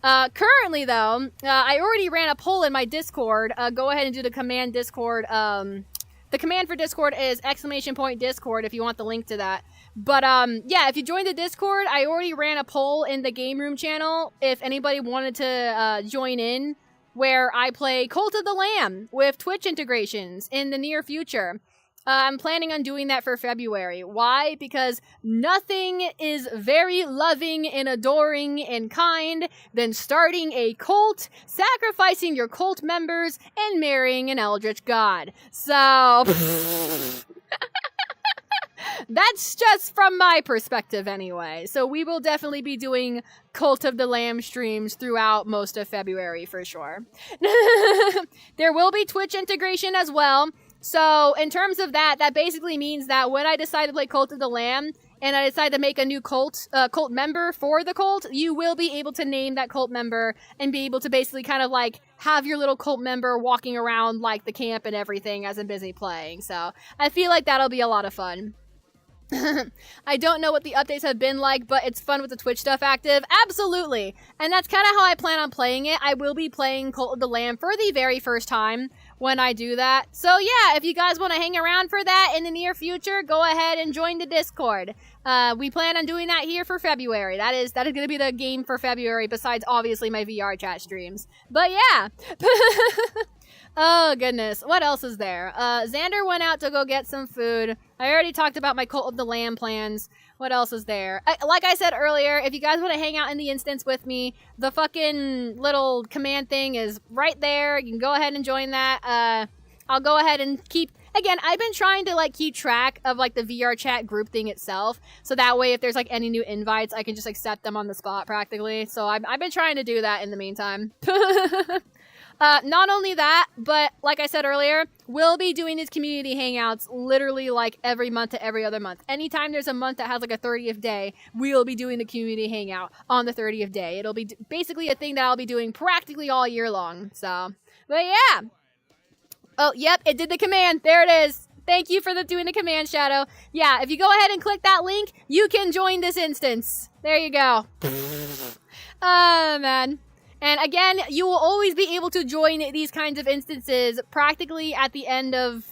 Currently, though, I already ran a poll in my Discord. Go ahead and do the command Discord. The command for Discord is !Discord if you want the link to that. But, yeah, if you join the Discord, I already ran a poll in the Game Room channel if anybody wanted to join in, where I play Cult of the Lamb with Twitch integrations in the near future. I'm planning on doing that for February. Why? Because nothing is very loving and adoring and kind than starting a cult, sacrificing your cult members, and marrying an eldritch god. So, that's just from my perspective anyway. So we will definitely be doing Cult of the Lamb streams throughout most of February for sure. There will be Twitch integration as well. So, in terms of that, that basically means that when I decide to play Cult of the Lamb, and I decide to make a new cult member for the cult, you will be able to name that cult member and be able to basically kind of like have your little cult member walking around like the camp and everything as I'm busy playing. So, I feel like that'll be a lot of fun. I don't know what the updates have been like, but it's fun with the Twitch stuff active. Absolutely! And that's kind of how I plan on playing it. I will be playing Cult of the Lamb for the very first time when I do that. So yeah, if you guys want to hang around for that in the near future, go ahead and join the Discord. We plan on doing that here for February. That is going to be the game for February, besides obviously my VRChat streams. But yeah! Oh, goodness. What else is there? Xander went out to go get some food. I already talked about my Cult of the Lamb plans. What else is there? Like I said earlier, if you guys want to hang out in the instance with me, the fucking little command thing is right there. You can go ahead and join that. I'll go ahead and keep... Again, I've been trying to, like, keep track of, like, the VRChat group thing itself. So that way, if there's, like, any new invites, I can just accept them on the spot, practically. So I've been trying to do that in the meantime. Not only that, but like I said earlier, we'll be doing these community hangouts literally like every month to every other month. Anytime there's a month that has like a 30th day, we'll be doing the community hangout on the 30th day. It'll be basically a thing that I'll be doing practically all year long. So, but yeah. Oh, yep, it did the command. There it is. Thank you for doing the command, Shadow. Yeah, if you go ahead and click that link, you can join this instance. There you go. Oh, man. And again, you will always be able to join these kinds of instances practically at the end of...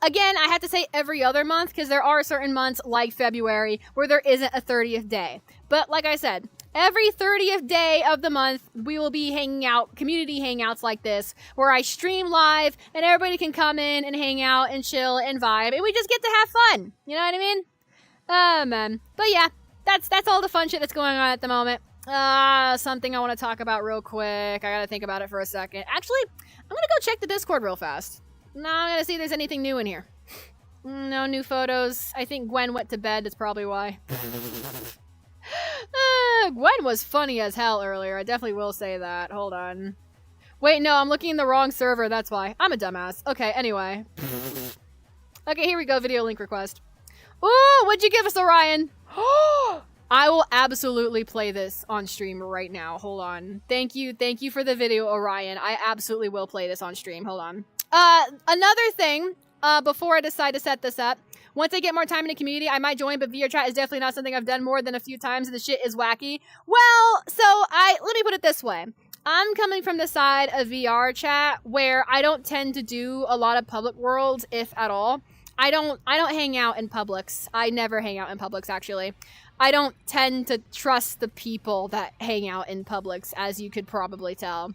Again, I have to say every other month, because there are certain months, like February, where there isn't a 30th day. But like I said, every 30th day of the month, we will be hanging out, community hangouts like this, where I stream live, and everybody can come in and hang out and chill and vibe, and we just get to have fun. You know what I mean? Man. But yeah, that's all the fun shit that's going on at the moment. Something I want to talk about real quick. I gotta think about it for a second. Actually, I'm gonna go check the Discord real fast. No, I'm gonna see if there's anything new in here. No new photos. I think Gwen went to bed. That's probably why. Gwen was funny as hell earlier. I definitely will say that. Hold on. Wait, no, I'm looking in the wrong server. That's why. I'm a dumbass. Okay, anyway. Okay, here we go. Video link request. Ooh, what'd you give us, Orion? I will absolutely play this on stream right now. Hold on. Thank you for the video, Orion. I absolutely will play this on stream. Hold on. Another thing, before I decide to set this up, once I get more time in the community, I might join, but VRChat is definitely not something I've done more than a few times, and the shit is wacky. Well, so let me put it this way. I'm coming from the side of VRChat where I don't tend to do a lot of public worlds, if at all. I don't hang out in Publix. I never hang out in Publix, actually. I don't tend to trust the people that hang out in Publix, as you could probably tell.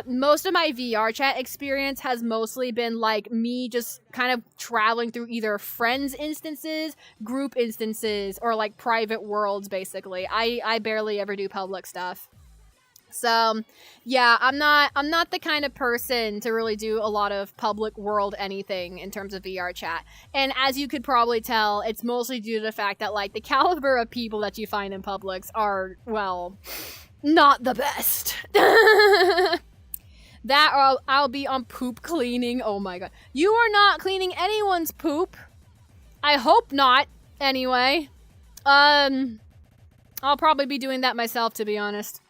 Most of my VRChat experience has mostly been like me just kind of traveling through either friends instances, group instances, or like private worlds, basically. I barely ever do public stuff. So, yeah, I'm not the kind of person to really do a lot of public world anything in terms of VRChat. And as you could probably tell, it's mostly due to the fact that, like, the caliber of people that you find in Publix are, well, not the best. That or I'll be on poop cleaning. Oh my god. You are not cleaning anyone's poop. I hope not, anyway. I'll probably be doing that myself, to be honest.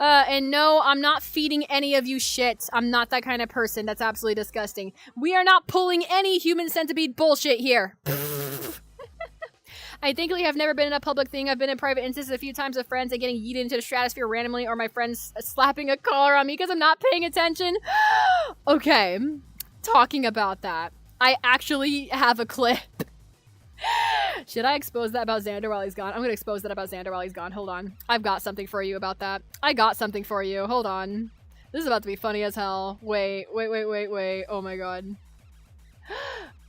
And no, I'm not feeding any of you shit. I'm not that kind of person. That's absolutely disgusting. We are not pulling any human centipede bullshit here. I think we have never been in a public thing. I've been in private instances a few times with friends and getting yeeted into the stratosphere randomly, or my friends slapping a collar on me because I'm not paying attention. Okay, talking about that, I actually have a clip. Should I expose that about Xander while he's gone? I'm gonna expose that about Xander while he's gone. Hold on. I've got something for you about that. I got something for you. Hold on. This is about to be funny as hell. Wait. Oh my god.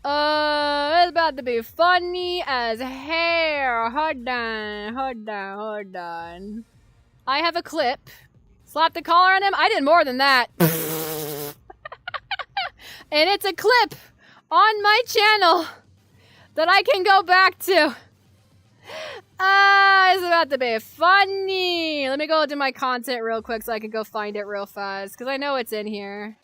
It's about to be funny as hell. Hold on. I have a clip. Slapped a collar on him? I did more than that. And it's a clip on my channel that I can go back to. It's about to be funny. Let me go to my content real quick so I can go find it real fast, because I know it's in here.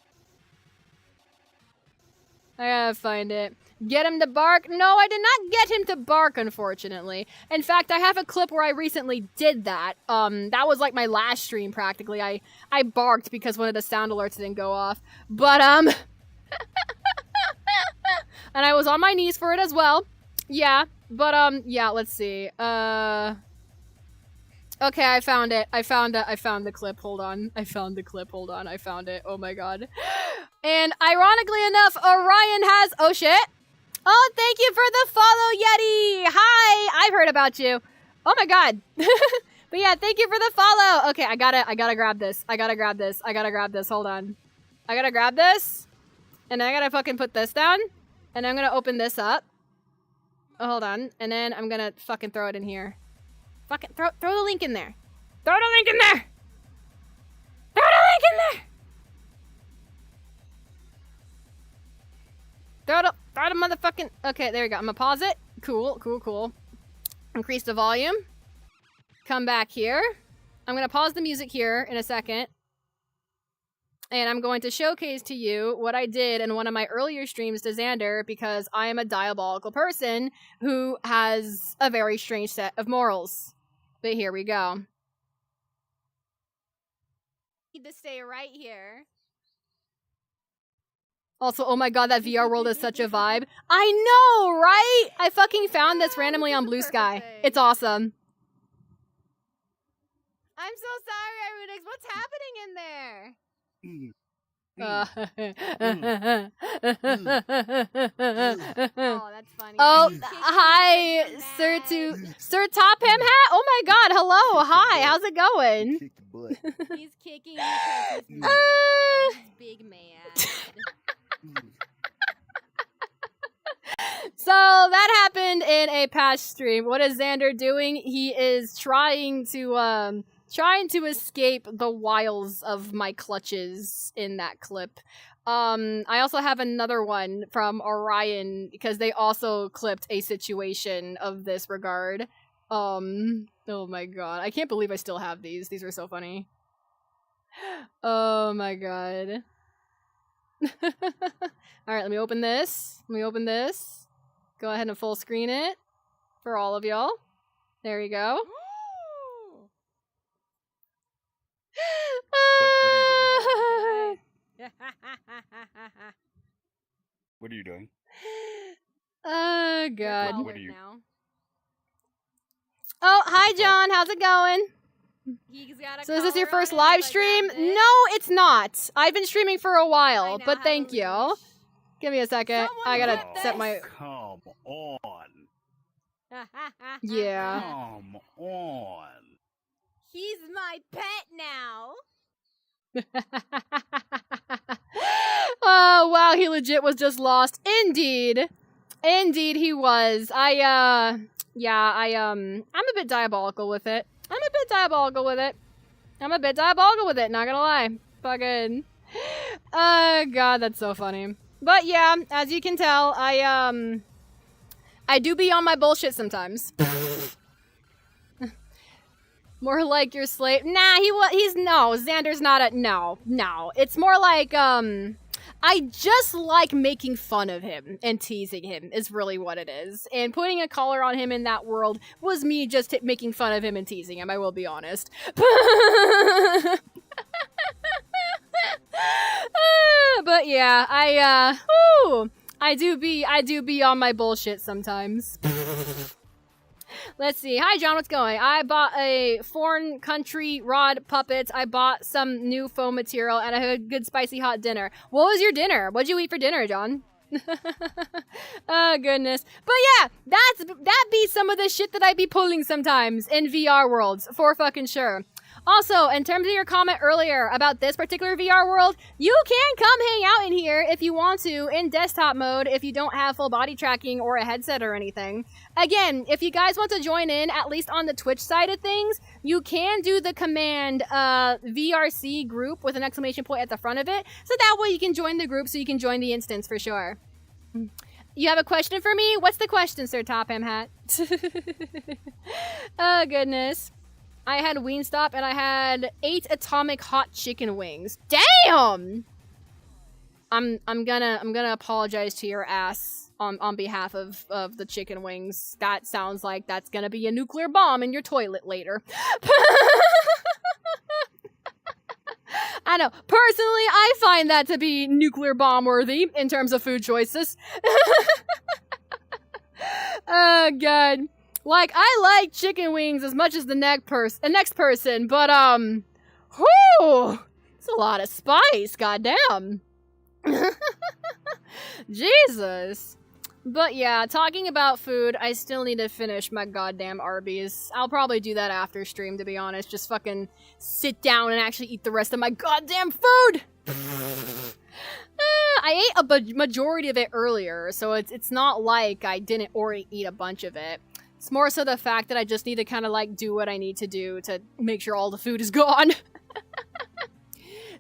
I gotta find it. Get him to bark? No, I did not get him to bark, unfortunately. In fact, I have a clip where I recently did that. That was like my last stream, practically. I barked because one of the sound alerts didn't go off. But, and I was on my knees for it as well. Yeah, but, yeah, let's see. Okay, I found it. I found the clip. Hold on. I found it. Oh my god. And ironically enough, Orion has... Oh, shit. Oh, thank you for the follow, Yeti. Hi. I've heard about you. Oh my god. But yeah, thank you for the follow. Okay, I gotta grab this. Hold on. I gotta grab this. And then I gotta fucking put this down. And I'm gonna open this up. Oh, hold on. And then I'm gonna fucking throw it in here. Fucking throw the link in there. Throw the link in there! Throw the motherfucking... Okay, there we go. I'm gonna pause it. Cool. Increase the volume. Come back here. I'm gonna pause the music here in a second. and I'm going to showcase to you what I did in one of my earlier streams to Xander, because I am a diabolical person who has a very strange set of morals. But here we go. Need to stay right here. Also, oh my god, that VR world is such a vibe. I know, right? I fucking found this randomly on Bluesky. It's awesome. I'm so sorry, Irunix. What's happening in there? Oh, that's funny. Oh, hi, Sir Top Ham Hat. Oh my god, hello, hi. How's it going? He's kicking because he's mad. He's big mad. So that happened in a past stream. What is Xander doing? He is trying to escape the wiles of my clutches in that clip. I also have another one from Orion, because they also clipped a situation of this regard. Oh my god. I can't believe I still have these. These are so funny. Oh my god. Alright, let me open this. Go ahead and full screen it for all of y'all. There you go. What are you doing? Oh god. What are you? Oh, hi John, how's it going? So is this your first live stream? No, it's not. I've been streaming for a while, but thank you. Give me a second. I gotta set my... Come on. Yeah. Come on. He's my pet now. Oh, wow, he legit was just lost. Indeed. Indeed he was. I'm a bit diabolical with it. Not gonna lie. Fucking... Oh, god, that's so funny. But yeah, as you can tell, I do be on my bullshit sometimes. More like your slave. Nah, Xander's not a, no. It's more like, I just like making fun of him and teasing him is really what it is. And putting a collar on him in that world was me just making fun of him and teasing him, I will be honest. But yeah, I do be on my bullshit sometimes. Let's see. Hi, John. What's going? I bought a foreign country rod puppets. I bought some new foam material, and I had a good spicy hot dinner. What was your dinner? What'd you eat for dinner, John? Oh, goodness. But yeah, that be some of the shit that I be pulling sometimes in VR worlds, for fucking sure. Also, in terms of your comment earlier about this particular VR world, you can come hang out in here if you want to in desktop mode if you don't have full body tracking or a headset or anything. Again, if you guys want to join in, at least on the Twitch side of things, you can do the command VRC group with an exclamation point at the front of it, so that way you can join the group so you can join the instance for sure. You have a question for me? What's the question, Sir Top Ham Hat? Oh, goodness. I had Wingstop and I had 8 atomic hot chicken wings. Damn! I'm gonna apologize to your ass on behalf of the chicken wings. That sounds like that's gonna be a nuclear bomb in your toilet later. I know. Personally, I find that to be nuclear bomb worthy in terms of food choices. Oh god. Like, I like chicken wings as much as the next person, but, whew, it's a lot of spice, goddamn. Jesus. But yeah, talking about food, I still need to finish my goddamn Arby's. I'll probably do that after stream, to be honest. Just fucking sit down and actually eat the rest of my goddamn food! I ate a majority of it earlier, so it's not like I didn't already eat a bunch of it. It's more so the fact that I just need to kind of like do what I need to do to make sure all the food is gone.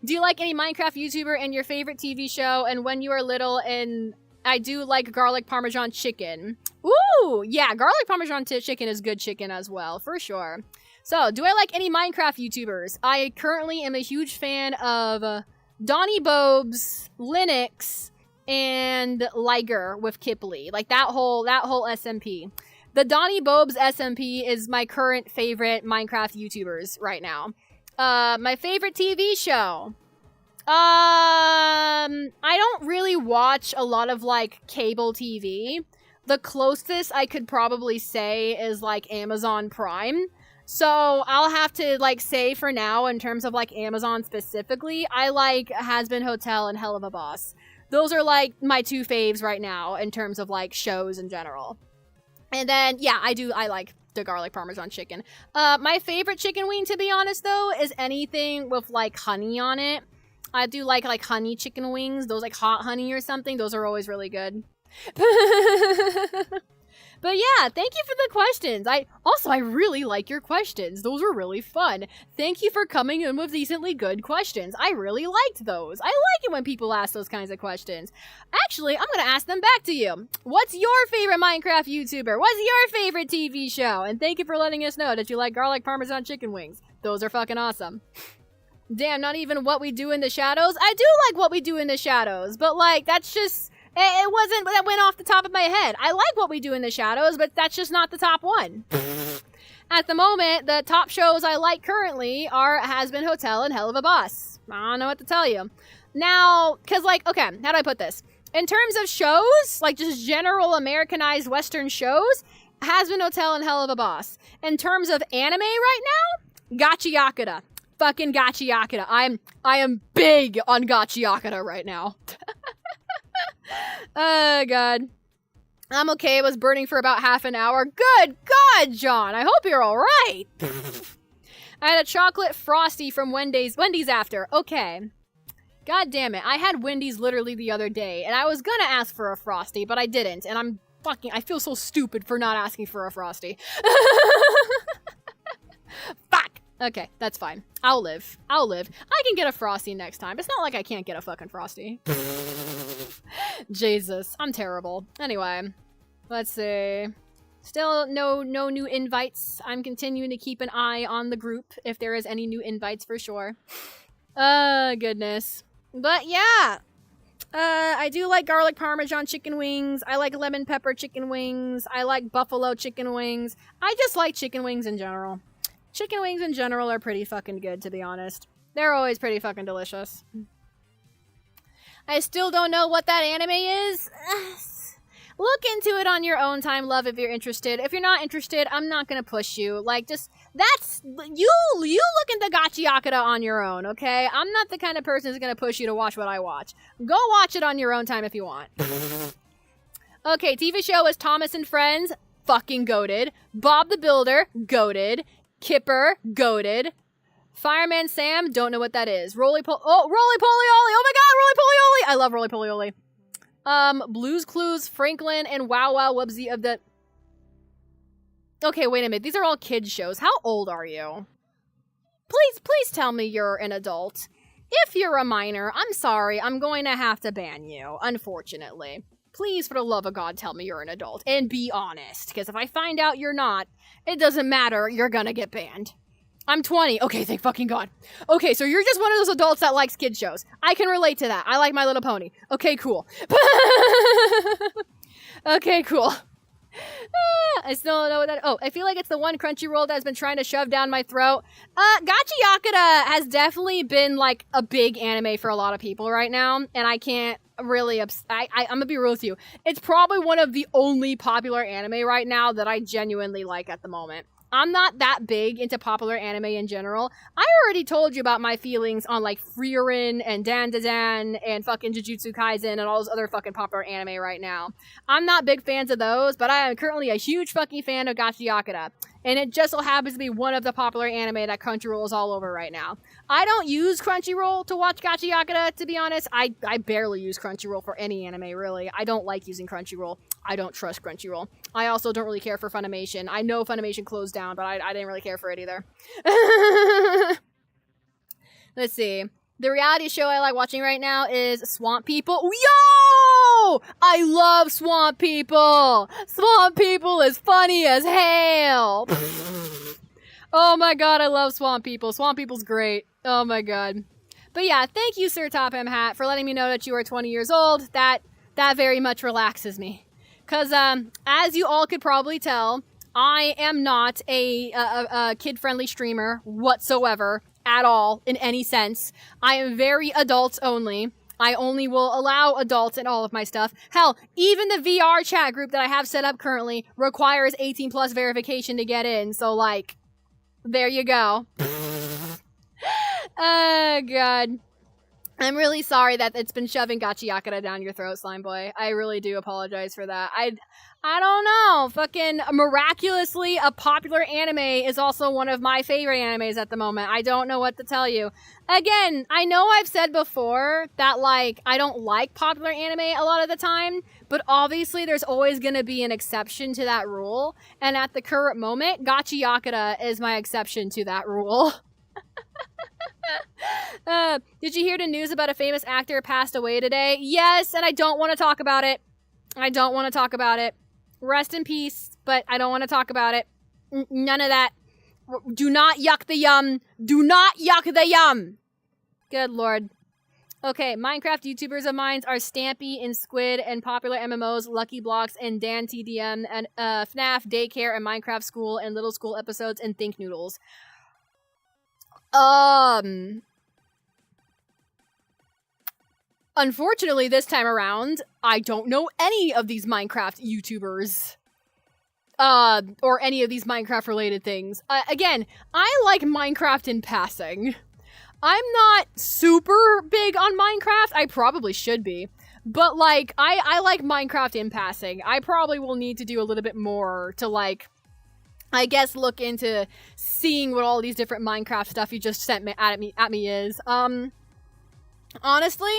Do you like any Minecraft YouTuber and your favorite TV show? And when you were little, and I do like garlic parmesan chicken. Ooh, yeah, garlic parmesan chicken is good chicken as well, for sure. So, do I like any Minecraft YouTubers? I currently am a huge fan of Donnie Bobes, Linux, and Liger with Kipley. Like that whole SMP. The Donnie Bobes SMP is my current favorite Minecraft YouTubers right now. My favorite TV show. I don't really watch a lot of, like, cable TV. The closest I could probably say is, like, Amazon Prime. So I'll have to, like, say for now, in terms of, like, Amazon specifically, I like Has Been Hotel and Hell of a Boss. Those are, like, my two faves right now in terms of, like, shows in general. And then, yeah, I like the garlic parmesan chicken. My favorite chicken wing, to be honest, though, is anything with, like, honey on it. I do like honey chicken wings. Those like hot honey or something. Those are always really good. But yeah, thank you for the questions. I really like your questions. Those were really fun. Thank you for coming in with decently good questions. I really liked those. I like it when people ask those kinds of questions. Actually, I'm gonna ask them back to you. What's your favorite Minecraft YouTuber? What's your favorite TV show? And thank you for letting us know that you like garlic parmesan chicken wings. Those are fucking awesome. Damn, not even What We Do in the Shadows? I do like What We Do in the Shadows, but, like, that's just... It wasn't... That went off the top of my head. I like What We Do in the Shadows, but that's just not the top one. At the moment, the top shows I like currently are Has Been Hotel and Hell of a Boss. I don't know what to tell you. Now, because, like, okay, how do I put this? In terms of shows, like, just general Americanized Western shows, Has Been Hotel and Hell of a Boss. In terms of anime right now, Gachi Yakura. Fucking Gachi Yakura. I am big on Gachi Yakura right now. Oh, God. I'm okay. It was burning for about half an hour. Good God, John. I hope you're all right. I had a chocolate frosty from Wendy's after. Okay. God damn it. I had Wendy's literally the other day, and I was gonna ask for a frosty, but I didn't, and I feel so stupid for not asking for a frosty. Fuck. Okay, that's fine. I'll live. I can get a frosty next time. It's not like I can't get a fucking frosty. Jesus, I'm terrible. Anyway, let's see. Still no new invites. I'm continuing to keep an eye on the group if there is any new invites for sure. Goodness. But yeah. I do like garlic parmesan chicken wings. I like lemon pepper chicken wings. I like buffalo chicken wings. I just like chicken wings in general. Chicken wings in general are pretty fucking good, to be honest. They're always pretty fucking delicious. I still don't know what that anime is. Look into it on your own time, love, if you're interested. If you're not interested, I'm not gonna push you. Like, just, you look into Gachi Yakura on your own, okay? I'm not the kind of person who's gonna push you to watch what I watch. Go watch it on your own time if you want. Okay, TV show is Thomas and Friends. Fucking goated. Bob the Builder. Goated. Kipper, goated. Fireman Sam, don't know what that is. Roly Poly Ollie! Oh my god, Roly Poly Ollie! I love Roly Poly Ollie. Blues Clues, Franklin, and Wow Wow Wubsy of the... Okay, wait a minute. These are all kids shows. How old are you? Please tell me you're an adult. If you're a minor, I'm sorry. I'm going to have to ban you, unfortunately. Please, for the love of God, tell me you're an adult. And be honest, because if I find out you're not, it doesn't matter, you're gonna get banned. I'm 20. Okay, thank fucking God. Okay, so you're just one of those adults that likes kid shows. I can relate to that. I like My Little Pony. Okay, cool. Okay, cool. I still don't know what that... Oh, I feel like it's the one Crunchyroll that's been trying to shove down my throat. Gachi Yakura has definitely been, like, a big anime for a lot of people right now, and I can't really... I'm gonna be real with you. It's probably one of the only popular anime right now that I genuinely like at the moment. I'm not that big into popular anime in general. I already told you about my feelings on, like, Frieren and Dandadan and fucking Jujutsu Kaisen and all those other fucking popular anime right now. I'm not big fans of those, but I am currently a huge fucking fan of Gachi Yakura. And it just so happens to be one of the popular anime that Crunchyroll is all over right now. I don't use Crunchyroll to watch Gachi Yakura, to be honest. I barely use Crunchyroll for any anime, really. I don't like using Crunchyroll. I don't trust Crunchyroll. I also don't really care for Funimation. I know Funimation closed down, but I didn't really care for it either. Let's see. The reality show I like watching right now is Swamp People. Yo! I love Swamp People! Swamp People is funny as hell! Oh my god, I love Swamp People. Swamp People's great. Oh my god. But yeah, thank you, Sir Top M Hat, for letting me know that you are 20 years old. That very much relaxes me. Because, as you all could probably tell, I am not a kid-friendly streamer whatsoever, at all, in any sense. I am very adults only. I only will allow adults in all of my stuff. Hell, even the VR chat group that I have set up currently requires 18 plus verification to get in. So, like, there you go. Oh, God. I'm really sorry that it's been shoving Gachiyakura down your throat, Slime Boy. I really do apologize for that. I don't know. Fucking miraculously, a popular anime is also one of my favorite animes at the moment. I don't know what to tell you. Again, I know I've said before that, like, I don't like popular anime a lot of the time, but obviously there's always gonna be an exception to that rule, and at the current moment, Gachiyakura is my exception to that rule. Did you hear the news about a famous actor passed away today? Yes, and I don't want to talk about it. I don't want to talk about it. Rest in peace, but I don't want to talk about it. None of that. Do not yuck the yum. Do not yuck the yum. Good lord. Okay, Minecraft YouTubers of mine are Stampy and Squid and popular MMOs, Lucky Blocks and Dan TDM and FNAF, Daycare and Minecraft School and Little School episodes and Think Noodles. Unfortunately, this time around, I don't know any of these Minecraft YouTubers. Or any of these Minecraft-related things. Again, I like Minecraft in passing. I'm not super big on Minecraft. I probably should be. But, like, I like Minecraft in passing. I probably will need to do a little bit more to, like, I guess look into seeing what all these different Minecraft stuff you just sent at me is. Honestly,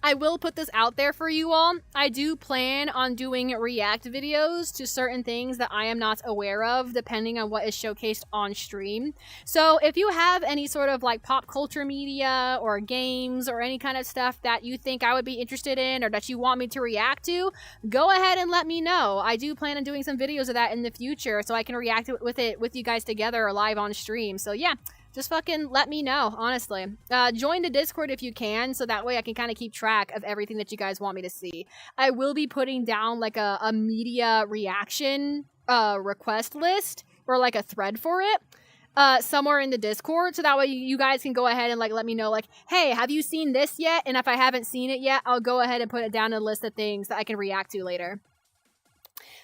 I will put this out there for you all. I do plan on doing react videos to certain things that I am not aware of, depending on what is showcased on stream. So if you have any sort of like pop culture media or games or any kind of stuff that you think I would be interested in or that you want me to react to, go ahead and let me know. I do plan on doing some videos of that in the future so I can react with you guys together or live on stream. So yeah. Just fucking let me know, honestly. Join the Discord if you can, so that way I can kind of keep track of everything that you guys want me to see. I will be putting down, like, a media reaction request list, or, like, a thread for it, somewhere in the Discord, so that way you guys can go ahead and, like, let me know, like, hey, have you seen this yet? And if I haven't seen it yet, I'll go ahead and put it down in a list of things that I can react to later.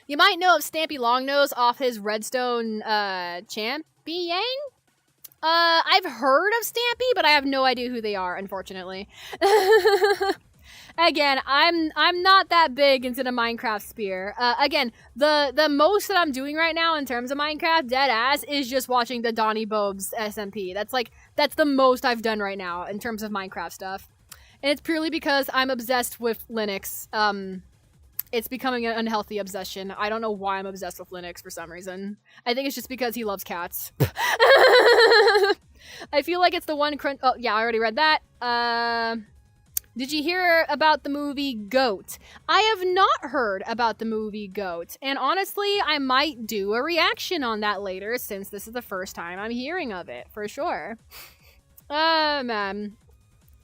You might know of Stampy Longnose off his Redstone, champion? I've heard of Stampy, but I have no idea who they are, unfortunately. Again, I'm not that big into the Minecraft sphere. Again, the most that I'm doing right now in terms of Minecraft, dead ass, is just watching the Donnie Bobes SMP. That's the most I've done right now in terms of Minecraft stuff. And it's purely because I'm obsessed with Linux. It's becoming an unhealthy obsession. I don't know why I'm obsessed with Linux for some reason. I think it's just because he loves cats. I feel like it's the one oh, yeah, I already read that. Did you hear about the movie Goat? I have not heard about the movie Goat. And honestly, I might do a reaction on that later since this is the first time I'm hearing of it, for sure. Man.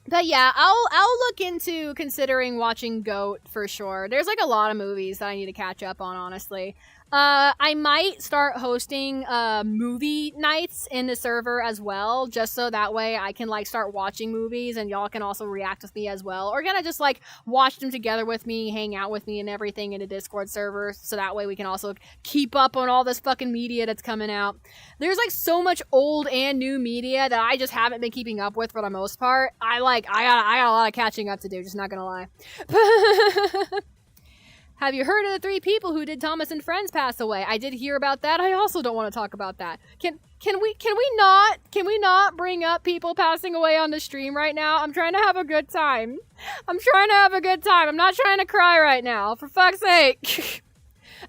But yeah, I'll look into considering watching Goat for sure. There's like a lot of movies that I need to catch up on, honestly. I might start hosting movie nights in the server as well, just so that way I can like start watching movies and y'all can also react with me as well, or kind of just like watch them together with me, hang out with me and everything in a Discord server, so that way we can also keep up on all this fucking media that's coming out. There's like so much old and new media that I just haven't been keeping up with for the most part. I got a lot of catching up to do, just not gonna lie. Have you heard of the 3 people who did Thomas and Friends pass away? I did hear about that. I also don't want to talk about that. Can we not bring up people passing away on the stream right now? I'm trying to have a good time. I'm not trying to cry right now. For fuck's sake.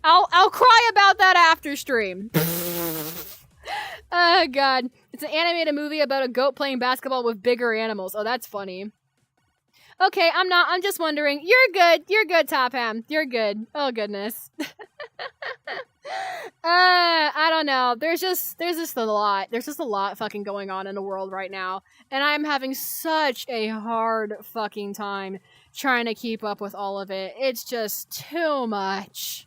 I'll cry about that after stream. Oh god. It's an animated movie about a goat playing basketball with bigger animals. Oh, that's funny. Okay, I'm just wondering. You're good, Top Ham. You're good. Oh, goodness. I don't know. There's just a lot. There's just a lot fucking going on in the world right now. And I'm having such a hard fucking time trying to keep up with all of it. It's just too much.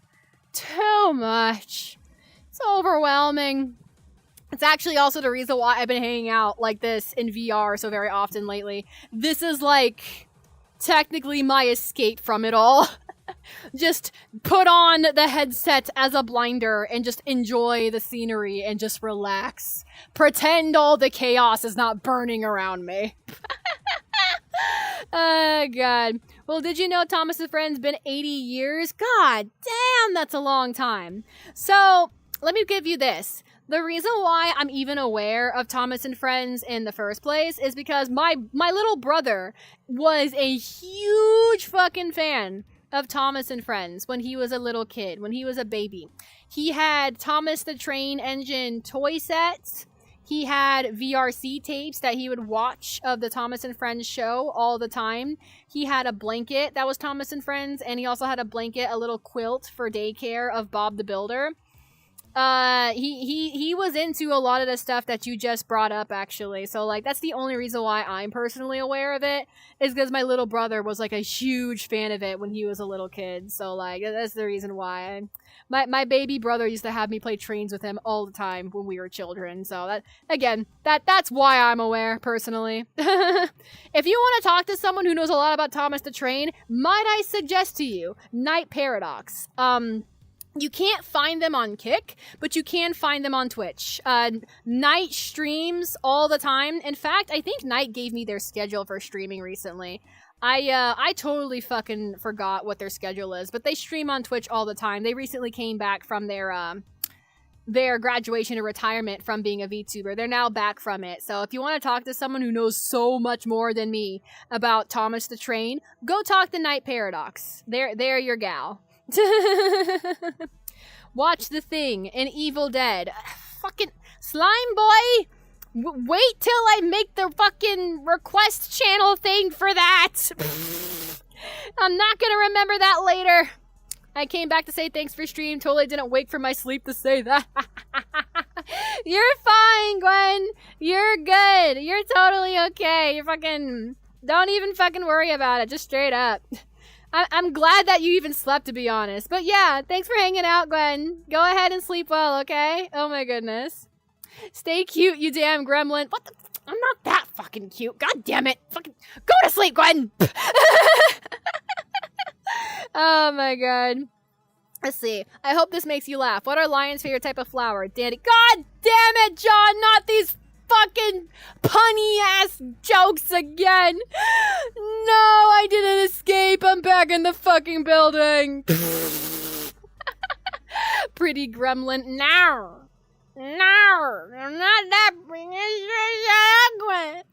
Too much. It's overwhelming. It's actually also the reason why I've been hanging out like this in VR so very often lately. This is like technically my escape from it all. Just put on the headset as a blinder and just enjoy the scenery and just relax. Pretend all the chaos is not burning around me. Oh, God. Well, did you know Thomas and Friends been 80 years? God damn, that's a long time. So, let me give you this. The reason why I'm even aware of Thomas and Friends in the first place is because my little brother was a huge fucking fan of Thomas and Friends when he was a little kid, when he was a baby. He had Thomas the Train Engine toy sets. He had VRC tapes that he would watch of the Thomas and Friends show all the time. He had a blanket that was Thomas and Friends, and he also had a blanket, a little quilt for daycare of Bob the Builder. He was into a lot of the stuff that you just brought up, actually. So, like, that's the only reason why I'm personally aware of it, is because my little brother was, like, a huge fan of it when he was a little kid. So, like, that's the reason why. My baby brother used to have me play trains with him all the time when we were children. So, that, again, that's why I'm aware, personally. If you want to talk to someone who knows a lot about Thomas the Train, might I suggest to you, Night Paradox. You can't find them on Kick, but you can find them on Twitch. Night streams all the time. In fact, I think Night gave me their schedule for streaming recently. I totally fucking forgot what their schedule is, but they stream on Twitch all the time. They recently came back from their graduation and retirement from being a VTuber. They're now back from it. So if you want to talk to someone who knows so much more than me about Thomas the Train, go talk to Night Paradox. They're your gal. Watch The Thing and Evil Dead. Fucking Slime Boy! Wait till I make the fucking request channel thing for that! I'm not gonna remember that later. I came back to say thanks for stream. Totally didn't wait for my sleep to say that. You're fine, Gwen. You're good. You're totally okay. You're fucking... Don't even fucking worry about it. Just straight up. I'm glad that you even slept, to be honest. But yeah, thanks for hanging out, Gwen. Go ahead and sleep well, okay? Oh my goodness. Stay cute, you damn gremlin. What the... I'm not that fucking cute. God damn it. Fucking... Go to sleep, Gwen! Oh my god. Let's see. I hope this makes you laugh. What are lions' favorite type of flower? Dandy. God damn it, John! Not these fucking punny-ass jokes again! No, I didn't escape. I'm back in the fucking building. Pretty gremlin. No. No. I'm not that ugly.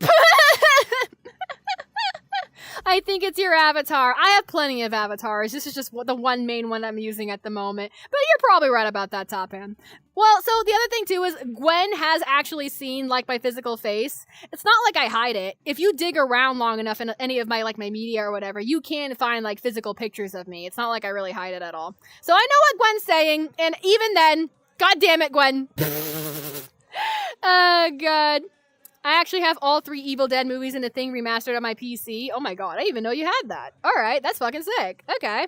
I think it's your avatar. I have plenty of avatars. This is just the one main one I'm using at the moment. But you're probably right about that, Top Hand. Well, so the other thing, too, is Gwen has actually seen, like, my physical face. It's not like I hide it. If you dig around long enough in any of my, like, my media or whatever, you can find, like, physical pictures of me. It's not like I really hide it at all. So I know what Gwen's saying, and even then, god damn it, Gwen. Oh, God. I actually have all 3 Evil Dead movies and The Thing remastered on my PC. Oh my god, I didn't even know you had that. Alright, that's fucking sick. Okay.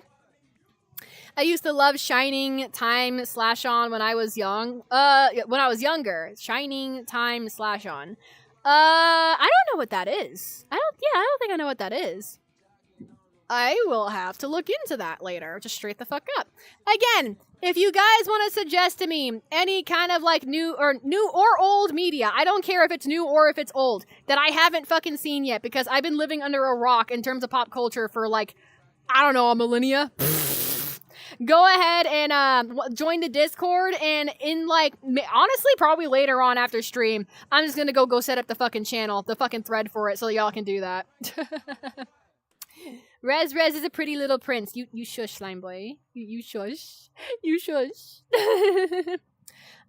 I used to love Shining Time Slash On when I was young. When I was younger. Shining Time Slash On. I don't know what that is. I don't think I know what that is. I will have to look into that later. Just straight the fuck up. Again, if you guys want to suggest to me any kind of like new or old media, I don't care if it's new or if it's old, that I haven't fucking seen yet because I've been living under a rock in terms of pop culture for like, I don't know, a millennia. Go ahead and join the Discord, and in like, honestly, probably later on after stream, I'm just gonna go set up the fucking channel, the fucking thread for it so y'all can do that. Rez is a pretty little prince. You shush, slime boy. You shush. You shush.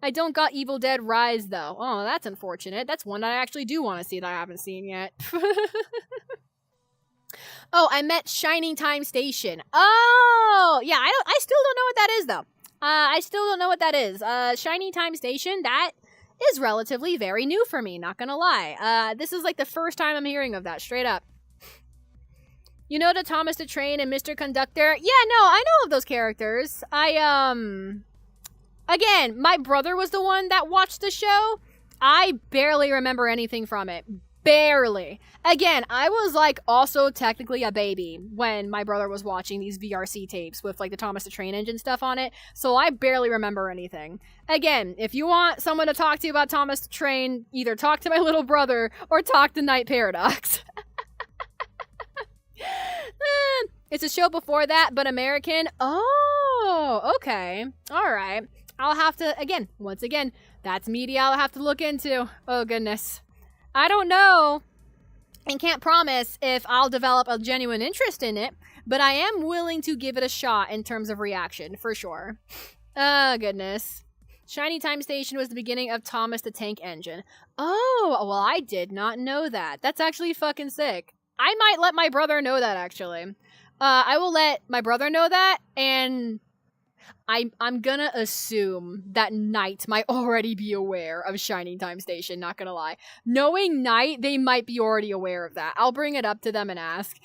I don't got Evil Dead Rise, though. Oh, that's unfortunate. That's one that I actually do want to see that I haven't seen yet. Oh, I met Shining Time Station. Oh, yeah, I still don't know what that is, though. I still don't know what that is. Shiny Time Station, that is relatively very new for me, not gonna lie. This is like the first time I'm hearing of that, straight up. You know the Thomas the Train and Mr. Conductor? Yeah, no, I know of those characters. Again, my brother was the one that watched the show. I barely remember anything from it. Barely. Again, I was like also technically a baby when my brother was watching these VRC tapes with like the Thomas the Train Engine stuff on it, so I barely remember anything. Again, if you want someone to talk to you about Thomas the Train, either talk to my little brother or talk to Night Paradox. It's a show before that, but American. Oh, okay. Alright. I'll have to, again, once again, that's media I'll have to look into. Oh, goodness. I don't know and can't promise if I'll develop a genuine interest in it, but I am willing to give it a shot in terms of reaction, for sure. Oh, goodness. Shiny Time Station was the beginning of Thomas the Tank Engine. Oh, well, I did not know that. That's actually fucking sick. I might let my brother know that, actually. I will let my brother know that, and I'm gonna assume that Knight might already be aware of Shiny Time Station, not gonna lie. Knowing Knight, they might be already aware of that. I'll bring it up to them and ask.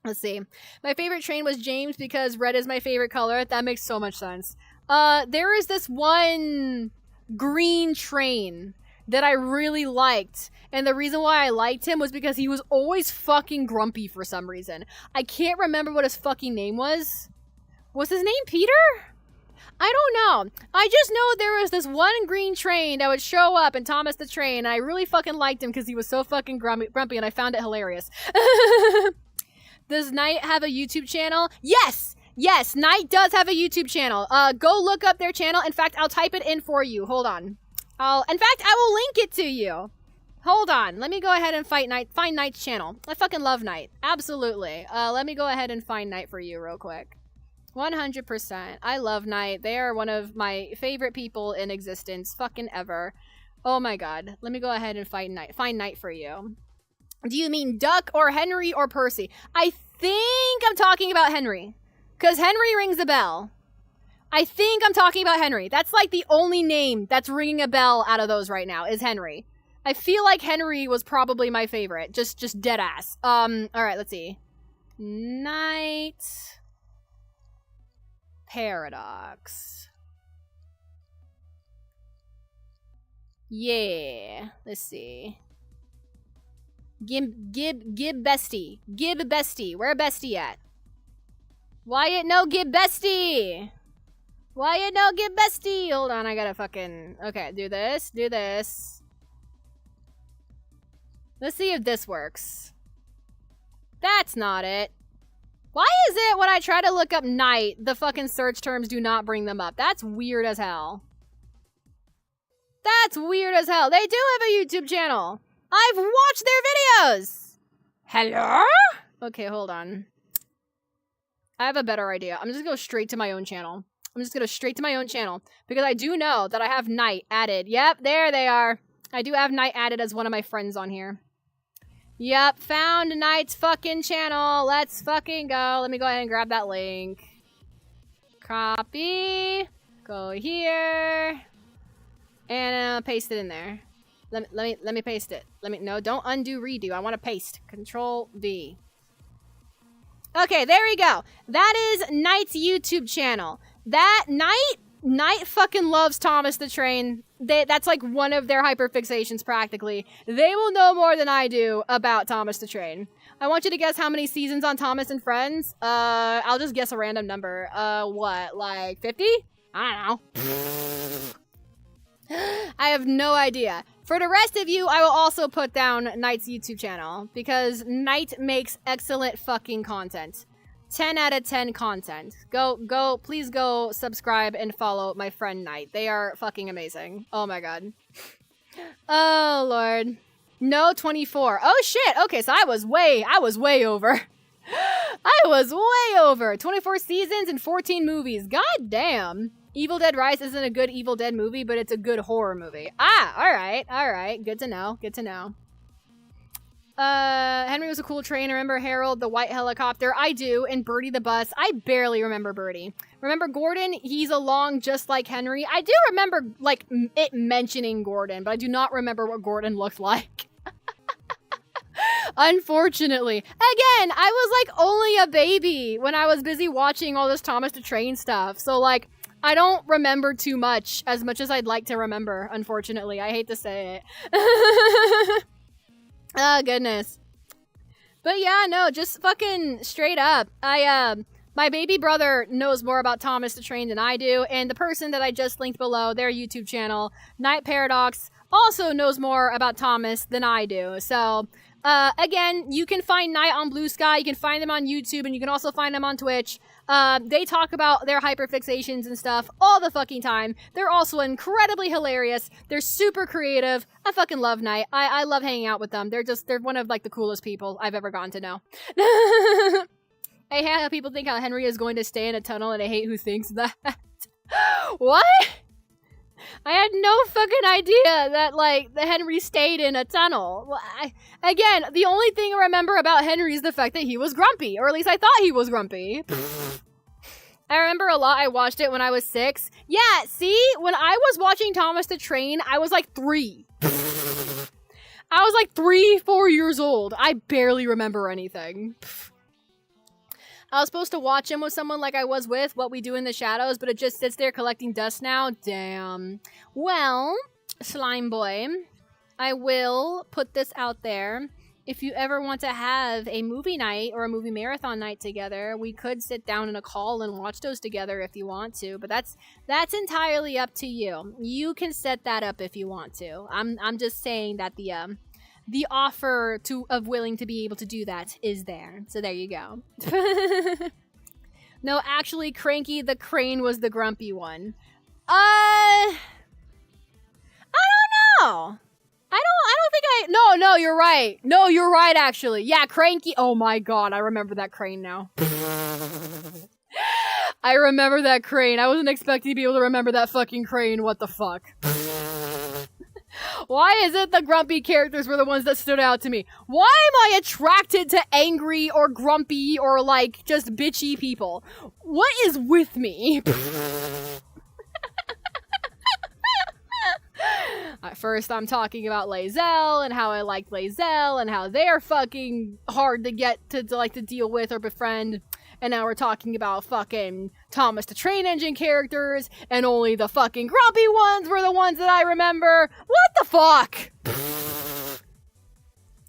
Let's see. My favorite train was James because red is my favorite color. That makes so much sense. There is this one green train that I really liked. And the reason why I liked him was because he was always fucking grumpy for some reason. I can't remember what his fucking name was. Was his name Peter? I don't know. I just know there was this one green train that would show up in Thomas the Train, and I really fucking liked him because he was so fucking grumpy, and I found it hilarious. Does Knight have a YouTube channel? Yes! Yes, Knight does have a YouTube channel. Go look up their channel. In fact, I'll type it in for you. Hold on. In fact, I will link it to you. Hold on. Let me go ahead and find Knight's channel. I fucking love Knight. Absolutely. Let me go ahead and find Knight for you real quick. 100%. I love Knight. They are one of my favorite people in existence. Fucking ever. Oh my god. Let me go ahead and find Knight for you. Do you mean Duck or Henry or Percy? I think I'm talking about Henry. Because Henry rings a bell. I think I'm talking about Henry. That's like the only name that's ringing a bell out of those right now is Henry. I feel like Henry was probably my favorite. Just dead ass. Alright, let's see. Night Paradox. Yeah. Let's see. Gib Bestie. Gib Bestie. Where Bestie at? Wyatt, no, Gib Bestie. Wyatt, no, Gib Bestie. Hold on, I gotta fucking... Okay, do this. Do this. Let's see if this works. That's not it. Why is it when I try to look up Knight, the fucking search terms do not bring them up? That's weird as hell. That's weird as hell. They do have a YouTube channel. I've watched their videos. Hello? Okay, hold on. I have a better idea. I'm just gonna go straight to my own channel. Because I do know that I have Knight added. Yep, there they are. I do have Knight added as one of my friends on here. Yep, found Knight's fucking channel. Let's fucking go. Let me go ahead and grab that link. Copy. Go here. And paste it in there. Let me paste it. No, don't undo redo. I want to paste. Control V. Okay, there we go. That is Knight's YouTube channel. That Knight fucking loves Thomas the Train. That's like one of their hyperfixations practically. They will know more than I do about Thomas the Train. I want you to guess how many seasons on Thomas and Friends. I'll just guess a random number. What, like 50? I don't know. I have no idea. For the rest of you, I will also put down Knight's YouTube channel because Knight makes excellent fucking content. 10 out of 10 content. Please go subscribe and follow my friend Knight. They are fucking amazing. Oh my god. Oh lord. No, 24. Oh shit. Okay, so I was way over. I was way over. 24 seasons and 14 movies. God damn. Evil Dead Rise isn't a good Evil Dead movie, but it's a good horror movie. Ah, alright. Good to know. Henry was a cool train. Remember Harold, the white helicopter? I do. And Birdie the bus. I barely remember Birdie. Remember Gordon? He's along just like Henry. I do remember, like, it mentioning Gordon, but I do not remember what Gordon looked like. Unfortunately. Again, I was, like, only a baby when I was busy watching all this Thomas the Train stuff. So, like, I don't remember too much as I'd like to remember, unfortunately. I hate to say it. Oh, goodness. But yeah, no, just fucking straight up. My baby brother knows more about Thomas the Train than I do, and the person that I just linked below, their YouTube channel, Night Paradox, also knows more about Thomas than I do. So, again, you can find Night on bluesky, you can find them on YouTube, and you can also find them on Twitch. They talk about their hyperfixations and stuff all the fucking time. They're also incredibly hilarious. They're super creative. I fucking love Night. I love hanging out with them. They're one of, like, the coolest people I've ever gotten to know. I hate how people think how Henry is going to stay in a tunnel, and I hate who thinks that. What? I had no fucking idea that, like, the Henry stayed in a tunnel. Well, again, the only thing I remember about Henry is the fact that he was grumpy, or at least I thought he was grumpy. I remember a lot. I watched it when I was 6. Yeah, see? When I was watching Thomas the Train, I was like 3. I was like 3-4 years old. I barely remember anything. I was supposed to watch him with someone like I was with What We Do in the Shadows, but it just sits there collecting dust now. Damn. Well, Slime Boy, I will put this out there. If you ever want to have a movie night or a movie marathon night together, we could sit down in a call and watch those together if you want to, but that's entirely up to you. You can set that up if you want to. I'm just saying that the offer of willing to be able to do that is there. So there you go. No, actually, Cranky the Crane was the grumpy one. I don't know. No, you're right. No, you're right, actually. Yeah, Cranky. Oh my god, I remember that crane now. I remember that crane. I wasn't expecting to be able to remember that fucking crane. What the fuck? Why is it the grumpy characters were the ones that stood out to me? Why am I attracted to angry or grumpy or, like, just bitchy people? What is with me? At first, I'm talking about Lae'zel and how I like Lae'zel and how they're fucking hard to get to deal with or befriend. And now we're talking about fucking Thomas the Train Engine characters, and only the fucking grumpy ones were the ones that I remember. What the fuck?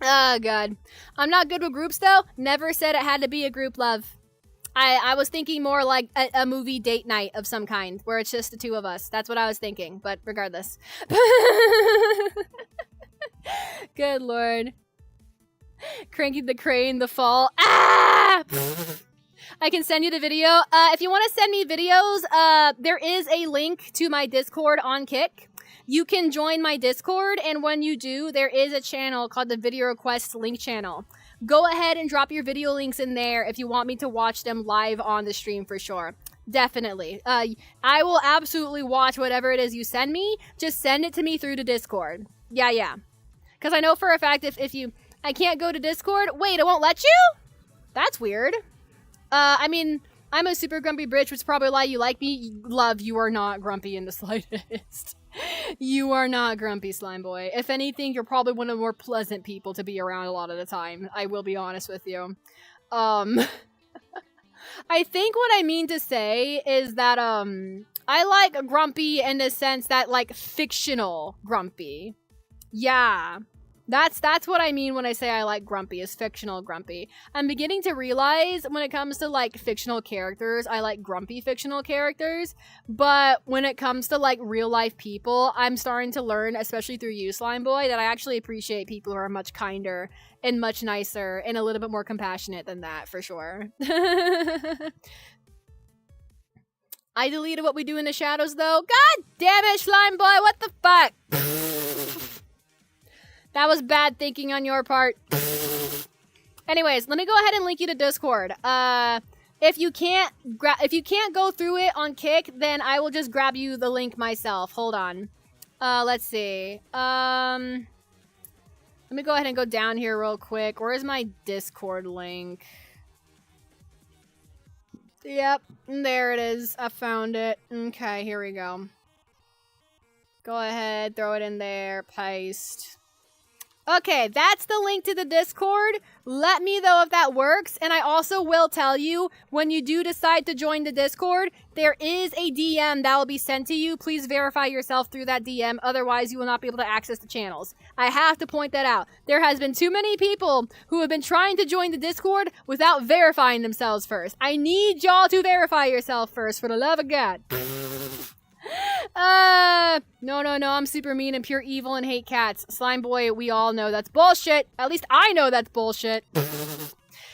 Oh, God. I'm not good with groups, though. Never said it had to be a group love. I was thinking more like a movie date night of some kind, where it's just the two of us. That's what I was thinking, but regardless. Good lord. Cranky the Crane, the Fall. Ah! I can send you the video. If you want to send me videos, there is a link to my Discord on Kick. You can join my Discord, and when you do, there is a channel called the Video Request Link Channel. Go ahead and drop your video links in there if you want me to watch them live on the stream for sure. Definitely. I will absolutely watch whatever it is you send me. Just send it to me through the Discord. Yeah. Because I know for a fact I can't go to Discord. Wait, it won't let you? That's weird. I mean, I'm a super grumpy bitch, which is probably why you like me. Love, you are not grumpy in the slightest. You are not grumpy, Slime Boy. If anything, you're probably one of the more pleasant people to be around a lot of the time. I will be honest with you. I think what I mean to say is that, I like grumpy in the sense that, like, fictional grumpy. Yeah. That's what I mean when I say I like grumpy, is fictional grumpy. I'm beginning to realize when it comes to, like, fictional characters, I like grumpy fictional characters. But when it comes to, like, real-life people, I'm starting to learn, especially through you, Slime Boy, that I actually appreciate people who are much kinder and much nicer and a little bit more compassionate than that, for sure. I deleted What We Do in the Shadows, though. God damn it, Slime Boy, what the fuck? That was bad thinking on your part. Anyways, let me go ahead and link you to Discord. If you can't go through it on Kick, then I will just grab you the link myself. Hold on. Let's see. Let me go ahead and go down here real quick. Where's my Discord link? Yep, there it is. I found it. Okay, here we go. Go ahead, throw it in there, paste. Okay, that's the link to the Discord. Let me know if that works. And I also will tell you, when you do decide to join the Discord, there is a DM that will be sent to you. Please verify yourself through that DM. Otherwise, you will not be able to access the channels. I have to point that out. There has been too many people who have been trying to join the Discord without verifying themselves first. I need y'all to verify yourself first, for the love of God. No, I'm super mean and pure evil and hate cats. Slime boy, we all know that's bullshit. At least I know that's bullshit.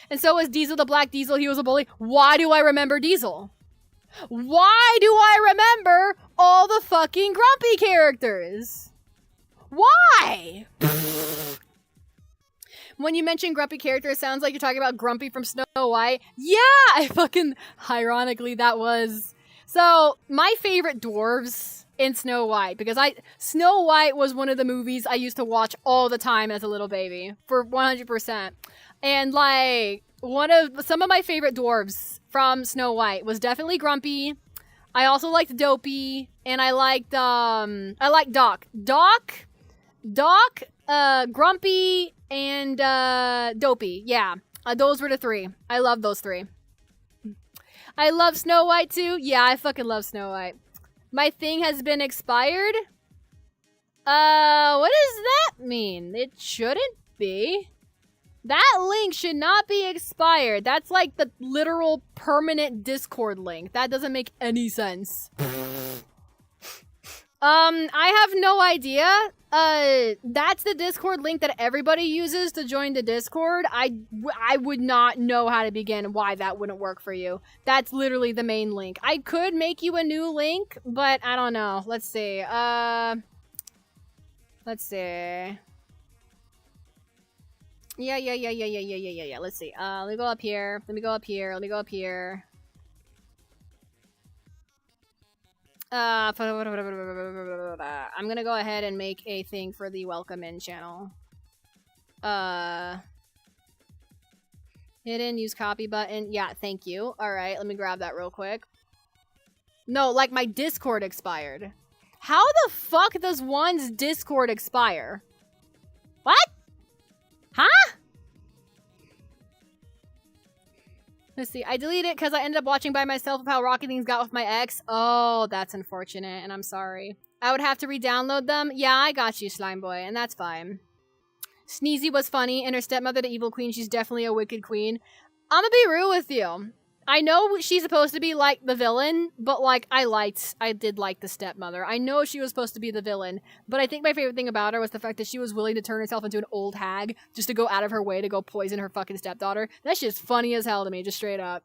And so was Diesel the Black Diesel. He was a bully. Why do I remember Diesel? Why do I remember all the fucking grumpy characters? Why? When you mention grumpy characters, it sounds like you're talking about Grumpy from Snow White. Yeah, I fucking, ironically, that was... So, my favorite dwarves in Snow White, because Snow White was one of the movies I used to watch all the time as a little baby, for 100%. And, like, some of my favorite dwarves from Snow White was definitely Grumpy. I also liked Dopey, and I liked Doc. Doc, Grumpy, and, Dopey. Yeah, those were the three. I love those three. I love Snow White too. Yeah, I fucking love Snow White. My thing has been expired? What does that mean? It shouldn't be. That link should not be expired. That's like the literal permanent Discord link. That doesn't make any sense. I have no idea. That's the Discord link that everybody uses to join the Discord. I would not know how to begin why that wouldn't work for you. That's literally the main link. I could make you a new link, but I don't know. Let's see. Let's see. Yeah. Let's see. Let me go up here. Let me go up here. I'm gonna go ahead and make a thing for the welcome in channel. Hidden, use copy button. Yeah, thank you. Alright, let me grab that real quick. No, like my Discord expired. How the fuck does one's Discord expire? What? Huh? Let's see. I deleted it because I ended up watching by myself of how rocky things got with my ex. Oh, that's unfortunate, and I'm sorry. I would have to re-download them. Yeah, I got you, Slime Boy, and that's fine. Sneezy was funny, and her stepmother, the evil queen, she's definitely a wicked queen. I'm gonna be real with you. I know she's supposed to be, like, the villain, but, like, I did like the stepmother. I know she was supposed to be the villain, but I think my favorite thing about her was the fact that she was willing to turn herself into an old hag just to go out of her way to go poison her fucking stepdaughter. That shit's funny as hell to me, just straight up.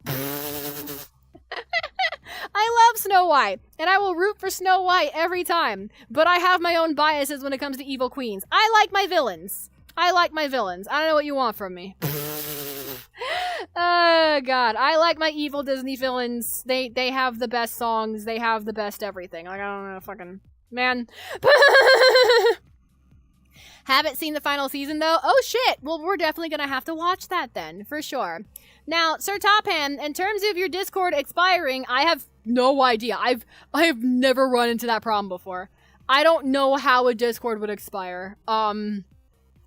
I love Snow White, and I will root for Snow White every time, but I have my own biases when it comes to evil queens. I like my villains. I don't know what you want from me. Oh, God. I like my evil Disney villains. They have the best songs. They have the best everything. Like, I don't know, fucking... Man. Haven't seen the final season, though? Oh, shit! Well, we're definitely gonna have to watch that, then. For sure. Now, Sir Topham, in terms of your Discord expiring, I have no idea. I have never run into that problem before. I don't know how a Discord would expire.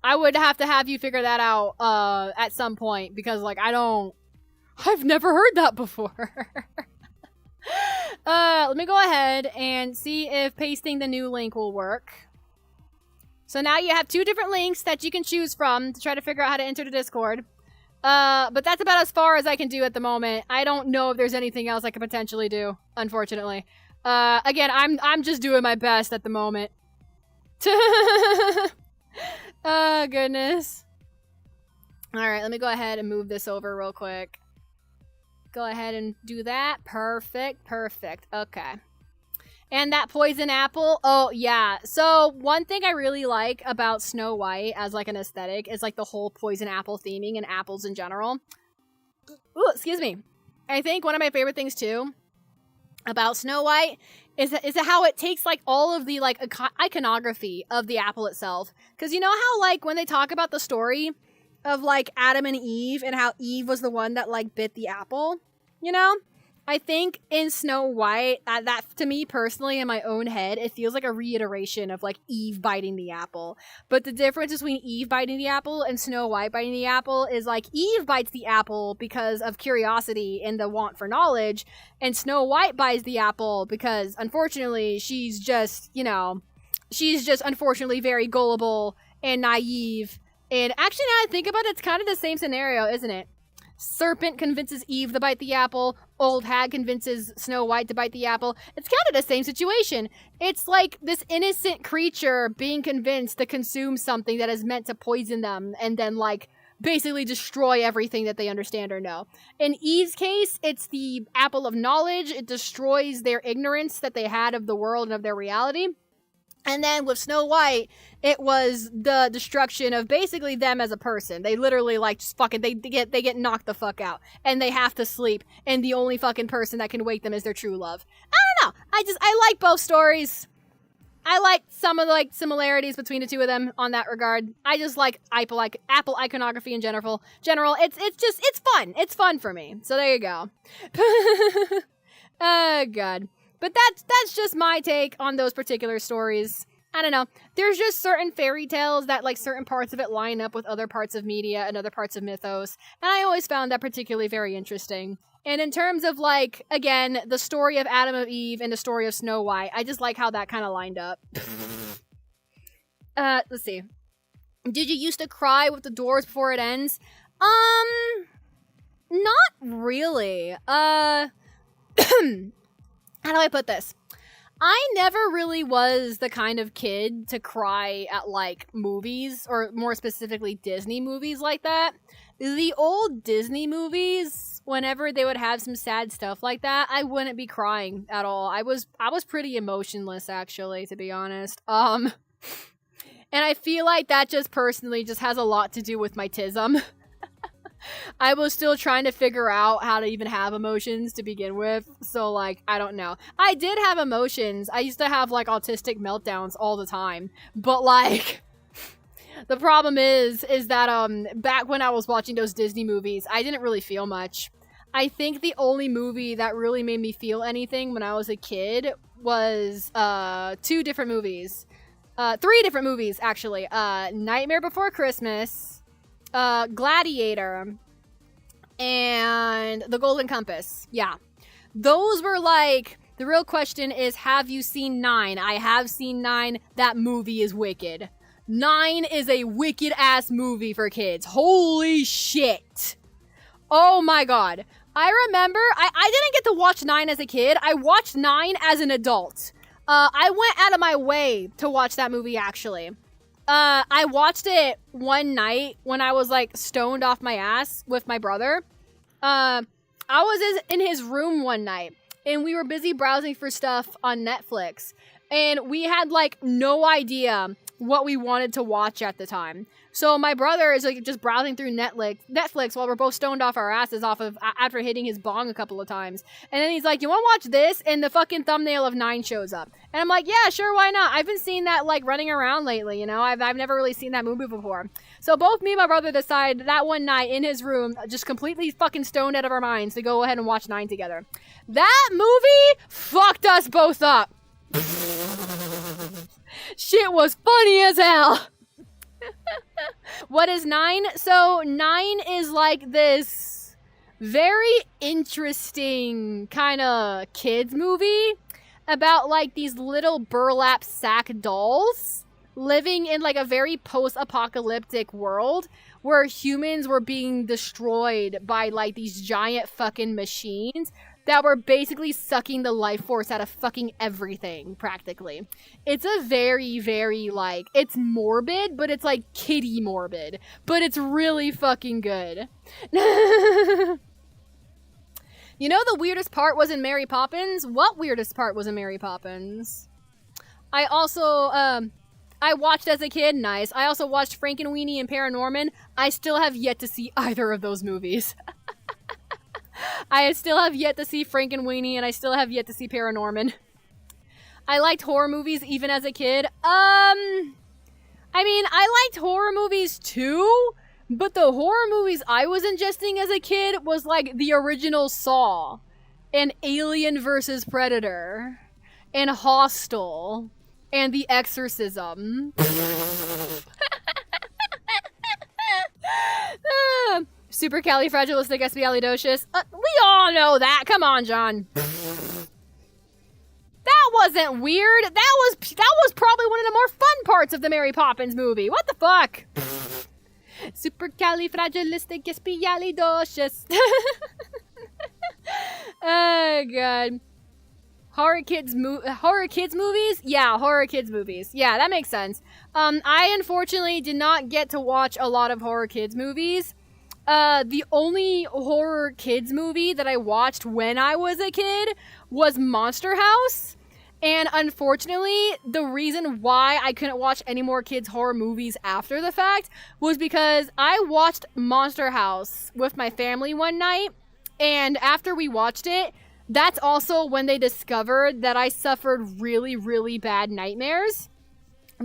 I would have to have you figure that out, at some point, because, like, I've never heard that before. Let me go ahead and see if pasting the new link will work. So now you have two different links that you can choose from to try to figure out how to enter the Discord. But that's about as far as I can do at the moment. I don't know if there's anything else I could potentially do, unfortunately. Again, I'm just doing my best at the moment. Oh, goodness. Alright, let me go ahead and move this over real quick. Go ahead and do that. Perfect. Okay. And that poison apple. Oh, yeah. So, one thing I really like about Snow White as, like, an aesthetic is, like, the whole poison apple theming and apples in general. Ooh, excuse me. I think one of my favorite things, too, about Snow White is how it takes like all of the like iconography of the apple itself. Because you know how like when they talk about the story of like Adam and Eve and how Eve was the one that like bit the apple, you know? I think in Snow White, that to me personally in my own head, it feels like a reiteration of like Eve biting the apple. But the difference between Eve biting the apple and Snow White biting the apple is like Eve bites the apple because of curiosity and the want for knowledge, and Snow White bites the apple because unfortunately she's just unfortunately very gullible and naive. And actually now I think about it, it's kind of the same scenario, isn't it? Serpent convinces Eve to bite the apple. Old hag convinces Snow White to bite the apple. It's kind of the same situation. It's like this innocent creature being convinced to consume something that is meant to poison them and then like basically destroy everything that they understand or know. In Eve's case, it's the apple of knowledge. It destroys their ignorance that they had of the world and of their reality. And then with Snow White, it was the destruction of basically them as a person. They literally like just fucking they get knocked the fuck out and they have to sleep, and the only fucking person that can wake them is their true love. I don't know. I like both stories. I like some of the like similarities between the two of them on that regard. I just like apple iconography in general. It's fun. It's fun for me. So there you go. Oh god. But that's just my take on those particular stories. I don't know. There's just certain fairy tales that like certain parts of it line up with other parts of media and other parts of mythos. And I always found that particularly very interesting. And in terms of like, again, the story of Adam and Eve and the story of Snow White, I just like how that kind of lined up. Let's see. Did you used to cry with the doors before it ends? Not really. How do I put this? I never really was the kind of kid to cry at, like, movies, or more specifically Disney movies like that. The old Disney movies, whenever they would have some sad stuff like that, I wouldn't be crying at all. I was pretty emotionless, actually, to be honest. And I feel like that just personally just has a lot to do with my tism. I was still trying to figure out how to even have emotions to begin with, so, like, I don't know. I did have emotions. I used to have, like, autistic meltdowns all the time, but, like, the problem is that, back when I was watching those Disney movies, I didn't really feel much. I think the only movie that really made me feel anything when I was a kid was, 3 different movies, actually. Nightmare Before Christmas, Gladiator, and The Golden Compass. Yeah. Those were like, the real question is, have you seen 9? I have seen 9. That movie is wicked. 9 is a wicked ass movie for kids. Holy shit. Oh my god. I remember, I didn't get to watch 9 as a kid. I watched 9 as an adult. I went out of my way to watch that movie, actually. I watched it one night when I was, like, stoned off my ass with my brother. I was in his room one night, and we were busy browsing for stuff on Netflix, and we had, like, no idea what we wanted to watch at the time. So my brother is, like, just browsing through Netflix while we're both stoned off our asses after hitting his bong a couple of times. And then he's like, you want to watch this? And the fucking thumbnail of 9 shows up. And I'm like, yeah, sure, why not? I've been seeing that, like, running around lately, you know? I've never really seen that movie before. So both me and my brother decide that one night in his room, just completely fucking stoned out of our minds, to go ahead and watch 9 together. That movie fucked us both up. Shit was funny as hell. What is 9? So 9 is like this very interesting kind of kids movie about like these little burlap sack dolls living in like a very post-apocalyptic world where humans were being destroyed by like these giant fucking machines that were basically sucking the life force out of fucking everything, practically. It's a very, very, like, it's morbid, but it's, like, kiddie morbid. But it's really fucking good. You know the weirdest part was in Mary Poppins? What weirdest part was in Mary Poppins? I also, I watched as a kid, nice. I also watched Frankenweenie and Paranorman. I still have yet to see either of those movies. I still have yet to see Frankenweenie, and I still have yet to see Paranorman. I liked horror movies even as a kid. I mean, I liked horror movies too, but the horror movies I was ingesting as a kid was like the original Saw, and Alien vs. Predator, and Hostel, and The Exorcism. Supercalifragilisticexpialidocious. We all know that. Come on, John. That wasn't weird. That was probably one of the more fun parts of the Mary Poppins movie. What the fuck? Supercalifragilisticexpialidocious. Oh god. Horror kids movies? Yeah, horror kids movies. Yeah, that makes sense. I unfortunately did not get to watch a lot of horror kids movies. The only horror kids movie that I watched when I was a kid was Monster House. And unfortunately, the reason why I couldn't watch any more kids' horror movies after the fact was because I watched Monster House with my family one night, and after we watched it, that's also when they discovered that I suffered really, really bad nightmares.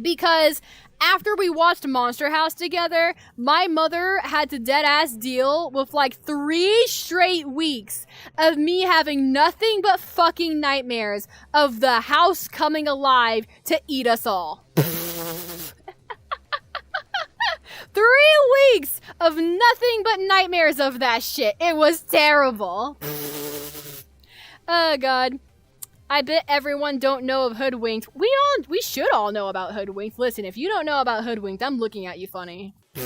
Because after we watched Monster House together, my mother had to deadass deal with like 3 straight weeks of me having nothing but fucking nightmares of the house coming alive to eat us all. 3 weeks of nothing but nightmares of that shit. It was terrible. Oh god. I bet everyone don't know of Hoodwinked. We should all know about Hoodwinked. Listen, if you don't know about Hoodwinked, I'm looking at you funny. I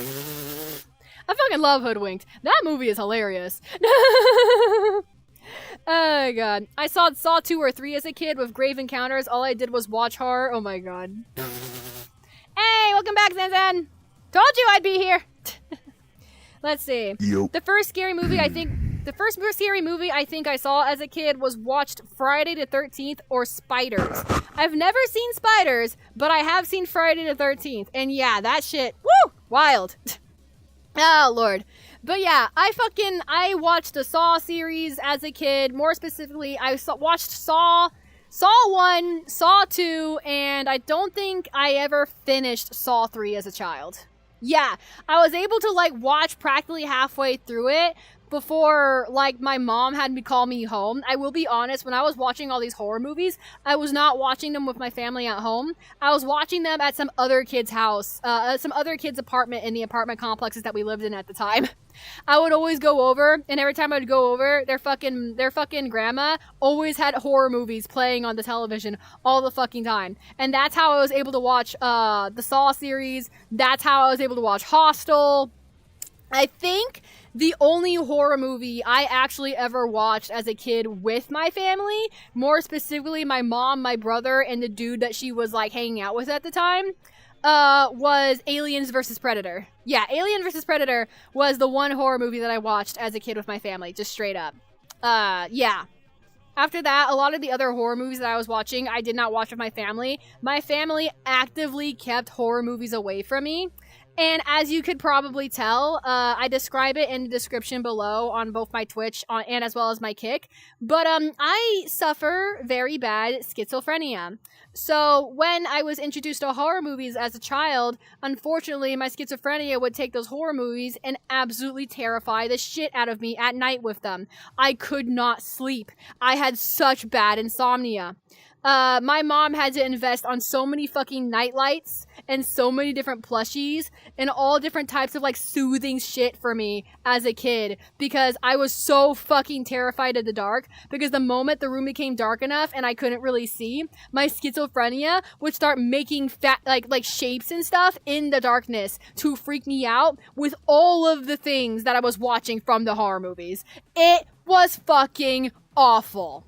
fucking love Hoodwinked. That movie is hilarious. Oh god. I saw Saw 2 or 3 as a kid with Grave Encounters. All I did was watch horror. Oh my god. Hey, welcome back, Zanzan. Told you I'd be here. Let's see. Yo. The first scary movie I think I saw as a kid was watched Friday the 13th or Spiders. I've never seen Spiders, but I have seen Friday the 13th. And yeah, that shit, woo, wild. Oh, Lord. But yeah, I watched the Saw series as a kid. More specifically, watched Saw 1, Saw 2, and I don't think I ever finished Saw 3 as a child. Yeah, I was able to like watch practically halfway through it before like my mom had me call me home. I will be honest, when I was watching all these horror movies, I was not watching them with my family at home. I was watching them at some other kid's house, some other kid's apartment in the apartment complexes that we lived in at the time. I would always go over, and every time I would go over, their fucking grandma always had horror movies playing on the television all the fucking time. And that's how I was able to watch the Saw series. That's how I was able to watch Hostel. I think the only horror movie I actually ever watched as a kid with my family, more specifically my mom, my brother, and the dude that she was like hanging out with at the time, was Aliens vs. Predator. Yeah, Alien vs. Predator was the one horror movie that I watched as a kid with my family, just straight up. Yeah. After that, a lot of the other horror movies that I was watching, I did not watch with my family. My family actively kept horror movies away from me. And as you could probably tell, I describe it in the description below on both my Twitch and as well as my Kick. But I suffer very bad schizophrenia. So when I was introduced to horror movies as a child, unfortunately my schizophrenia would take those horror movies and absolutely terrify the shit out of me at night with them. I could not sleep. I had such bad insomnia. My mom had to invest on so many fucking nightlights and so many different plushies and all different types of like soothing shit for me as a kid because I was so fucking terrified of the dark, because the moment the room became dark enough and I couldn't really see, my schizophrenia would start making fat like shapes and stuff in the darkness to freak me out with all of the things that I was watching from the horror movies. It was fucking awful.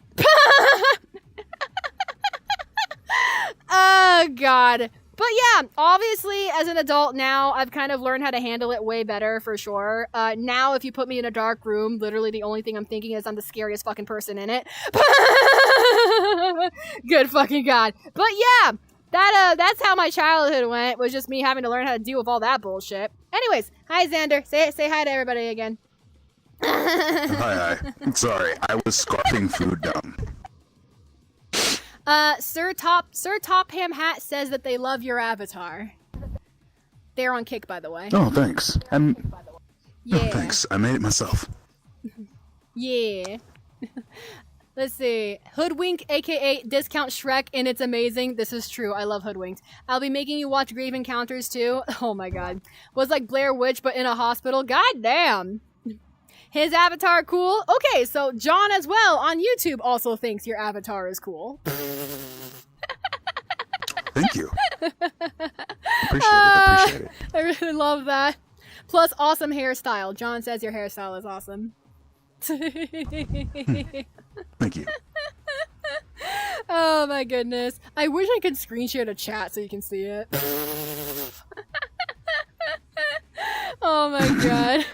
Oh god. But yeah, obviously as an adult now, I've kind of learned how to handle it way better for sure. Now if you put me in a dark room, literally the only thing I'm thinking is I'm the scariest fucking person in it. Good fucking god. But yeah, that's how my childhood went, was just me having to learn how to deal with all that bullshit. Anyways, hi Xander. Say hi to everybody again. Hi. Sorry, I was scarfing food down. Sir Top Ham Hat says that they love your avatar. They're on Kick, by the way. Oh, thanks. Yeah. Oh, thanks. I made it myself. Yeah. Let's see. Hoodwink, aka Discount Shrek, and it's amazing. This is true. I love Hoodwinked. I'll be making you watch Grave Encounters too. Oh my god. Was like Blair Witch, but in a hospital. God damn. His avatar cool? Okay, so John as well on YouTube also thinks your avatar is cool. Thank you. Appreciate it. I really love that. Plus, awesome hairstyle. John says your hairstyle is awesome. Thank you. Oh my goodness. I wish I could screen share the chat so you can see it. Oh my god.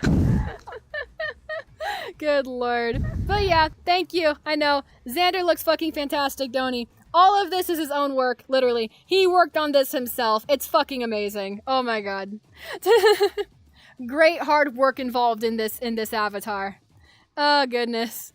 Good lord. But yeah, thank you. I know. Xander looks fucking fantastic, don't he? All of this is his own work, literally. He worked on this himself. It's fucking amazing. Oh my god. Great hard work involved in this avatar. Oh goodness.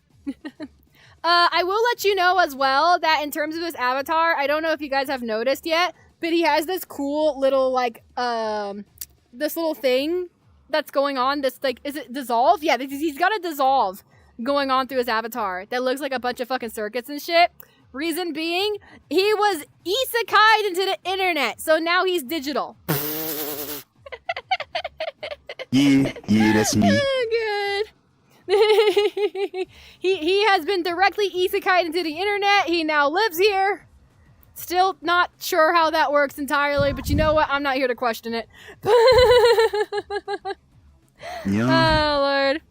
I will let you know as well that in terms of his avatar, I don't know if you guys have noticed yet, but he has this cool little like this little thing that's going on. This like, is it dissolve? Yeah, he's got a dissolve going on through his avatar that looks like a bunch of fucking circuits and shit. Reason being, he was isekai'd into the internet, so now he's digital. Yeah, that's me. Good. he has been directly isekai'd into the internet. He now lives here. Still not sure how that works entirely, but you know what? I'm not here to question it. Yeah. Oh, Lord.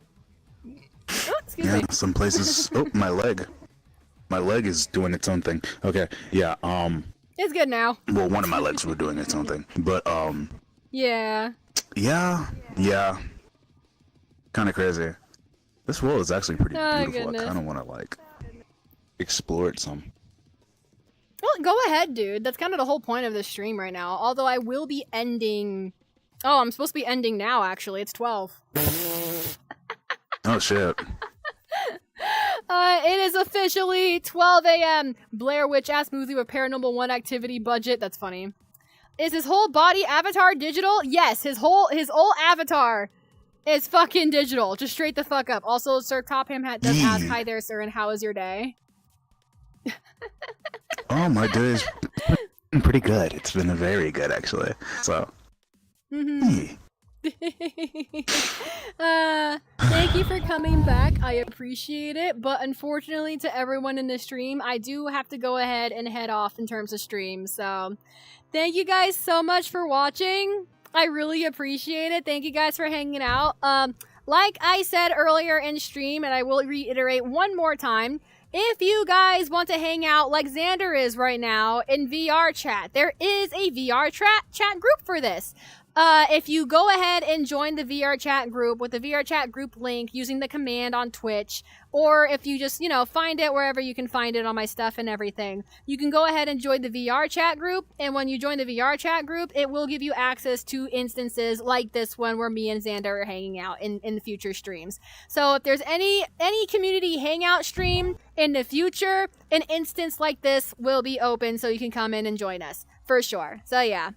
Oh, excuse me. Some places... Oh, my leg. My leg is doing its own thing. Okay, yeah, It's good now. well, one of my legs were doing its own thing. But, Yeah. yeah. Kind of crazy. This world is actually pretty Oh, beautiful. goodness. I kind of want to, like, explore it some. Well, go ahead, dude. That's kind of the whole point of this stream right now. Although I will be ending... Oh, I'm supposed to be ending now, actually. It's 12. Oh, shit. It is officially 12 a.m. Blair Witch-ass movie with Paranormal 1 activity budget. That's funny. Is his whole body avatar digital? Yes, his whole avatar is fucking digital. Just straight the fuck up. Also, Sir Top Ham Hat does ask, hi there, sir, and how is your day? Oh, my day is pretty good. It's been very good, actually. So, Thank you for coming back. I appreciate it. But unfortunately, to everyone in the stream, I do have to go ahead and head off in terms of stream. So, thank you guys so much for watching. I really appreciate it. Thank you guys for hanging out. Like I said earlier in stream, and I will reiterate one more time, if you guys want to hang out like Xander is right now in VR chat, there is a VR chat group for this. If you go ahead and join the VRChat group with the VRChat group link using the command on Twitch, or if you just, find it wherever you can find it on my stuff and everything, you can go ahead and join the VRChat group, and when you join the VRChat group, it will give you access to instances like this one where me and Xander are hanging out in the future streams. So if there's any community hangout stream in the future, an instance like this will be open so you can come in and join us. For sure. So, yeah.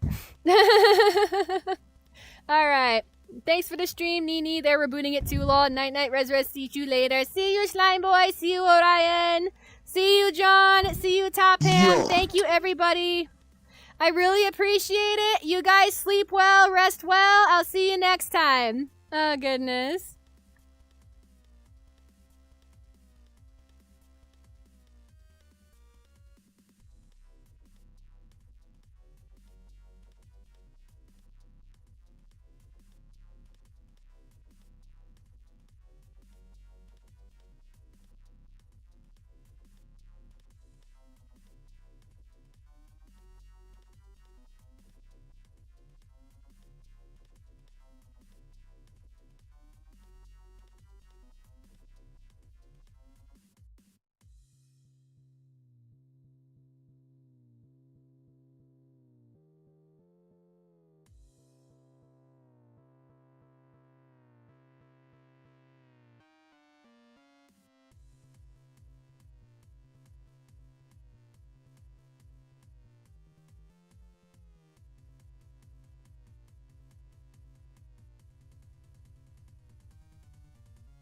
Alright. Thanks for the stream, Nini. They're rebooting it too long. Night, night, res, see you later. See you, Slime Boy. See you, Orion. See you, John. See you, Top Hand. Thank you, everybody. I really appreciate it. You guys sleep well, rest well. I'll see you next time. Oh, goodness.